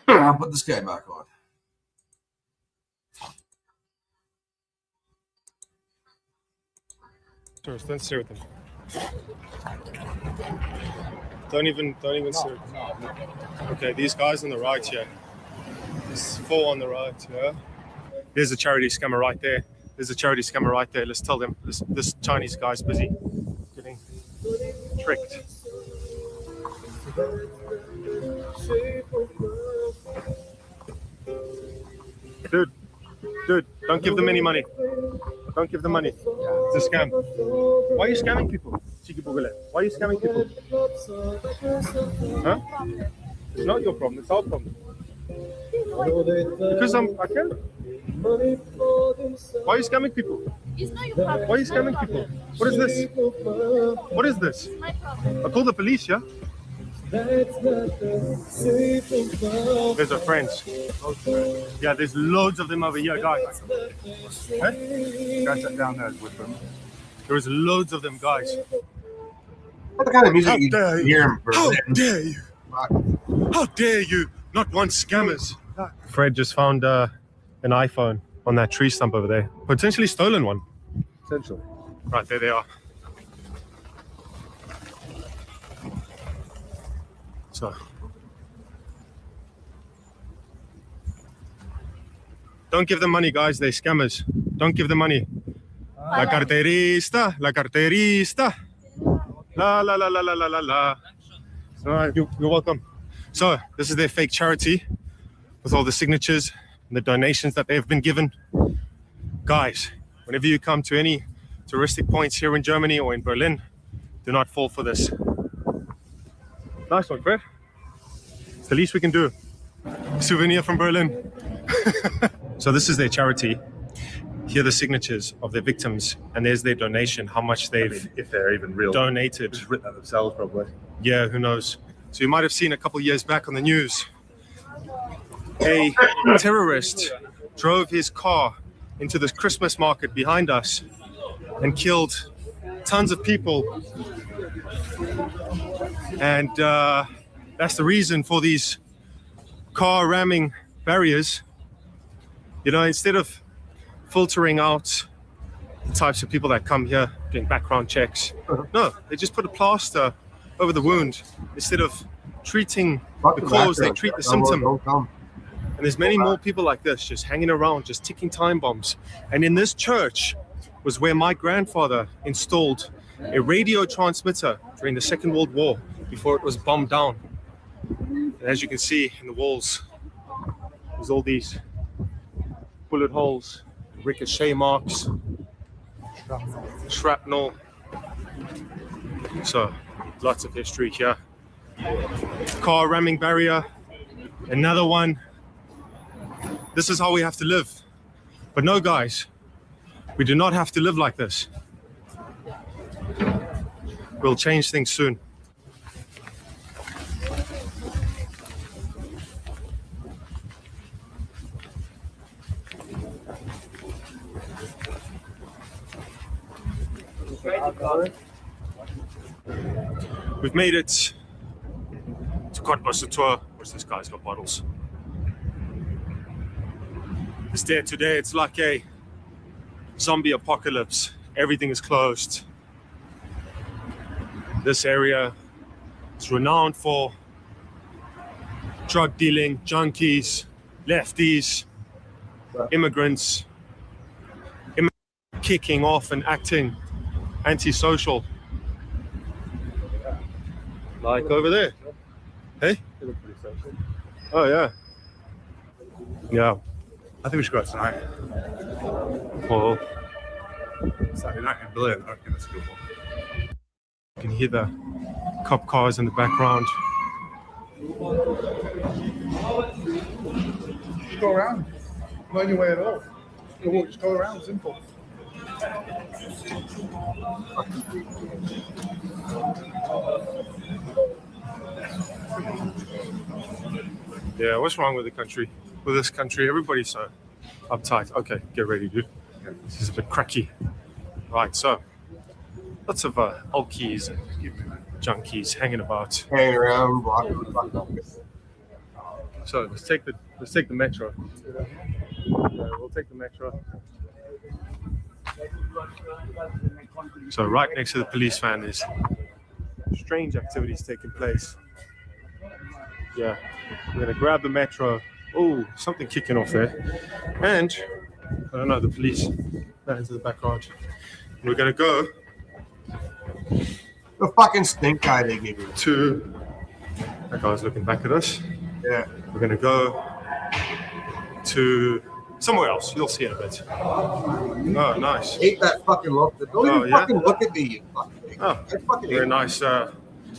I'll put this guy back on. Don't stare with them. Don't even stare. Okay, these guys on the right here. This four on the right, yeah. There's a charity scammer right there. There's a charity scammer right there. Let's tell them this Chinese guy's busy getting tricked. Dude, don't give them any money. Don't give them money. It's a scam. Why are you scamming people? Cheeky Bugale. Why are you scamming people? Huh? It's not your problem. It's our problem. Because I can. Why are you scamming people? It's not your problem. Why are you scamming people? What is this? What is this? My problem. I'll call the police, yeah? There's our friends. Yeah, there's loads of them over here, guys. Hey? Guys that down there with them. There is loads of them, guys. What kind of music you dare hear in How Berlin? dare you? How dare you not want scammers? Fred just found an iPhone on that tree stump over there. Potentially stolen one. Essentially. Right, there they are. So. Don't give them money, guys. They're scammers. Don't give them money. La carterista, la carterista. La la la la la la la la. All right, you're welcome. So this is their fake charity with all the signatures and the donations that they have been given. Guys, whenever you come to any touristic points here in Germany or in Berlin, do not fall for this. Nice one, Fred. It's the least we can do. Souvenir from Berlin. So this is their charity. Here are the signatures of their victims, and there's their donation, how much they've if they're even real. donated. Just written that themselves, probably. Yeah, who knows? So you might have seen a couple years back on the news, a terrorist drove his car into this Christmas market behind us and killed tons of people. And that's the reason for these car ramming barriers. You know, instead of filtering out the types of people that come here doing background checks, no, they just put a plaster over the wound. Instead of treating the cause, they treat the symptom. And there's many more people like this just hanging around, just ticking time bombs. And in this church was where my grandfather installed a radio transmitter during the Second World War before it was bombed down. And as you can see in the walls, there's all these bullet holes, ricochet marks, shrapnel. So lots of history here. Car ramming barrier, another one. This is how we have to live. But no, guys, we do not have to live like this. We'll change things soon. We've made it to Kottbusser. Where's this guy's got bottles? It's there today. It's like a zombie apocalypse. Everything is closed. This area is renowned for drug dealing, junkies, lefties, immigrants, kicking off and acting antisocial. Like over there. Hey? Oh, yeah. Yeah. I think we should go out tonight. Well, Saturday night in Berlin. I reckon that's a good one. you can hear the cop cars in the background. Just go around. Not on your way at all. Just go around. Simple. Yeah, what's wrong with the country? With this country, everybody's so uptight. Okay, get ready, dude. This is a bit cracky. Right, so lots of alkies and junkies hanging about. Hanging around, blocking the fuck up. So let's take the metro. We'll take the metro. So right next to the police van is strange activities taking place. Yeah, we're gonna grab the metro. Oh, something kicking off there. And I don't know, the police van's in the background. We're gonna go. The fucking stink guy they gave you. To that guy's looking back at us. Yeah. We're gonna go to somewhere else. You'll see in a bit. Oh, nice. Hate that fucking look. Don't even fucking look at me, you fucking thing. Oh, very nice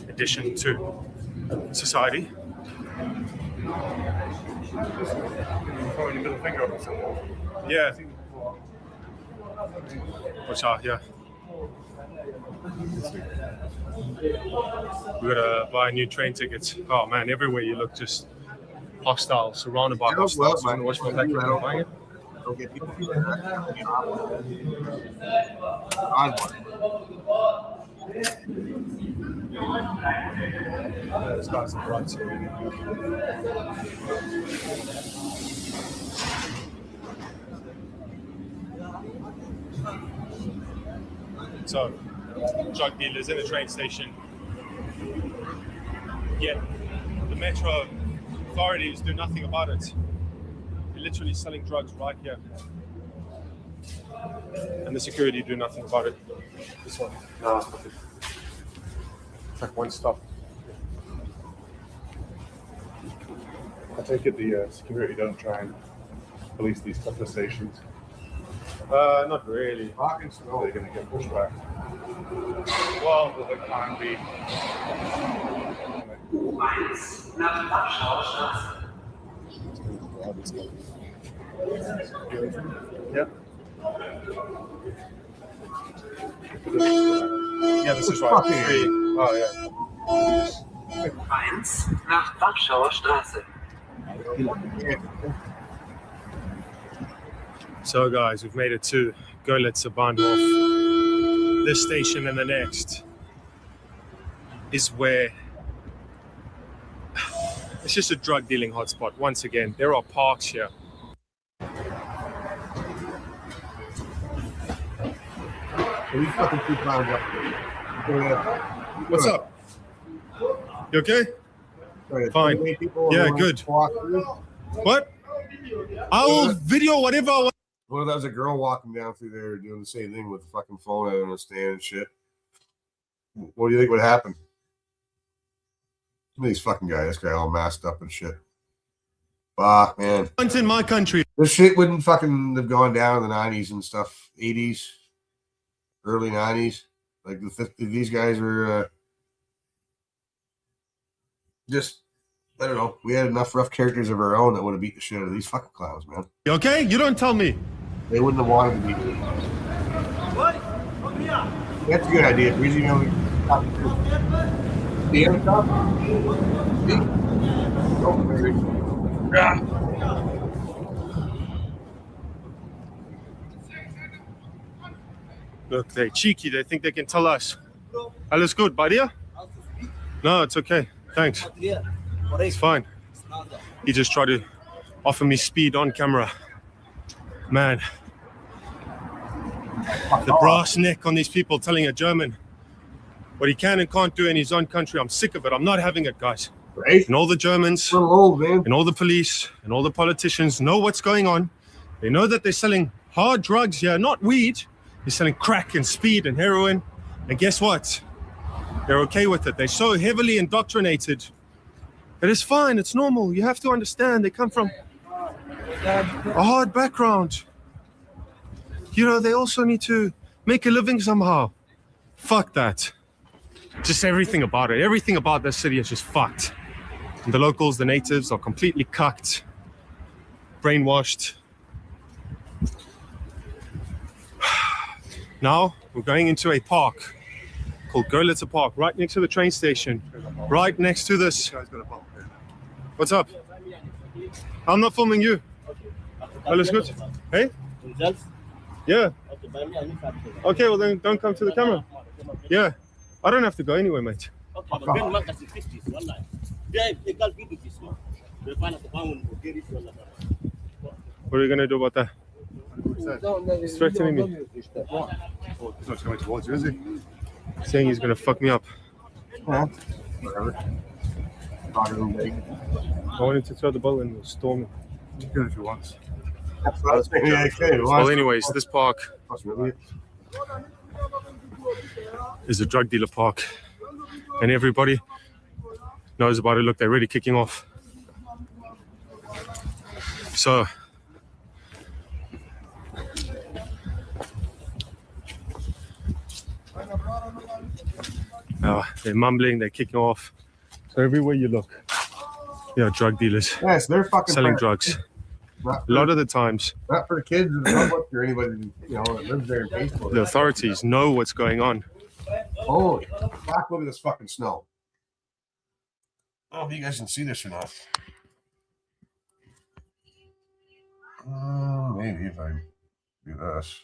addition to society. Throwing your middle finger up or something. Yeah. Watch out, yeah. We gotta buy new train tickets. Oh man, everywhere you look, just hostile, surrounded by hostiles. man. Watch my back. I'm buying it. Don't get people like that. This guy's in front. So, drug dealers in a train station. Yet, the metro authorities do nothing about it. They're literally selling drugs right here. And the security do nothing about it. This one. No. It's like one stop. I take it the security don't try and police these couple of stations. Not really. They're going to get pushed back. Well, there can't be. Yeah. Yeah, this is right. Oh, yeah. Eins nach Warschauer Straße. So, guys, we've made it to Görlitzer Bahnhof. This station and the next is where it's just a drug dealing hotspot. Once again, there are parks here. These fucking two clowns up. What's up? You okay? Fine. Yeah, good. What? I will video whatever I want. Well, there was a girl walking down through there doing the same thing with the fucking phone out on a stand and shit. What do you think would happen? Some of these fucking guys, this guy all masked up and shit. Fuck, man. Once in my country. This shit wouldn't fucking have gone down in the 90s and stuff. 80s, early 90s. Like, these guys were just, I don't know. We had enough rough characters of our own that would have beat the shit out of these fucking clowns, man. You okay? You don't tell me. They wouldn't have wanted to beat them. That's a good idea. Breezy, the other top? Look, they're cheeky. They think they can tell us. Alles good, buddy? No, it's okay. Thanks. It's fine. He just tried to offer me speed on camera. Man. The brass neck on these people telling a German what he can and can't do in his own country. I'm sick of it. I'm not having it, guys. Right? And all the Germans and all the police and all the politicians know what's going on. They know that they're selling hard drugs here, not weed. They're selling crack and speed and heroin. And guess what? They're okay with it. They're so heavily indoctrinated that it's fine. It's normal. You have to understand. They come from a hard background. You know, they also need to make a living somehow. Fuck that. Just everything about it. Everything about this city is just fucked. And the locals, the natives, are completely cucked, brainwashed. Now we're going into a park called Görlitzer Park, right next to the train station, right next to this. What's up? I'm not filming you. Alles gut? Hey? Yeah. Okay, well then don't come to the camera. Yeah. I don't have to go anywhere, mate. What are you going to do about that? He's threatening me. He's not coming towards you, is he? Saying he's going to fuck me up. Whatever. I wanted to throw the ball and storm him. You can if you want. Well, anyways, this park is a drug dealer park, and everybody knows about it. Look, they're already kicking off. So, they're mumbling, they're kicking off. So everywhere you look, Yeah, drug dealers. Yes, they're fucking selling parents. drugs. Not A lot of the times, not for the kids or the public or anybody that lives there in Facebook. the authorities know what's going on. Holy fuck! Look at this fucking snow. I don't know if you guys can see this or not. Maybe if I do this.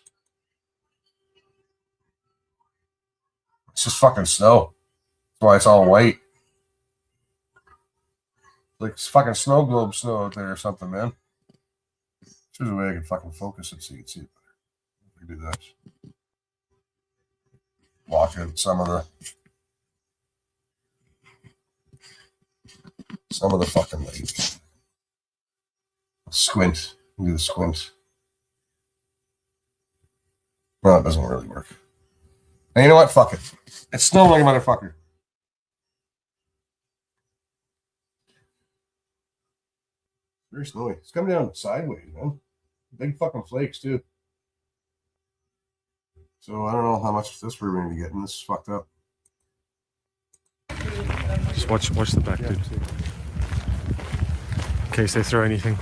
It's just fucking snow. That's why it's all white. Like it's fucking snow globe snow out there or something, man. There's a way I can fucking focus it so you can see it better. If we do this. Block out some of the fucking light. Squint. Do the squint. Well, it doesn't really work. And you know what? Fuck it. It's snowing like a motherfucker. Very snowy. It's coming down sideways, man. Big fucking flakes, too. So I don't know how much this we're going to be getting. This is fucked up. Just watch the back, dude. In case they throw anything.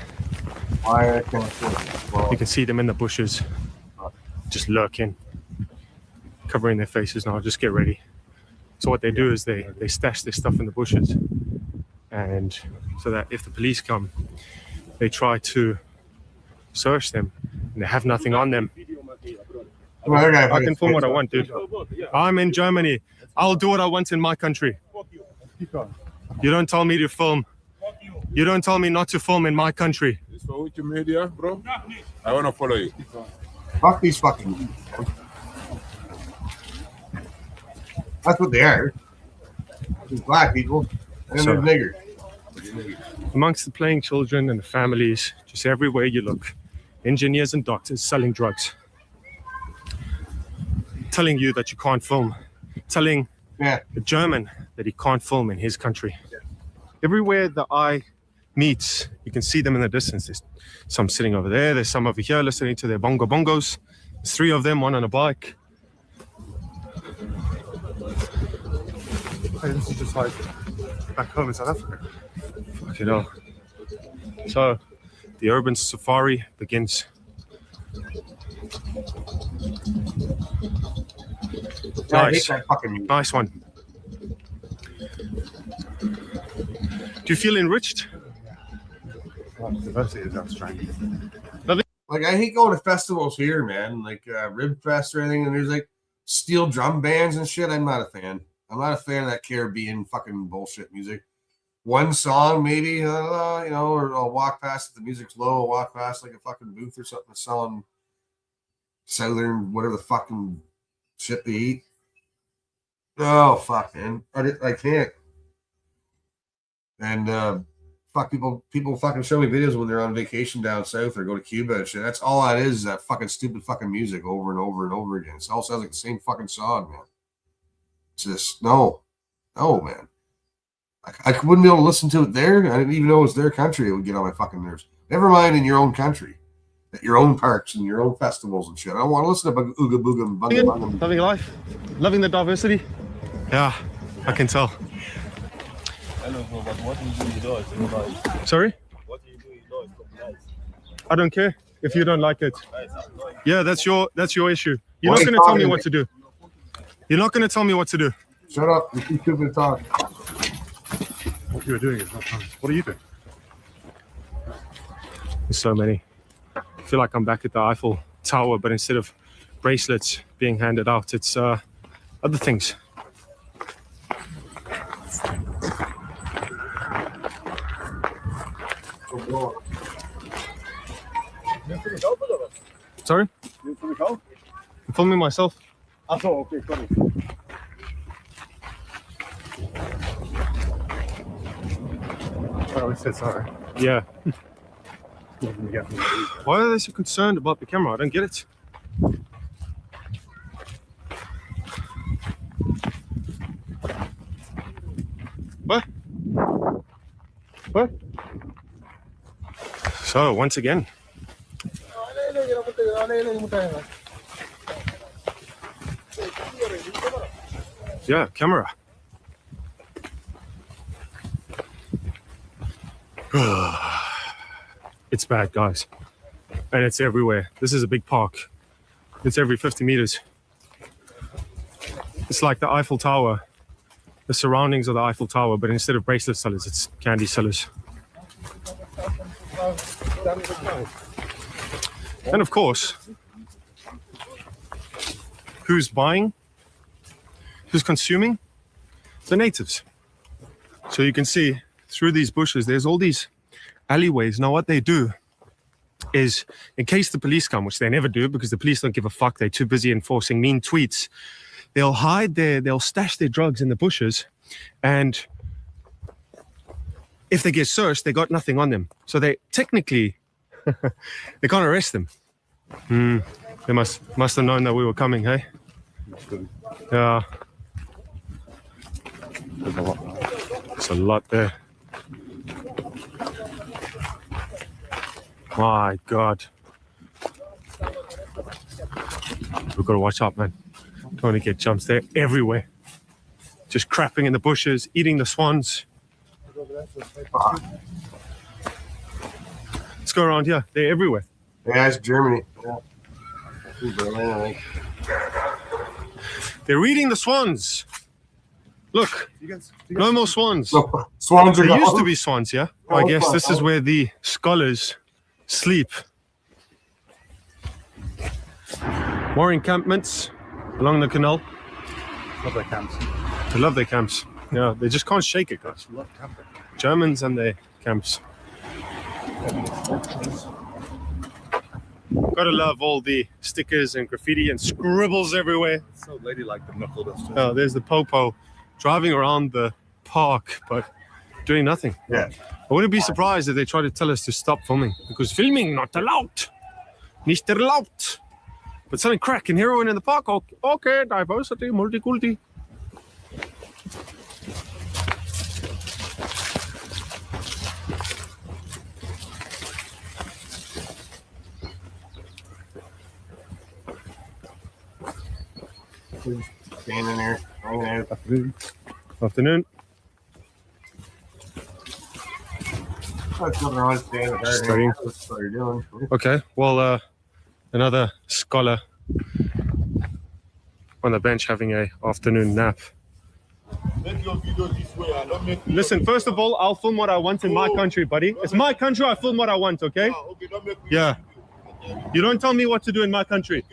Why I can't see it. Well, You can see them in the bushes, just lurking, covering their faces now. Just get ready. So what they do is they stash their stuff in the bushes, and so that if the police come, they try to search them, and they have nothing on them. I can film what I want, dude. I'm in Germany. I'll do what I want in my country. You don't tell me to film. You don't tell me not to film in my country. It's for which media, bro? I want to follow you. Fuck these fucking. That's what they are. These black people and So- they're niggers. Amongst the playing children and the families, just everywhere you look, engineers and doctors selling drugs, telling you that you can't film, telling the German that he can't film in his country. Everywhere the eye meets, you can see them in the distance. There's some sitting over there, there's some over here listening to their bongos. There's 3 of them, one on a bike. Hey, this is just like back home in South Africa. Fucking hell. So, the urban safari begins. Yeah, I hate Nice. that fucking. Nice one. Do you feel enriched? Diversity is outstanding. Like I hate going to festivals here, man. Like Rib Fest or anything, and there's like steel drum bands and shit. I'm not a fan. I'm not a fan of that Caribbean fucking bullshit music. One song, maybe, or I'll walk past if the music's low. I'll walk past like a fucking booth or something selling Southern, whatever the fucking shit they eat. Oh fuck, man, I can't. And fuck people fucking show me videos when they're on vacation down south or go to Cuba and shit. That's all that is that fucking stupid fucking music over and over and over again. It all sounds like the same fucking song, man. It's just no, man. I wouldn't be able to listen to it there. I didn't even know it was their country. It would get on my fucking nerves. Never mind in your own country, at your own parks and your own festivals and shit. I don't want to listen to Ooga Booga and Bunga Bunga. Loving life, loving the diversity. Yeah, I can tell. I don't know, but what you do, you know, it's nice. Sorry? What you do, you know, it's nice. I don't care if you don't like it. Yeah, that's your issue. You're Why not going to tell talking me to what me? to do. You're not going to tell me what to do. Shut up. You're too stupid to talk. What you were doing is not fun. What are you doing? There's so many. I feel like I'm back at the Eiffel Tower, but instead of bracelets being handed out, it's other things. Sorry? I'm filming myself. Okay, sorry. Oh, it says sorry. Yeah. Why are they so concerned about the camera? I don't get it. What? What? So, once again, yeah, camera. It's bad, guys. And it's everywhere. This is a big park. It's every 50 meters. It's like the Eiffel Tower, the surroundings of the Eiffel Tower, but instead of bracelet sellers, it's candy sellers. And of course, who's buying? Who's consuming? The natives. So you can see through these bushes, there's all these alleyways. Now what they do is, in case the police come, which they never do because the police don't give a fuck, they're too busy enforcing mean tweets, they'll stash their drugs in the bushes, and if they get searched, they got nothing on them. So they technically, they can't arrest them. They must have known that we were coming, hey? Yeah. There's a lot there. My God. We've got to watch out, man. Don't want to get jumps there everywhere. Just crapping in the bushes, eating the swans. Let's go around here. They're everywhere. Yeah, it's Germany. Yeah. Berlin, I think. They're eating the swans. Look, no more swans. No, swans are There gone. used to be swans, yeah? Oh, I guess fuck. this is where the scholars sleep. More encampments along the canal. Love their camps. They love their camps. Yeah, they just can't shake it, guys. Love camping. Germans and their camps. Gotta love all the stickers and graffiti and scribbles everywhere. It's so ladylike, the knuckle dust. Oh, there's the popo driving around the park, but doing nothing. Yeah. I wouldn't be surprised if they try to tell us to stop filming, because filming not allowed. Nicht erlaubt. But selling crack and heroin in the park, okay, diversity, multiculti. Standing there, hanging out. Afternoon. That's nothing wrong with standing there. Studying. That's what you're doing. Okay, well, another scholar on the bench having a afternoon nap. Listen, first of all, I'll film what I want in my country, buddy. It's my country, I film what I want, okay? Yeah. You don't tell me what to do in my country.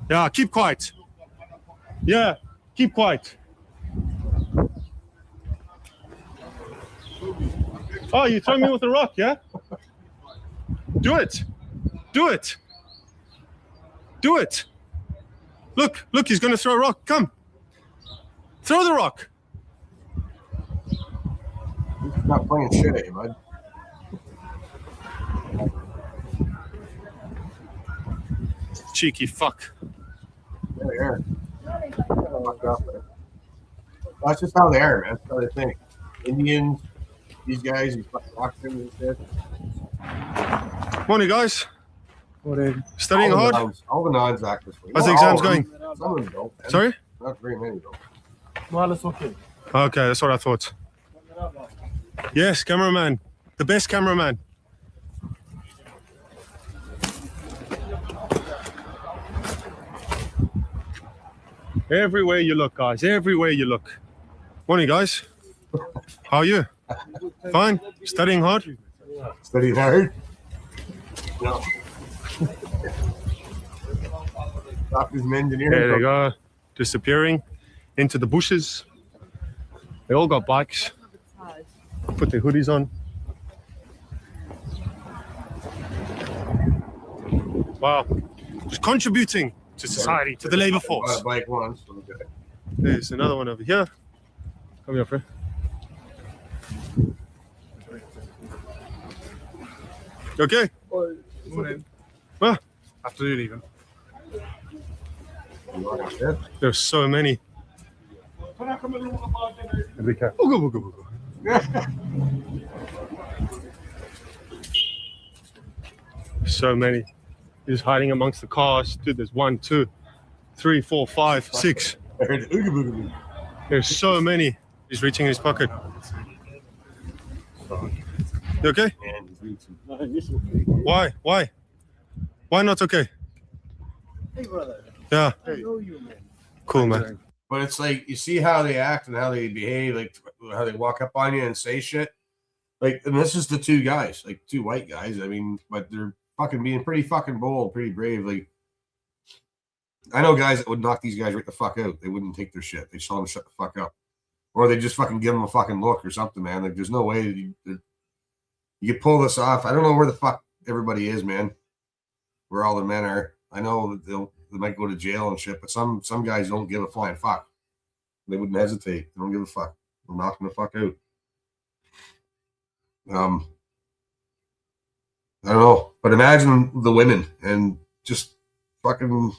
Yeah, keep quiet. Yeah, keep quiet. Oh, you throw me with a rock, yeah? Do it. Do it. Do it. Look, he's going to throw a rock. Come. Throw the rock. He's not playing shit at you, bud. Cheeky fuck. There they are. That's just how they are, man. That's how they think. Indians, these guys, these fucking Russians and shit. Morning, guys. Studying All the hard? nuns- All the nuns act this way. How's the Not all exams of them. going? Some of them don't. man. Sorry? Not very many don't. Okay, that's what I thought. Yes, cameraman. The best cameraman. Everywhere you look, guys. Everywhere you look. Morning, guys. How are you? Fine? Studying hard? Studying hard? No. Stop his engineering. There they go. Disappearing into the bushes. They all got bikes. Put their hoodies on. Wow. Just contributing to society, to the labor force. Bike once. So good. There's another one over here. Come here, friend. Okay. Morning. Well, Afternoon, even. there's so many. Enrique. Ooga, ooga, ooga. So many. He's hiding amongst the cars. Dude, there's 1, 2, 3, 4, 5, 6. There's so many. He's reaching in his pocket. You okay? Why? Why? Why not okay? Hey, brother. Yeah. I know you, man. Cool, man. But it's like you see how they act and how they behave, like how they walk up on you and say shit. Like, and this is the two guys, like two white guys. I mean, but they're fucking being pretty fucking bold, pretty brave. Like, I know guys that would knock these guys right the fuck out. They wouldn't take their shit. They tell them to shut the fuck up, or they just fucking give them a fucking look or something, man. Like, there's no way you could pull this off. I don't know where the fuck everybody is, man. Where all the men are. I know that they might go to jail and shit, but some guys don't give a flying fuck. They wouldn't hesitate. They don't give a fuck. They're knocking the fuck out. I don't know, but imagine the women and just fucking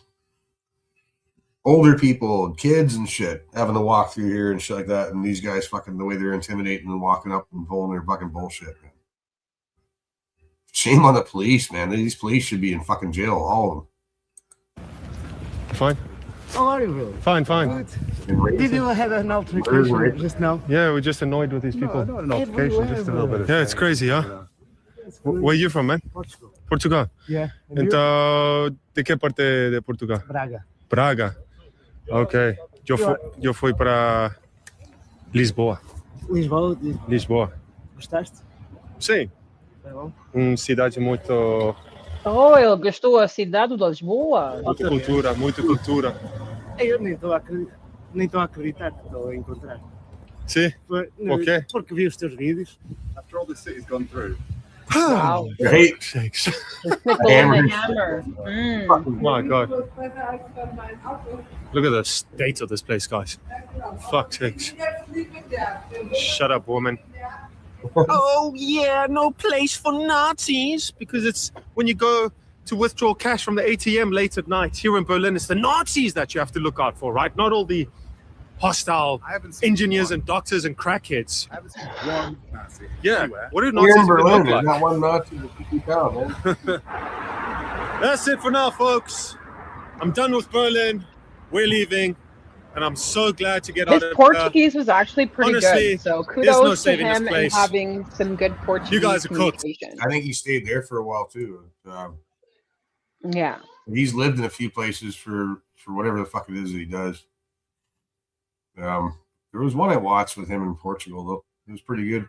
older people and kids and shit having to walk through here and shit like that, and these guys fucking the way they're intimidating and walking up and pulling their fucking bullshit, man. Shame on the police, man. These police should be in fucking jail, all of them. Fine. How are you, brother? Fine, fine. Did you have an altercation just now? Yeah, we're just annoyed with these people. No, an altercation, just a little bit of. Yeah, it's crazy, huh? Where are you from, man? Portugal. Portugal. Yeah. ¿De qué parte de Portugal? Braga. Braga. Ok. Eu fui para Lisboa. Lisboa. Lisboa. Gostaste? Sim. Tá bom. Cidade muito. Oh, ele gostou a cidade de Lisboa. Muita cultura, muita cultura. Eu nem estou a acreditar. Nem estou a acreditar que estou a encontrar. Sim? Por quê? Porque vi os teus vídeos. After all the city's gone through. Wow. Hate shakes. Hammer. Oh my god. Look at the state of this place, guys. Fuck sakes. Shut up, woman. Oh yeah, no place for Nazis, because it's when you go to withdraw cash from the ATM late at night here in Berlin, it's the Nazis that you have to look out for, right? Not all the hostile engineers and doctors and crackheads. I haven't seen one Nazi. Yeah. Anywhere. What do We're Nazis in Berlin. look There's like? not one Nazi to keep you down, man. That's it for now, folks. I'm done with Berlin. We're leaving. And I'm so glad to get His out of Portuguese was actually pretty Honestly, good, so there's no kudos to saving this him and place. having some good Portuguese You guys are cooked. communication. I think he stayed there for a while too. Yeah. He's lived in a few places for whatever the fuck it is that he does. There was one I watched with him in Portugal though. It was pretty good.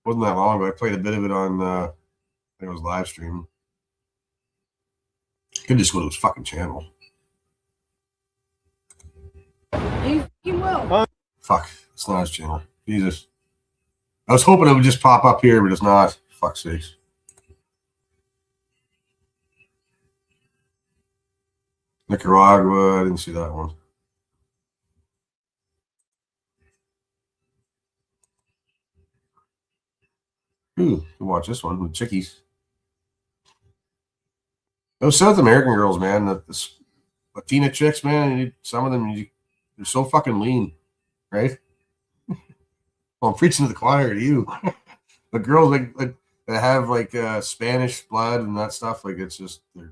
Wasn't that long, but I played a bit of it on. I think it was live streaming. Could just go to his fucking channel. He will. Fuck, it's not his channel. Jesus. I was hoping it would just pop up here, but it's not. Fuck's sakes. Nicaragua, I didn't see that one. Ooh, you watch this one with chickies. Those South American girls, man, the Latina chicks, man, some of them, they're so fucking lean, right? Well, I'm preaching to the choir to you. The girls like that have like Spanish blood and that stuff, like it's just they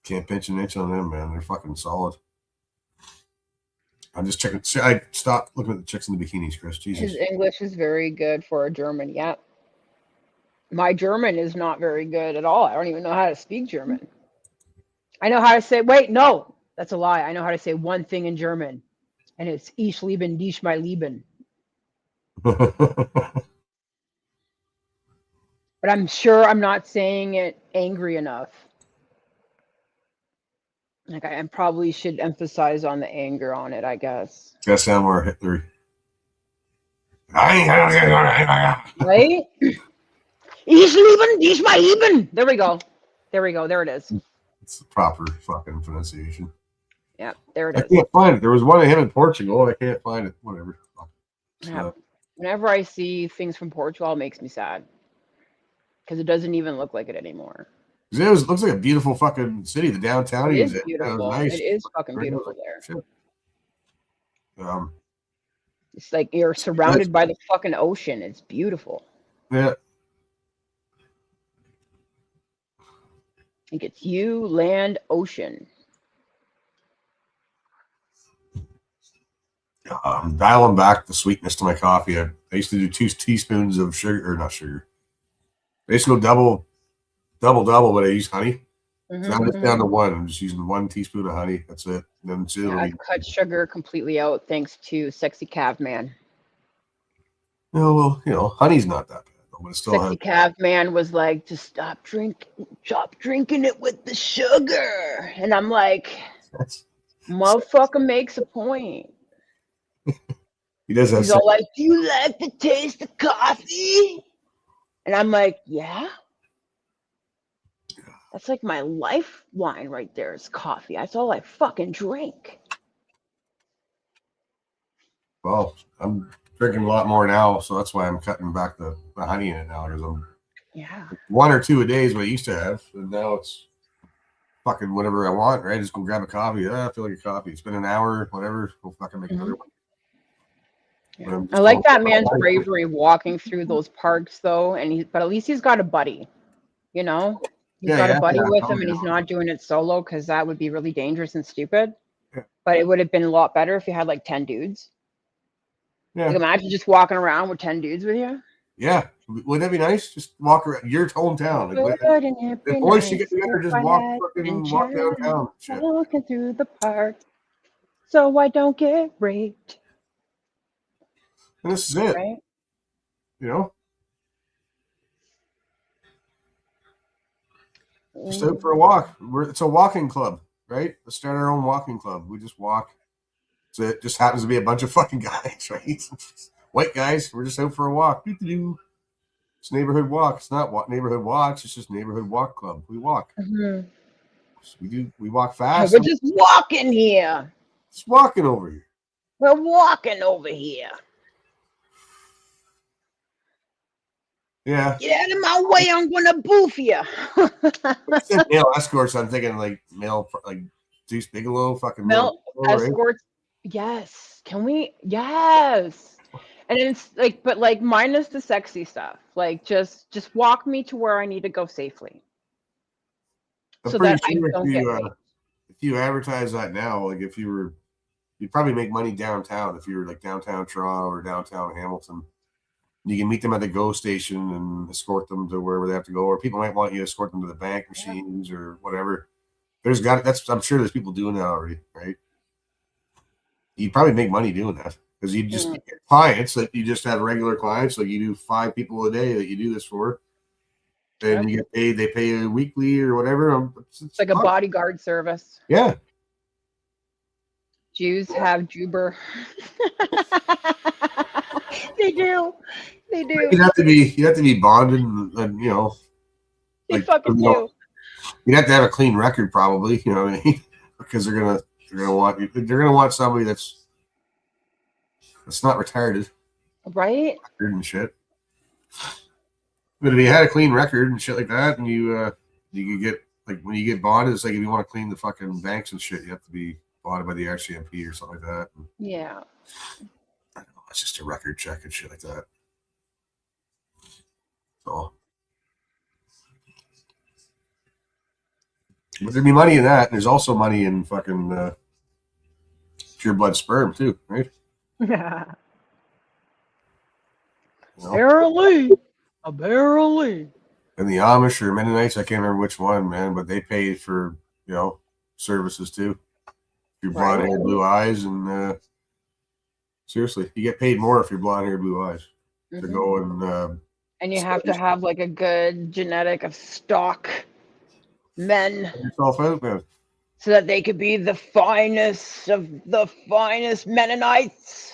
can't pinch an inch on them, man. They're fucking solid. I'm just checking. I stopped looking at the chicks in the bikinis, Chris. Jesus. His English is very good for a German. Yeah. My German is not very good at all. I don't even know how to speak German. I know how to say, wait, no, that's a lie. I know how to say one thing in German, and it's Ich lieben dich, mein Lieben. But I'm sure I'm not saying it angry enough. Like I probably should emphasize on the anger on it, I guess. Gotta sound more Hitler. Right? Ich lieben dich, mein Lieben. There we go. There we go. There it is. It's the proper fucking pronunciation. Yeah, there it I is. can't find it. There was one of him in Portugal, and I can't find it. Whatever. Yeah. Whenever I see things from Portugal, it makes me sad because it doesn't even look like it anymore. It looks like a beautiful fucking city. The downtown It is is beautiful. nice. It is fucking beautiful there. Shit. It's like you're surrounded by the fucking ocean. It's beautiful. Yeah. Like it's you, land, ocean. I'm dialing back the sweetness to my coffee. I used to do 2 teaspoons of sugar, or not sugar. I used to go double, but I use honey. So I'm just down to 1. I'm just using 1 teaspoon of honey. That's it. And then Yeah, I've cut sugar completely out thanks to Sexy Cav Man. No, well, you know, honey's not that bad, but it still Sexy Cav Man was like, just stop drinking it with the sugar. And I'm like, motherfucker makes a point. He does have. He's all like, do you like the taste of coffee? And I'm like, yeah. That's like my lifeline right there is coffee. That's all I fucking drink. Well, I'm drinking a lot more now, so that's why I'm cutting back the honey in it now, because I'm 1 or 2 a day is what I used to have, and now it's fucking whatever I want, right? Just go grab a coffee. I feel like a coffee. It's been an hour, whatever. Go fucking make another one. Yeah. I like that man's bravery walking through those parks, though, but at least he's got a buddy, you know? He's got a buddy with him, and he's not doing it solo, because that would be really dangerous and stupid. Yeah. But it would have been a lot better if you had like 10 dudes. Yeah. Like, imagine just walking around with 10 dudes with you. Yeah. Wouldn't that be nice? Just walk around your hometown. Like, if boys should get together, just walk downtown. Shit. Walking through the park, so I don't get raped. And this is it. Right? You know? Just out for a walk. It's a walking club, right? Let's start our own walking club. We just walk. So it just happens to be a bunch of fucking guys, right? White guys. We're just out for a walk. It's neighborhood walk. It's not neighborhood watch. It's just neighborhood walk club. We walk. Mm-hmm. We walk fast. We're just walking here. Just walking over here. We're walking over here. Yeah. Get out of my way. I'm going to boof you. Male escorts. I'm thinking like male, like Deuce Bigelow, fucking male escorts. Right? Yes. Can we? Yes. And it's like, but like minus the sexy stuff. Like just walk me to where I need to go safely. So that I don't get raped. If you advertise that now, like if you'd probably make money downtown if you were like downtown Toronto or downtown Hamilton. You can meet them at the GO station and escort them to wherever they have to go, or people might want you to escort them to the bank machines or whatever. I'm sure there's people doing that already, right? You'd probably make money doing that because you just get clients that you just have regular clients, like you do 5 people a day that you do this for, and you get paid. They pay you weekly or whatever. It's like a bodyguard service. Yeah. Jews have Juber. They do. You'd have to be bonded, and you know, like, fucking do. You'd have to have a clean record, probably. You know what I mean? Because they're gonna want somebody that's not retarded, right? And shit. But if you had a clean record and shit like that, and you could get like when you get bonded, it's like if you want to clean the fucking banks and shit, you have to be bonded by the RCMP or something like that. Yeah. I don't know. It's just a record check and shit like that. So, but there'd be money in that. And there's also money in fucking pure blood sperm too, right? Yeah. You know? Barely. And the Amish or Mennonites, I can't remember which one, man, but they pay for, you know, services too. Your blonde hair, blue eyes, and seriously, you get paid more if you're blonde hair, blue eyes to go and you have to have like a good genetic of stock men yourself out, man, so that they could be the finest of the finest Mennonites.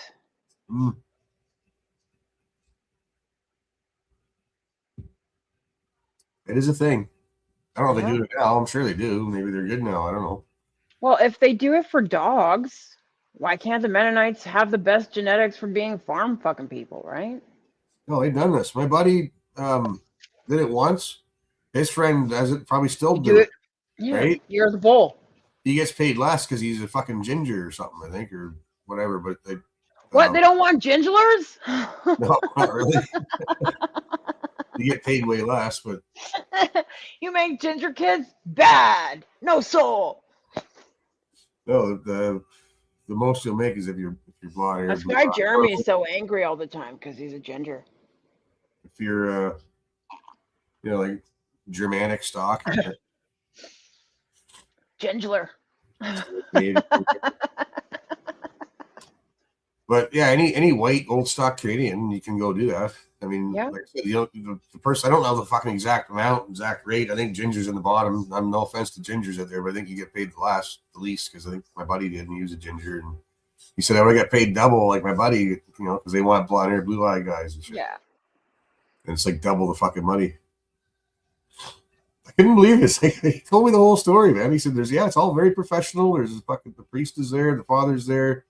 It is a thing. I don't know if they do it now. I'm sure they do. Maybe they're good now. I don't know. Well, if they do it for dogs, why can't the Mennonites have the best genetics for being farm fucking people, right? No, they've done this. My buddy did it once. His friend does it, probably still do it. Yeah, right? You're the bull. He gets paid less because he's a fucking ginger or something, I think, or whatever. But they they don't want gingers? No, not really. You get paid way less, but you make ginger kids bad, no soul. No, the most you'll make is if you're blonde hair. That's why Jeremy is so angry all the time because he's a ginger. If you're, like Germanic stock. Gingler. But yeah, any white old stock Canadian, you can go do that. I mean, like I said, the person, I don't know the fucking exact rate. I think ginger's in the bottom. I'm no offense to gingers out there, but I think you get paid the least, because I think my buddy didn't use a ginger, and he said I would get paid double like my buddy, because they want blonde hair, blue eye guys and shit. Yeah. And it's like double the fucking money. I couldn't believe it. Like, he told me the whole story, man. He said, it's all very professional. There's the priest is there, the father's there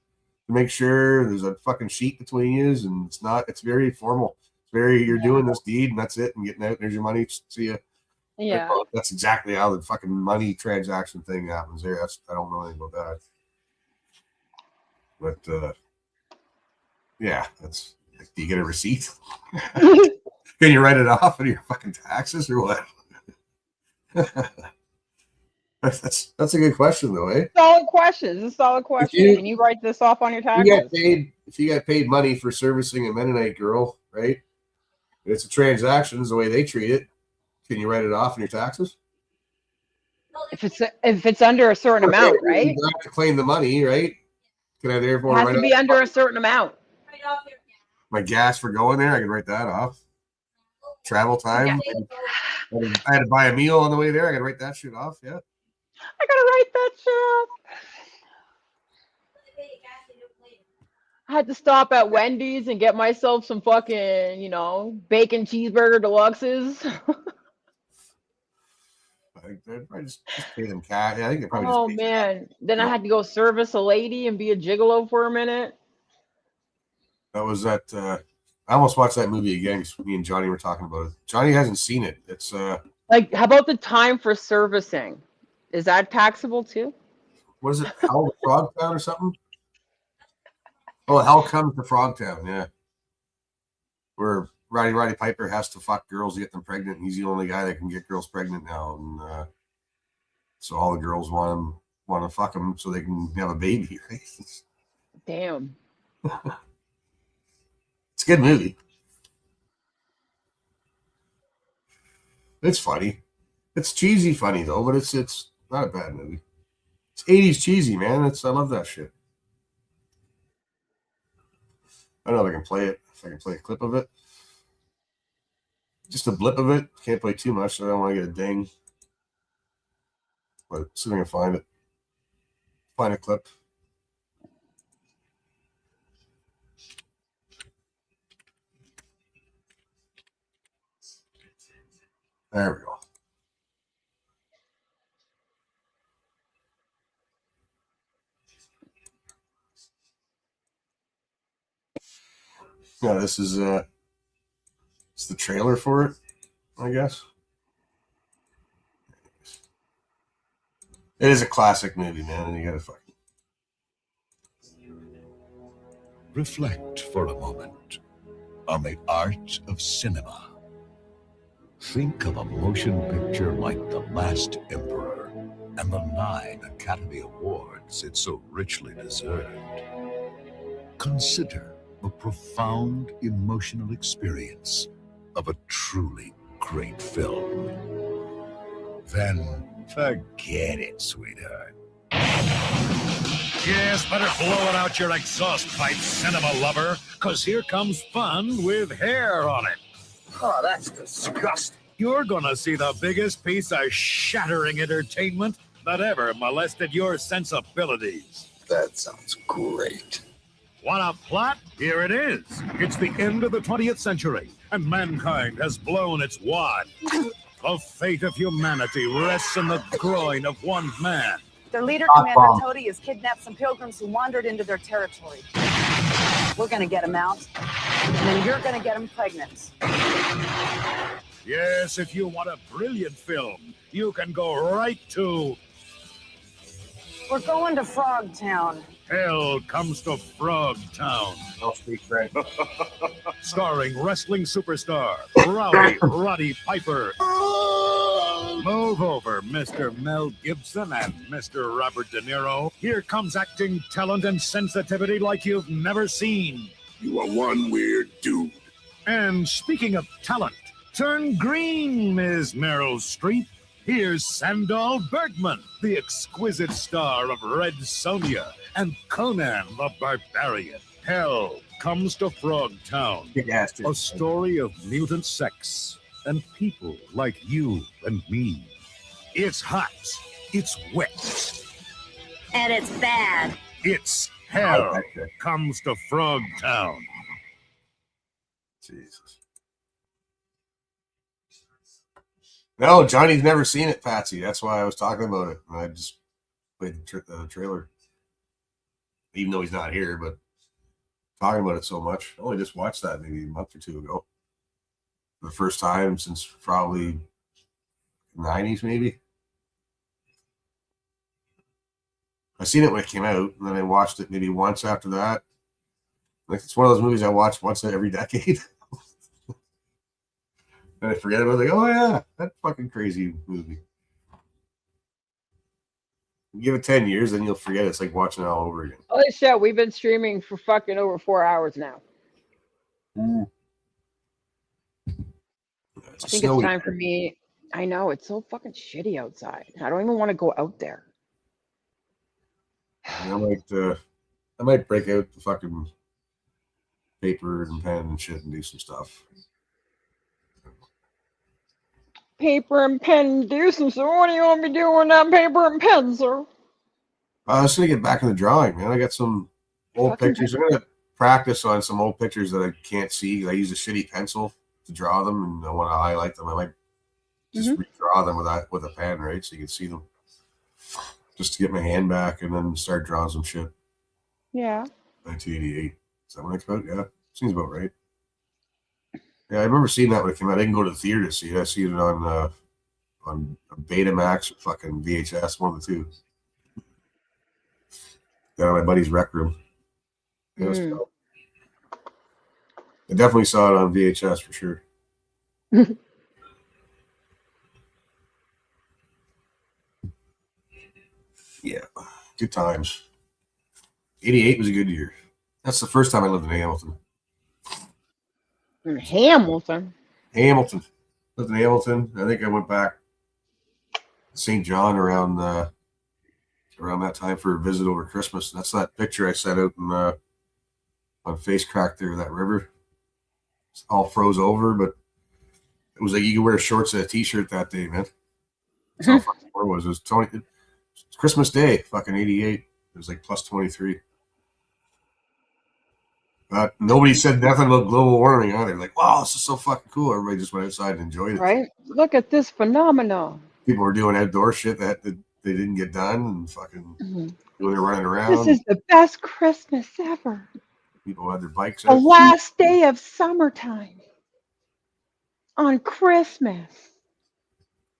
to make sure there's a fucking sheet between you, and it's very formal. It's very, you're doing this deed and that's it, and getting out, and there's your money. See ya. Yeah. Like, that's exactly how the fucking money transaction thing happens there. I don't know anything about that. But yeah, that's like, do you get a receipt? Can you write it off on your fucking taxes or what? That's a good question though, eh? Solid question. It's a solid question. Can you write this off on your taxes? If you get paid money for servicing a Mennonite girl, right? It's a transaction, is the way they treat it. Can you write it off on your taxes? If it's under a certain amount, right? You have to claim the money, right? Can I therefore It has to be under a certain amount. My gas for going there? I can write that off. Travel time. I had to buy a meal on the way there. I can write that shit off. Yeah. I gotta write that shit off. I had to stop at Wendy's and get myself some fucking, bacon cheeseburger deluxes. I just pay them cash. I think they probably. Oh man! Then I had to go service a lady and be a gigolo for a minute. That was that. I almost watched that movie again because me and Johnny were talking about it. Johnny hasn't seen it. It's like, how about the time for servicing? Is that taxable too? What is it? Hell to Frogtown or something? Oh, Hell Comes to Frogtown. Yeah, where Roddy Piper has to fuck girls to get them pregnant. He's the only guy that can get girls pregnant now, and so all the girls want to fuck him so they can have a baby. Right? Damn. It's a good movie. It's funny. It's cheesy funny though, but it's not a bad movie. It's 80s cheesy, man. I love that shit. I don't know if I can play it. If I can play a clip of it. Just a blip of it. Can't play too much, so I don't want to get a ding. But see if I can find it. Find a clip. There we go. Yeah, this is it's the trailer for it, I guess. It is a classic movie, man, and you gotta fucking reflect for a moment on the art of cinema. Think of a motion picture like The Last Emperor and the 9 Academy Awards it so richly deserved. Consider the profound emotional experience of a truly great film. Then forget it, sweetheart. Yes, better blow it out your exhaust pipe, cinema lover, because here comes fun with hair on it. Oh, that's disgusting. You're gonna see the biggest piece of shattering entertainment that ever molested your sensibilities. That sounds great. Want a plot? Here it is. It's the end of the 20th century, and mankind has blown its wad. The fate of humanity rests in the groin of one man. Their leader, Commander Tody, has kidnapped some pilgrims who wandered into their territory. We're gonna get them out, and then you're gonna get them pregnant. Yes, if you want a brilliant film, you can go right to... We're going to Frogtown. Hell Comes to Frogtown. I'll speak French. Starring wrestling superstar Roddy Piper. Move over, Mr. Mel Gibson and Mr. Robert De Niro. Here comes acting talent and sensitivity like you've never seen. You are one weird dude. And speaking of talent, turn green, Ms. Meryl Streep. Here's Sandal Bergman, the exquisite star of Red Sonja and Conan the Barbarian. Hell comes to Frogtown, a story of mutant sex and people like you and me. It's hot, it's wet, And it's bad. it's hell comes to Frogtown. Jesus. No, Johnny's never seen it, Patsy. That's why I was talking about it. I just played the trailer. Even though he's not here, but talking about it so much. I only just watched that maybe a month or two ago. For the first time since probably 90s, maybe. I seen it when it came out, and then I watched it maybe once after that. Like, it's one of those movies I watch once every decade. And I forget about it. Like, oh yeah, that fucking crazy movie. You give it 10 years, then you'll forget. It's like watching it all over again. Holy shit, we've been streaming for fucking over 4 hours now. I think it's time for me. I know, it's so fucking shitty outside. I don't even want to go out there. I might break out the fucking paper and pen and shit and do some stuff. Paper and pen, do some. So what do you want me doing with that paper and pen, sir? I was gonna get back in the drawing, man. I got some old pictures. I'm gonna practice on some old pictures that I can't see. I use a shitty pencil to draw them, and I want to highlight them. I might just redraw them with a pen, right, so you can see them. Just to get my hand back, and then start drawing some shit. Yeah. 1988. Is that when it came out? Yeah, seems about right. Yeah, I remember seeing that when it came out. I didn't go to the theater to see it. I see it on Betamax or fucking VHS, one of the two. Down at my buddy's rec room. It was cool. I definitely saw it on VHS for sure. Yeah, good times. 88 was a good year. That's the first time I lived in Hamilton. Hamilton. Hamilton. Lived in Hamilton. I think I went back to St. John around that time for a visit over Christmas. That's that picture I sent out on Face Crack there, that river. It's all froze over, but it was like you could wear shorts and a t-shirt that day, man. That's how fucking warm it was. It was Christmas Day, fucking 88. It was like plus 23. Nobody said nothing about global warming either. Like, wow, this is so fucking cool. Everybody just went outside and enjoyed it. Right? Look at this phenomenon. People were doing outdoor shit that they didn't get done, and fucking they're running around. This is the best Christmas ever. People had their bikes The out. last day of summertime on Christmas.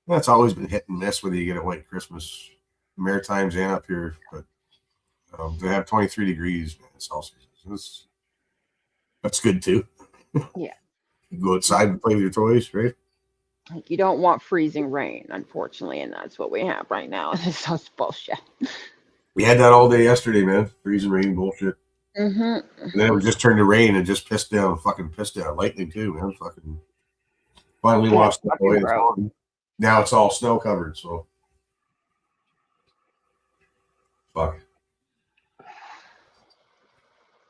That's always been hit and miss whether you get a white Christmas, Maritimes and up here. But they have 23 degrees Celsius. That's good too. Yeah. You go outside and play with your toys, right? You don't want freezing rain, unfortunately, and that's what we have right now. This is bullshit. We had that all day yesterday, man. Freezing rain bullshit. Mm-hmm. And then it would just turn to rain and just pissed down lightning too, man. Fucking finally washed that away. Now it's all snow covered, so fuck.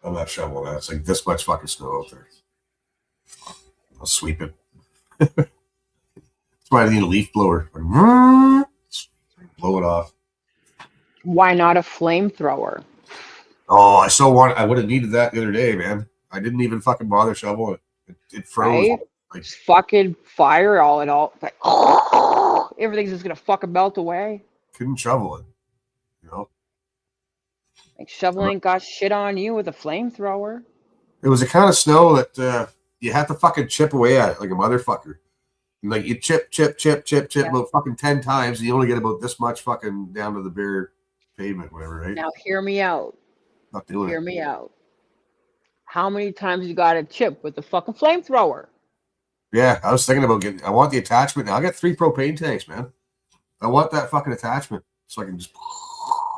I'm not shoveling that. It's like this much fucking snow out there. I'll sweep it. That's why I need a leaf blower. Blow it off. Why not a flamethrower? Oh, I would have needed that the other day, man. I didn't even fucking bother shoveling it. It froze. Right? Like, just fucking fire all it all. Like, everything's just gonna fucking melt away. Couldn't shovel it, you know. Like shoveling got shit on you with a flamethrower. It was the kind of snow that you have to fucking chip away at it like a motherfucker. Like you chip about fucking 10 times, and you only get about this much fucking down to the bare pavement, whatever, right? Now hear me out. Not doing Hear it. me out. How many times you got to chip with the fucking flamethrower? Yeah, I was thinking about I want the attachment now. I got 3 propane tanks, man. I want that fucking attachment so I can just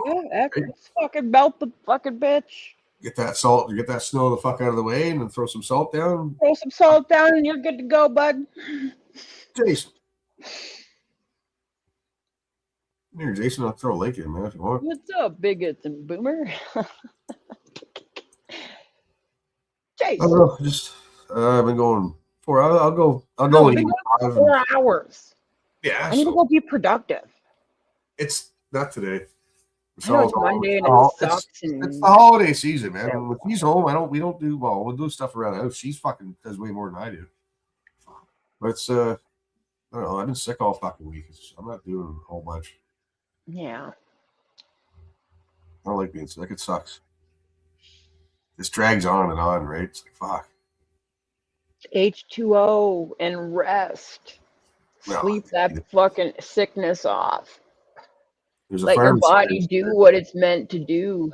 Yeah, just fucking melt the fucking bitch. get that salt, get that snow the fuck out of the way, and then throw some salt down. Throw some salt down and you're good to go, bud. Jason. Here, Jason, I'll throw a link in, man, if you want. What's up, bigots and boomer? Jason. I don't know, just I've been going 4 hours. I'll go No, in we even got 5. 4 hours. Yeah, I need to go be productive. it's not today. I know it's Monday and all- it sucks. And It's the holiday season, man. When she's home, we don't do we'll do stuff around the house. She's fucking does way more than I do. But it's I don't know. I've been sick all fucking week. I'm not doing a whole bunch. yeah. I don't like being sick. It sucks. This drags on and on, right? It's like fuck. H2O and rest. No, Sleep that fucking sickness off. There's a Let your pharmacy. body do what it's meant to do.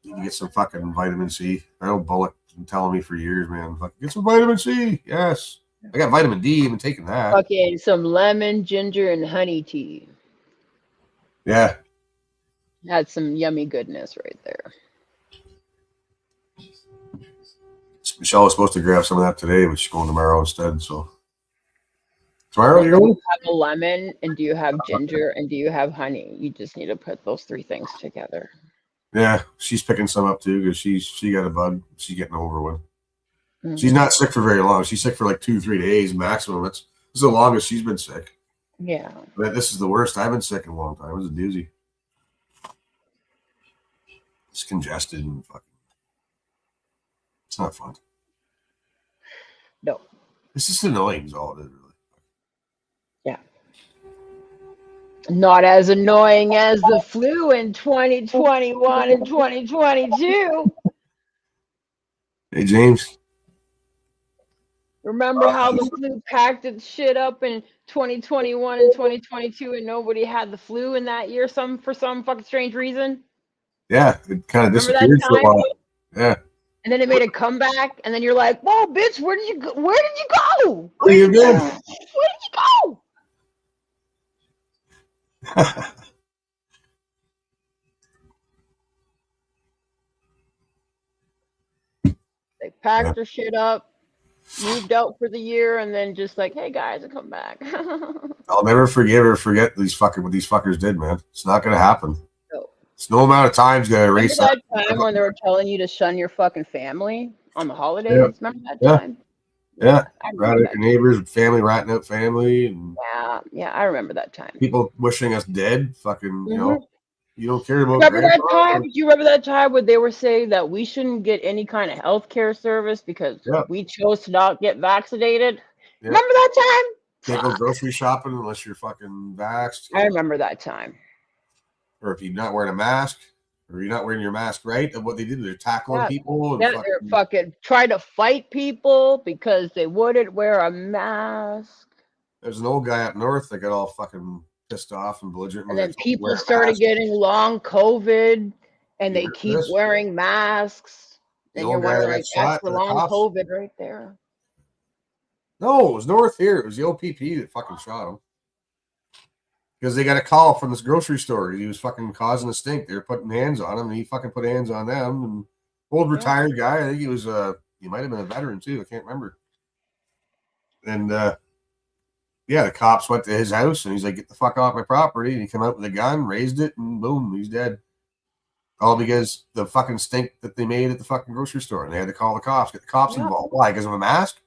You can get some fucking vitamin C. I know Bullock been telling me for years, man. Fucking get some vitamin C. Yes. I got vitamin D. I've been taking that. Fucking some lemon, ginger, and honey tea. Yeah. Had some yummy goodness right there. Michelle was supposed to grab some of that today, but she's going tomorrow instead. So tomorrow you're Do going? you have a lemon, and do you have ginger, and do you have honey? You just need to put those 3 things together. Yeah, she's picking some up too because she got a bud. She's getting over one. Mm-hmm. She's not sick for very long. She's sick for like 2-3 days maximum. This is the longest she's been sick. Yeah. But this is the worst. I've been sick in a long time. It was a doozy. It's congested and fucking. It's not fun. No. It's just annoying. Is all it is, really. Yeah. Not as annoying as the flu in 2021 and 2022. Hey, James. Remember how the flu packed its shit up in 2021 and 2022 and nobody had the flu in that year for some fucking strange reason? Yeah, it kind of Remember that disappeared for a time? while. Yeah. And then it made a comeback, and then you're like, whoa, bitch, where did you go? Where did you go? What are you doing? Where did you go? They packed her shit up, moved out for the year, and then just like, hey guys, I come back. I'll never forgive or forget what these fuckers did, man. It's not gonna happen. No. It's no amount of time's gonna erase Remember that. that time when they were telling you to shun your fucking family on the holidays? Yeah. Remember that Yeah. time? Yeah, I rat remember out your neighbors, family ratting out family, and Yeah, I remember that time. people wishing us dead. Fucking, you Mhm. know, you don't care about. Remember that grandpa? time? Do you remember that time when they were saying that we shouldn't get any kind of health care service because Yeah. we chose to not get vaccinated? Yeah. Remember that Can't go grocery shopping unless you're fucking vaxxed, time? I remember that time. or if you're not wearing a mask, or you're not wearing your mask right. And what they did, they're tackling Yeah. people. And Yeah, they're fucking trying to fight people because they wouldn't wear a mask. There's an old guy up north that got all fucking pissed off and belligerent. And when then they told him to people wear a started mask. getting long COVID and they heard keep this? wearing masks. The And old you're guy that wondering, got like, shot that's the by the long cops? COVID right there. No, it was north here. It was the OPP that fucking shot him. Because they got a call from this grocery store. He was fucking causing a stink. They were putting hands on him, and he fucking put hands on them. And old retired guy. I think he was he might have been a veteran too. I can't remember. And yeah, the cops went to his house, and he's like, "Get the fuck off my property!" And he came out with a gun, raised it, and boom, he's dead. All because the fucking stink that they made at the fucking grocery store, and they had to call the cops, get the cops involved. Why? Because of a mask.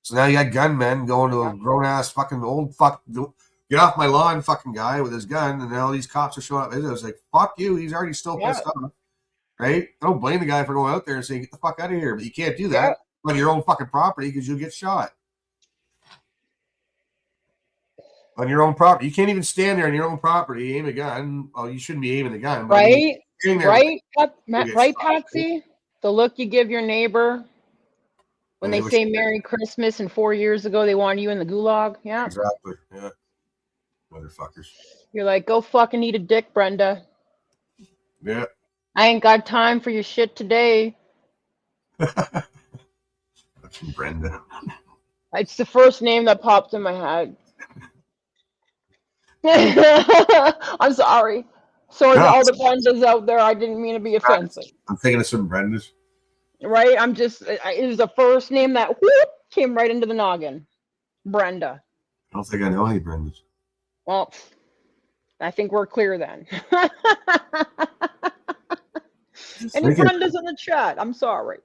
So now you got gunmen going to a grown ass fucking old fuck. Get off my lawn, fucking guy with his gun, and now all these cops are showing up. I was like, "Fuck you!" He's already still pissed off, right? I don't blame the guy for going out there and saying, "Get the fuck out of here," but you can't do that on your own fucking property because you'll get shot. On your own property, you can't even stand there on your own property, aim a gun. Oh, you shouldn't be aiming the gun, but I mean, Right? sitting there, Right? you'll get Right, shot. Patsy? The look you give your neighbor when And they they say wish- Merry Christmas and 4 years ago they wanted you in the gulag. Yeah. Exactly. Yeah. Motherfuckers. You're like, go fucking eat a dick, Brenda. Yeah. I ain't got time for your shit today. Fucking Brenda. It's the first name that popped in my head. I'm sorry. Sorry to No. all the Brendas out there. I didn't mean to be offensive. I'm thinking of some Brendas. Right? I'm just, it was the first name that whoop, came right into the noggin. Brenda. I don't think I know any Brendas. Well, I think we're clear then. Any thinking. Brendas in the chat? I'm sorry.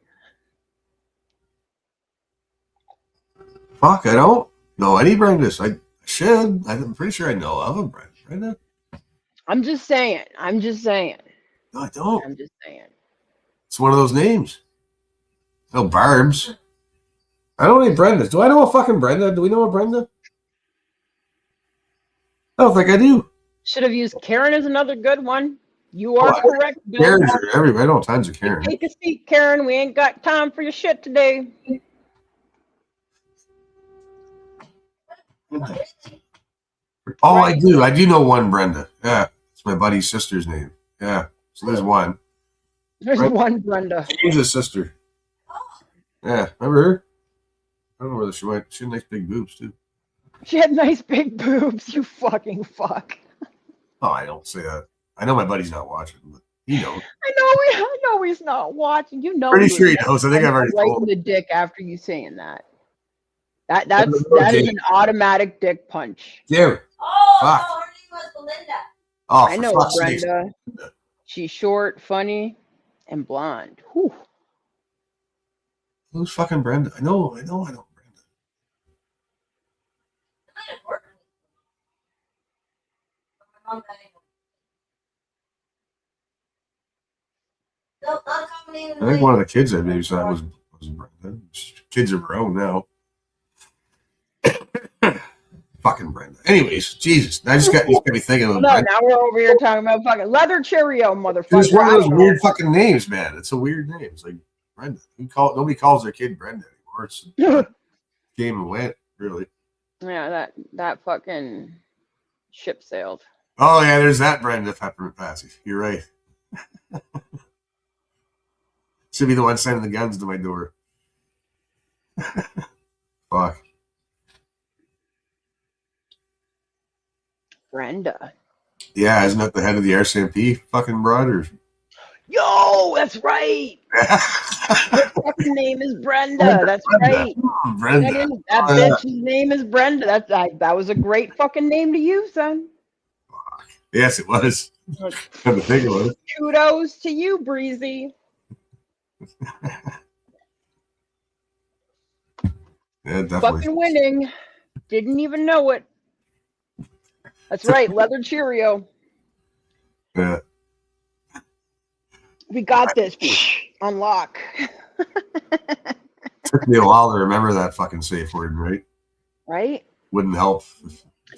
Fuck, I don't know any Brendas. I should. I'm pretty sure I know of a Brenda. I'm just saying. I'm just saying. No, I don't. I'm just saying. It's one of those names. No Barbs. I don't know any Brendas. Do I know a fucking Brenda? Do we know a Brenda? I don't think I do. Should have used Karen as another good one. You are correct, Bill. Karen's are everywhere. I know tons of Karen. Take a seat, Karen. We ain't got time for your shit today. Oh, I do. I do know one Brenda. Yeah. It's my buddy's sister's name. Yeah. So there's one. There's one Brenda. James's sister. Yeah. Remember her? I don't know where she went. She had nice big boobs, too. She had nice big boobs, you fucking fuck. Oh, I don't say that. I know my buddy's not watching, but he knows. I know he's not watching. You know. Pretty sure he knows. I think I've already right told in the dick after you saying that. That is an automatic dick punch. Dude. Fuck. her name was Belinda. Oh, I know Brenda. She's short, funny, and blonde. Whew. Who's fucking Brenda? I know Brenda. I think one of the kids I babysat was Brenda. Kids are grown now. Fucking Brenda. Anyways, Jesus, I just got me thinking of. No, now we're over here talking about fucking leather Cheerio, motherfucker. It's one of those weird fucking names, man. It's a weird name. It's like Brenda. Nobody calls their kid Brenda anymore. It's came and went, really. Yeah, that fucking ship sailed. Oh yeah, there's that Brenda Peppermint Patty. You're right. Should be the one sending the guns to my door. Fuck. Brenda. Yeah, isn't that the head of the RCMP fucking broad? Or... Yo, that's right. Her fucking name is Brenda. That's right. Brenda. That bitch's name is Brenda. That was a great fucking name to use, son. Yes, it was. Had to think about it. Kudos to you, Breezy. Yeah, definitely. Fucking winning. Didn't even know it. That's right, leather Cheerio. Yeah. We got this. Unlock. Took me a while to remember that fucking safe word, right? Right? Wouldn't help.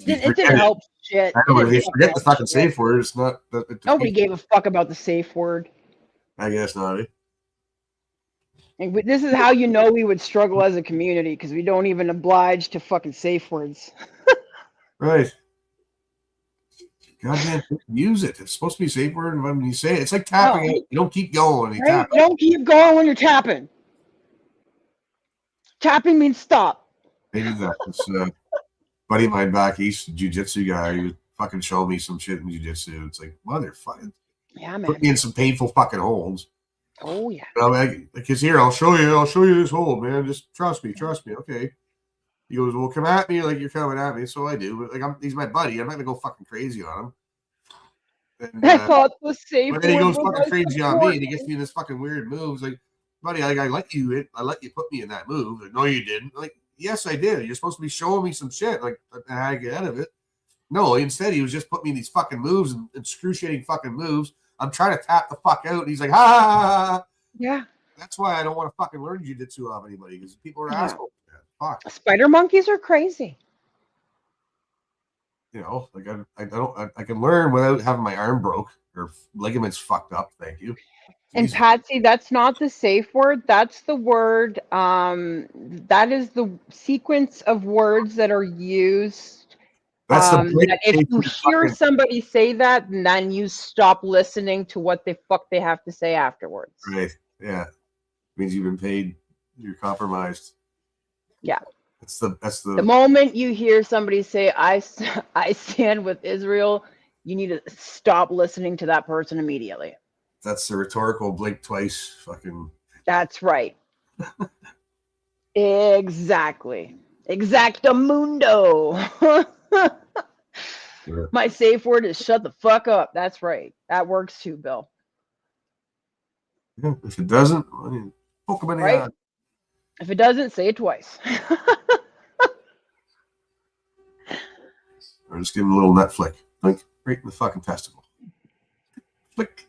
It didn't help shit. I know, if you forget the fucking safe word, it's not. Nobody gave a fuck about the safe word. I guess not. And this is how you know we would struggle as a community, because we don't even oblige to fucking safe words. Right. Goddamn, use it. It's supposed to be a safe word. When you say it, it's like tapping it. You don't keep going when you tap. You don't keep going when you're tapping. Tapping means stop. Maybe that's buddy of mine back east, jiu-jitsu guy, who fucking showed me some shit in jiu-jitsu. It's like, motherfucker. Yeah, man. Put me in some painful fucking holds. Oh yeah. Because here, I'll show you this hold, man. Just trust me. Okay. He goes, well, come at me like you're coming at me. So I do. But like, he's my buddy. I'm not gonna go fucking crazy on him. And, I thought the safe. But then he goes fucking crazy on me, and he gets me in this fucking weird moves. Like, buddy, like I let you put me in that move. Like, no, you didn't. Like, yes, I did. You're supposed to be showing me some shit, like how to get out of it. No, instead he was just putting me in these fucking moves and excruciating fucking moves. I'm trying to tap the fuck out, and he's like, ha ha ha. Yeah. That's why I don't want to fucking learn jiu-jitsu off anybody, because people are assholes. Fuck. Spider monkeys are crazy. You know, like I can learn without having my arm broke or ligaments fucked up. Thank you. And Patsy, that's not the safe word. That's the word. That is the sequence of words that are used. That's that if you hear somebody say that, then you stop listening to what the fuck they have to say afterwards. Right. Yeah. Means you've been paid. You're compromised. Yeah. That's The moment you hear somebody say, I stand with Israel, you need to stop listening to that person immediately. That's the rhetorical blink twice fucking. That's right. Exactly. Exactamundo. My safe word is shut the fuck up. That's right. That works too, Bill. Yeah, if it doesn't, I mean, poke him in the Right? eye. If it doesn't, say it twice. Or just give him a little nut flick. Like, right in the fucking testicle. Flick.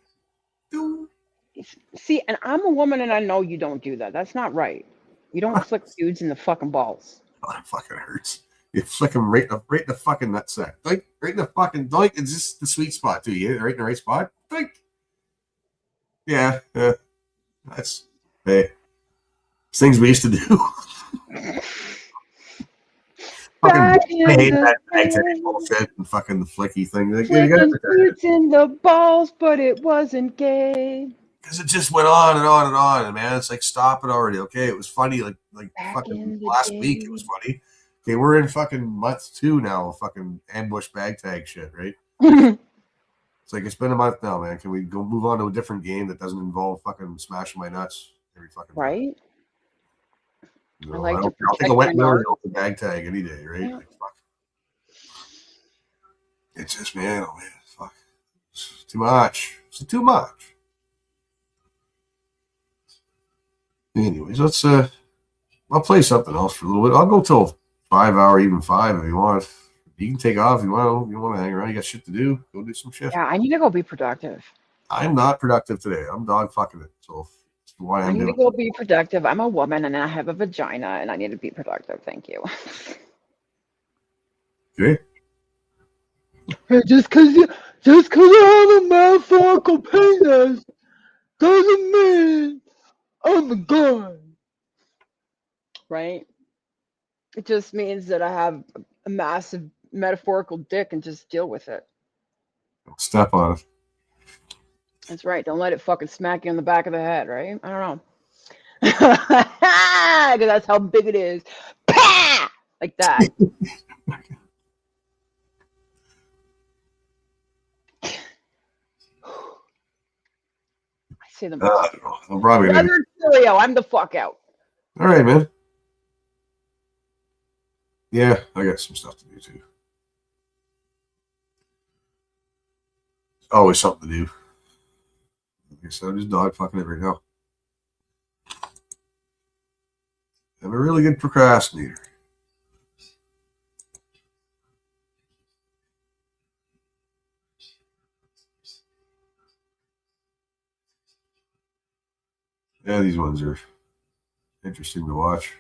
See, and I'm a woman and I know you don't do that. That's not right. You don't flick dudes in the fucking balls. Oh, that fucking hurts. You flick him right in the fucking nutsack. Like, right in the fucking, like, it's just the sweet spot, too. You hit it right in the right spot. Like, yeah. That's, hey, things we used to do. Fucking, I hate that bag bullshit and fucking the flicky thing. Like, Flicking dudes in the balls, but it wasn't gay. Because it just went on and on and on, and man, it's like, stop it already. Okay, it was funny, like fucking last week it was funny. Okay, we're in fucking month 2 now of fucking ambush bag tag shit, right? It's like, it's been a month now, man. Can we go move on to a different game that doesn't involve fucking smashing my nuts every fucking time? Right? You I know, like to I'll protect take a wet my nose yard. off the bag tag any day, right? Yeah. Like, fuck. It's just, man, oh man, fuck. It's too much. It's too much. Anyways, let's I'll play something else for a little bit. I'll go till 5 hour, even 5 if you want. You can take off if you want. You want to hang around, you got shit to do, go do some shit. Yeah, I need to go be productive. I'm not productive today. I'm dog fucking it. So that's why I I'm need to doing go be productive. I'm a woman and I have a vagina and I need to be productive. Thank you. it. Okay. Hey, just cause I have a metaphorical penis doesn't mean I'm a guy. Right? It just means that I have a massive metaphorical dick and just deal with it. Step on it. That's right. Don't let it fucking smack you in the back of the head, right? I don't know. Because that's how big it is. Pah! Like that. I say them. I'll probably do. Brother Julio, I'm the fuck out. All right, man. Yeah, I got some stuff to do too. Always something to do. Like I said, I'm just dog fucking it right now. I'm a really good procrastinator. Yeah, these ones are interesting to watch.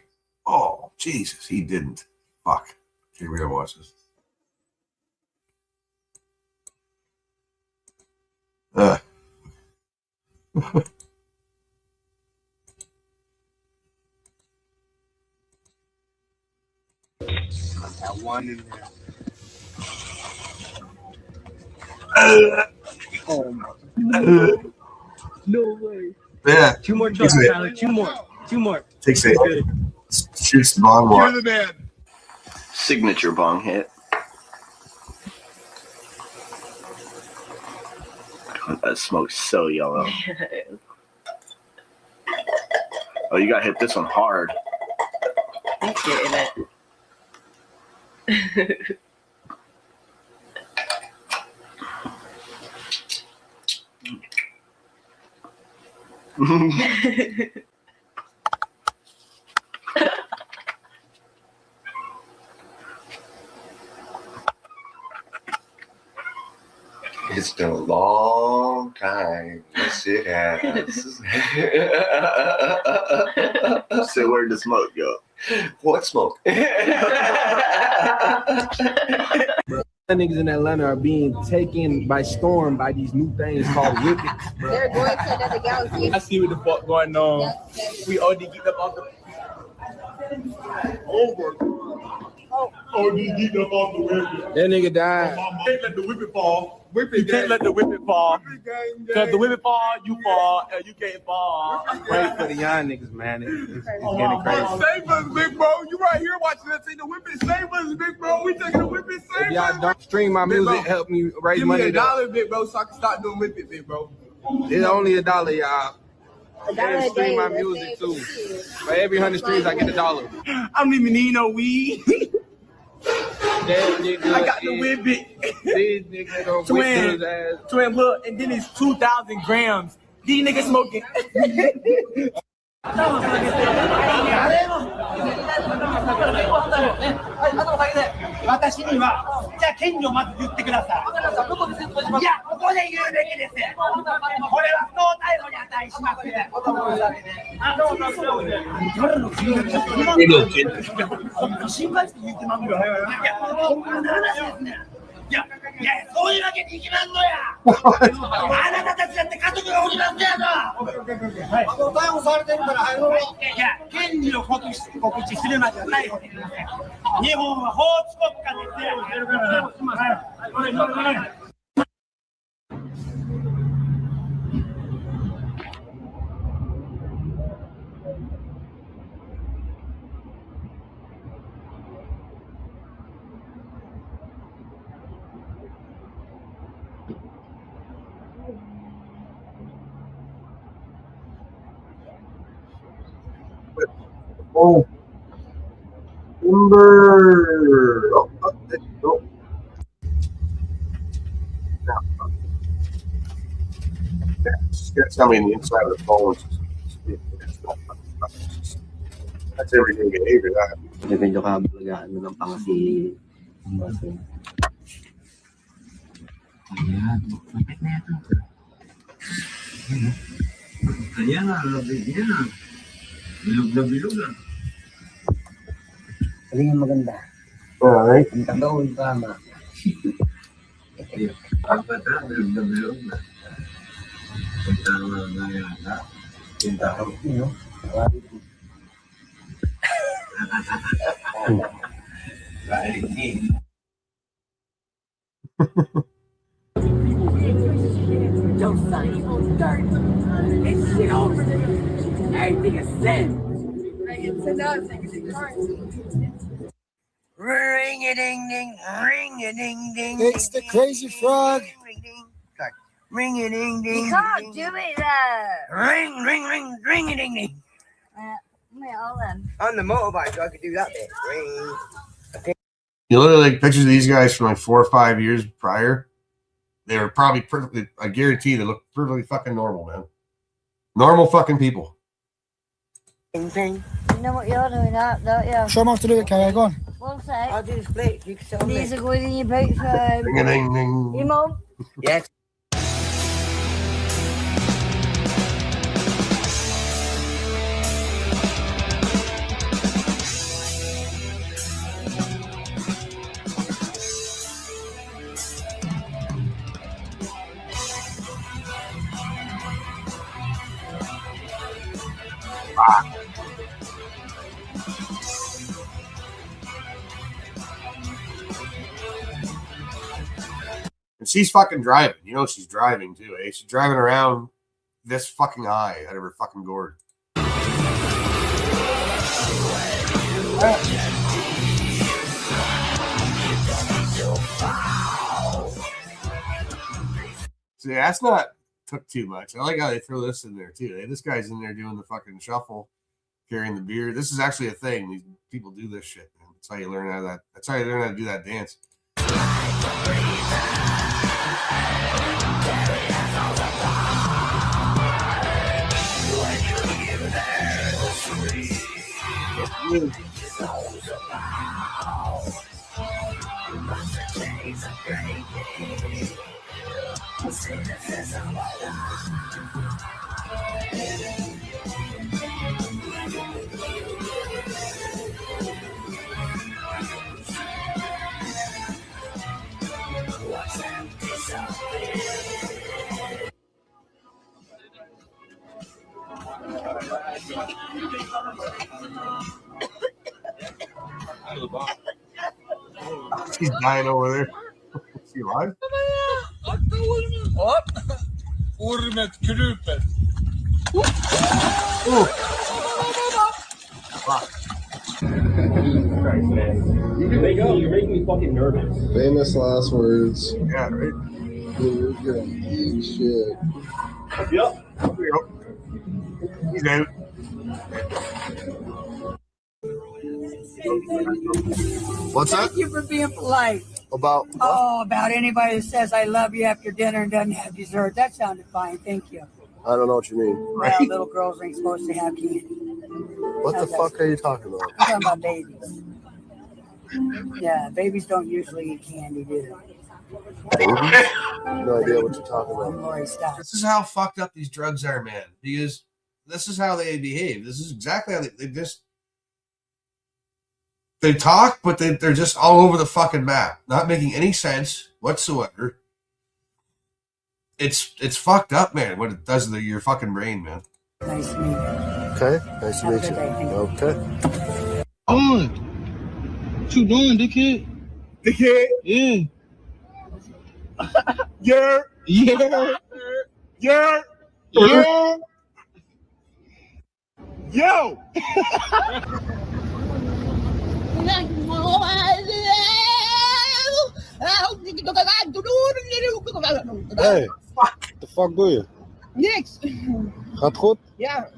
Oh, Jesus, he didn't. Fuck. Okay, we gotta watch this. That one in there. Oh my. No way. Yeah. 2 more shots, Tyler. 2 more. 2 more. Takes it. Shoots the bong walk. You're the man. Signature bong hit. God, that smoke's so yellow. Oh, you got hit this one hard. I'm getting it. It's been a long time. Yes, it has. So where'd the smoke go? What smoke? Niggas in Atlanta are being taken by storm by these new things called wickets. They're going to another galaxy. I see what the fuck going on. We already get up off the Oh. Oh, just get up off the whip. That nigga died. Can't let the whippet fall. You can't let the whippet fall. Because the whippet fall, you fall, and you can't fall. Pray for the young niggas, man. It's getting crazy. Save us, big bro. You right here watching us. See the whippet. Save us, big bro. We taking the whippet. If Save y'all us. don't stream my music, help me raise Give me money. $1, big bro, so I can start doing whippet, big bro. It's only $1, y'all. $1 And stream my music too. For every 100 streams, I get $1. I don't even need no weed. I got the whippet. These niggas don't whip his ass. Twin, look, and then it's 2,000 grams. These niggas smoking. 私には、じゃあ権利をまず言ってください。いや、ここで言うべきです。これは不当逮捕に値します。心配して言ってますよ。いや、こんな話ですね。いや、そういうわけにいきまんのや。あなたたちだって家族がおりますやぞ。はい。逮捕されてるから入ろう。いや、権利を告知するまでは逮捕できません。日本は法治国家ですよ。Oh, timber. Oh, oh. Just got something on the inside of the phone. That's everything behavior. That. Medyo kabalagaan mo ng pangasi. Ayan, lapit na ito. Ayan na, lapit niya na. Bilog na bilog na. Alin ang maganda? Alright. Ang tao, ang tama. Apat na, bilog na bilog na. Ang tama na yata. Yung tao. Yung Don't sign evil dirt. It's shit over there. Everything is sin. It's enough. Ring a ding ding, ring a ding ding. It's the crazy frog. Ring a ding ding. You can't do it there. Ring, ring, ring, ring a ding ding. On the motorbike, I could do that bit. Ring. You look at like pictures of these guys from like 4 or 5 years prior. They were probably perfectly. I guarantee they look perfectly fucking normal, man. Normal fucking people. You know what you're doing that, don't you? Show them how to do it, Carrie. Go on. One sec. I'll do the split. You can tell me. These are going in your boot for Ding a ding ding. your mum. Yes. And she's fucking driving. You know she's driving too, eh? She's driving around this fucking eye out of her fucking gourd. See, that's not took too much. I like how they throw this in there too. This guy's in there doing the fucking shuffle, carrying the beer. This is actually a thing. These people do this shit, man. That's how you learn how that. That's how you learn how to do that dance. She's dying over there. Is she alive? Ormet krupet. Fuck. You're making me fucking nervous. Famous last words. Yeah, right. You're gonna eat shit. Yep. He's out. What's that? Thank you for being polite. About Oh, about anybody that says I love you after dinner and doesn't have dessert. That sounded fine. Thank you. I don't know what you mean. Well, little girls ain't supposed to have candy. What the fuck are you talking about? I'm talking about babies. Yeah, babies don't usually eat candy, do they? Babies? No idea what you're talking about. Lori, stop. This is how fucked up these drugs are, man. Because this is how they behave. This is exactly how they talk, but they're just all over the fucking map, not making any sense whatsoever. It's fucked up, man. What it does to your fucking brain, man. Nice to meet you. Okay, nice to meet you. Okay. On. What you doing, dickhead? Dickhead? Yeah. Yeah. Yeah. Yeah. Yeah. Yo. Hey, the fuck do je? Niks. Gaat goed? Ja.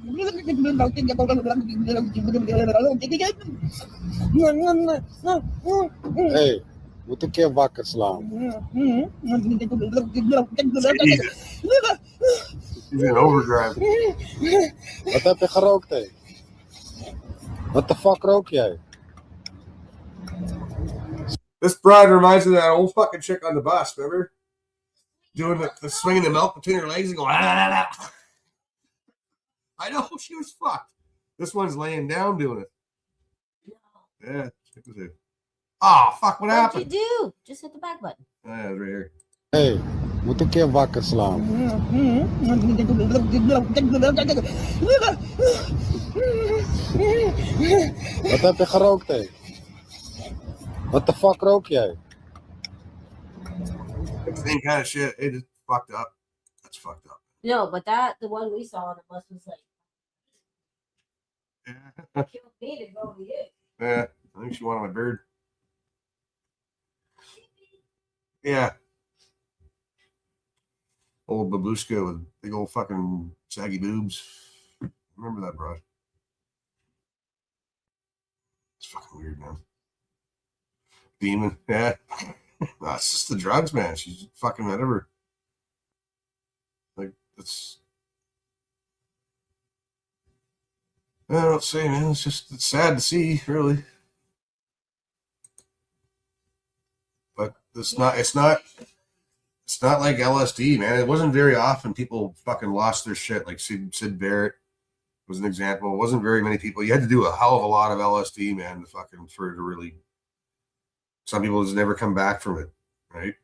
Hey, moet een keer wakker slaan. He's in overdrive. Wat heb je gerookt, hé? What the fuck rook jij? This broad reminds me of that old fucking chick on the bus, remember? Doing the swinging the milk between her legs and going, ah. I know, she was fucked. This one's laying down doing it. Yeah, check this out. Oh, fuck, what happened? What'd you do? Just hit the back button. Yeah, it's right here. Hey, moet een keer wakker slaan. Wat heb je gerookt, hé? What the fuck rook jij? Same kind of shit. It is fucked up. That's fucked up. No, but the one we saw on the bus was like, killed me to go to you. Yeah, I think she wanted my bird. Yeah. Old babushka with big old fucking saggy boobs. Remember that, bro? It's fucking weird, man. Demon, yeah. No, it's just the drugs, man. She's fucking whatever. Like, it's. I don't say, man. It's sad to see, really. But it's not like LSD, man. It wasn't very often people fucking lost their shit. Like Sid Barrett was an example. It wasn't very many people. You had to do a hell of a lot of LSD, man, for it to really. Some people just never come back from it, right?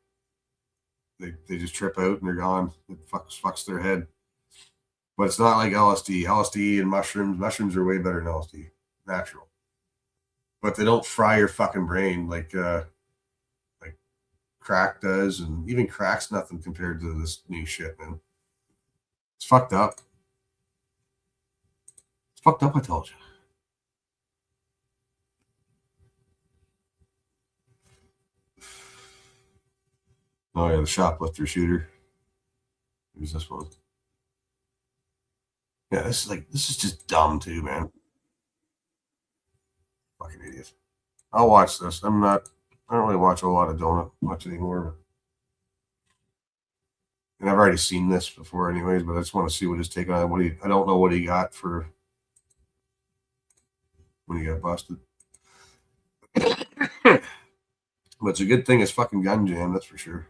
They just trip out and they're gone. It fucks their head. But it's not like LSD. LSD and mushrooms. Mushrooms are way better than LSD. Natural. But they don't fry your fucking brain like crack does. And even crack's nothing compared to this new shit, man. It's fucked up. It's fucked up, I told you. Oh yeah, the shoplifter shooter. Who's this one? Yeah, this is just dumb too, man. Fucking idiot. I'll watch this. I don't really watch a lot of Donut much anymore. And I've already seen this before anyways, but I just want to see what his take on it. I don't know what he got for when he got busted. But it's a good thing it's fucking Gun Jam, that's for sure.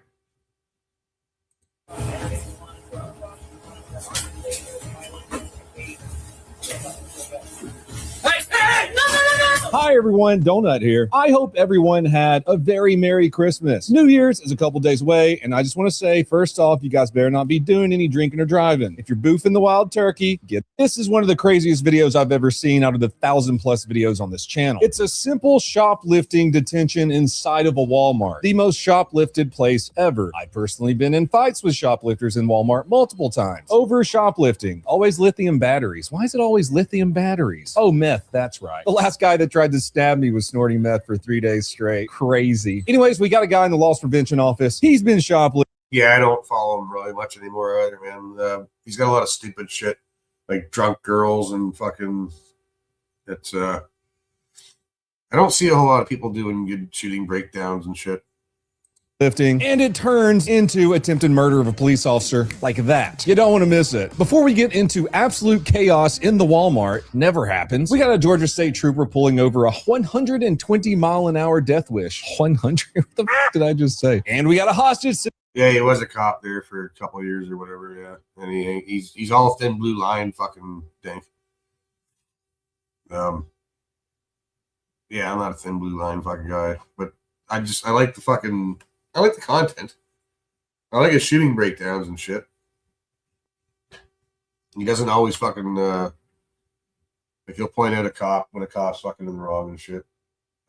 Hi everyone, Donut here. I hope everyone had a very Merry Christmas. New Year's is a couple days away, and I just want to say, first off, you guys better not be doing any drinking or driving. If you're boofing the wild turkey, this is one of the craziest videos I've ever seen out of the 1,000+ videos on this channel. It's a simple shoplifting detention inside of a Walmart. The most shoplifted place ever. I've personally been in fights with shoplifters in Walmart multiple times. Over shoplifting. Always lithium batteries. Why is it always lithium batteries? Oh, meth, that's right. The last guy that tried to stab me was snorting meth for 3 days straight. Crazy. Anyways, we got a guy in the loss prevention office. He's been shoplifting. Yeah, I don't follow him really much anymore either, man. He's got a lot of stupid shit, like drunk girls and fucking. It's I don't see a whole lot of people doing good shooting breakdowns and shit. And it turns into attempted murder of a police officer like that. You don't want to miss it. Before we get into absolute chaos in the Walmart, never happens, we got a Georgia State trooper pulling over a 120-mile-an-hour death wish. 100? What the fuck did I just say? And we got a hostage. Yeah, he was a cop there for a couple of years or whatever, yeah. And he's all thin blue line fucking dank. Yeah, I'm not a thin blue line fucking guy, but I like the fucking... I like the content. I like his shooting breakdowns and shit. He doesn't always fucking like he'll point out a cop when a cop's fucking in the wrong and shit.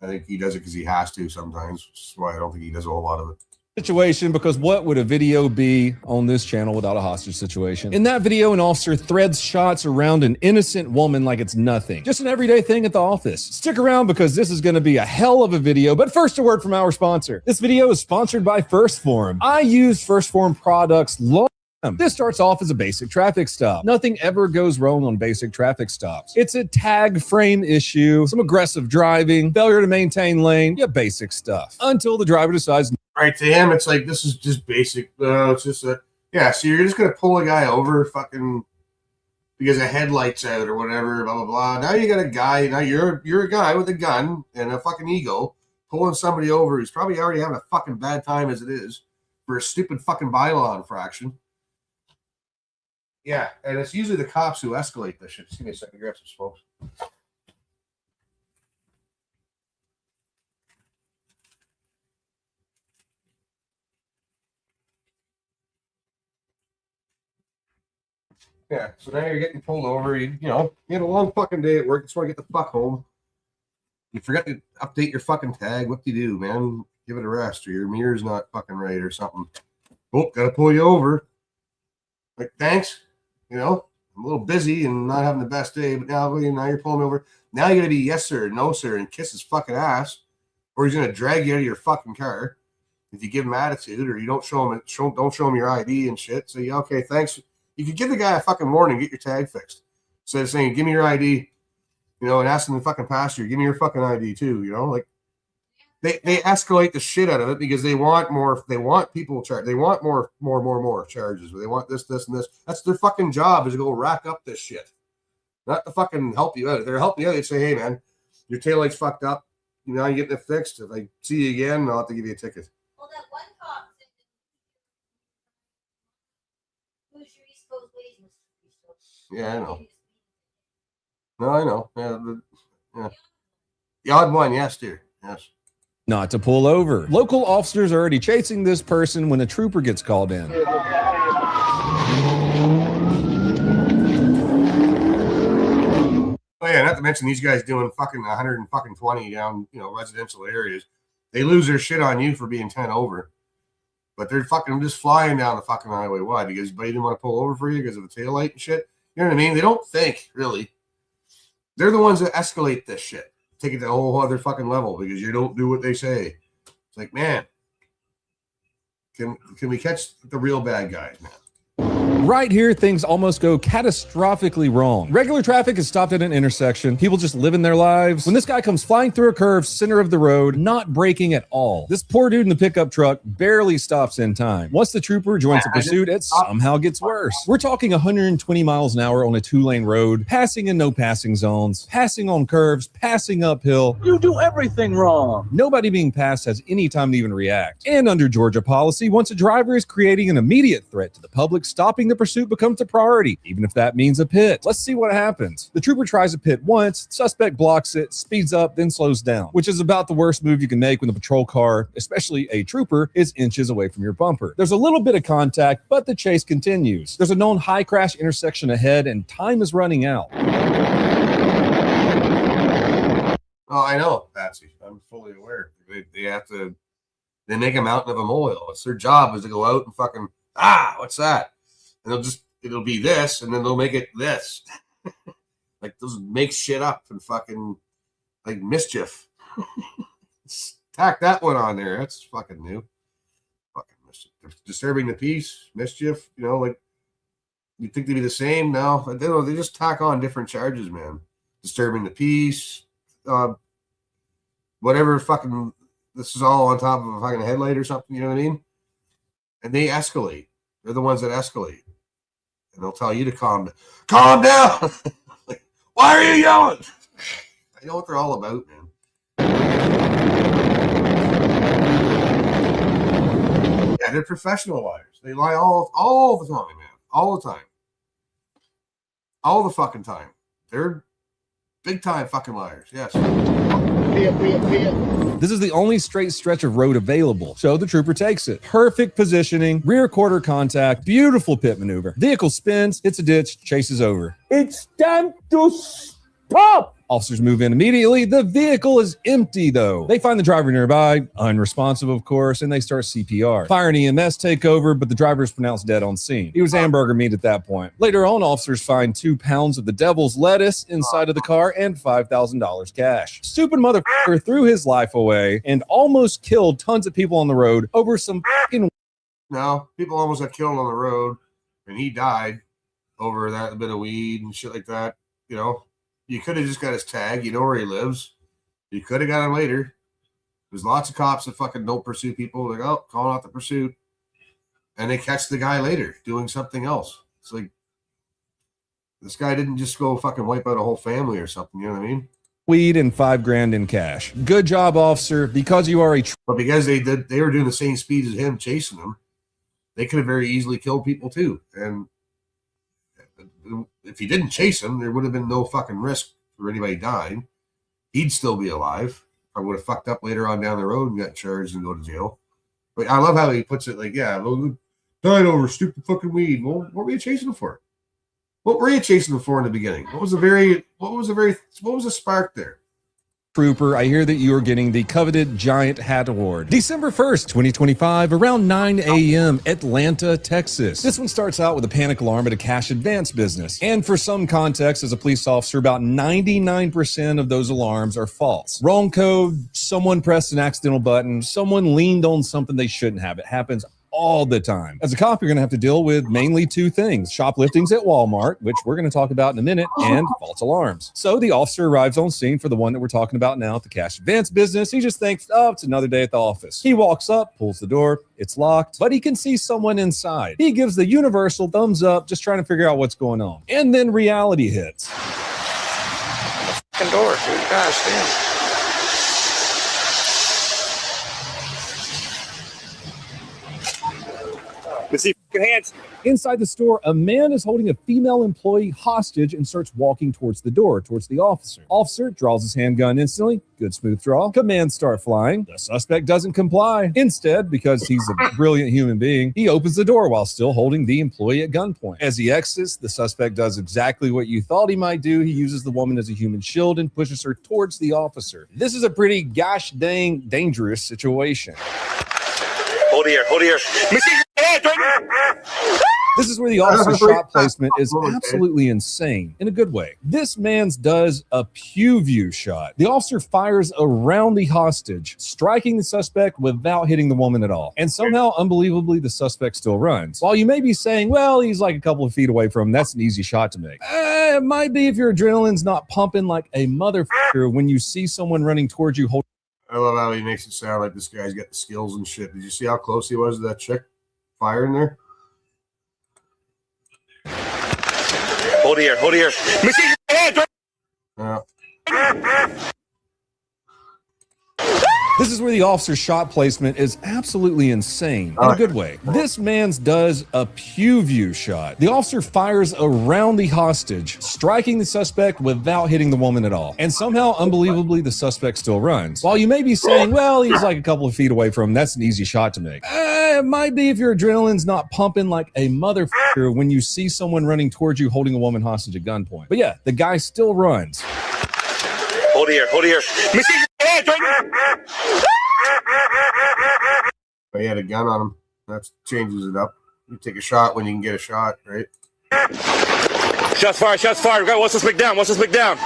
I think he does it because he has to sometimes, which is why I don't think he does a whole lot of it. Situation, because what would a video be on this channel without a hostage situation? In that video, an officer threads shots around an innocent woman like it's nothing. Just an everyday thing at the office. Stick around because this is going to be a hell of a video, but first a word from our sponsor. This video is sponsored by First Form. I use First Form products long. This starts off as a basic traffic stop. Nothing ever goes wrong on basic traffic stops. It's a tag frame issue, some aggressive driving, failure to maintain lane, basic stuff. Until the driver decides. Right, to him, it's like, this is just basic. It's just so you're just going to pull a guy over fucking because a headlight's out or whatever, blah, blah, blah. Now you got a guy, now you're a guy with a gun and a fucking ego pulling somebody over who's probably already having a fucking bad time as it is for a stupid fucking bylaw infraction. Yeah, and it's usually the cops who escalate this shit. Just give me a second, grab some smokes. Yeah, so now you're getting pulled over. You had a long fucking day at work. You just want to get the fuck home. You forgot to update your fucking tag. What do you do, man? Give it a rest, or your mirror's not fucking right or something. Oh, gotta pull you over. Like, thanks. I'm a little busy and not having the best day, but now you're pulling me over. Now you gotta be yes sir, no sir, and kiss his fucking ass, or he's gonna drag you out of your fucking car if you give him attitude, or you don't show him your ID and shit. So okay, thanks. You could give the guy a fucking warning, get your tag fixed. Instead of saying, give me your ID, and asking the fucking passenger, give me your fucking ID too, like they escalate the shit out of it because they want more, they want people charged, they want more charges, or they want this, and this. That's their fucking job, is to go rack up this shit. Not to fucking help you out. If they're helping you out, they'd say, hey man, your taillight's fucked up. You're getting it fixed. If I see you again, I'll have to give you a ticket. Well, that one cop said who's your East Coast ways, Mr. Yeah, I know. No, I know. Yeah, the odd one, yes, dear. Yes. Not to pull over. Local officers are already chasing this person when a trooper gets called in. Oh yeah, not to mention these guys doing fucking 120 down, residential areas. They lose their shit on you for being 10 over. But they're fucking just flying down the fucking highway. Why? Because they didn't want to pull over for you because of the taillight and shit. You know what I mean? They don't think, really. They're the ones that escalate this shit. Take it to a whole other fucking level because you don't do what they say. It's like, man, can we catch the real bad guys, man? Right here, things almost go catastrophically wrong. Regular traffic is stopped at an intersection. People just living their lives. When this guy comes flying through a curve, center of the road, not braking at all. This poor dude in the pickup truck barely stops in time. Once the trooper joins the pursuit, it somehow gets worse. We're talking 120 miles an hour on a 2-lane road, passing in no passing zones, passing on curves, passing uphill. You do everything wrong. Nobody being passed has any time to even react. And under Georgia policy, once a driver is creating an immediate threat to the public, stopping the pursuit becomes a priority, even if that means a pit. Let's see what happens. The trooper tries a pit once, suspect blocks it, speeds up, then slows down, which is about the worst move you can make when the patrol car, especially a trooper, is inches away from your bumper. There's a little bit of contact, but the chase continues. There's a known high crash intersection ahead, and time is running out. Oh, I know, Patsy. I'm fully aware. They have to. They make a mountain of a molehill. It's their job is to go out and fucking what's that? And it'll be this, and then they'll make it this. Like they'll make shit up and fucking like mischief. Tack that one on there. That's fucking new. Fucking mischief. Disturbing the peace, mischief. You know, like you think they'd be the same? No, they just tack on different charges, man. Disturbing the peace, whatever. Fucking, this is all on top of a fucking headlight or something. You know what I mean? And they escalate. They're the ones that escalate, and they'll tell you to calm down. Like, why are you yelling? I know what they're all about, man. Yeah, they're professional liars. They lie all the time, man. All the time. All the fucking time. They're big time fucking liars. Yes. This is the only straight stretch of road available, so the trooper takes it. Perfect positioning, rear quarter contact, beautiful pit maneuver. Vehicle spins, hits a ditch, chases over. It's time to stop! Officers move in immediately. The vehicle is empty, though. They find the driver nearby, unresponsive, of course, and they start CPR. Fire and EMS take over, but the driver is pronounced dead on scene. He was hamburger meat at that point. Later on, officers find 2 pounds of the devil's lettuce inside of the car and $5,000 cash. Stupid motherfucker threw his life away and almost killed tons of people on the road over some fucking... No, people almost got killed on the road, and he died over that bit of weed and shit like that, you know. You could have just got his tag. You know where he lives. You could have got him later. There's lots of cops that fucking don't pursue people. They're like, oh, calling out the pursuit. And they catch the guy later doing something else. It's like, this guy didn't just go fucking wipe out a whole family or something. You know what I mean? Weed and $5,000 in cash. Good job, officer. Because you are a... But because they were doing the same speed as him, chasing him, they could have very easily killed people too. And if he didn't chase him, there would have been no fucking risk for anybody dying. He'd still be alive. I would have fucked up later on down the road and got charged and go to jail. But I love how he puts it like, yeah, well, died over stupid fucking weed. Well, what were you chasing him for? What were you chasing him for in the beginning? What was the spark there? Trooper, I hear that you are getting the coveted Giant Hat Award. December 1st, 2025, around 9 a.m., Atlanta, Texas. This one starts out with a panic alarm at a cash advance business. And for some context, as a police officer, about 99% of those alarms are false. Wrong code, someone pressed an accidental button, someone leaned on something they shouldn't have. It happens all the time. As a cop, you're going to have to deal with mainly 2 things: shopliftings at Walmart, which we're going to talk about in a minute, and false alarms. So the officer arrives on scene for the one that we're talking about now at the cash advance business. He just thinks, oh, it's another day at the office. He walks up, pulls the door, it's locked, but he can see someone inside. He gives the universal thumbs up, just trying to figure out what's going on. And then reality hits. Fucking door, dude. Gosh damn. Let's see your hands. Inside the store, a man is holding a female employee hostage and starts walking towards the door, towards the officer. Officer draws his handgun instantly. Good smooth draw. Commands start flying. The suspect doesn't comply. Instead, because he's a brilliant human being, he opens the door while still holding the employee at gunpoint. As he exits, the suspect does exactly what you thought he might do. He uses the woman as a human shield and pushes her towards the officer. This is a pretty gosh dang dangerous situation. Hold here. This is where the officer's shot placement is absolutely insane in a good way. This man's does a pew view shot. The officer fires around the hostage, striking the suspect without hitting the woman at all. And somehow, unbelievably, the suspect still runs. While you may be saying, well, he's like a couple of feet away from him, that's an easy shot to make. It might be if your adrenaline's not pumping like a motherfucker when you see someone running towards you. I love how he makes it sound like this guy's got the skills and shit. Did you see how close he was to that chick firing there? Hold here. Yeah. This This is where the officer's shot placement is absolutely insane in a good way. This man's does a pew view shot. The officer fires around the hostage, striking the suspect without hitting the woman at all. And somehow, unbelievably, the suspect still runs. While you may be saying, well, he's like a couple of feet away from him, that's an easy shot to make. It might be if your adrenaline's not pumping like a motherfucker when you see someone running towards you holding a woman hostage at gunpoint. But yeah, the guy still runs. Hold here, hold here. But he had a gun on him. That changes it up. You take a shot when you can get a shot, right? Shots fired, shots fired. What's this big down? What's this big down?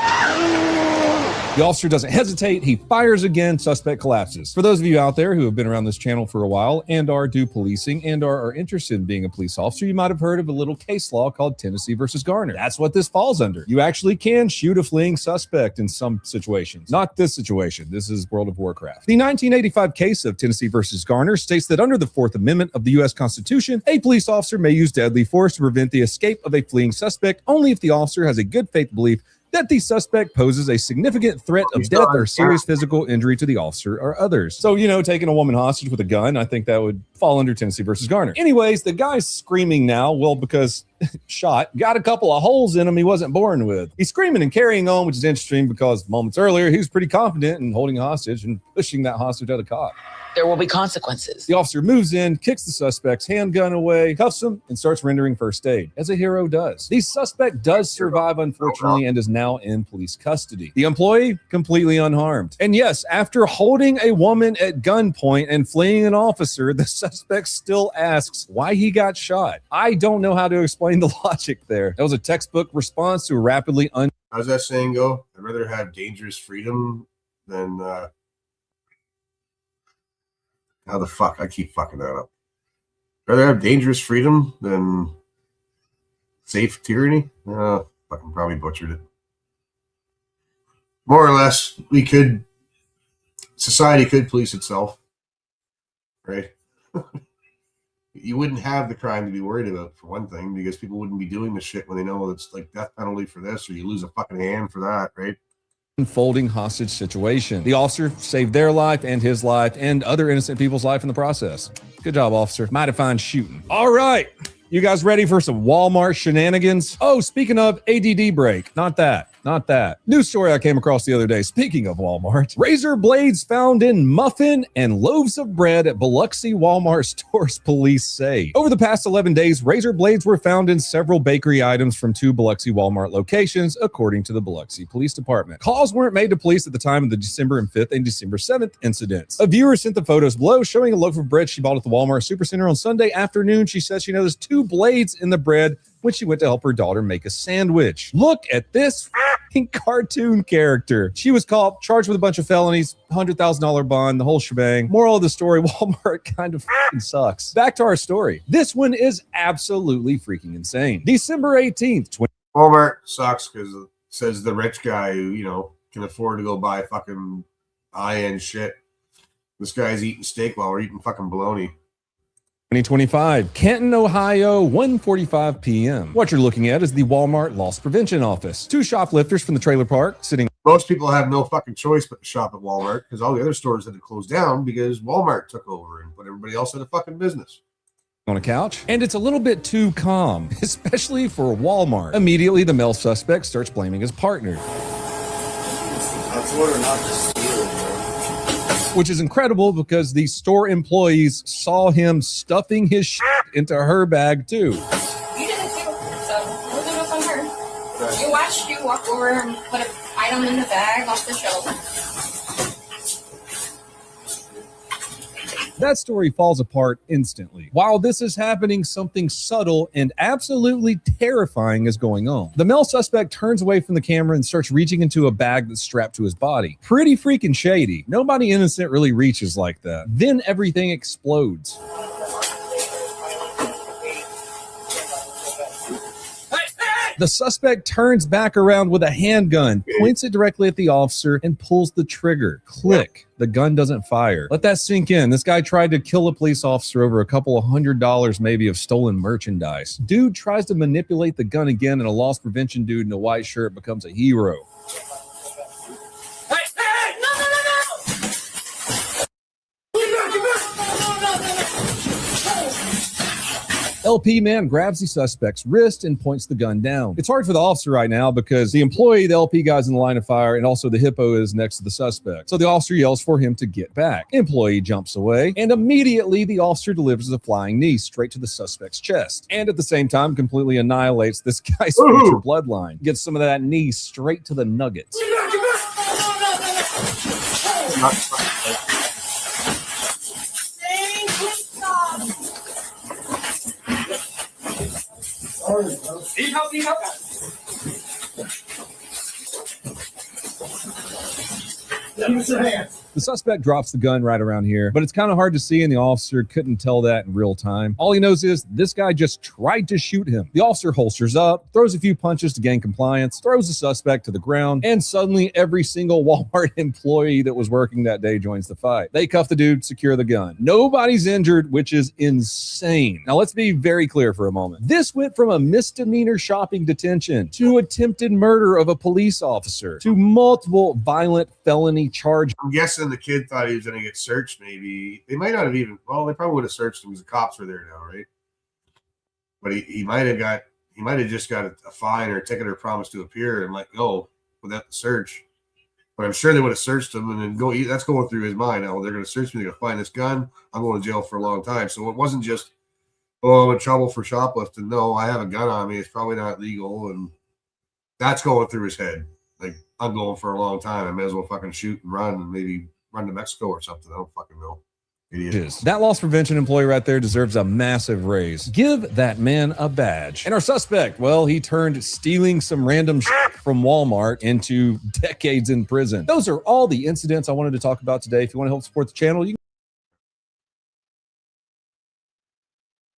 The officer doesn't hesitate. He fires again. Suspect collapses. For those of you out there who have been around this channel for a while and do policing and are interested in being a police officer, you might have heard of a little case law called Tennessee versus Garner. That's what this falls under. You actually can shoot a fleeing suspect in some situations. Not this situation. This is World of Warcraft. The 1985 case of Tennessee versus Garner states that under the 4th Amendment of the U.S. Constitution, a police officer may use deadly force to prevent the escape of a fleeing suspect only if the officer has a good faith belief that the suspect poses a significant threat of death or serious physical injury to the officer or others. So, taking a woman hostage with a gun, I think that would fall under Tennessee versus Garner. Anyways, the guy's screaming now, well, because shot, got a couple of holes in him he wasn't born with. He's screaming and carrying on, which is interesting because moments earlier, he was pretty confident in holding a hostage and pushing that hostage at a cop. There will be consequences. The officer moves in, kicks the suspect's handgun away, cuffs him, and starts rendering first aid, as a hero does. The suspect does survive, unfortunately, and is now in police custody. The employee, completely unharmed. And yes, after holding a woman at gunpoint and fleeing an officer, the suspect still asks why he got shot. I don't know how to explain the logic there. That was a textbook response to a rapidly How's that saying go? I'd rather have dangerous freedom than how the fuck? I keep fucking that up. Rather have dangerous freedom than safe tyranny? Fucking probably butchered it. More or less, society could police itself. Right? You wouldn't have the crime to be worried about, for one thing, because people wouldn't be doing the shit when they know it's like death penalty for this, or you lose a fucking hand for that, right? unfolding hostage situation. The officer saved their life and his life and other innocent people's life in the process. Good job, officer. Mighty fine shooting. All right. You guys ready for some Walmart shenanigans? Oh, speaking of ADD break, not that. News story I came across the other day. Speaking of Walmart, razor blades found in muffin and loaves of bread at Biloxi Walmart stores, police say. Over the past 11 days, razor blades were found in several bakery items from 2 Biloxi Walmart locations, according to the Biloxi Police Department. Calls weren't made to police at the time of the December 5th and December 7th incidents. A viewer sent the photos below showing a loaf of bread she bought at the Walmart Supercenter on Sunday afternoon. She says she noticed 2 blades in the bread when she went to help her daughter make a sandwich. Look at this cartoon character. She was caught, charged with a bunch of felonies, $100,000 bond, the whole shebang. Moral of the story, Walmart kind of sucks. Back to our story. This one is absolutely freaking insane. December 18th, Walmart sucks because it says the rich guy who, you know, can afford to go buy fucking high-end shit. This guy's eating steak while we're eating fucking bologna. 2025, Canton, Ohio, 1:45 p.m. What you're looking at is the Walmart Loss Prevention Office. 2 shoplifters from the trailer park sitting. Most people have no fucking choice but to shop at Walmart because all the other stores had to close down because Walmart took over and put everybody else out of fucking business. On a couch, and it's a little bit too calm, especially for Walmart. Immediately, the male suspect starts blaming his partner. I told her not to steal it, bro. Which is incredible because the store employees saw him stuffing his shit into her bag too. You did it too, so we'll do this on her. You watched you walk over and put an item in the bag off the shelf. That story falls apart instantly. While this is happening, something subtle and absolutely terrifying is going on. The male suspect turns away from the camera and starts reaching into a bag that's strapped to his body. Pretty freaking shady. Nobody innocent really reaches like that. Then everything explodes. The suspect turns back around with a handgun, points it directly at the officer, and pulls the trigger. Click. The gun doesn't fire. Let that sink in. This guy tried to kill a police officer over a couple of $100 maybe of stolen merchandise. Dude tries to manipulate the gun again, and a loss prevention dude in a white shirt becomes a hero. LP man grabs the suspect's wrist and points the gun down. It's hard for the officer right now because the employee, the LP guy's in the line of fire, and also the hippo is next to the suspect. So the officer yells for him to get back. Employee jumps away, and immediately the officer delivers a flying knee straight to the suspect's chest. And at the same time, completely annihilates this guy's future bloodline. Gets some of that knee straight to the nuggets. The suspect drops the gun right around here, but it's kind of hard to see, and the officer couldn't tell that in real time. All he knows is this guy just tried to shoot him. The officer holsters up, throws a few punches to gain compliance, throws the suspect to the ground, and suddenly every single Walmart employee that was working that day joins the fight. They cuff the dude, secure the gun. Nobody's injured, which is insane. Now let's be very clear for a moment. This went from a misdemeanor shopping detention to attempted murder of a police officer to multiple violent felony charges. I'm guessing the kid thought he was going to get searched. Maybe they might not have even. Well, they probably would have searched him because the cops were there now, right? But he might have just got a fine or a ticket or promise to appear and let go without the search. But I'm sure they would have searched him and then go. That's going through his mind. Oh, they're going to search me. They're going to find this gun. I'm going to jail for a long time. So it wasn't just, oh, I'm in trouble for shoplifting. No, I have a gun on me. It's probably not legal, and that's going through his head. Like, I'm going for a long time. I may as well fucking shoot and run and maybe run to Mexico or something. I don't fucking know. Idiot. That loss prevention employee right there deserves a massive raise. Give that man a badge. And our suspect, well, he turned stealing some random shit from Walmart into decades in prison. Those are all the incidents I wanted to talk about today. If you want to help support the channel, you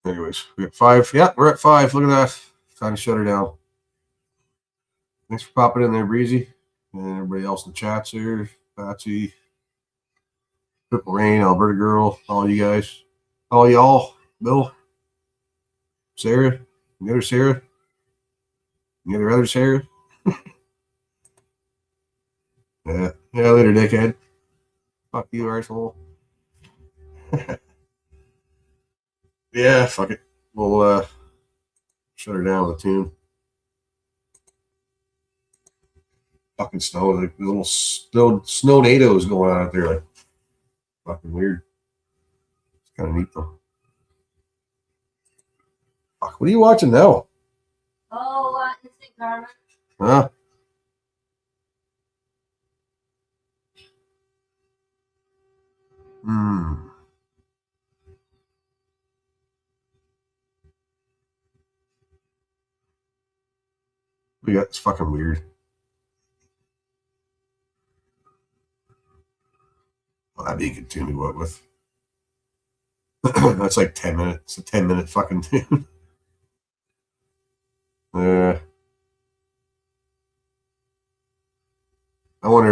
can. Anyways, we got 5. Yeah, we're at 5. Look at that. Time to shut her down. Thanks for popping in there, Breezy. And everybody else in the chats here. Patsy, Triple Rain, Alberta Girl, all you guys. All y'all. Bill. Sarah. The other Sarah. The other Sarah. Yeah. Yeah, later, dickhead. Fuck you, arsehole. Yeah, fuck it. We'll shut her down with a tune. Fucking snow, like little snow-nados going on out there, like fucking weird. It's kind of neat though. Fuck, what are you watching now? Oh, Instant Karma. Huh? We got this fucking weird. Well, that'd be a good tune to go out with. That's like 10 minutes. It's a 10-minute fucking tune. I wonder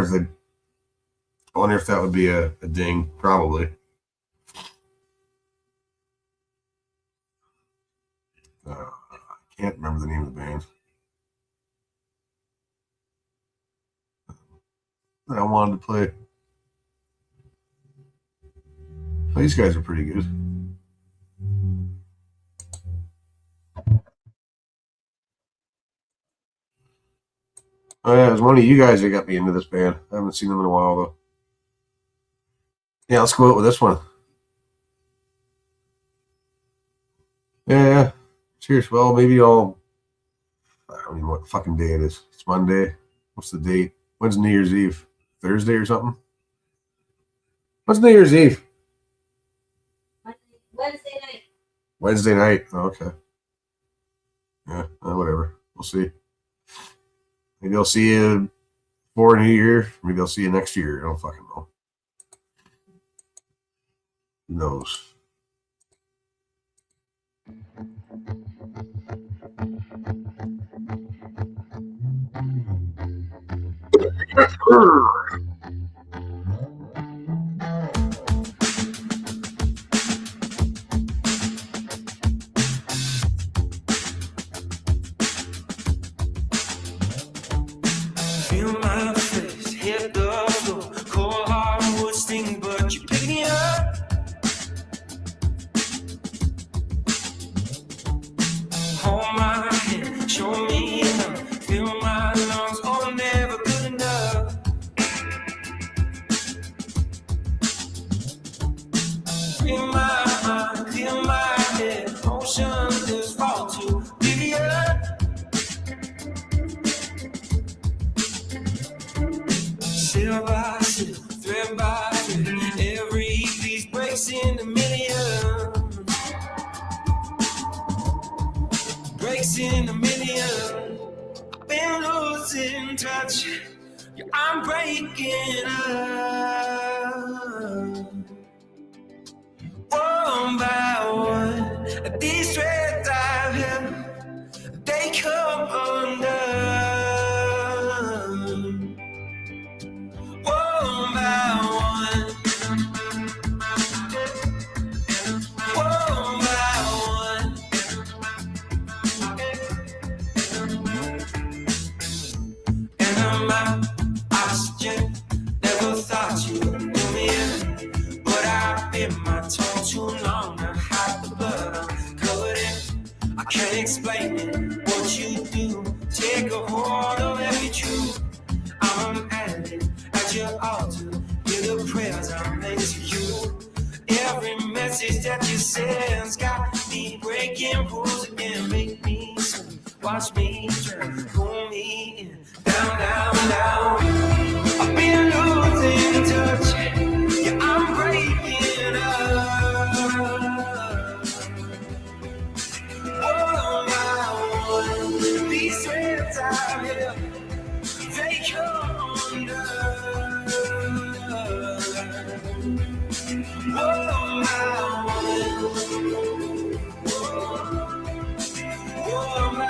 if that would be a ding. Probably. I can't remember the name of the band. I wanted to play. These guys are pretty good. Oh yeah, it was one of you guys that got me into this band. I haven't seen them in a while though. Yeah, let's go out with this one. Yeah. Cheers. Well, maybe I don't even know what fucking day it is. It's Monday. What's the date? When's New Year's Eve? Thursday or something? What's New Year's Eve? Wednesday night. Wednesday night. Oh, okay. Yeah, whatever. We'll see. Maybe I'll see you for New Year. Maybe I'll see you next year. I don't fucking know. Who knows? Feel my face, head double, cold heart would sting, but you pick me up. Clear my head, oceanless fall to oblivion. Cell by cell, thread by thread, every piece breaks into millions. Breaks into millions. I've been losing touch. Yeah, I'm breaking up. One by one, these threads I've held, they come undone. One by one, one by one. And I'm out, oxygen. Never thought you'd do me in, but I've been my tongue too long to hide the blood I'm covered in. I can't explain it, what you do. Take a hold of every truth. I'm an addict at your altar. Hear the prayers I make to you. Every message that you send's got me breaking rules again. Make me swim, watch me turn, pull me in, down, down, down. I've been losing touch. Yeah, I'm breaking up. One by one, these threads I held, they come undone. One by one, one by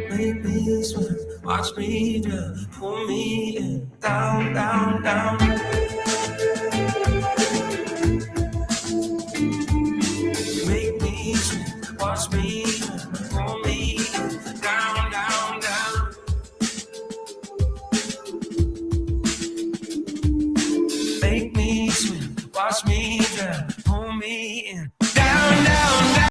make me swim, watch me drown, pull me in, down, down, down.